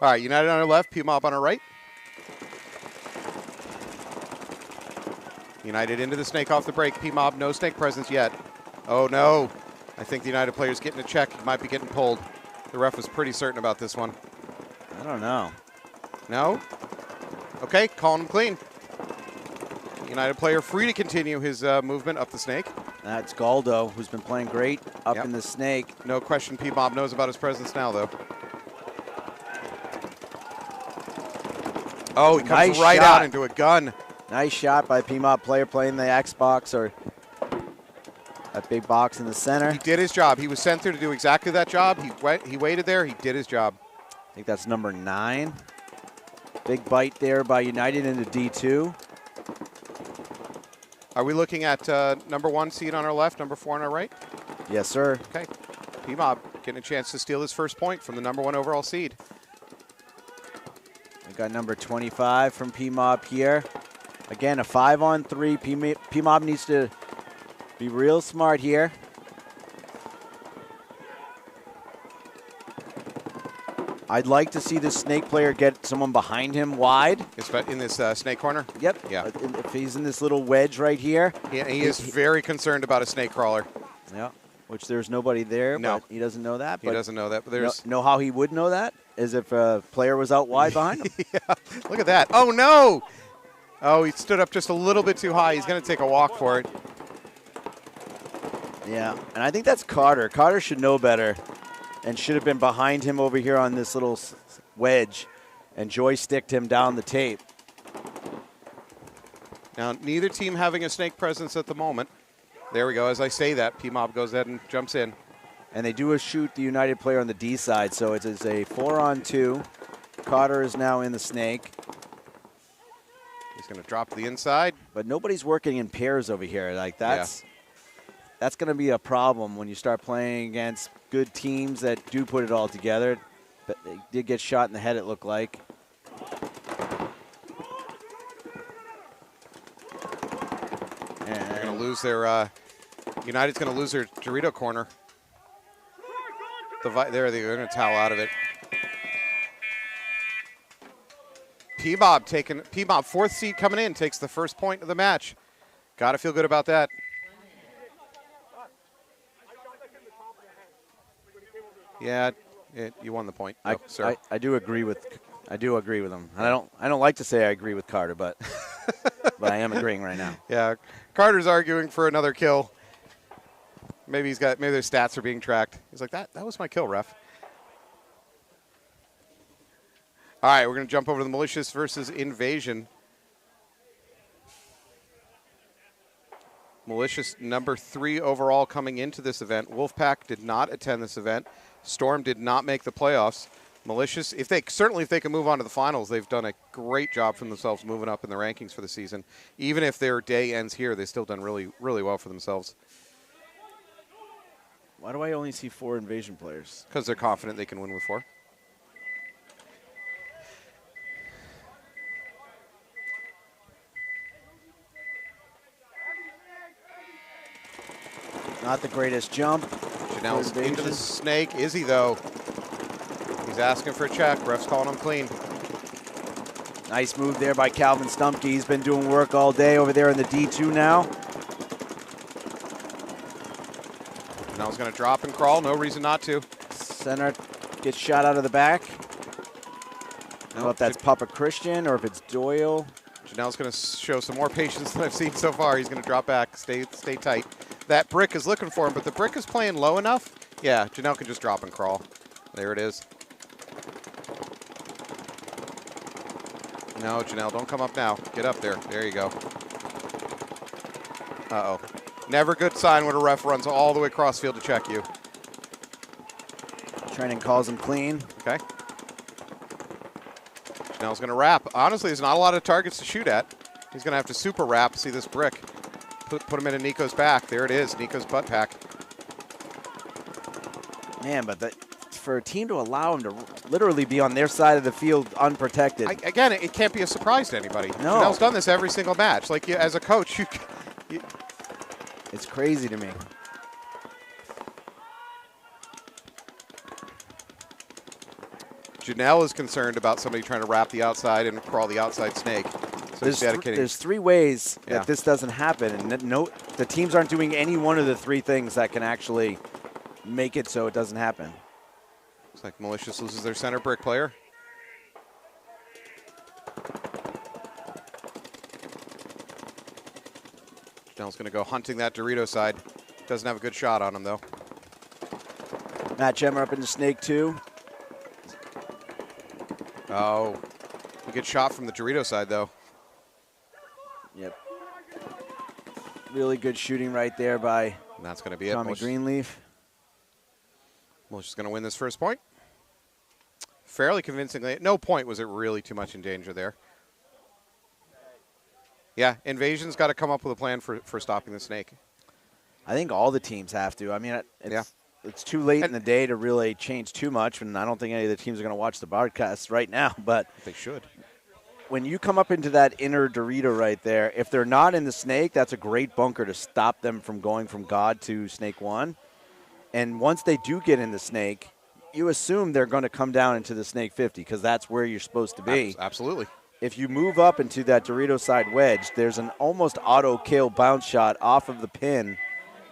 All right, United on our left, PMOB on our right. United into the snake off the break. PMOB, no snake presence yet. Oh, no. I think the United player's getting a check. He might be getting pulled. The ref was pretty certain about this one. I don't know. No? Okay, calling him clean. United player free to continue his movement up the snake. That's Galdo, who's been playing great up Yep. in the snake. No question PMOB knows about his presence now, though. Oh, he comes Nice right shot. out into a gun. Nice shot by PMOB player playing the Xbox or that big box in the center. He did his job. He was sent there to do exactly that job. He waited there. He did his job. I think that's number 9. Big bite there by United into D2. Are we looking at number 1 seed on our left, number 4 on our right? Yes, sir. Okay. PMOB getting a chance to steal his first point from the number 1 overall seed. We got number 25 from PMOB here. Again, a 5-on-3. PMOB needs to be real smart here. I'd like to see the snake player get someone behind him wide. In this snake corner? Yep. Yeah. If he's in this little wedge right here. He is very concerned about a snake crawler. Yeah. Which there's nobody there, No. but he doesn't know that. He doesn't know that. But there's know how he would know that? Is if a player was out wide behind him. Yeah. Look at that. Oh, no. Oh, he stood up just a little bit too high. He's going to take a walk for it. Yeah, and I think that's Carter. Carter should know better and should have been behind him over here on this little wedge and joysticked him down the tape. Now, neither team having a snake presence at the moment. There we go. As I say that, PMOB goes ahead and jumps in. And they do a shoot the United player on the D side, so it's a 4-on-2. Carter is now in the snake. He's going to drop to the inside. But nobody's working in pairs over here. Like that's going to be a problem when you start playing against good teams that do put it all together. But they did get shot in the head, it looked like. And They're going to lose their United's going to lose their Dorito corner. They're going to towel out of it. PMOB 4th seed coming in, takes the first point of the match. Got to feel good about that. Yeah, you won the point. Sir. I do agree with him. And I don't like to say I agree with Carter, but but I am agreeing right now. Yeah, Carter's arguing for another kill. Maybe their stats are being tracked. He's like, that was my kill, ref. All right, we're going to jump over to the Malicious versus Invasion. Malicious number 3 overall coming into this event. Wolfpack did not attend this event. Storm did not make the playoffs. Malicious, if they can move on to the finals, they've done a great job for themselves moving up in the rankings for the season. Even if their day ends here, they've still done really, really well for themselves. Why do I only see 4 Invasion players? Because they're confident they can win with 4. Not the greatest jump. Janelle's into the snake. Is he, though? He's asking for a check. Ref's calling him clean. Nice move there by Calvin Stumpke. He's been doing work all day over there in the D2 now. Janelle's going to drop and crawl. No reason not to. Center gets shot out of the back. I don't know if that's Papa Christian or if it's Doyle. Janelle's going to show some more patience than I've seen so far. He's going to drop back, stay tight. That brick is looking for him, but the brick is playing low enough. Yeah, Janelle can just drop and crawl. There it is. No, Janelle, don't come up now. Get up there. There you go. Uh-oh. Never good sign when a ref runs all the way across field to check you. Training calls him clean. Okay. Chanel's going to wrap. Honestly, there's not a lot of targets to shoot at. He's going to have to super wrap. See this brick. Put him into Nico's back. There it is, Nico's butt pack. Man, but for a team to allow him to literally be on their side of the field unprotected. Again, it can't be a surprise to anybody. No. Chanel's done this every single match. Like, as a coach, you It's crazy to me. Janelle is concerned about somebody trying to wrap the outside and crawl the outside snake. So he's dedicating. There's 3 ways Yeah. that this doesn't happen, and the teams aren't doing any one of the 3 things that can actually make it so it doesn't happen. Looks like Malicious loses their center brick player. Janelle's going to go hunting that Dorito side. Doesn't have a good shot on him, though. Matt Gemmer up into snake 2. Oh, he gets shot from the Dorito side, though. Yep. Really good shooting right there by And that's going to be Tommy it. Greenleaf. Malicious going to win this first point. Fairly convincingly. At no point was it really too much in danger there. Yeah, Invasion's got to come up with a plan for stopping the snake. I think all the teams have to. I mean, it's too late in the day to really change too much, and I don't think any of the teams are going to watch the broadcast right now. But they should. When you come up into that inner Dorito right there, if they're not in the snake, that's a great bunker to stop them from going from God to snake 1. And once they do get in the snake, you assume they're going to come down into the snake 50 because that's where you're supposed to be. Absolutely. If you move up into that Dorito side wedge, there's an almost auto kill bounce shot off of the pin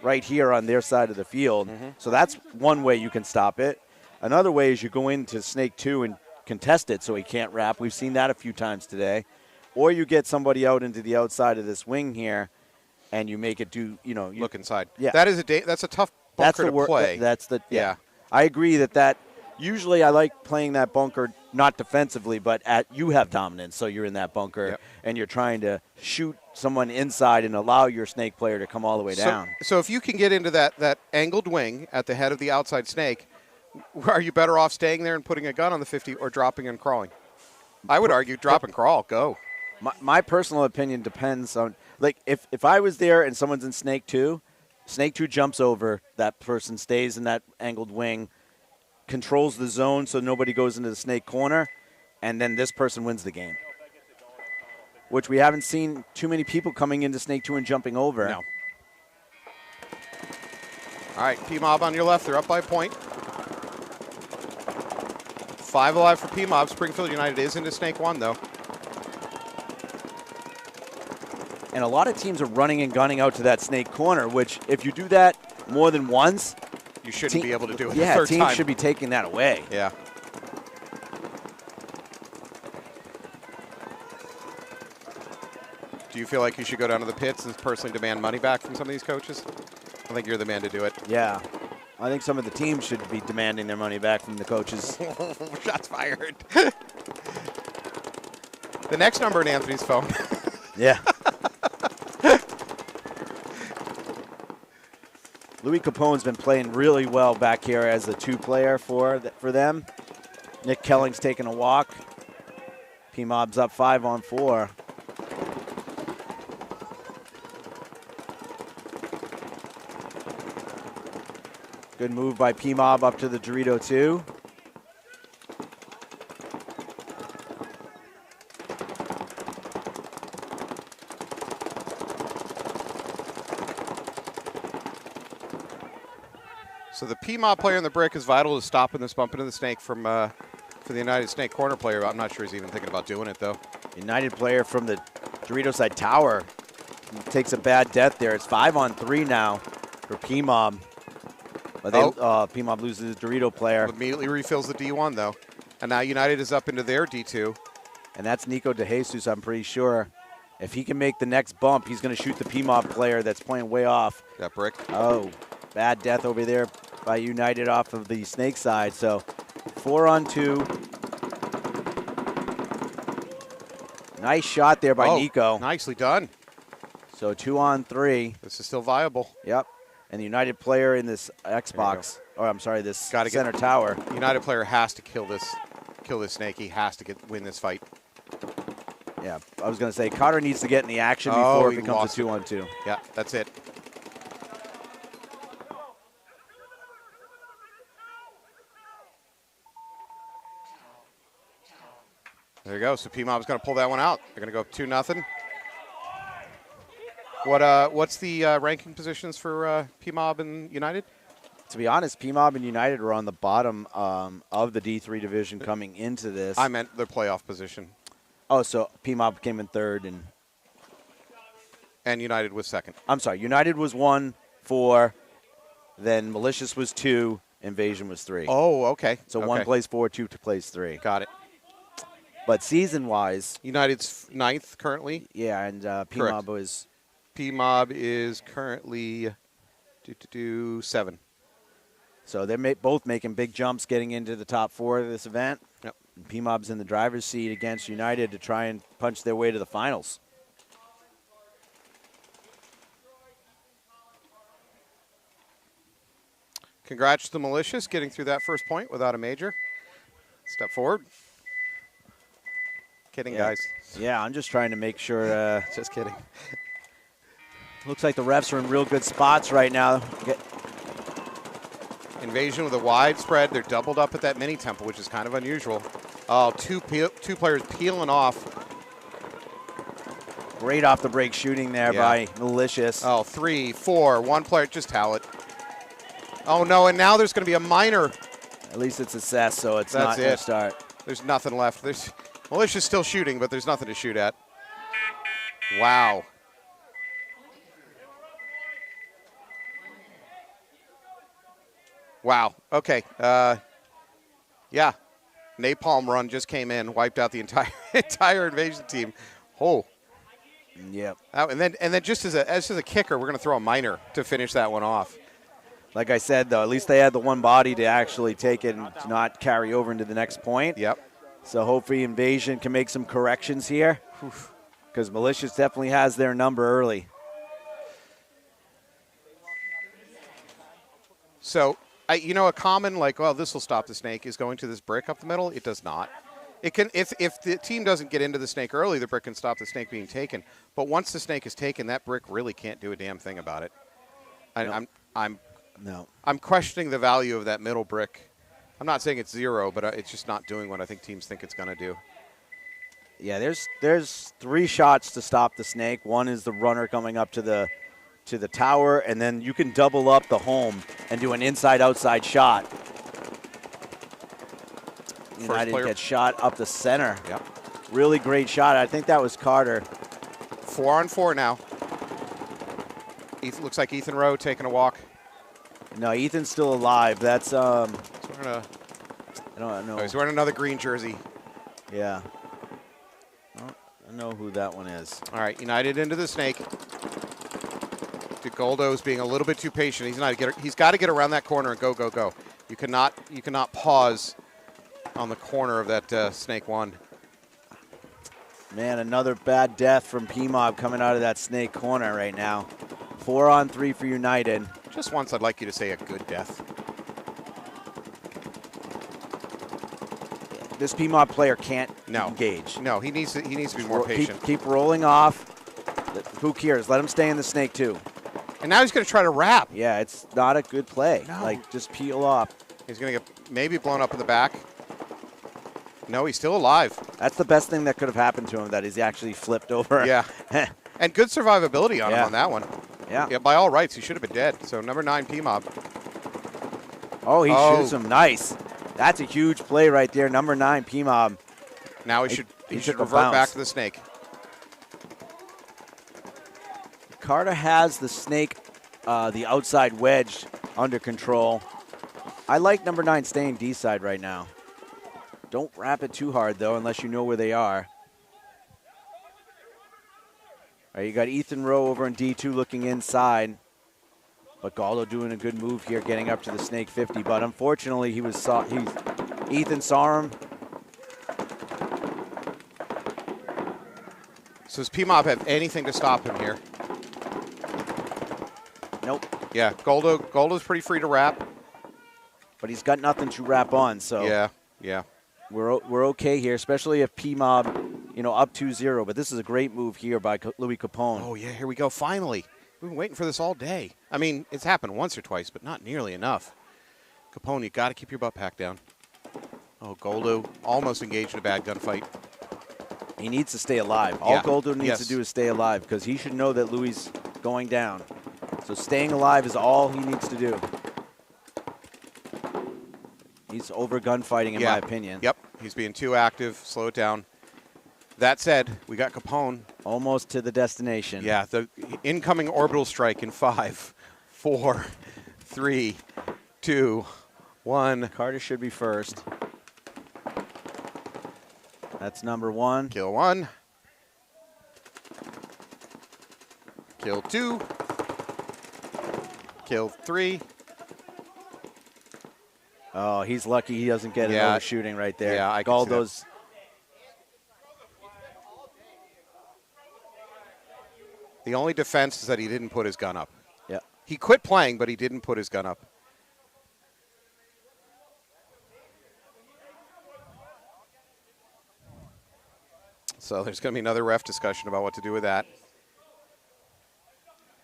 right here on their side of the field. So that's one way you can stop it. Another way is you go into snake 2 and contest it so he can't wrap. We've seen that a few times today. Or you get somebody out into the outside of this wing here and you make it do, look inside. Yeah. That's a tough bunker to play. Yeah. I agree that usually I like playing that bunker not defensively, but you have dominance, so you're in that bunker and you're trying to shoot someone inside and allow your snake player to come all the way down. So if you can get into that angled wing at the head of the outside snake, are you better off staying there and putting a gun on the 50 or dropping and crawling? I would argue drop and crawl, go. My personal opinion depends on, like, if I was there and someone's in snake 2 jumps over, that person stays in that angled wing, controls the zone so nobody goes into the snake corner, and then this person wins the game. Which we haven't seen too many people coming into snake 2 and jumping over. No. All right, PMOB on your left. They're up by a point. 5 alive for PMOB. Springfield United is into snake 1, though. And a lot of teams are running and gunning out to that snake corner, which if you do that more than once, you shouldn't be able to do it the third time. teams should be taking that away. Yeah. Do you feel like you should go down to the pits and personally demand money back from some of these coaches? I think you're the man to do it. Yeah. I think some of the teams should be demanding their money back from the coaches. Shots fired. The next number in Anthony's phone. Yeah. Louis Capone's been playing really well back here as a 2-player for them. Nick Kelling's taking a walk. PMOB's up 5-on-4. Good move by PMOB up to the Dorito 2. So the PMOB player in the brick is vital to stopping this bump into the snake from for the United Snake corner player. I'm not sure he's even thinking about doing it, though. United player from the Dorito side tower takes a bad death there. It's 5-on-3 now for PMOB. But PMOB loses the Dorito player. Immediately refills the D1, though. And now United is up into their D2. And that's Nico DeJesus, I'm pretty sure. If he can make the next bump, he's going to shoot the PMOB player that's playing way off. That brick. Oh, bad death over there by United off of the snake side. So 4-on-2. Nice shot there by Nico. Nicely done. So 2-on-3. This is still viable. Yep. And the United player in this Xbox, or I'm sorry, this Gotta center tower. United player has to kill this snake. He has to win this fight. Yeah, I was going to say, Carter needs to get in the action Oh, before it he becomes lost a 2-on-2. Yeah, that's it. There you go. So PMOB's going to pull that one out. They're going to go up 2-0. What's the ranking positions for PMOB and United? To be honest, PMOB and United are on the bottom of the D3 division coming into this. I meant their playoff position. Oh, so PMOB came in third, And United was second. I'm sorry, United was 1, 4, then Malicious was 2, Invasion was 3. Oh, okay. So okay. 1 plays 4, 2 plays 3. Got it. But season-wise, United's 9th currently. yeah, and Correct. PMOB was PMOB is currently 7. so they're both making big jumps getting into the top 4 of this event. Yep. And PMOB's in the driver's seat against United to try and punch their way to the finals. Congrats to Malicious getting through that first point without a major. Step forward. Kidding, Yeah. guys. Yeah, I'm just trying to make sure. Just kidding. Looks like the refs are in real good spots right now. Invasion with a wide spread. They're doubled up at that mini temple, which is kind of unusual. Oh, two players peeling off. Great off the break shooting there by Malicious. Oh, 3, 4, 1 player, just towel it. Oh, no, and now there's going to be a minor. At least it's assessed, so it's That's not going it. to start. There's nothing left. Malicious still shooting, but there's nothing to shoot at. Wow. Wow. Okay. Yeah. Napalm run just came in, wiped out the entire Invasion team. Oh. Yep. And then just as a kicker, we're going to throw a minor to finish that one off. Like I said, though, at least they had the one body to actually take it and to not carry over into the next point. Yep. So hopefully Invasion can make some corrections here, because Malicious definitely has their number early. So, a common like, well, this will stop the snake is going to this brick up the middle. It does not. It can if the team doesn't get into the snake early, the brick can stop the snake being taken. But once the snake is taken, that brick really can't do a damn thing about it. I'm questioning the value of that middle brick. I'm not saying it's 0, but it's just not doing what I think teams think it's going to do. Yeah, there's 3 shots to stop the snake. One is the runner coming up to the tower, and then you can double up the home and do an inside-outside shot. United gets shot up the center. Yep. Really great shot. I think that was Carter. 4-on-4 now. Looks like Ethan Rowe taking a walk. No, Ethan's still alive. That's I don't know. Oh, he's wearing another green jersey. Yeah. I know who that one is. All right, United into the snake. DeGoldo's being a little bit too patient. He's got to get around that corner and go, go, go. You cannot pause on the corner of that snake 1. Man, another bad death from PMOB coming out of that snake corner right now. 4-on-3 for United. Just once, I'd like you to say a good death. This PMOB player can't engage. No, he needs to be more patient. Keep rolling off. Who cares? Let him stay in the snake too. And now he's going to try to wrap. Yeah, it's not a good play. No. Like, just peel off. He's going to get maybe blown up in the back. No, he's still alive. That's the best thing that could have happened to him, that he's actually flipped over. Yeah. And good survivability on him on that one. Yeah. Yeah, by all rights, he should have been dead. So number 9, PMOB. Oh, he shoots him. Nice. That's a huge play right there. Number 9, PMOB. Now he should revert back to the snake. Carter has the snake, the outside wedge under control. I like number 9 staying D side right now. Don't wrap it too hard, though, unless you know where they are. All right, you got Ethan Rowe over in D2 looking inside. But Galdo doing a good move here, getting up to the snake 50. But unfortunately, Ethan saw him. So does PMOB have anything to stop him here? Nope. Yeah, Goldo's pretty free to wrap. But he's got nothing to wrap on, so Yeah. we're okay here, especially if PMOB, up 2-0. But this is a great move here by Louis Capone. Oh, yeah, here we go, finally. We've been waiting for this all day. I mean, it's happened once or twice, but not nearly enough. Capone, you got to keep your butt packed down. Oh, Goldo almost engaged in a bad gunfight. He needs to stay alive. All Goldo needs Yes. to do is stay alive because he should know that Louis is going down. So staying alive is all he needs to do. He's over gunfighting, in my opinion. Yep, he's being too active. Slow it down. That said, we got Capone. Almost to the destination. Yeah, the incoming orbital strike in 5, 4, 3, 2, 1. Carter should be first. That's number 1. Kill 1. Kill 2. Kill 3. Oh, he's lucky he doesn't get an overshooting right there. Yeah, I can see that. Goldo's. The only defense is that he didn't put his gun up. Yeah. He quit playing, but he didn't put his gun up. So there's going to be another ref discussion about what to do with that.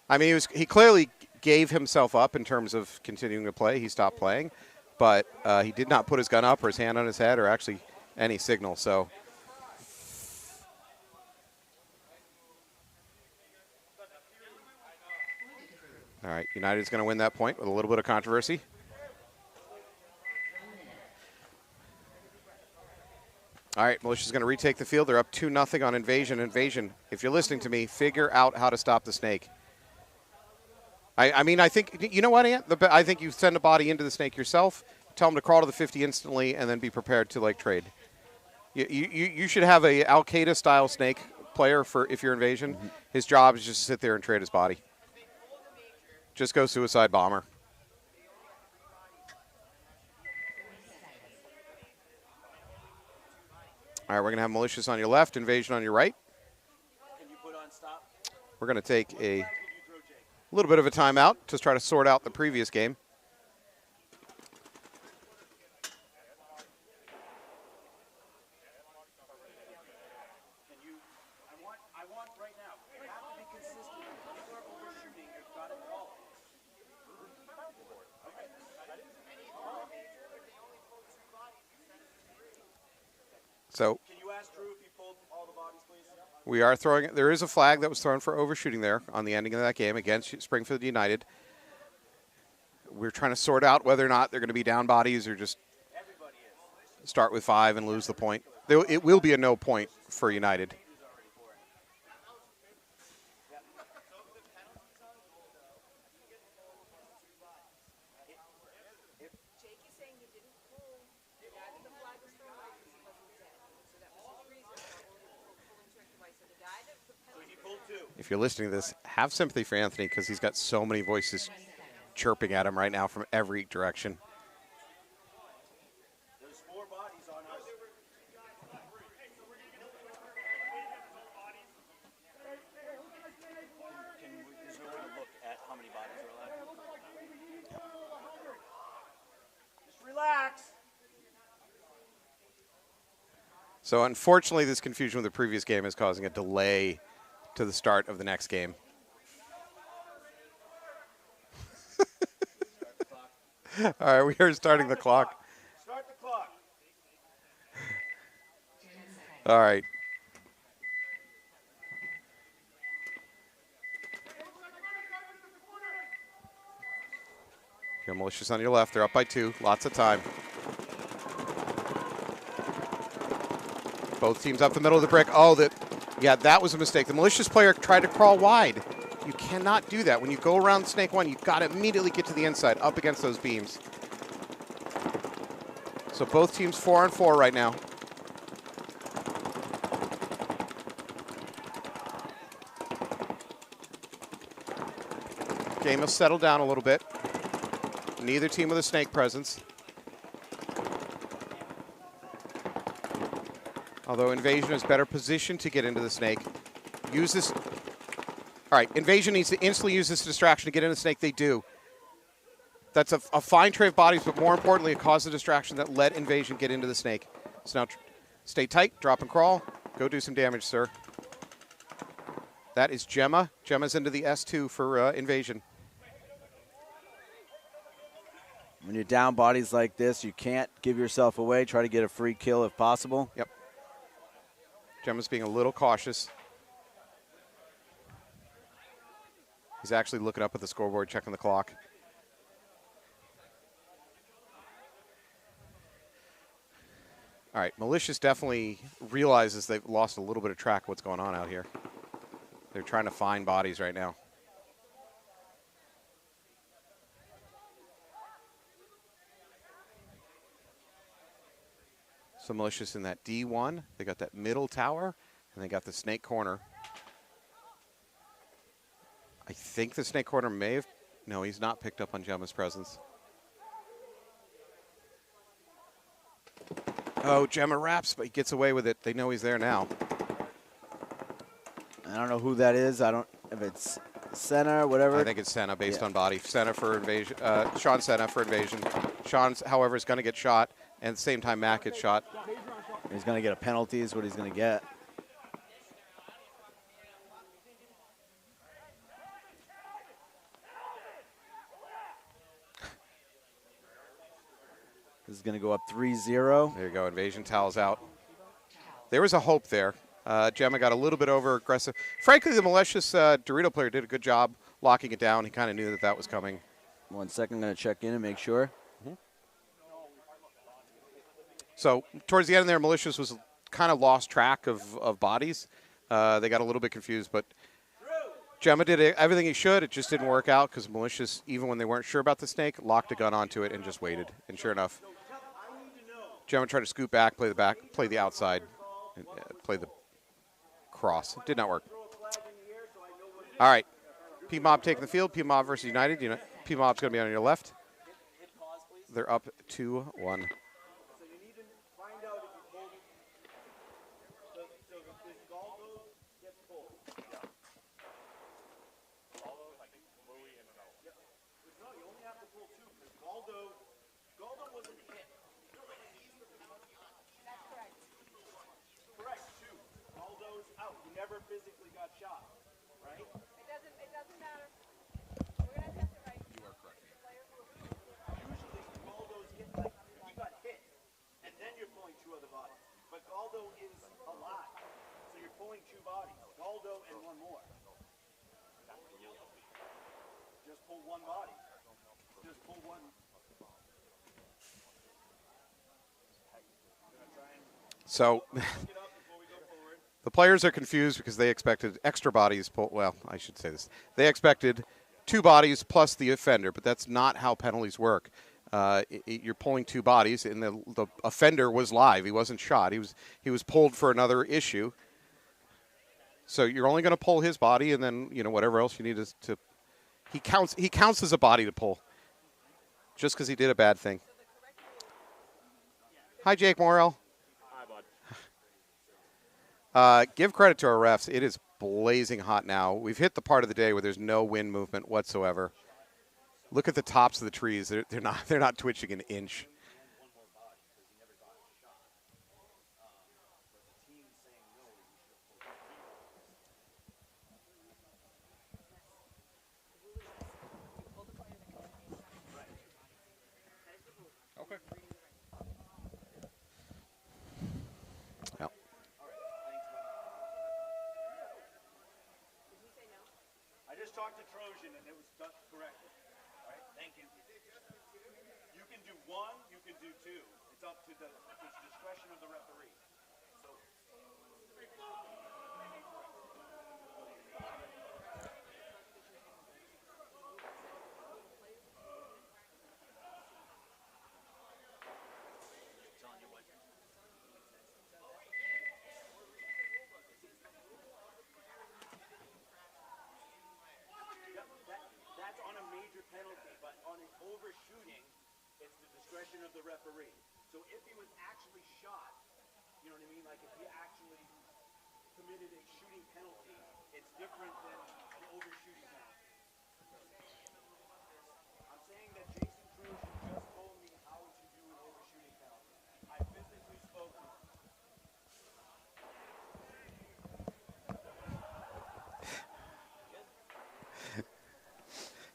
I mean, he clearly gave himself up in terms of continuing to play. He stopped playing, but he did not put his gun up or his hand on his head or actually any signal. So. All right, United's going to win that point with a little bit of controversy. All right, Malicious going to retake the field. They're up 2-0 on Invasion. Invasion, if you're listening to me, figure out how to stop the snake. I mean, I think, you know what, Ant? I think you send a body into the snake yourself, tell them to crawl to the 50 instantly, and then be prepared to, like, trade. You should have a Al-Qaeda-style snake player for if you're Invasion. Mm-hmm. His job is just to sit there and trade his body. Just go suicide bomber. All right, we're going to have Malicious on your left, Invasion on your right. Can you put on stop? We're going to take a little bit of a timeout to try to sort out the previous game. I want right now. You have to be consistent. If you are overshooting, you've got to call it. So Can you ask Drew if he pulled all the bodies, please? we are throwing. There is a flag that was thrown for overshooting there on the ending of that game against Springfield United. We're trying to sort out whether or not they're going to be down bodies or just start with 5 and lose the point. It will be a no point for United. If you're listening to this, have sympathy for Anthony because he's got so many voices chirping at him right now from every direction. There's 4 bodies on us. There's no way to look at how many bodies are left. Just relax. So unfortunately, this confusion with the previous game is causing a delay to the start of the next game. All right, we are starting the clock. Start the clock. All right. Here, Malicious on your left. They're up by 2. Lots of time. Both teams up the middle of the brick. Oh, that was a mistake. The Malicious player tried to crawl wide. You cannot do that. When you go around Snake 1, you've got to immediately get to the inside, up against those beams. So both teams 4-on-4 right now. Game has settled down a little bit. Neither team with a snake presence. Although Invasion is better positioned to get into the snake. Use this. All right, Invasion needs to instantly use this distraction to get in the snake. They do. That's a fine trade of bodies, but more importantly, it caused the distraction that let Invasion get into the snake. So now stay tight, drop and crawl. Go do some damage, sir. That is Gemma. Gemma's into the S2 for Invasion. When you're down bodies like this, you can't give yourself away. Try to get a free kill if possible. Yep. Gemma's being a little cautious. He's actually looking up at the scoreboard, checking the clock. All right, Malicious definitely realizes they've lost a little bit of track of what's going on out here. They're trying to find bodies right now. So Malicious in that D1. They got that middle tower, and they got the snake corner. I think the snake corner may have... No, he's not picked up on Gemma's presence. Oh, Gemma wraps, but he gets away with it. They know he's there now. I don't know who that is. I don't, if it's Senna, whatever. I think it's Senna based on body. Senna for Invasion. Sean Senna for Invasion. Sean, however, is going to get shot, and at the same time, Mac gets shot. He's going to get a penalty is what he's going to get. This is going to go up 3-0. There you go. Invasion towels out. There was a hope there. Gemma got a little bit over aggressive. Frankly, the Malicious Dorito player did a good job locking it down. He kind of knew that that was coming. 1 second, I'm going to check in and make sure. So towards the end there, Malicious was kind of lost track of bodies. They got a little bit confused, but Gemma did everything he should. It just didn't work out because Malicious, even when they weren't sure about the snake, locked a gun onto it and just waited. And sure enough, Gemma tried to scoot back, play the outside, and play the cross. It did not work. All right, PMOB taking the field. PMOB versus United. PMOB's going to be on your left. They're up 2-1. Physically got shot, right? It doesn't matter. We're gonna test it right. You are correct. Usually Galdo's get like you got hit, and then you're pulling two other bodies. But Galdo is alive, so you're pulling two bodies. Galdo and one more. Just pull one body. Just pull one. So. The players are confused because they expected extra bodies. Well, I should say this. They expected two bodies plus the offender, but that's not how penalties work. You're pulling two bodies, and the offender was live. He wasn't shot. He was pulled for another issue. So you're only going to pull his body, and then whatever else you need is to. He counts as a body to pull, just because he did a bad thing. Hi, Jake Morrell. Give credit to our refs. It is blazing hot now. We've hit the part of the day where there's no wind movement whatsoever. Look at the tops of the trees. They're not twitching an inch. Okay. Talk to Trojan, and it was done correctly. All right, thank you. You can do one, you can do two. It's up to the discretion of the referee. So. That's on a major penalty, but on an overshooting, it's the discretion of the referee. So if he was actually shot, you know what I mean? Like if he actually committed a shooting penalty, it's different than overshooting penalty. I'm saying that Jason Cruz just told me how to do an overshooting penalty. I physically spoke to him.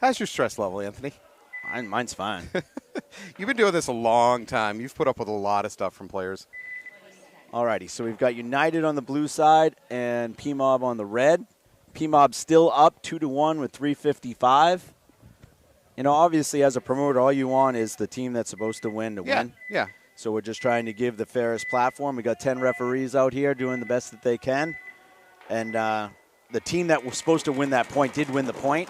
How's your stress level, Anthony? Mine's fine. You've been doing this a long time. You've put up with a lot of stuff from players. Alrighty, so we've got United on the blue side and PMOB on the red. PMOB still up 2-1 with 3:55. You know, obviously as a promoter, all you want is the team that's supposed to win to win. Yeah. So we're just trying to give the fairest platform. We got 10 referees out here doing the best that they can. And the team that was supposed to win that point did win the point.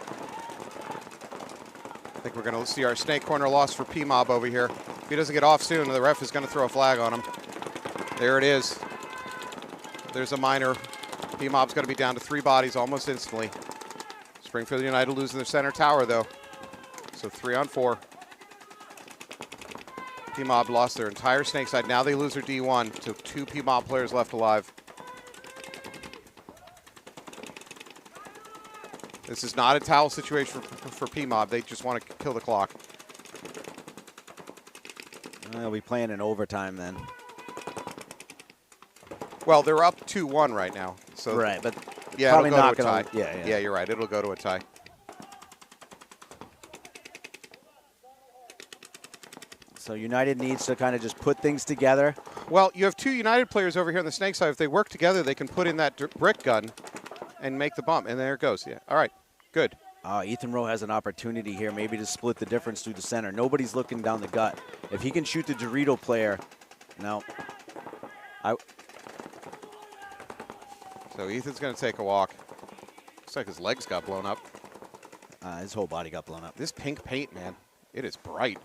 I think we're going to see our snake corner loss for PMOB over here. If he doesn't get off soon, the ref is going to throw a flag on him. There it is. There's a minor. PMOB's going to be down to 3 bodies almost instantly. Springfield United losing their center tower, though. So 3-on-4. PMOB lost their entire snake side. Now they lose their D1 to 2 PMOB players left alive. This is not a towel situation for PMOB. They just want to kill the clock. They'll be playing in overtime then. Well, they're up 2-1 right now. So Right, but yeah, probably it'll go not to a going tie. to. Yeah. Yeah, you're right. It'll go to a tie. So United needs to kind of just put things together. Well, you have 2 United players over here on the snake side. If they work together, they can put in that brick gun and make the bump. And there it goes. Yeah. All right. Good. Ethan Rowe has an opportunity here maybe to split the difference through the center. Nobody's looking down the gut. If he can shoot the Dorito player, no. So Ethan's going to take a walk. Looks like his legs got blown up. His whole body got blown up. This pink paint, man, it is bright.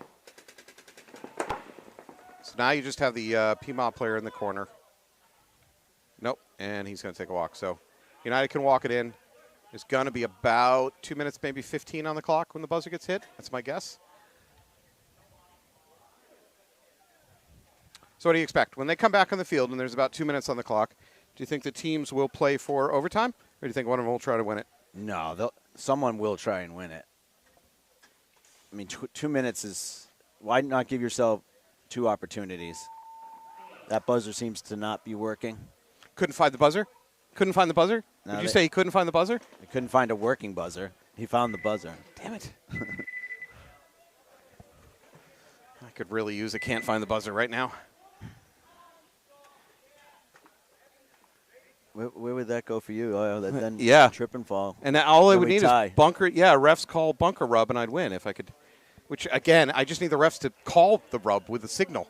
So now you just have the PMOB player in the corner. Nope, and he's going to take a walk. So United can walk it in. There's going to be about 2 minutes, maybe 15 on the clock when the buzzer gets hit. That's my guess. So what do you expect? When they come back on the field and there's about 2 minutes on the clock, do you think the teams will play for overtime, or do you think one of them will try to win it? No, someone will try and win it. I mean, 2 minutes is – why not give yourself 2 opportunities? That buzzer seems to not be working. Couldn't find the buzzer? Couldn't find the buzzer? No, Did you say he couldn't find the buzzer? He couldn't find a working buzzer. He found the buzzer. Damn it. I could really use a can't find the buzzer right now. Where would that go for you? Oh, then yeah. Trip and fall. And all I Then would we need tie. is bunker. Yeah, refs call bunker rub, and I'd win if I could. Which, again, I just need the refs to call the rub with a signal.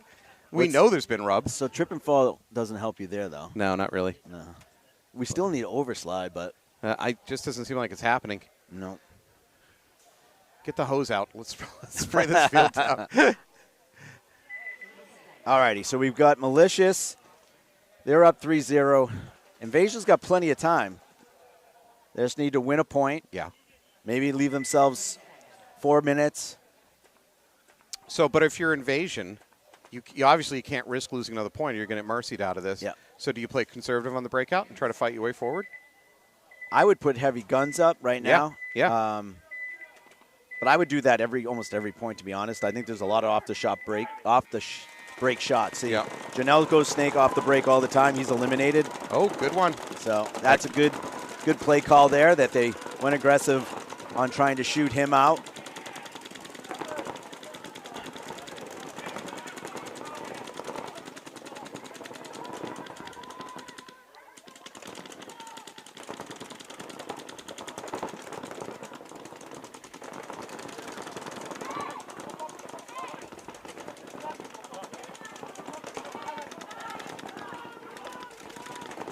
We know there's been rubs. So trip and fall doesn't help you there, though. No, not really. No. We still need overslide, but I just doesn't seem like it's happening. no. Get the hose out. Let's spray this field down. All righty, so we've got Malicious. They're up 3-0. Invasion's got plenty of time. They just need to win a point. Yeah. Maybe leave themselves 4 minutes. So, but if you're Invasion, you obviously can't risk losing another point or you're going to get mercied out of this. Yeah. So do you play conservative on the breakout and try to fight your way forward? I would put heavy guns up right now. Yeah. But I would do that almost every point, to be honest. I think there's a lot of off the break shots. See, Yeah. Janelle goes snake off the break all the time. He's eliminated. Oh, good one. So that's a good play call there that they went aggressive on trying to shoot him out.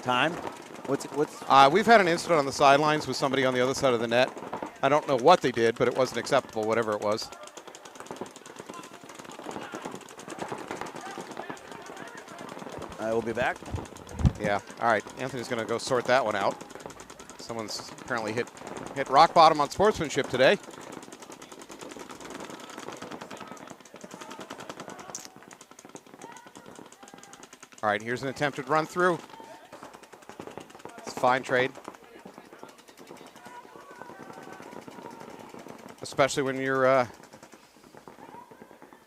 Time? What's We've had an incident on the sidelines with somebody on the other side of the net. I don't know what they did, but it wasn't acceptable, whatever it was. I will be back. Yeah. All right. Anthony's going to go sort that one out. Someone's apparently hit rock bottom on sportsmanship today. All right. Here's an attempted run through. It's a fine trade. especially when you're.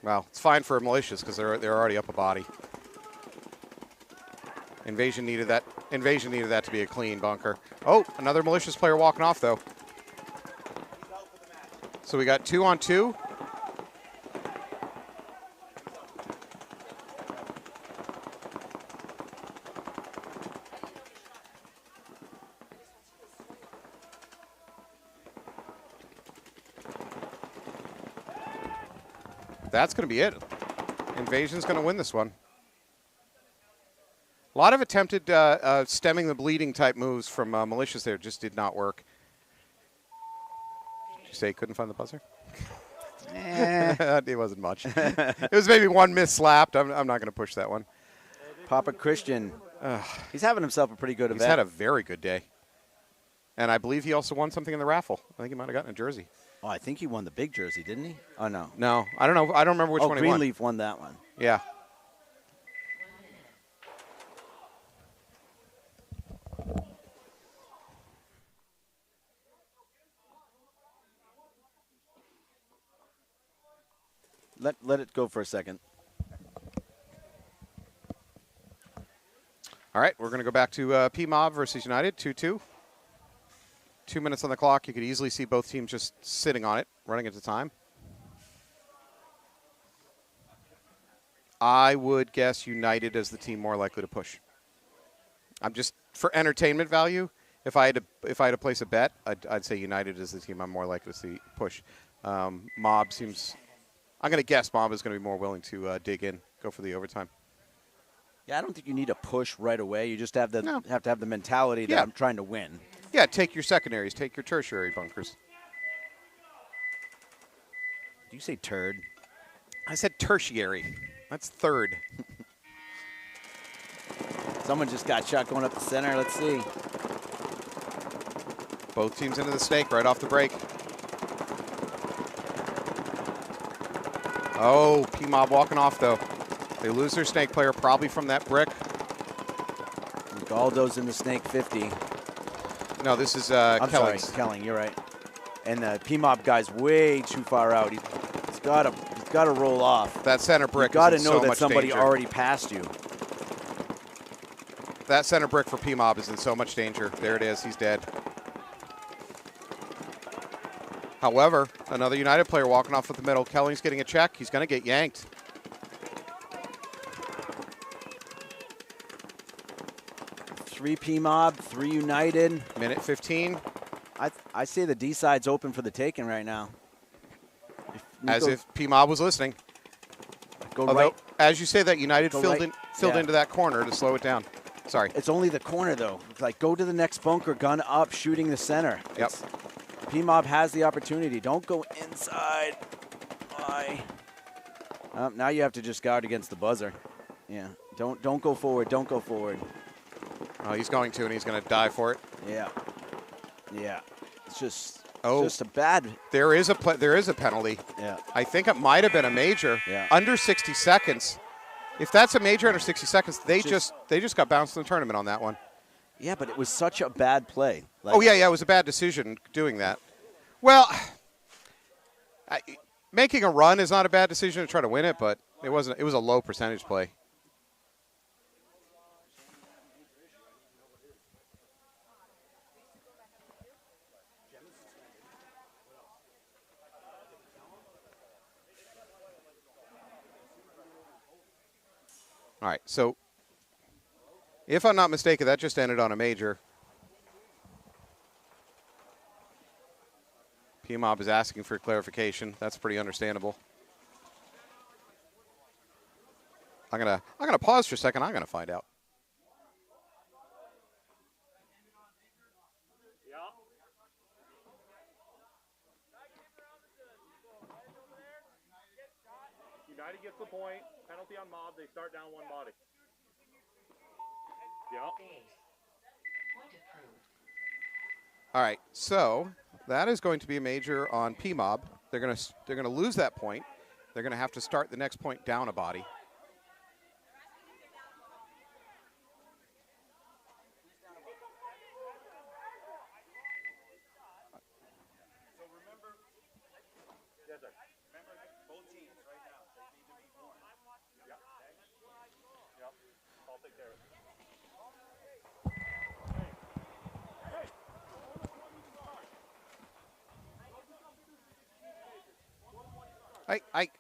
Well, it's fine for Malicious because they're already up a body. Invasion needed that. Invasion needed that to be a clean bunker. Oh, another Malicious player walking off though. So we got 2-on-2. That's going to be it. Invasion's going to win this one. A lot of attempted stemming the bleeding type moves from Malicious there. Just did not work. Did you say you couldn't find the buzzer? It wasn't much. It was maybe one miss slapped. I'm not going to push that one. Papa Christian, he's having himself a pretty good event. He's had a very good day. And I believe he also won something in the raffle. I think he might have gotten a jersey. Oh, I think he won the big jersey, didn't he? Oh, no. No, I don't know. I don't remember which one he won. Greenleaf won that one. Yeah. Let it go for a second. All right, we're going to go back to PMOB versus United, 2-2. 2 minutes on the clock. You could easily see both teams just sitting on it, running into time. I would guess United as the team more likely to push. I'm just, for entertainment value, if I had to place a bet, I'd say United is the team I'm more likely to see push. Mob seems, I'm going to guess Mob is going to be more willing to dig in, go for the overtime. Yeah, I don't think you need to push right away. You just have to have the mentality that I'm trying to win. Yeah, take your secondaries, take your tertiary bunkers. Do you say turd? I said tertiary. That's third. Someone just got shot going up the center. Let's see. Both teams into the snake right off the break. Oh, PMOB walking off, though. They lose their snake player, probably from that brick. Galdo's in the snake 50. No, this is I'm Kelling's. sorry, Kelling, you're right. And the PMOB guy's way too far out. He's got to roll off. That center brick you got to is in know so that much somebody danger. already passed you. That center brick for PMOB is in so much danger. There it is. He's dead. However, another United player walking off with the middle. Kelling's getting a check. He's going to get yanked. Three PMOB, 3 United. Minute 15. I say the D side's open for the taking right now. As if PMOB was listening. Although, right. As you say that, United filled Yeah. into that corner to slow it down. Sorry. It's only the corner, though. It's like, go to the next bunker, gun up, shooting the center. Yep. PMOB has the opportunity. Don't go inside. Why? Now you have to just guard against the buzzer. Yeah. Don't go forward. Don't go forward. Oh, he's going to, and he's going to die for it. Yeah. Yeah. It's just Oh, just a bad. There is a penalty. Yeah. I think it might have been a major. Yeah. Under 60 seconds. If that's a major under 60 seconds, they just got bounced in the tournament on that one. Yeah, but it was such a bad play. Oh yeah, it was a bad decision doing that. Well, making a run is not a bad decision to try to win it, but it wasn't. It was a low percentage play. All right, so if I'm not mistaken, that just ended on a major. PMOB is asking for clarification. That's pretty understandable. I'm gonna pause for a second. I'm gonna find out. United gets the point. Penalty on Mob. They start down one body. Yep. All right, so that is going to be a major on PMOB. They're gonna lose that point. They're gonna have to start the next point down a body. take care of it.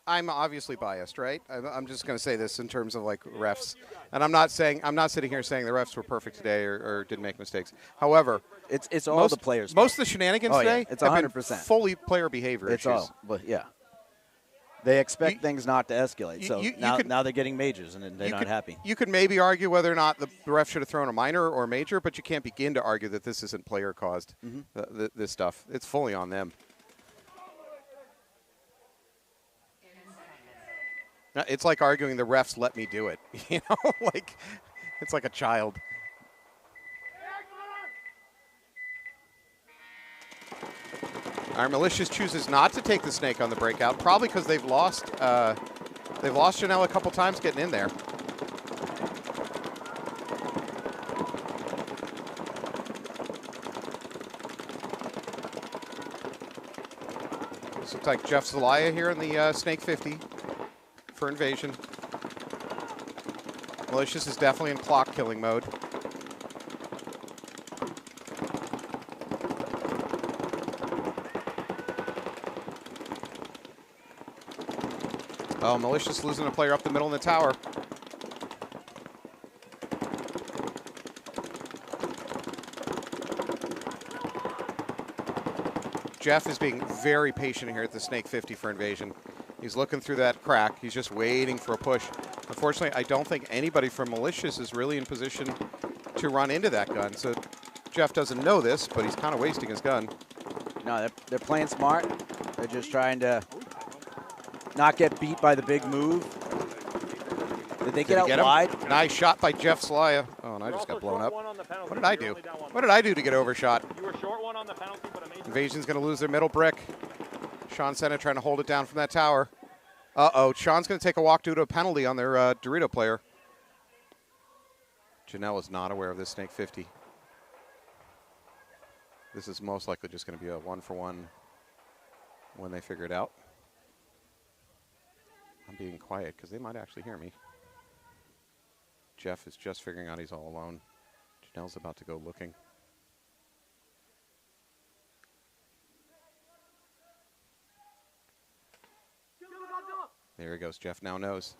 I'm obviously biased, right? I'm just going to say this in terms of like refs, and I'm not sitting here saying the refs were perfect today or didn't make mistakes. However, It's all the players. Most of the shenanigans Oh, yeah. today It's have been 100%. fully player behavior It's issues. all, but yeah. They expect You- things not to escalate. you- So you now, could- now they're getting majors, and they're You not could, happy. You could maybe argue whether or not the ref should have thrown a minor or major, but you can't begin to argue that this isn't player caused. This stuff, it's fully on them. It's like arguing the refs let me do it. You know, like it's like a child. Our Malicious chooses not to take the snake on the breakout, probably because they've lost Janelle a couple times getting in there. This looks like Jeff Zelaya here in the Snake 50 for invasion. Malicious is definitely in clock killing mode. Oh, Malicious losing a player up the middle in the tower. Jeff is being very patient here at the Snake 50 for invasion. He's looking through that crack. He's just waiting for a push. Unfortunately, I don't think anybody from Malicious is really in position to run into that gun. So Jeff doesn't know this, but he's kind of wasting his gun. No, they're playing smart. They're just trying to not get beat by the big move. Did they get out wide? Nice shot by Jeff Zelaya. Oh, and I just got blown up. What did I do? What did I do to get overshot? You were short one on the penalty, but amazing. Invasion's going to lose their middle brick. Sean Senna trying to hold it down from that tower. Uh-oh, Sean's going to take a walk due to a penalty on their Dorito player. Janelle is not aware of this Snake 50. This is most likely just going to be a 1-for-1 when they figure it out. I'm being quiet because they might actually hear me. Jeff is just figuring out he's all alone. Janelle's about to go looking. There he goes. Jeff now knows.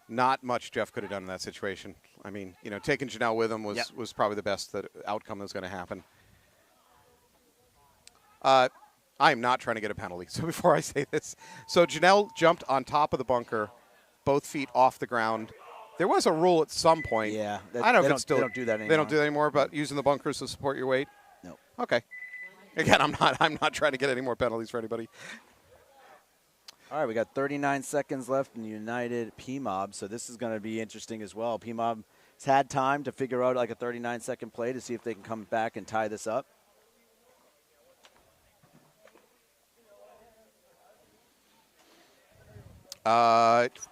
Not much Jeff could have done in that situation. I mean, you know, taking Janelle with him was probably the best outcome that was going to happen. I am not trying to get a penalty. So before I say this, so Janelle jumped on top of the bunker, both feet off the ground. There was a rule at some point. Yeah, I don't know if it's still. They don't do that anymore. They don't do that anymore. But using the bunkers to support your weight. No. Okay. Again, I'm not trying to get any more penalties for anybody. All right, we got 39 seconds left in United PMOB, so this is going to be interesting as well. PMOB has had time to figure out like a 39-second play to see if they can come back and tie this up.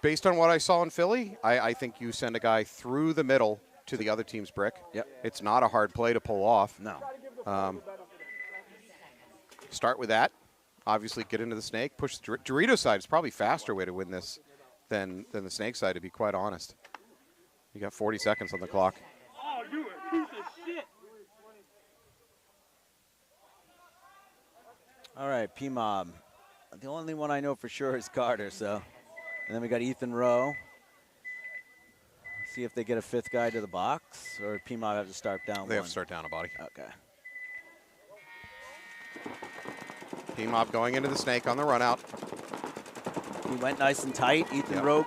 Based on what I saw in Philly, I think you send a guy through the middle to the other team's brick. Yep. It's not a hard play to pull off. No. Start with that. Obviously, get into the snake. Push the Dorito side is probably a faster way to win this than the snake side, to be quite honest. You got 40 seconds on the clock. Oh, you a piece of shit. All right, PMOB. The only one I know for sure is Carter, so. And then we got Ethan Rowe. See if they get a fifth guy to the box, or PMOB have to start down They one. have to start down a body. Okay. PMOB going into the snake on the run out. He went nice and tight. Ethan Yep. Rowe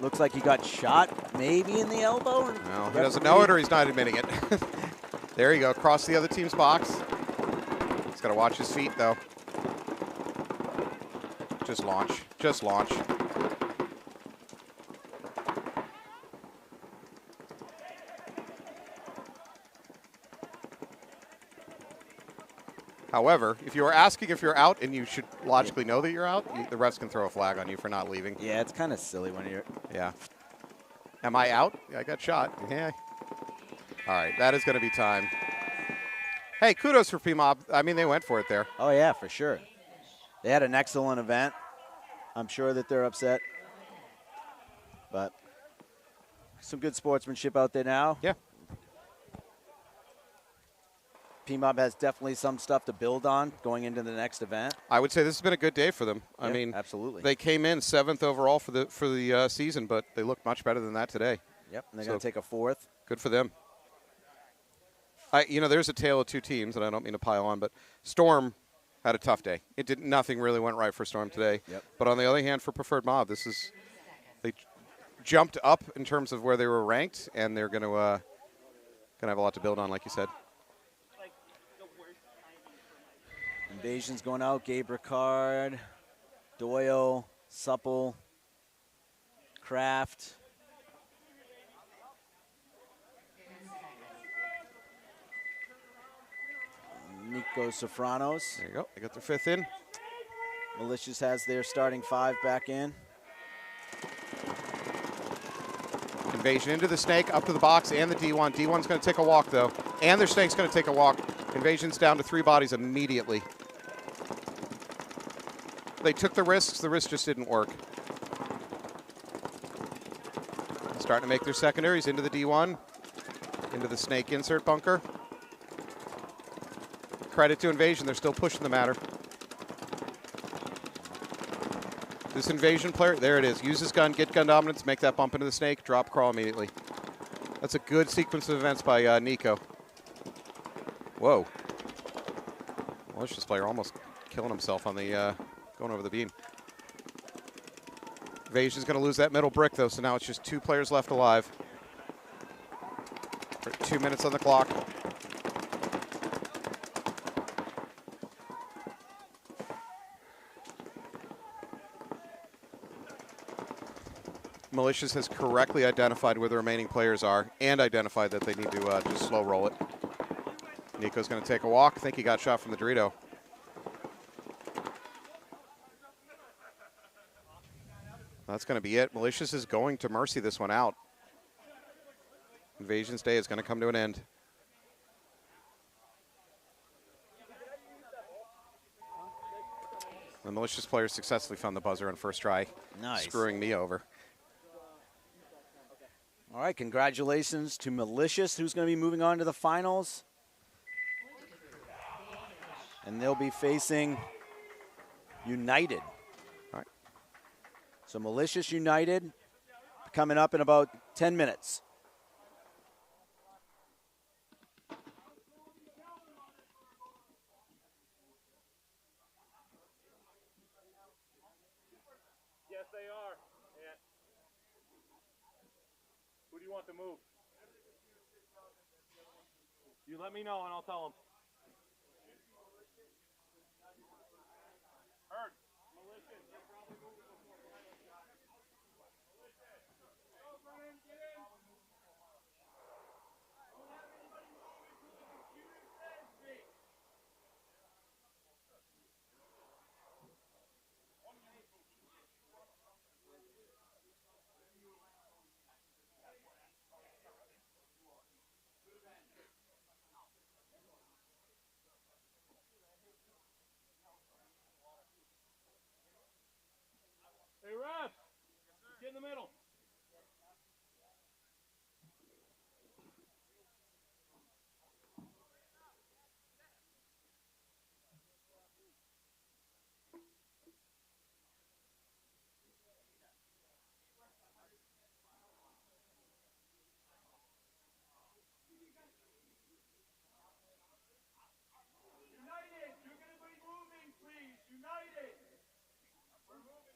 looks like he got shot, maybe in the elbow. Well, he doesn't know it or he's not admitting it. There you go, across the other team's box. He's got to watch his feet, though. Just launch. Just launch. However, if you were asking if you're out and you should logically know that you're out, the refs can throw a flag on you for not leaving. Yeah, it's kind of silly when you're. Yeah. Am I out? Yeah, I got shot. Yeah. All right, that is going to be time. Hey, kudos for PMOB. I mean, they went for it there. Oh, yeah, for sure. They had an excellent event. I'm sure that they're upset. But some good sportsmanship out there now. Yeah. PMOB has definitely some stuff to build on going into the next event. I would say this has been a good day for them. I Yep, mean, absolutely. They came in 7th overall for the season, but they look much better than that today. Yep, and they're going to take a 4th. Good for them. There's a tale of two teams, and I don't mean to pile on, but Storm had a tough day. Nothing really went right for Storm today. Yep. But on the other hand, for Preferred Mob, they jumped up in terms of where they were ranked, and they're going to have a lot to build on, like you said. Invasion's going out. Gabe Ricard, Doyle, Supple, Kraft. Nico Sofranos. There you go. They got their 5th in. Malicious has their starting 5 back in. Invasion into the snake, up to the box, and the D1. D1's going to take a walk, though. And their snake's going to take a walk. Invasion's down to 3 bodies immediately. They took the risks. The risk just didn't work. Starting to make their secondaries into the D1, into the snake insert bunker. Credit to Invasion. They're still pushing the matter. This Invasion player, there it is. Use his gun, get gun dominance, make that bump into the snake, drop crawl immediately. That's a good sequence of events by Nico. Whoa. Malicious player almost killing himself on the going over the beam. Invasion's going to lose that middle brick, though, so now it's just 2 players left alive. 2 minutes on the clock. Malicious has correctly identified where the remaining players are and identified that they need to just slow roll it. Nico's going to take a walk. I think he got shot from the Dorito. That's going to be it. Malicious is going to mercy this one out. Invasion's day is going to come to an end. The Malicious player successfully found the buzzer on first try, Nice. screwing me over. All right, congratulations to Malicious, who's going to be moving on to the finals. And they'll be facing United. All right. So Malicious United coming up in about 10 minutes. Yes, they are. Yeah. Who do you want to move? You let me know and I'll tell them. Heard. Malicious. They're probably moving before. Hey, ref. Get in the middle. United, you're going to be moving, please. United. We're moving.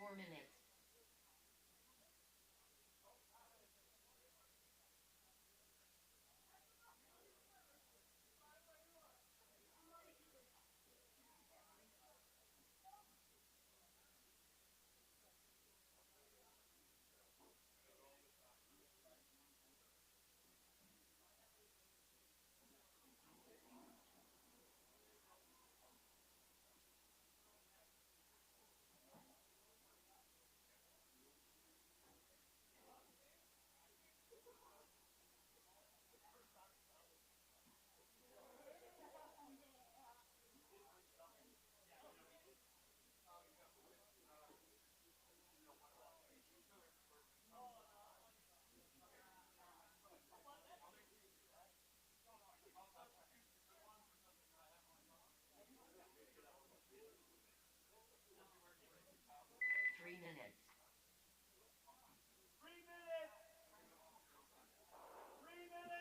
4 minutes. Three minutes. 3 minutes. 3 minutes.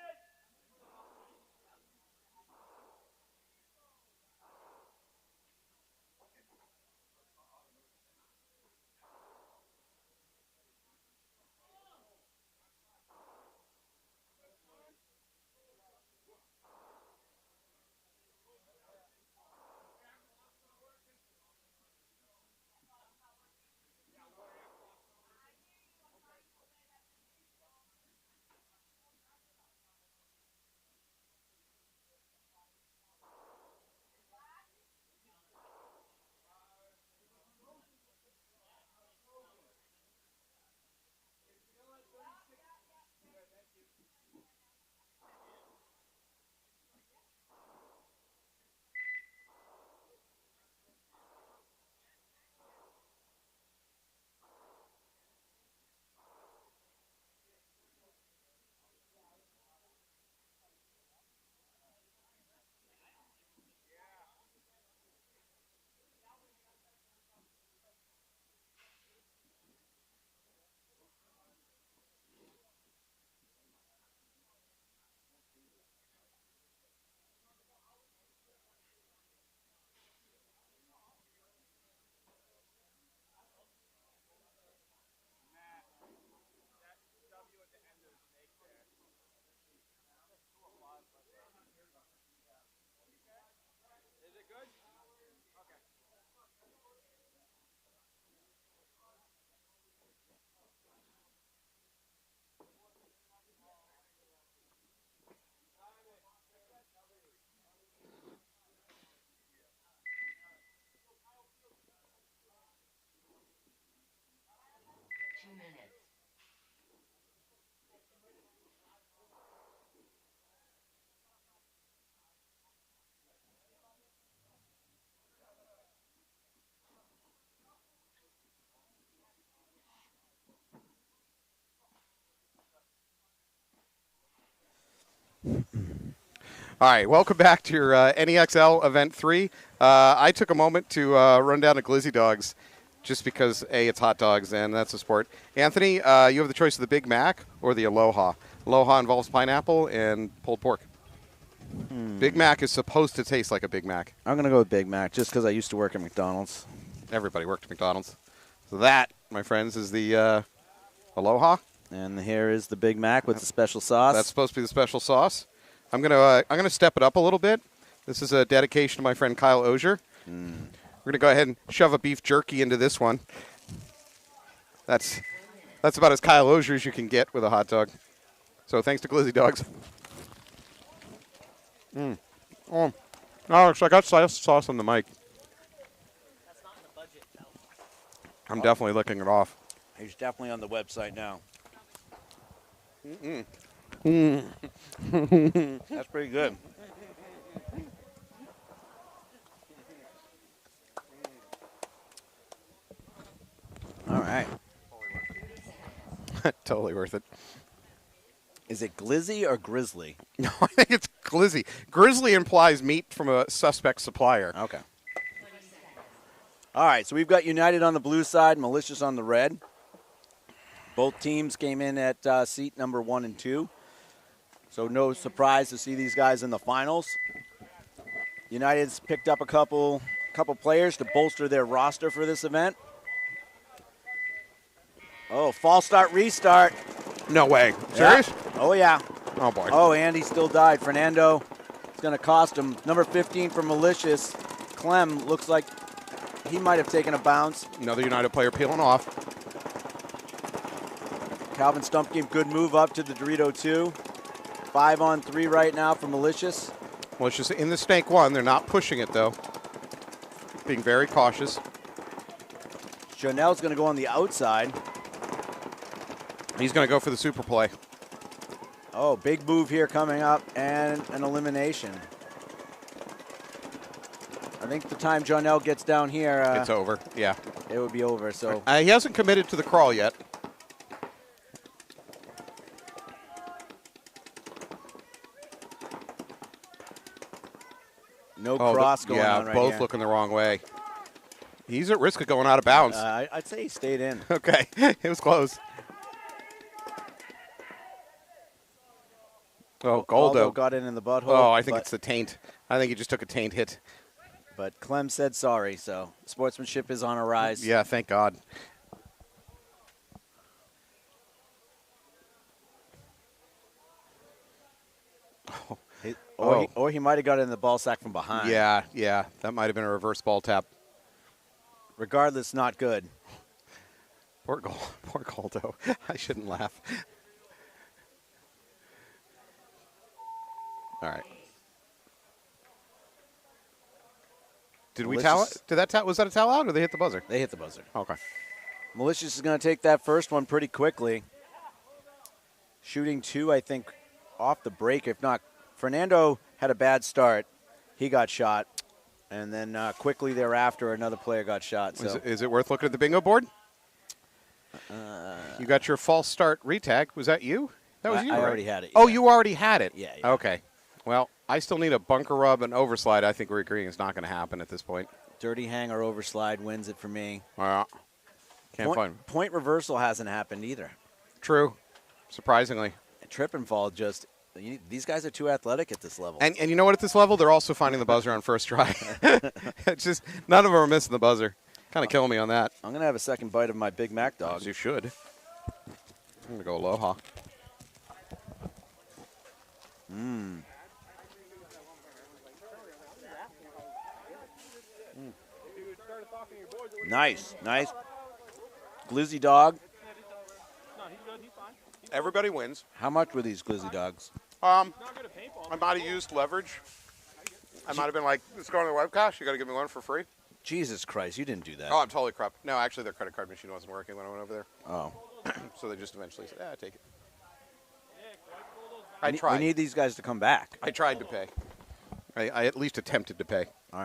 Is it good? Okay. 2 minutes. All right, welcome back to your NEXL Event 3. I took a moment to run down to Glizzy Dogs just because, A, it's hot dogs, and that's a sport. Anthony, you have the choice of the Big Mac or the Aloha. Aloha involves pineapple and pulled pork. Big Mac is supposed to taste like a Big Mac. I'm going to go with Big Mac just because I used to work at McDonald's. Everybody worked at McDonald's. So that, my friends, is the Aloha. And here is the Big Mac with the special sauce. That's supposed to be the special sauce. I'm gonna step it up a little bit. This is a dedication to my friend Kyle Osier. We're gonna go ahead and shove a beef jerky into this one. That's about as Kyle Osier as you can get with a hot dog. So thanks to Glizzy Dogs. Oh, Alex, I got sauce on the mic. I'm definitely licking it off. He's definitely on the website now. That's pretty good. All right. Totally worth it. Is it glizzy or grizzly? No, I think it's Glizzy. Grizzly implies meat from a suspect supplier. Okay. All right, so we've got United on the blue side, Malicious on the red. Both teams came in at seat number 1 and 2. So no surprise to see these guys in the finals. United's picked up a couple players to bolster their roster for this event. Oh, false start, restart. No way. Yeah. Serious? Oh, yeah. Oh, boy. Oh, and he still died. Fernando, it's going to cost him. Number 15 for Malicious. Clem looks like he might have taken a bounce. Another United player peeling off. Calvin Stumpkin, good move up to the Dorito 2. 5-on-3 right now for Malicious. Malicious in the snake 1. They're not pushing it, though. Being very cautious. Janelle's going to go on the outside. He's going to go for the super play. Oh, big move here coming up and an elimination. I think the time Janelle gets down here, It's over. Yeah. it would be over. So He hasn't committed to the crawl yet. no cross going on right both here. looking the wrong way. He's at risk of going out of bounds. I'd say he stayed in. Okay. It was close. Oh, Aldo Goldo. got in the butthole. Oh, I think but, it's the taint. I think he just took a taint hit. But Clem said sorry, so sportsmanship is on a rise. Yeah, thank God. Or he might have got in the ball sack from behind. Yeah. That might have been a reverse ball tap. Regardless, not good. Poor Goldo. I shouldn't laugh. All right. Did we towel it? Was that a towel out or they hit the buzzer? They hit the buzzer. Okay. Malicious is going to take that first one pretty quickly. Shooting 2, I think, off the break. If not, Fernando had a bad start. He got shot. And then quickly thereafter, another player got shot. So. Is it worth looking at the bingo board? You got your false start retag. Was that you? That was you, I right? already had it. Oh, yeah. you already had it? Yeah. Okay. Well, I still need a bunker rub and overslide. I think we're agreeing it's not going to happen at this point. Dirty hang or overslide wins it for me. Can't find. Point reversal hasn't happened either. True. Surprisingly. Trip and fall just these guys are too athletic at this level. And you know what? At this level, they're also finding the buzzer on first try. It's just none of them are missing the buzzer. Kind of killing me on that. I'm going to have a second bite of my Big Mac dog. As you should. I'm going to go Aloha. Nice. Glizzy dog. Everybody wins. How much were these Glizzy dogs? I might have used leverage. I might have been like, let's go on the webcast. You got to give me one for free. Jesus Christ, you didn't do that. Oh, I'm totally crap. No, actually, their credit card machine wasn't working when I went over there. Oh. So they just eventually said, take it. We need these guys to come back. I tried to pay. I at least attempted to pay. All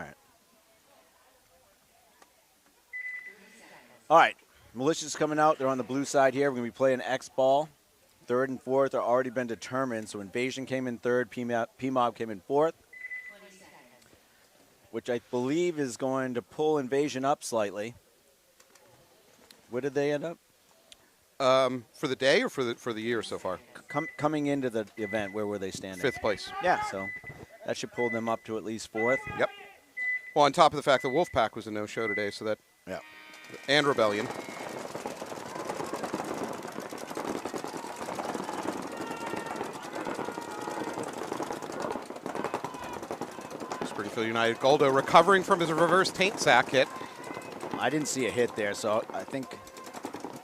right. Malicious coming out. They're on the blue side here. We're going to be playing xball. 3rd and 4th are already been determined. So Invasion came in 3rd. PMOB came in 4th. Which I believe is going to pull Invasion up slightly. Where did they end up? For the day or for the year so far? Coming into the event, where were they standing? 5th place. Yeah, so That should pull them up to at least 4th. Yep. Well, on top of the fact that Wolfpack was a no-show today, so that Yeah. and Rebellion. Springfield United, Goldo recovering from his reverse taint sack hit. I didn't see a hit there, so I think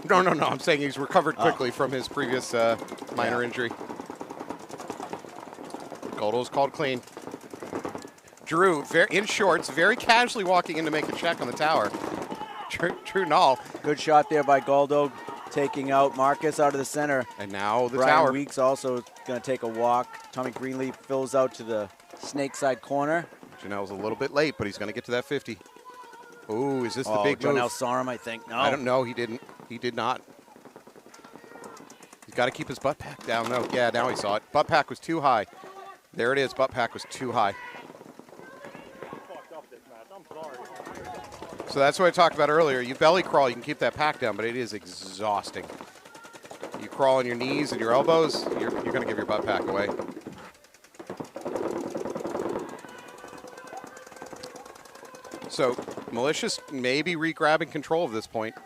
No. I'm saying he's recovered quickly from his previous minor injury. Goldo's called clean. Drew, in shorts, very casually walking in to make a check on the tower. Drew Nall. good shot there by Goldo, taking out Marcus out of the center. And now the Brian tower. Weeks also going to take a walk. Tommy Greenleaf fills out to the snake side corner. Janelle's a little bit late, but he's going to get to that 50. Ooh, is this the big Janelle move? saw him, I think. No. I don't know. He didn't. He did not. He's got to keep his butt pack down, though. Yeah, now he saw it. Butt pack was too high. There it is. Butt pack was too high. Fucked up this match. I'm sorry. So that's what I talked about earlier. You belly crawl, you can keep that pack down, but it is exhausting. You crawl on your knees and your elbows, you're going to give your butt pack away. So Malicious maybe re-grabbing control of this point.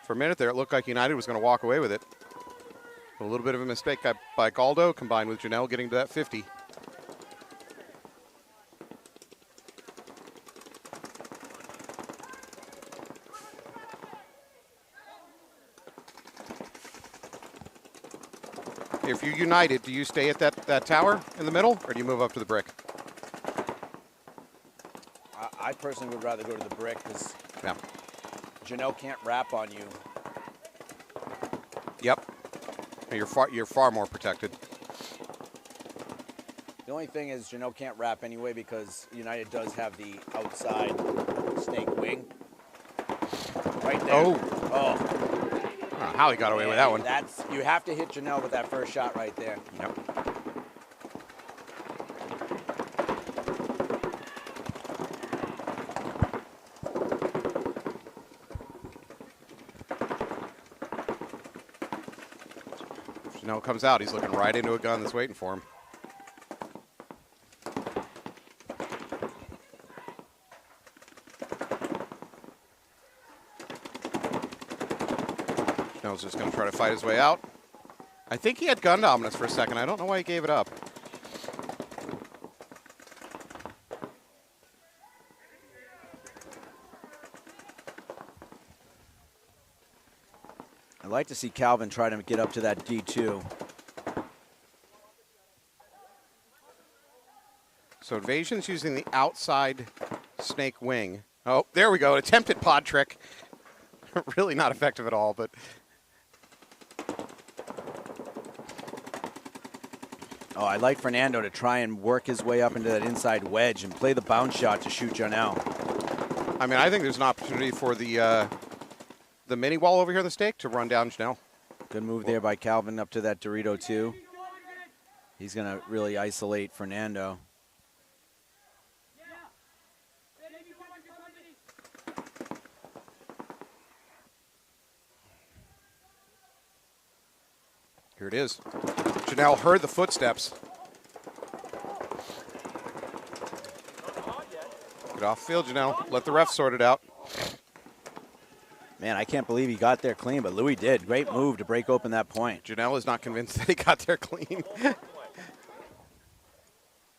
For a minute there, it looked like United was going to walk away with it. A little bit of a mistake by Goldo, combined with Janelle getting to that 50. If you're United, do you stay at that tower in the middle, or do you move up to the brick? I personally would rather go to the brick because Yeah. Janelle can't wrap on you. Yep. You're far more protected. The only thing is Janelle can't wrap anyway because United does have the outside snake wing. Right there. Oh. Oh. I don't know how he got away with that one. You have to hit Janelle with that first shot right there. Yep. Janelle comes out. He's looking right into a gun that's waiting for him. Janelle's just going to try to fight his way out. I think he had gun dominance for a second. I don't know why he gave it up. I'd like to see Calvin try to get up to that D2. So Invasion's using the outside snake wing. Oh, there we go. An attempted pod trick. Really not effective at all, but Oh, I'd like Fernando to try and work his way up into that inside wedge and play the bounce shot to shoot Janelle. I mean, I think there's an opportunity for the mini wall over here on the stake to run down Janelle. Good move there by Calvin up to that Dorito 2. He's going to really isolate Fernando. Here it is. Janelle heard the footsteps. Get off field, Janelle. Let the ref sort it out. Man, I can't believe he got there clean, but Louis did. Great move to break open that point. Janelle is not convinced that he got there clean.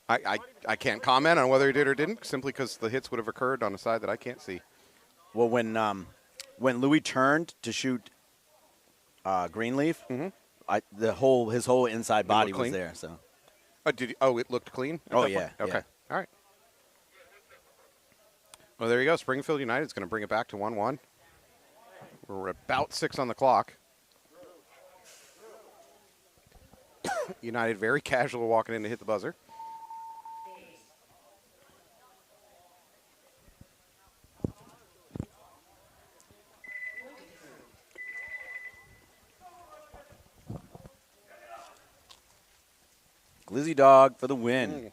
I can't comment on whether he did or didn't, simply because the hits would have occurred on a side that I can't see. Well, when Louis turned to shoot Greenleaf, his whole inside body was clean? there. So. It looked clean? at Oh, that yeah, point? Okay. yeah. All right. Well, there you go. Springfield United is going to bring it back to 1-1. We're about 6 on the clock. United very casual walking in to hit the buzzer. Glizzy Dog for the win.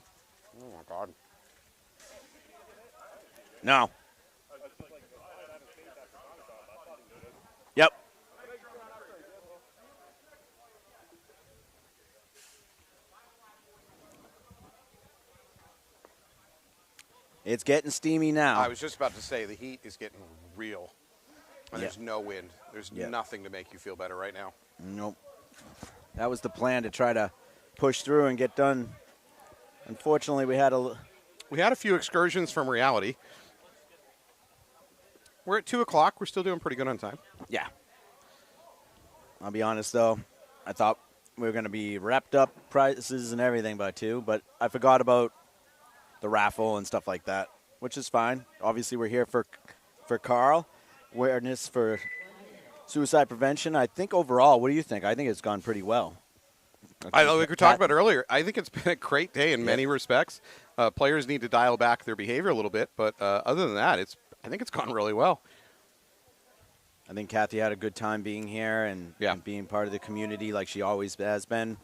Oh, my God. No. Yep. It's getting steamy now. I was just about to say the heat is getting real. And Yeah. there's no wind. There's nothing to make you feel better right now. Nope. That was the plan, to try to push through and get done. Unfortunately, we had a few excursions from reality. We're at 2 o'clock. We're still doing pretty good on time. Yeah. I'll be honest, though. I thought we were going to be wrapped up prices and everything by 2, but I forgot about the raffle and stuff like that, which is fine. Obviously, we're here for Carl. Awareness for suicide prevention. I think overall, what do you think? I think it's gone pretty well. Like we talked about earlier, I think it's been a great day in many respects. Players need to dial back their behavior a little bit, but other than that, I think it's gone really well. I think Kathy had a good time being here and being part of the community like she always has been.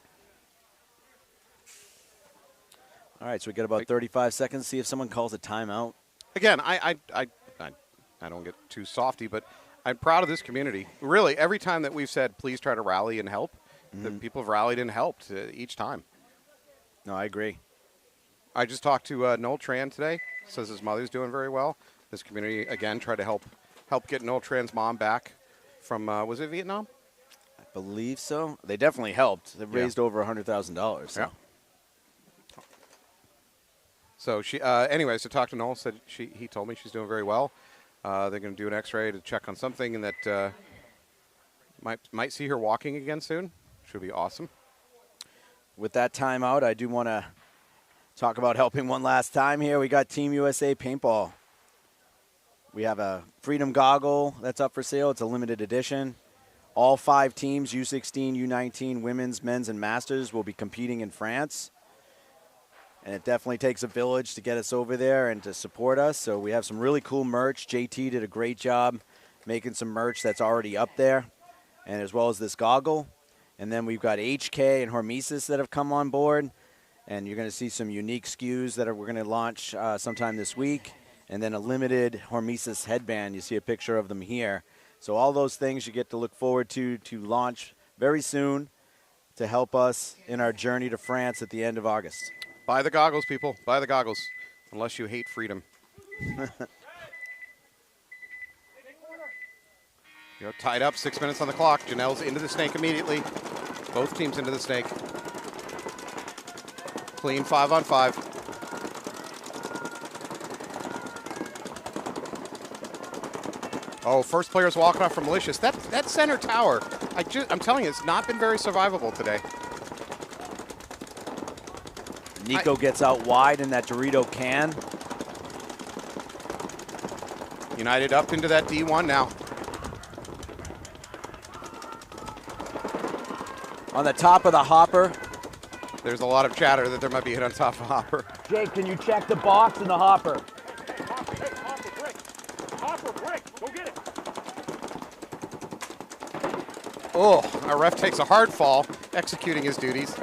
All right, so we got about 35 seconds. See if someone calls a timeout. Again, I don't get too softy, but I'm proud of this community. Really, every time that we've said, please try to rally and help, the people have rallied and helped each time. No, I agree. I just talked to Noel Tran today. Says his mother's doing very well. This community, again, tried to help get Noel Tran's mom back from, was it Vietnam? I believe so. They definitely helped. They've raised over $100,000. So. Yeah. So she, anyway, so talked to Noel. Said he told me she's doing very well. They're going to do an X-ray to check on something, and that might see her walking again soon. Should be awesome. With that timeout, I do want to talk about helping one last time here. We got Team USA Paintball. We have a Freedom Goggle that's up for sale. It's a limited edition. All 5 teams, U16, U19, women's, men's, and masters, will be competing in France. And it definitely takes a village to get us over there and to support us. So we have some really cool merch. JT did a great job making some merch that's already up there, and as well as this goggle. And then we've got HK and Hormesis that have come on board. And you're going to see some unique SKUs that we're going to launch sometime this week. And then a limited Hormesis headband. You see a picture of them here. So all those things you get to look forward to launch very soon to help us in our journey to France at the end of August. Buy the goggles, people. Buy the goggles. Unless you hate freedom. You're tied up, 6 minutes on the clock. Janelle's into the snake immediately. Both teams into the snake. Clean 5-on-5. Oh, first player's walking off from Malicious. That center tower, I'm telling you, it's not been very survivable today. Nico gets out wide in that Dorito can. United up into that D1 now. On the top of the hopper. There's a lot of chatter that there might be a hit on top of hopper. Jake, can you check the box in the hopper? Hopper break. Hopper break. Go get it. Oh, our ref takes a hard fall, executing his duties.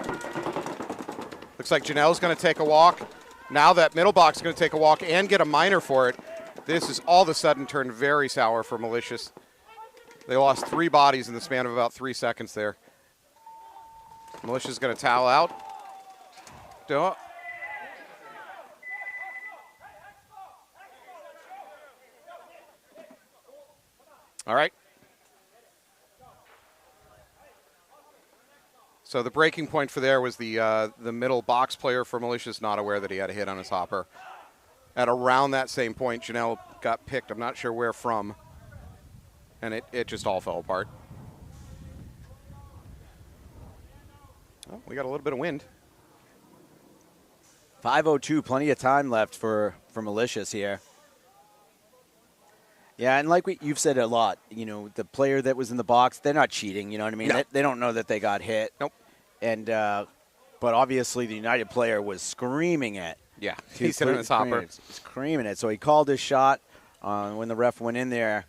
Looks like Janelle's going to take a walk. Now that middle box is going to take a walk and get a minor for it. This is all of a sudden turned very sour for Malicious. They lost 3 bodies in the span of about 3 seconds there. Malicious is going to towel out. All right. So the breaking point for there was the middle box player for Malicious not aware that he had a hit on his hopper. At around that same point, Janelle got picked. I'm not sure where from. And it just all fell apart. Oh, we got a little bit of wind. 5:02, plenty of time left for Malicious here. Yeah, and like you've said a lot, you know, the player that was in the box, they're not cheating, you know what I mean? No. They don't know that they got hit. Nope. And but obviously the United player was screaming it. Yeah, he's hitting his hopper. Screaming it. So he called his shot when the ref went in there,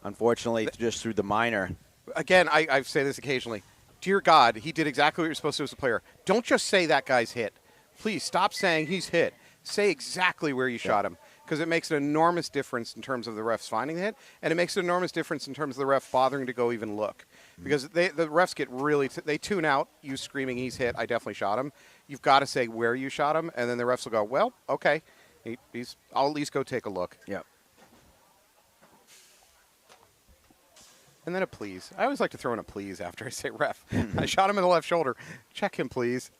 unfortunately, just through the minor. Again, I say this occasionally. Dear God, he did exactly what you're supposed to as a player. Don't just say that guy's hit. Please stop saying he's hit. Say exactly where you shot him, because it makes an enormous difference in terms of the refs finding the hit, and it makes an enormous difference in terms of the ref bothering to go even look. Because the refs get really they tune out you screaming he's hit, I definitely shot him. You've got to say where you shot him, and then the refs will go, well, okay. I'll at least go take a look. Yep. And then a please. I always like to throw in a please after I say ref. I shot him in the left shoulder. Check him, please.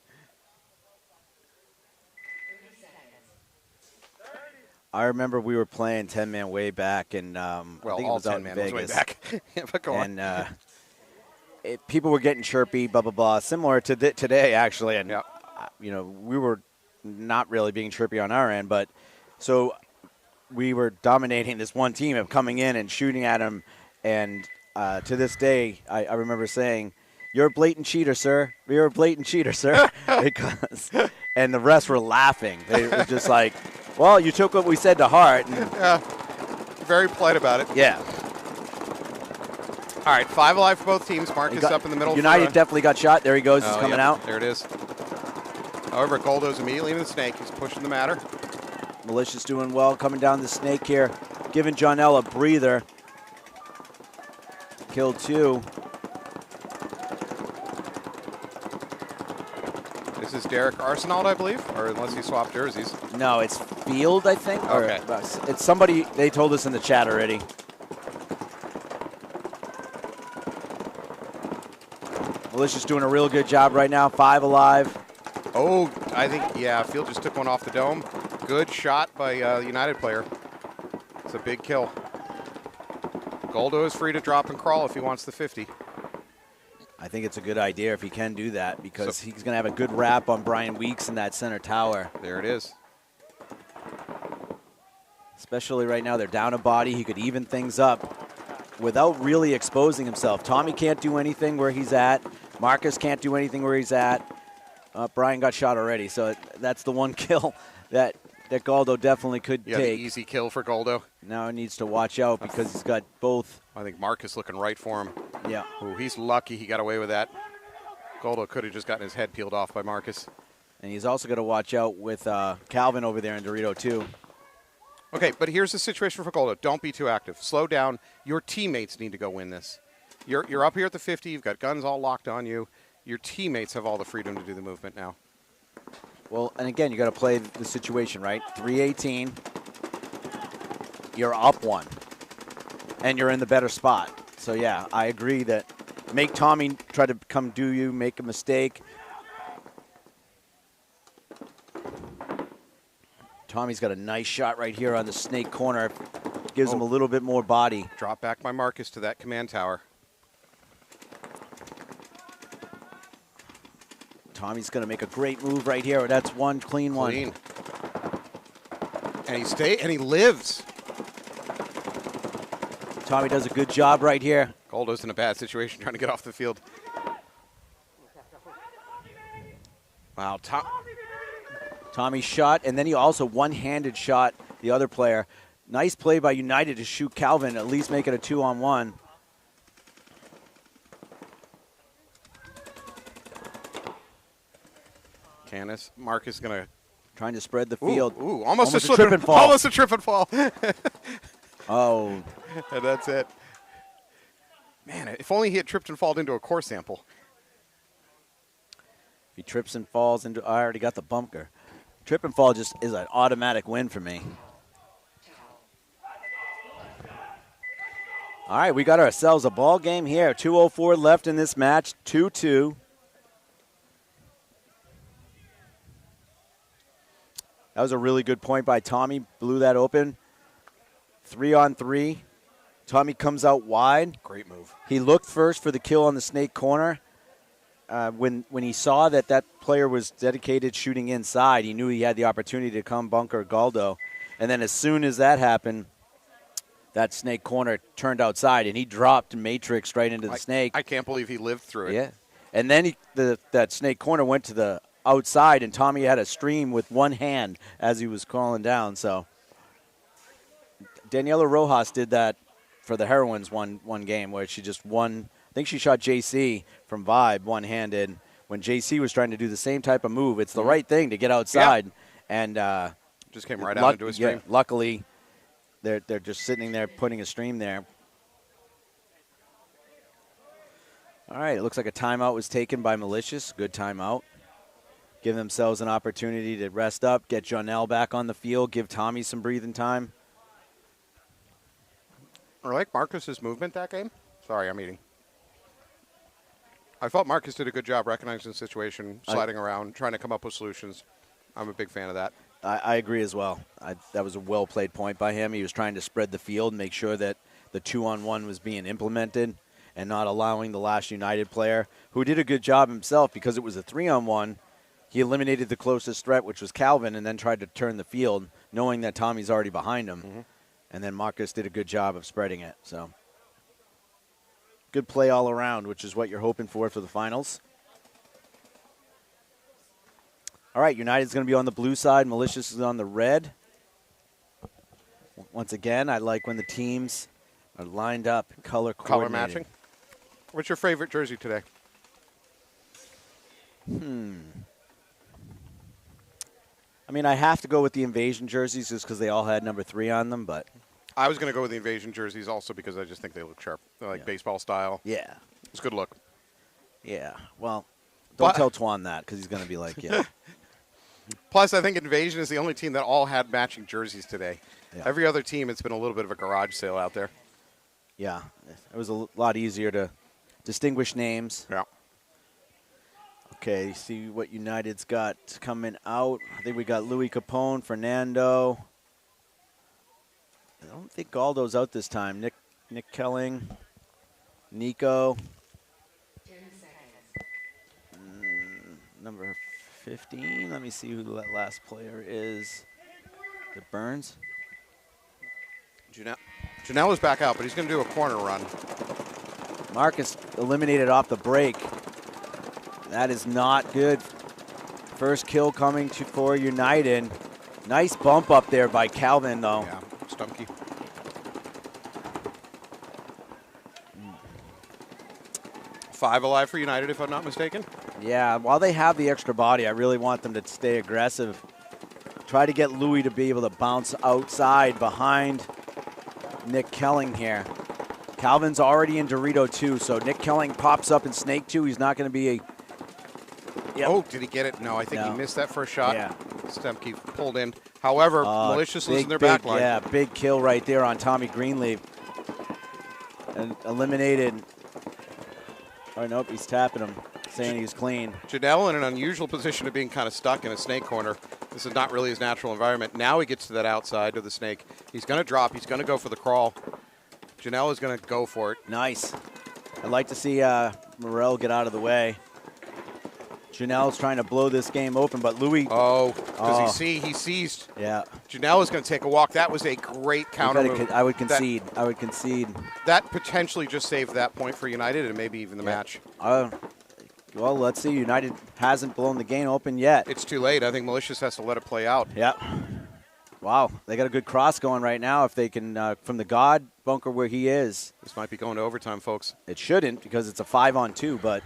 I remember we were playing 10-man way back, and I Well, think it all was out in 10 man was way Vegas. back. Yeah, but go on. And people were getting chirpy, blah, blah, blah, similar to today, actually. And, Yep. you know, we were not really being chirpy on our end. But so we were dominating this one team of coming in and shooting at them. And to this day, I remember saying, "You're a blatant cheater, sir. You're a blatant cheater, sir." And the rest were laughing. They were just like, well, you took what we said to heart. And, Yeah. Very polite about it. yeah. All right, 5 alive for both teams. Marcus up in the middle. United definitely got shot. There he goes. He's coming out. There it is. However, Goldo's immediately in the snake. He's pushing the matter. Malicious doing well, coming down the snake here, giving Johnell a breather. Killed 2. This is Derek Arsenault, I believe, or unless he swapped jerseys. No, it's Field, I think. Okay. Or, it's somebody, they told us in the chat already. Malicious doing a real good job right now, 5 alive. Oh, I think, yeah, Field just took one off the dome. Good shot by the United player. It's a big kill. Goldo is free to drop and crawl if he wants the 50. I think it's a good idea if he can do that because he's going to have a good wrap on Brian Weeks in that center tower. There it is. Especially right now, they're down a body. He could even things up without really exposing himself. Tommy can't do anything where he's at. Marcus can't do anything where he's at. Brian got shot already, so that's the one kill that Goldo definitely could take. The easy kill for Goldo. Now he needs to watch out because he's got both. I think Marcus looking right for him. Yeah. Ooh, he's lucky he got away with that. Goldo could have just gotten his head peeled off by Marcus. And he's also got to watch out with Calvin over there in Dorito, too. Okay, but here's the situation for Goldo. Don't be too active. Slow down. Your teammates need to go win this. You're up here at the 50. You've got guns all locked on you. Your teammates have all the freedom to do the movement now. Well, and again, you got to play the situation, right? 318. You're up 1. And you're in the better spot. So, yeah, I agree that make Tommy try to come do you, make a mistake. Tommy's got a nice shot right here on the snake corner. Gives him a little bit more body. Drop back by Marcus to that command tower. Tommy's going to make a great move right here. That's one clean one. Clean. And he lives. Tommy does a good job right here. Goldo's in a bad situation trying to get off the field. Wow, Tommy shot, and then he also one-handed shot the other player. Nice play by United to shoot Calvin, at least make it a 2-on-1. Canis, Marcus going to trying to spread the field. Ooh, almost a trip and fall. Almost a trip and fall. Oh. And that's it. Man, if only he had tripped and fallen into a core sample. If he trips and falls into, I already got the bunker. Trip and fall just is an automatic win for me. All right, we got ourselves a ball game here. 2:04 left in this match, 2-2. That was a really good point by Tommy. Blew that open. 3-on-3. Tommy comes out wide. Great move. He looked first for the kill on the snake corner. When he saw that player was dedicated shooting inside, he knew he had the opportunity to come bunker Goldo. And then as soon as that happened, that snake corner turned outside, and he dropped and matrixed right into the snake. I can't believe he lived through it. Yeah. And then that snake corner went to the outside, and Tommy had a stream with one hand as he was crawling down. So Daniela Rojas did that for the Heroines one game where she just won. I think she shot JC from Vibe one-handed when JC was trying to do the same type of move. It's the right thing to get outside. Yeah. And just came right out into a stream. Yeah, luckily, they're just sitting there putting a stream there. All right, it looks like a timeout was taken by Malicious. Good timeout. give themselves an opportunity to rest up, get Jonelle back on the field, give Tommy some breathing time. I like Marcus's movement that game. Sorry, I'm eating. I thought Marcus did a good job recognizing the situation, sliding around, trying to come up with solutions. I'm a big fan of that. I agree as well. That was a well-played point by him. He was trying to spread the field, make sure that the 2-on-1 was being implemented and not allowing the last United player, who did a good job himself because it was a 3-on-1. He eliminated the closest threat, which was Calvin, and then tried to turn the field, knowing that Tommy's already behind him. Mm-hmm. And then Marcus did a good job of spreading it. So good play all around, which is what you're hoping for the finals. All right, United's going to be on the blue side. Malicious is on the red. Once again, I like when the teams are lined up, color coordinated. Color matching. What's your favorite jersey today? I mean, I have to go with the Invasion jerseys just because they all had number 3 on them, but I was going to go with the Invasion jerseys also because I just think they look sharp. They're like baseball style. Yeah. It's a good look. Yeah. Well, don't tell Twan that because he's going to be like, yeah. Plus, I think Invasion is the only team that all had matching jerseys today. Yeah. Every other team, it's been a little bit of a garage sale out there. Yeah. It was a lot easier to distinguish names. Yeah. Okay, see what United's got coming out. I think we got Louis Capone, Fernando. I don't think Galdo's out this time. Nick Kelling, Nico. 10 seconds. Number 15. Let me see who that last player is. Is it Burns? Janelle is back out, but he's going to do a corner run. Marcus eliminated off the break. That is not good. First kill coming for United. Nice bump up there by Calvin, though. Yeah, Stumkey. Five alive for United, if I'm not mistaken. Yeah, while they have the extra body, I really want them to stay aggressive. Try to get Louis to be able to bounce outside behind Nick Kelling here. Calvin's already in Dorito 2, so Nick Kelling pops up in Snake 2. He's not going to be a... Yep. Oh, did he get it? No, I think he missed that first shot. Yeah. Stemke pulled in. However, Malicious was in their back line. Yeah, big kill right there on Tommy Greenleaf. And eliminated. Oh, nope, he's tapping him, saying he's clean. Janelle in an unusual position of being kind of stuck in a snake corner. This is not really his natural environment. Now he gets to that outside of the snake. He's going to drop. He's going to go for the crawl. Janelle is going to go for it. Nice. I'd like to see Morel get out of the way. Janelle's trying to blow this game open, but Louis... Oh, does he see? He seized. Yeah. Janelle is going to take a walk. That was a great counter move. I would concede. I would concede. That potentially just saved that point for United and maybe even the match. Well, let's see. United hasn't blown the game open yet. It's too late. I think Malicious has to let it play out. Yep. Wow, they got a good cross going right now. If they can, from the God bunker where he is. This might be going to overtime, folks. It shouldn't because it's a 5-on-2, but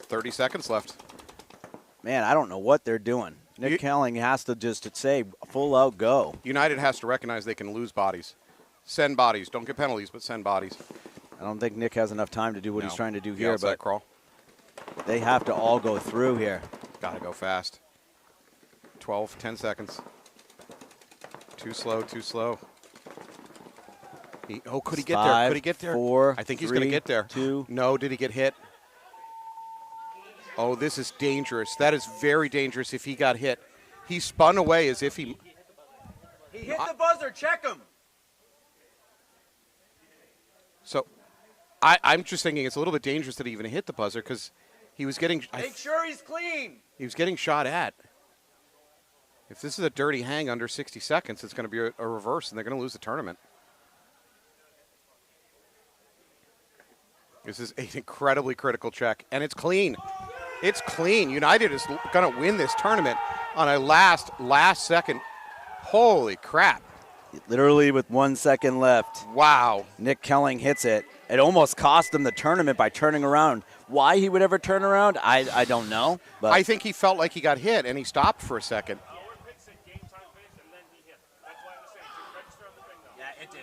30 seconds left. Man, I don't know what they're doing. Nick Kelling has to just say full out go. United has to recognize they can lose bodies. Send bodies. Don't get penalties, but send bodies. I don't think Nick has enough time to do what he's trying to do here, but crawl. They have to all go through here. Got to go fast. 10 seconds. Too slow, too slow. Could he get there? Could he get there? 4, I think 3, he's going to get there. 2. No, did he get hit? Oh, this is dangerous. That is very dangerous if he got hit. He spun away as if he... He hit the buzzer. Check him. So I'm just thinking it's a little bit dangerous that he even hit the buzzer because he was getting... Make sure he's clean. He was getting shot at. If this is a dirty hang under 60 seconds, it's going to be a reverse, and they're going to lose the tournament. This is an incredibly critical check, and it's clean. It's clean. United is going to win this tournament on a last second. Holy crap. Literally with 1 second left. Wow. Nick Kelling hits it. It almost cost him the tournament by turning around. Why he would ever turn around, I don't know. But I think he felt like he got hit, and he stopped for a second. Yeah, it did.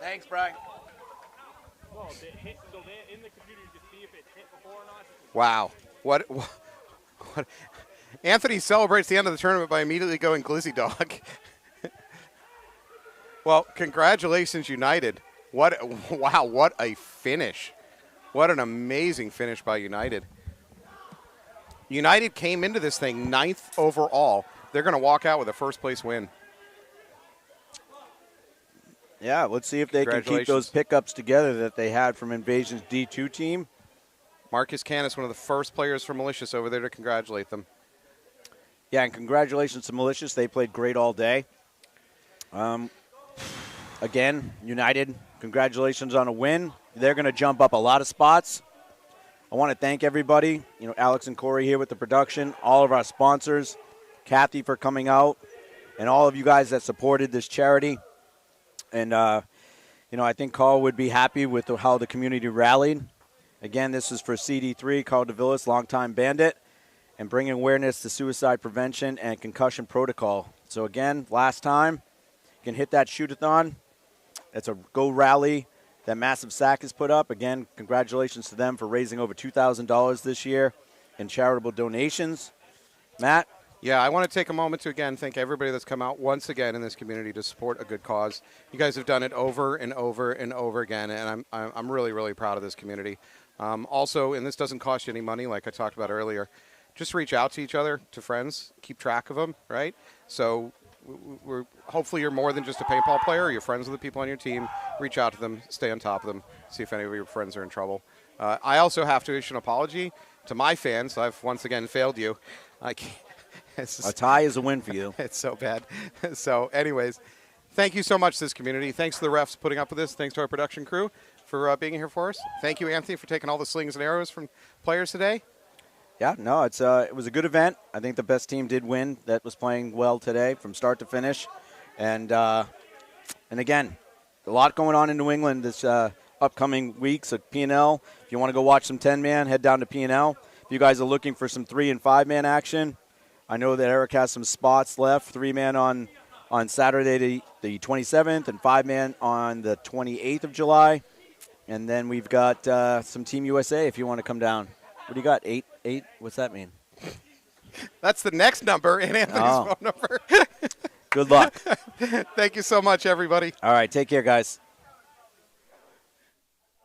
Thanks, Brian. Well, they hit, so they in the computer to see if it hit before or not. Wow. Anthony celebrates the end of the tournament by immediately going glizzy dog. Well, congratulations, United. Wow, what a finish. What an amazing finish by United. United came into this thing 9th overall. They're going to walk out with a first-place win. Yeah, let's see if they can keep those pickups together that they had from Invasion's D2 team. Marcus Canis, one of the first players from Malicious over there to congratulate them. Yeah, and congratulations to Malicious. They played great all day. Again, United, congratulations on a win. They're going to jump up a lot of spots. I want to thank everybody, Alex and Corey here with the production, all of our sponsors, Kathy for coming out, and all of you guys that supported this charity. And, I think Carl would be happy with how the community rallied. Again, this is for CD3, Carl DeVillis, longtime bandit, and bringing awareness to suicide prevention and concussion protocol. So, again, last time, you can hit that shoot-a-thon. It's a Go Rally that Massive Sack has put up. Again, congratulations to them for raising over $2,000 this year in charitable donations. Matt? Yeah, I want to take a moment to, again, thank everybody that's come out once again in this community to support a good cause. You guys have done it over and over and over again, and I'm really, really proud of this community. Also, and this doesn't cost you any money, like I talked about earlier, just reach out to each other, to friends, keep track of them, right? So hopefully you're more than just a paintball player. You're friends with the people on your team. Reach out to them, stay on top of them, see if any of your friends are in trouble. I also have to issue an apology to my fans. I've once again failed you. I can't. A tie is a win for you. It's so bad. So, anyways, thank you so much to this community. Thanks to the refs putting up with this. Thanks to our production crew for being here for us. Thank you, Anthony, for taking all the slings and arrows from players today. Yeah, no, it was a good event. I think the best team did win that was playing well today from start to finish. And again, a lot going on in New England this upcoming weeks at P&L. If you want to go watch some 10-man, head down to P&L. If you guys are looking for some 3- and 5-man action, I know that Eric has some spots left, 3-man on Saturday the 27th and 5-man on the 28th of July. And then we've got some Team USA if you want to come down. What do you got, 8? What's that mean? That's the next number in Anthony's phone number. Good luck. Thank you so much, everybody. All right, take care, guys.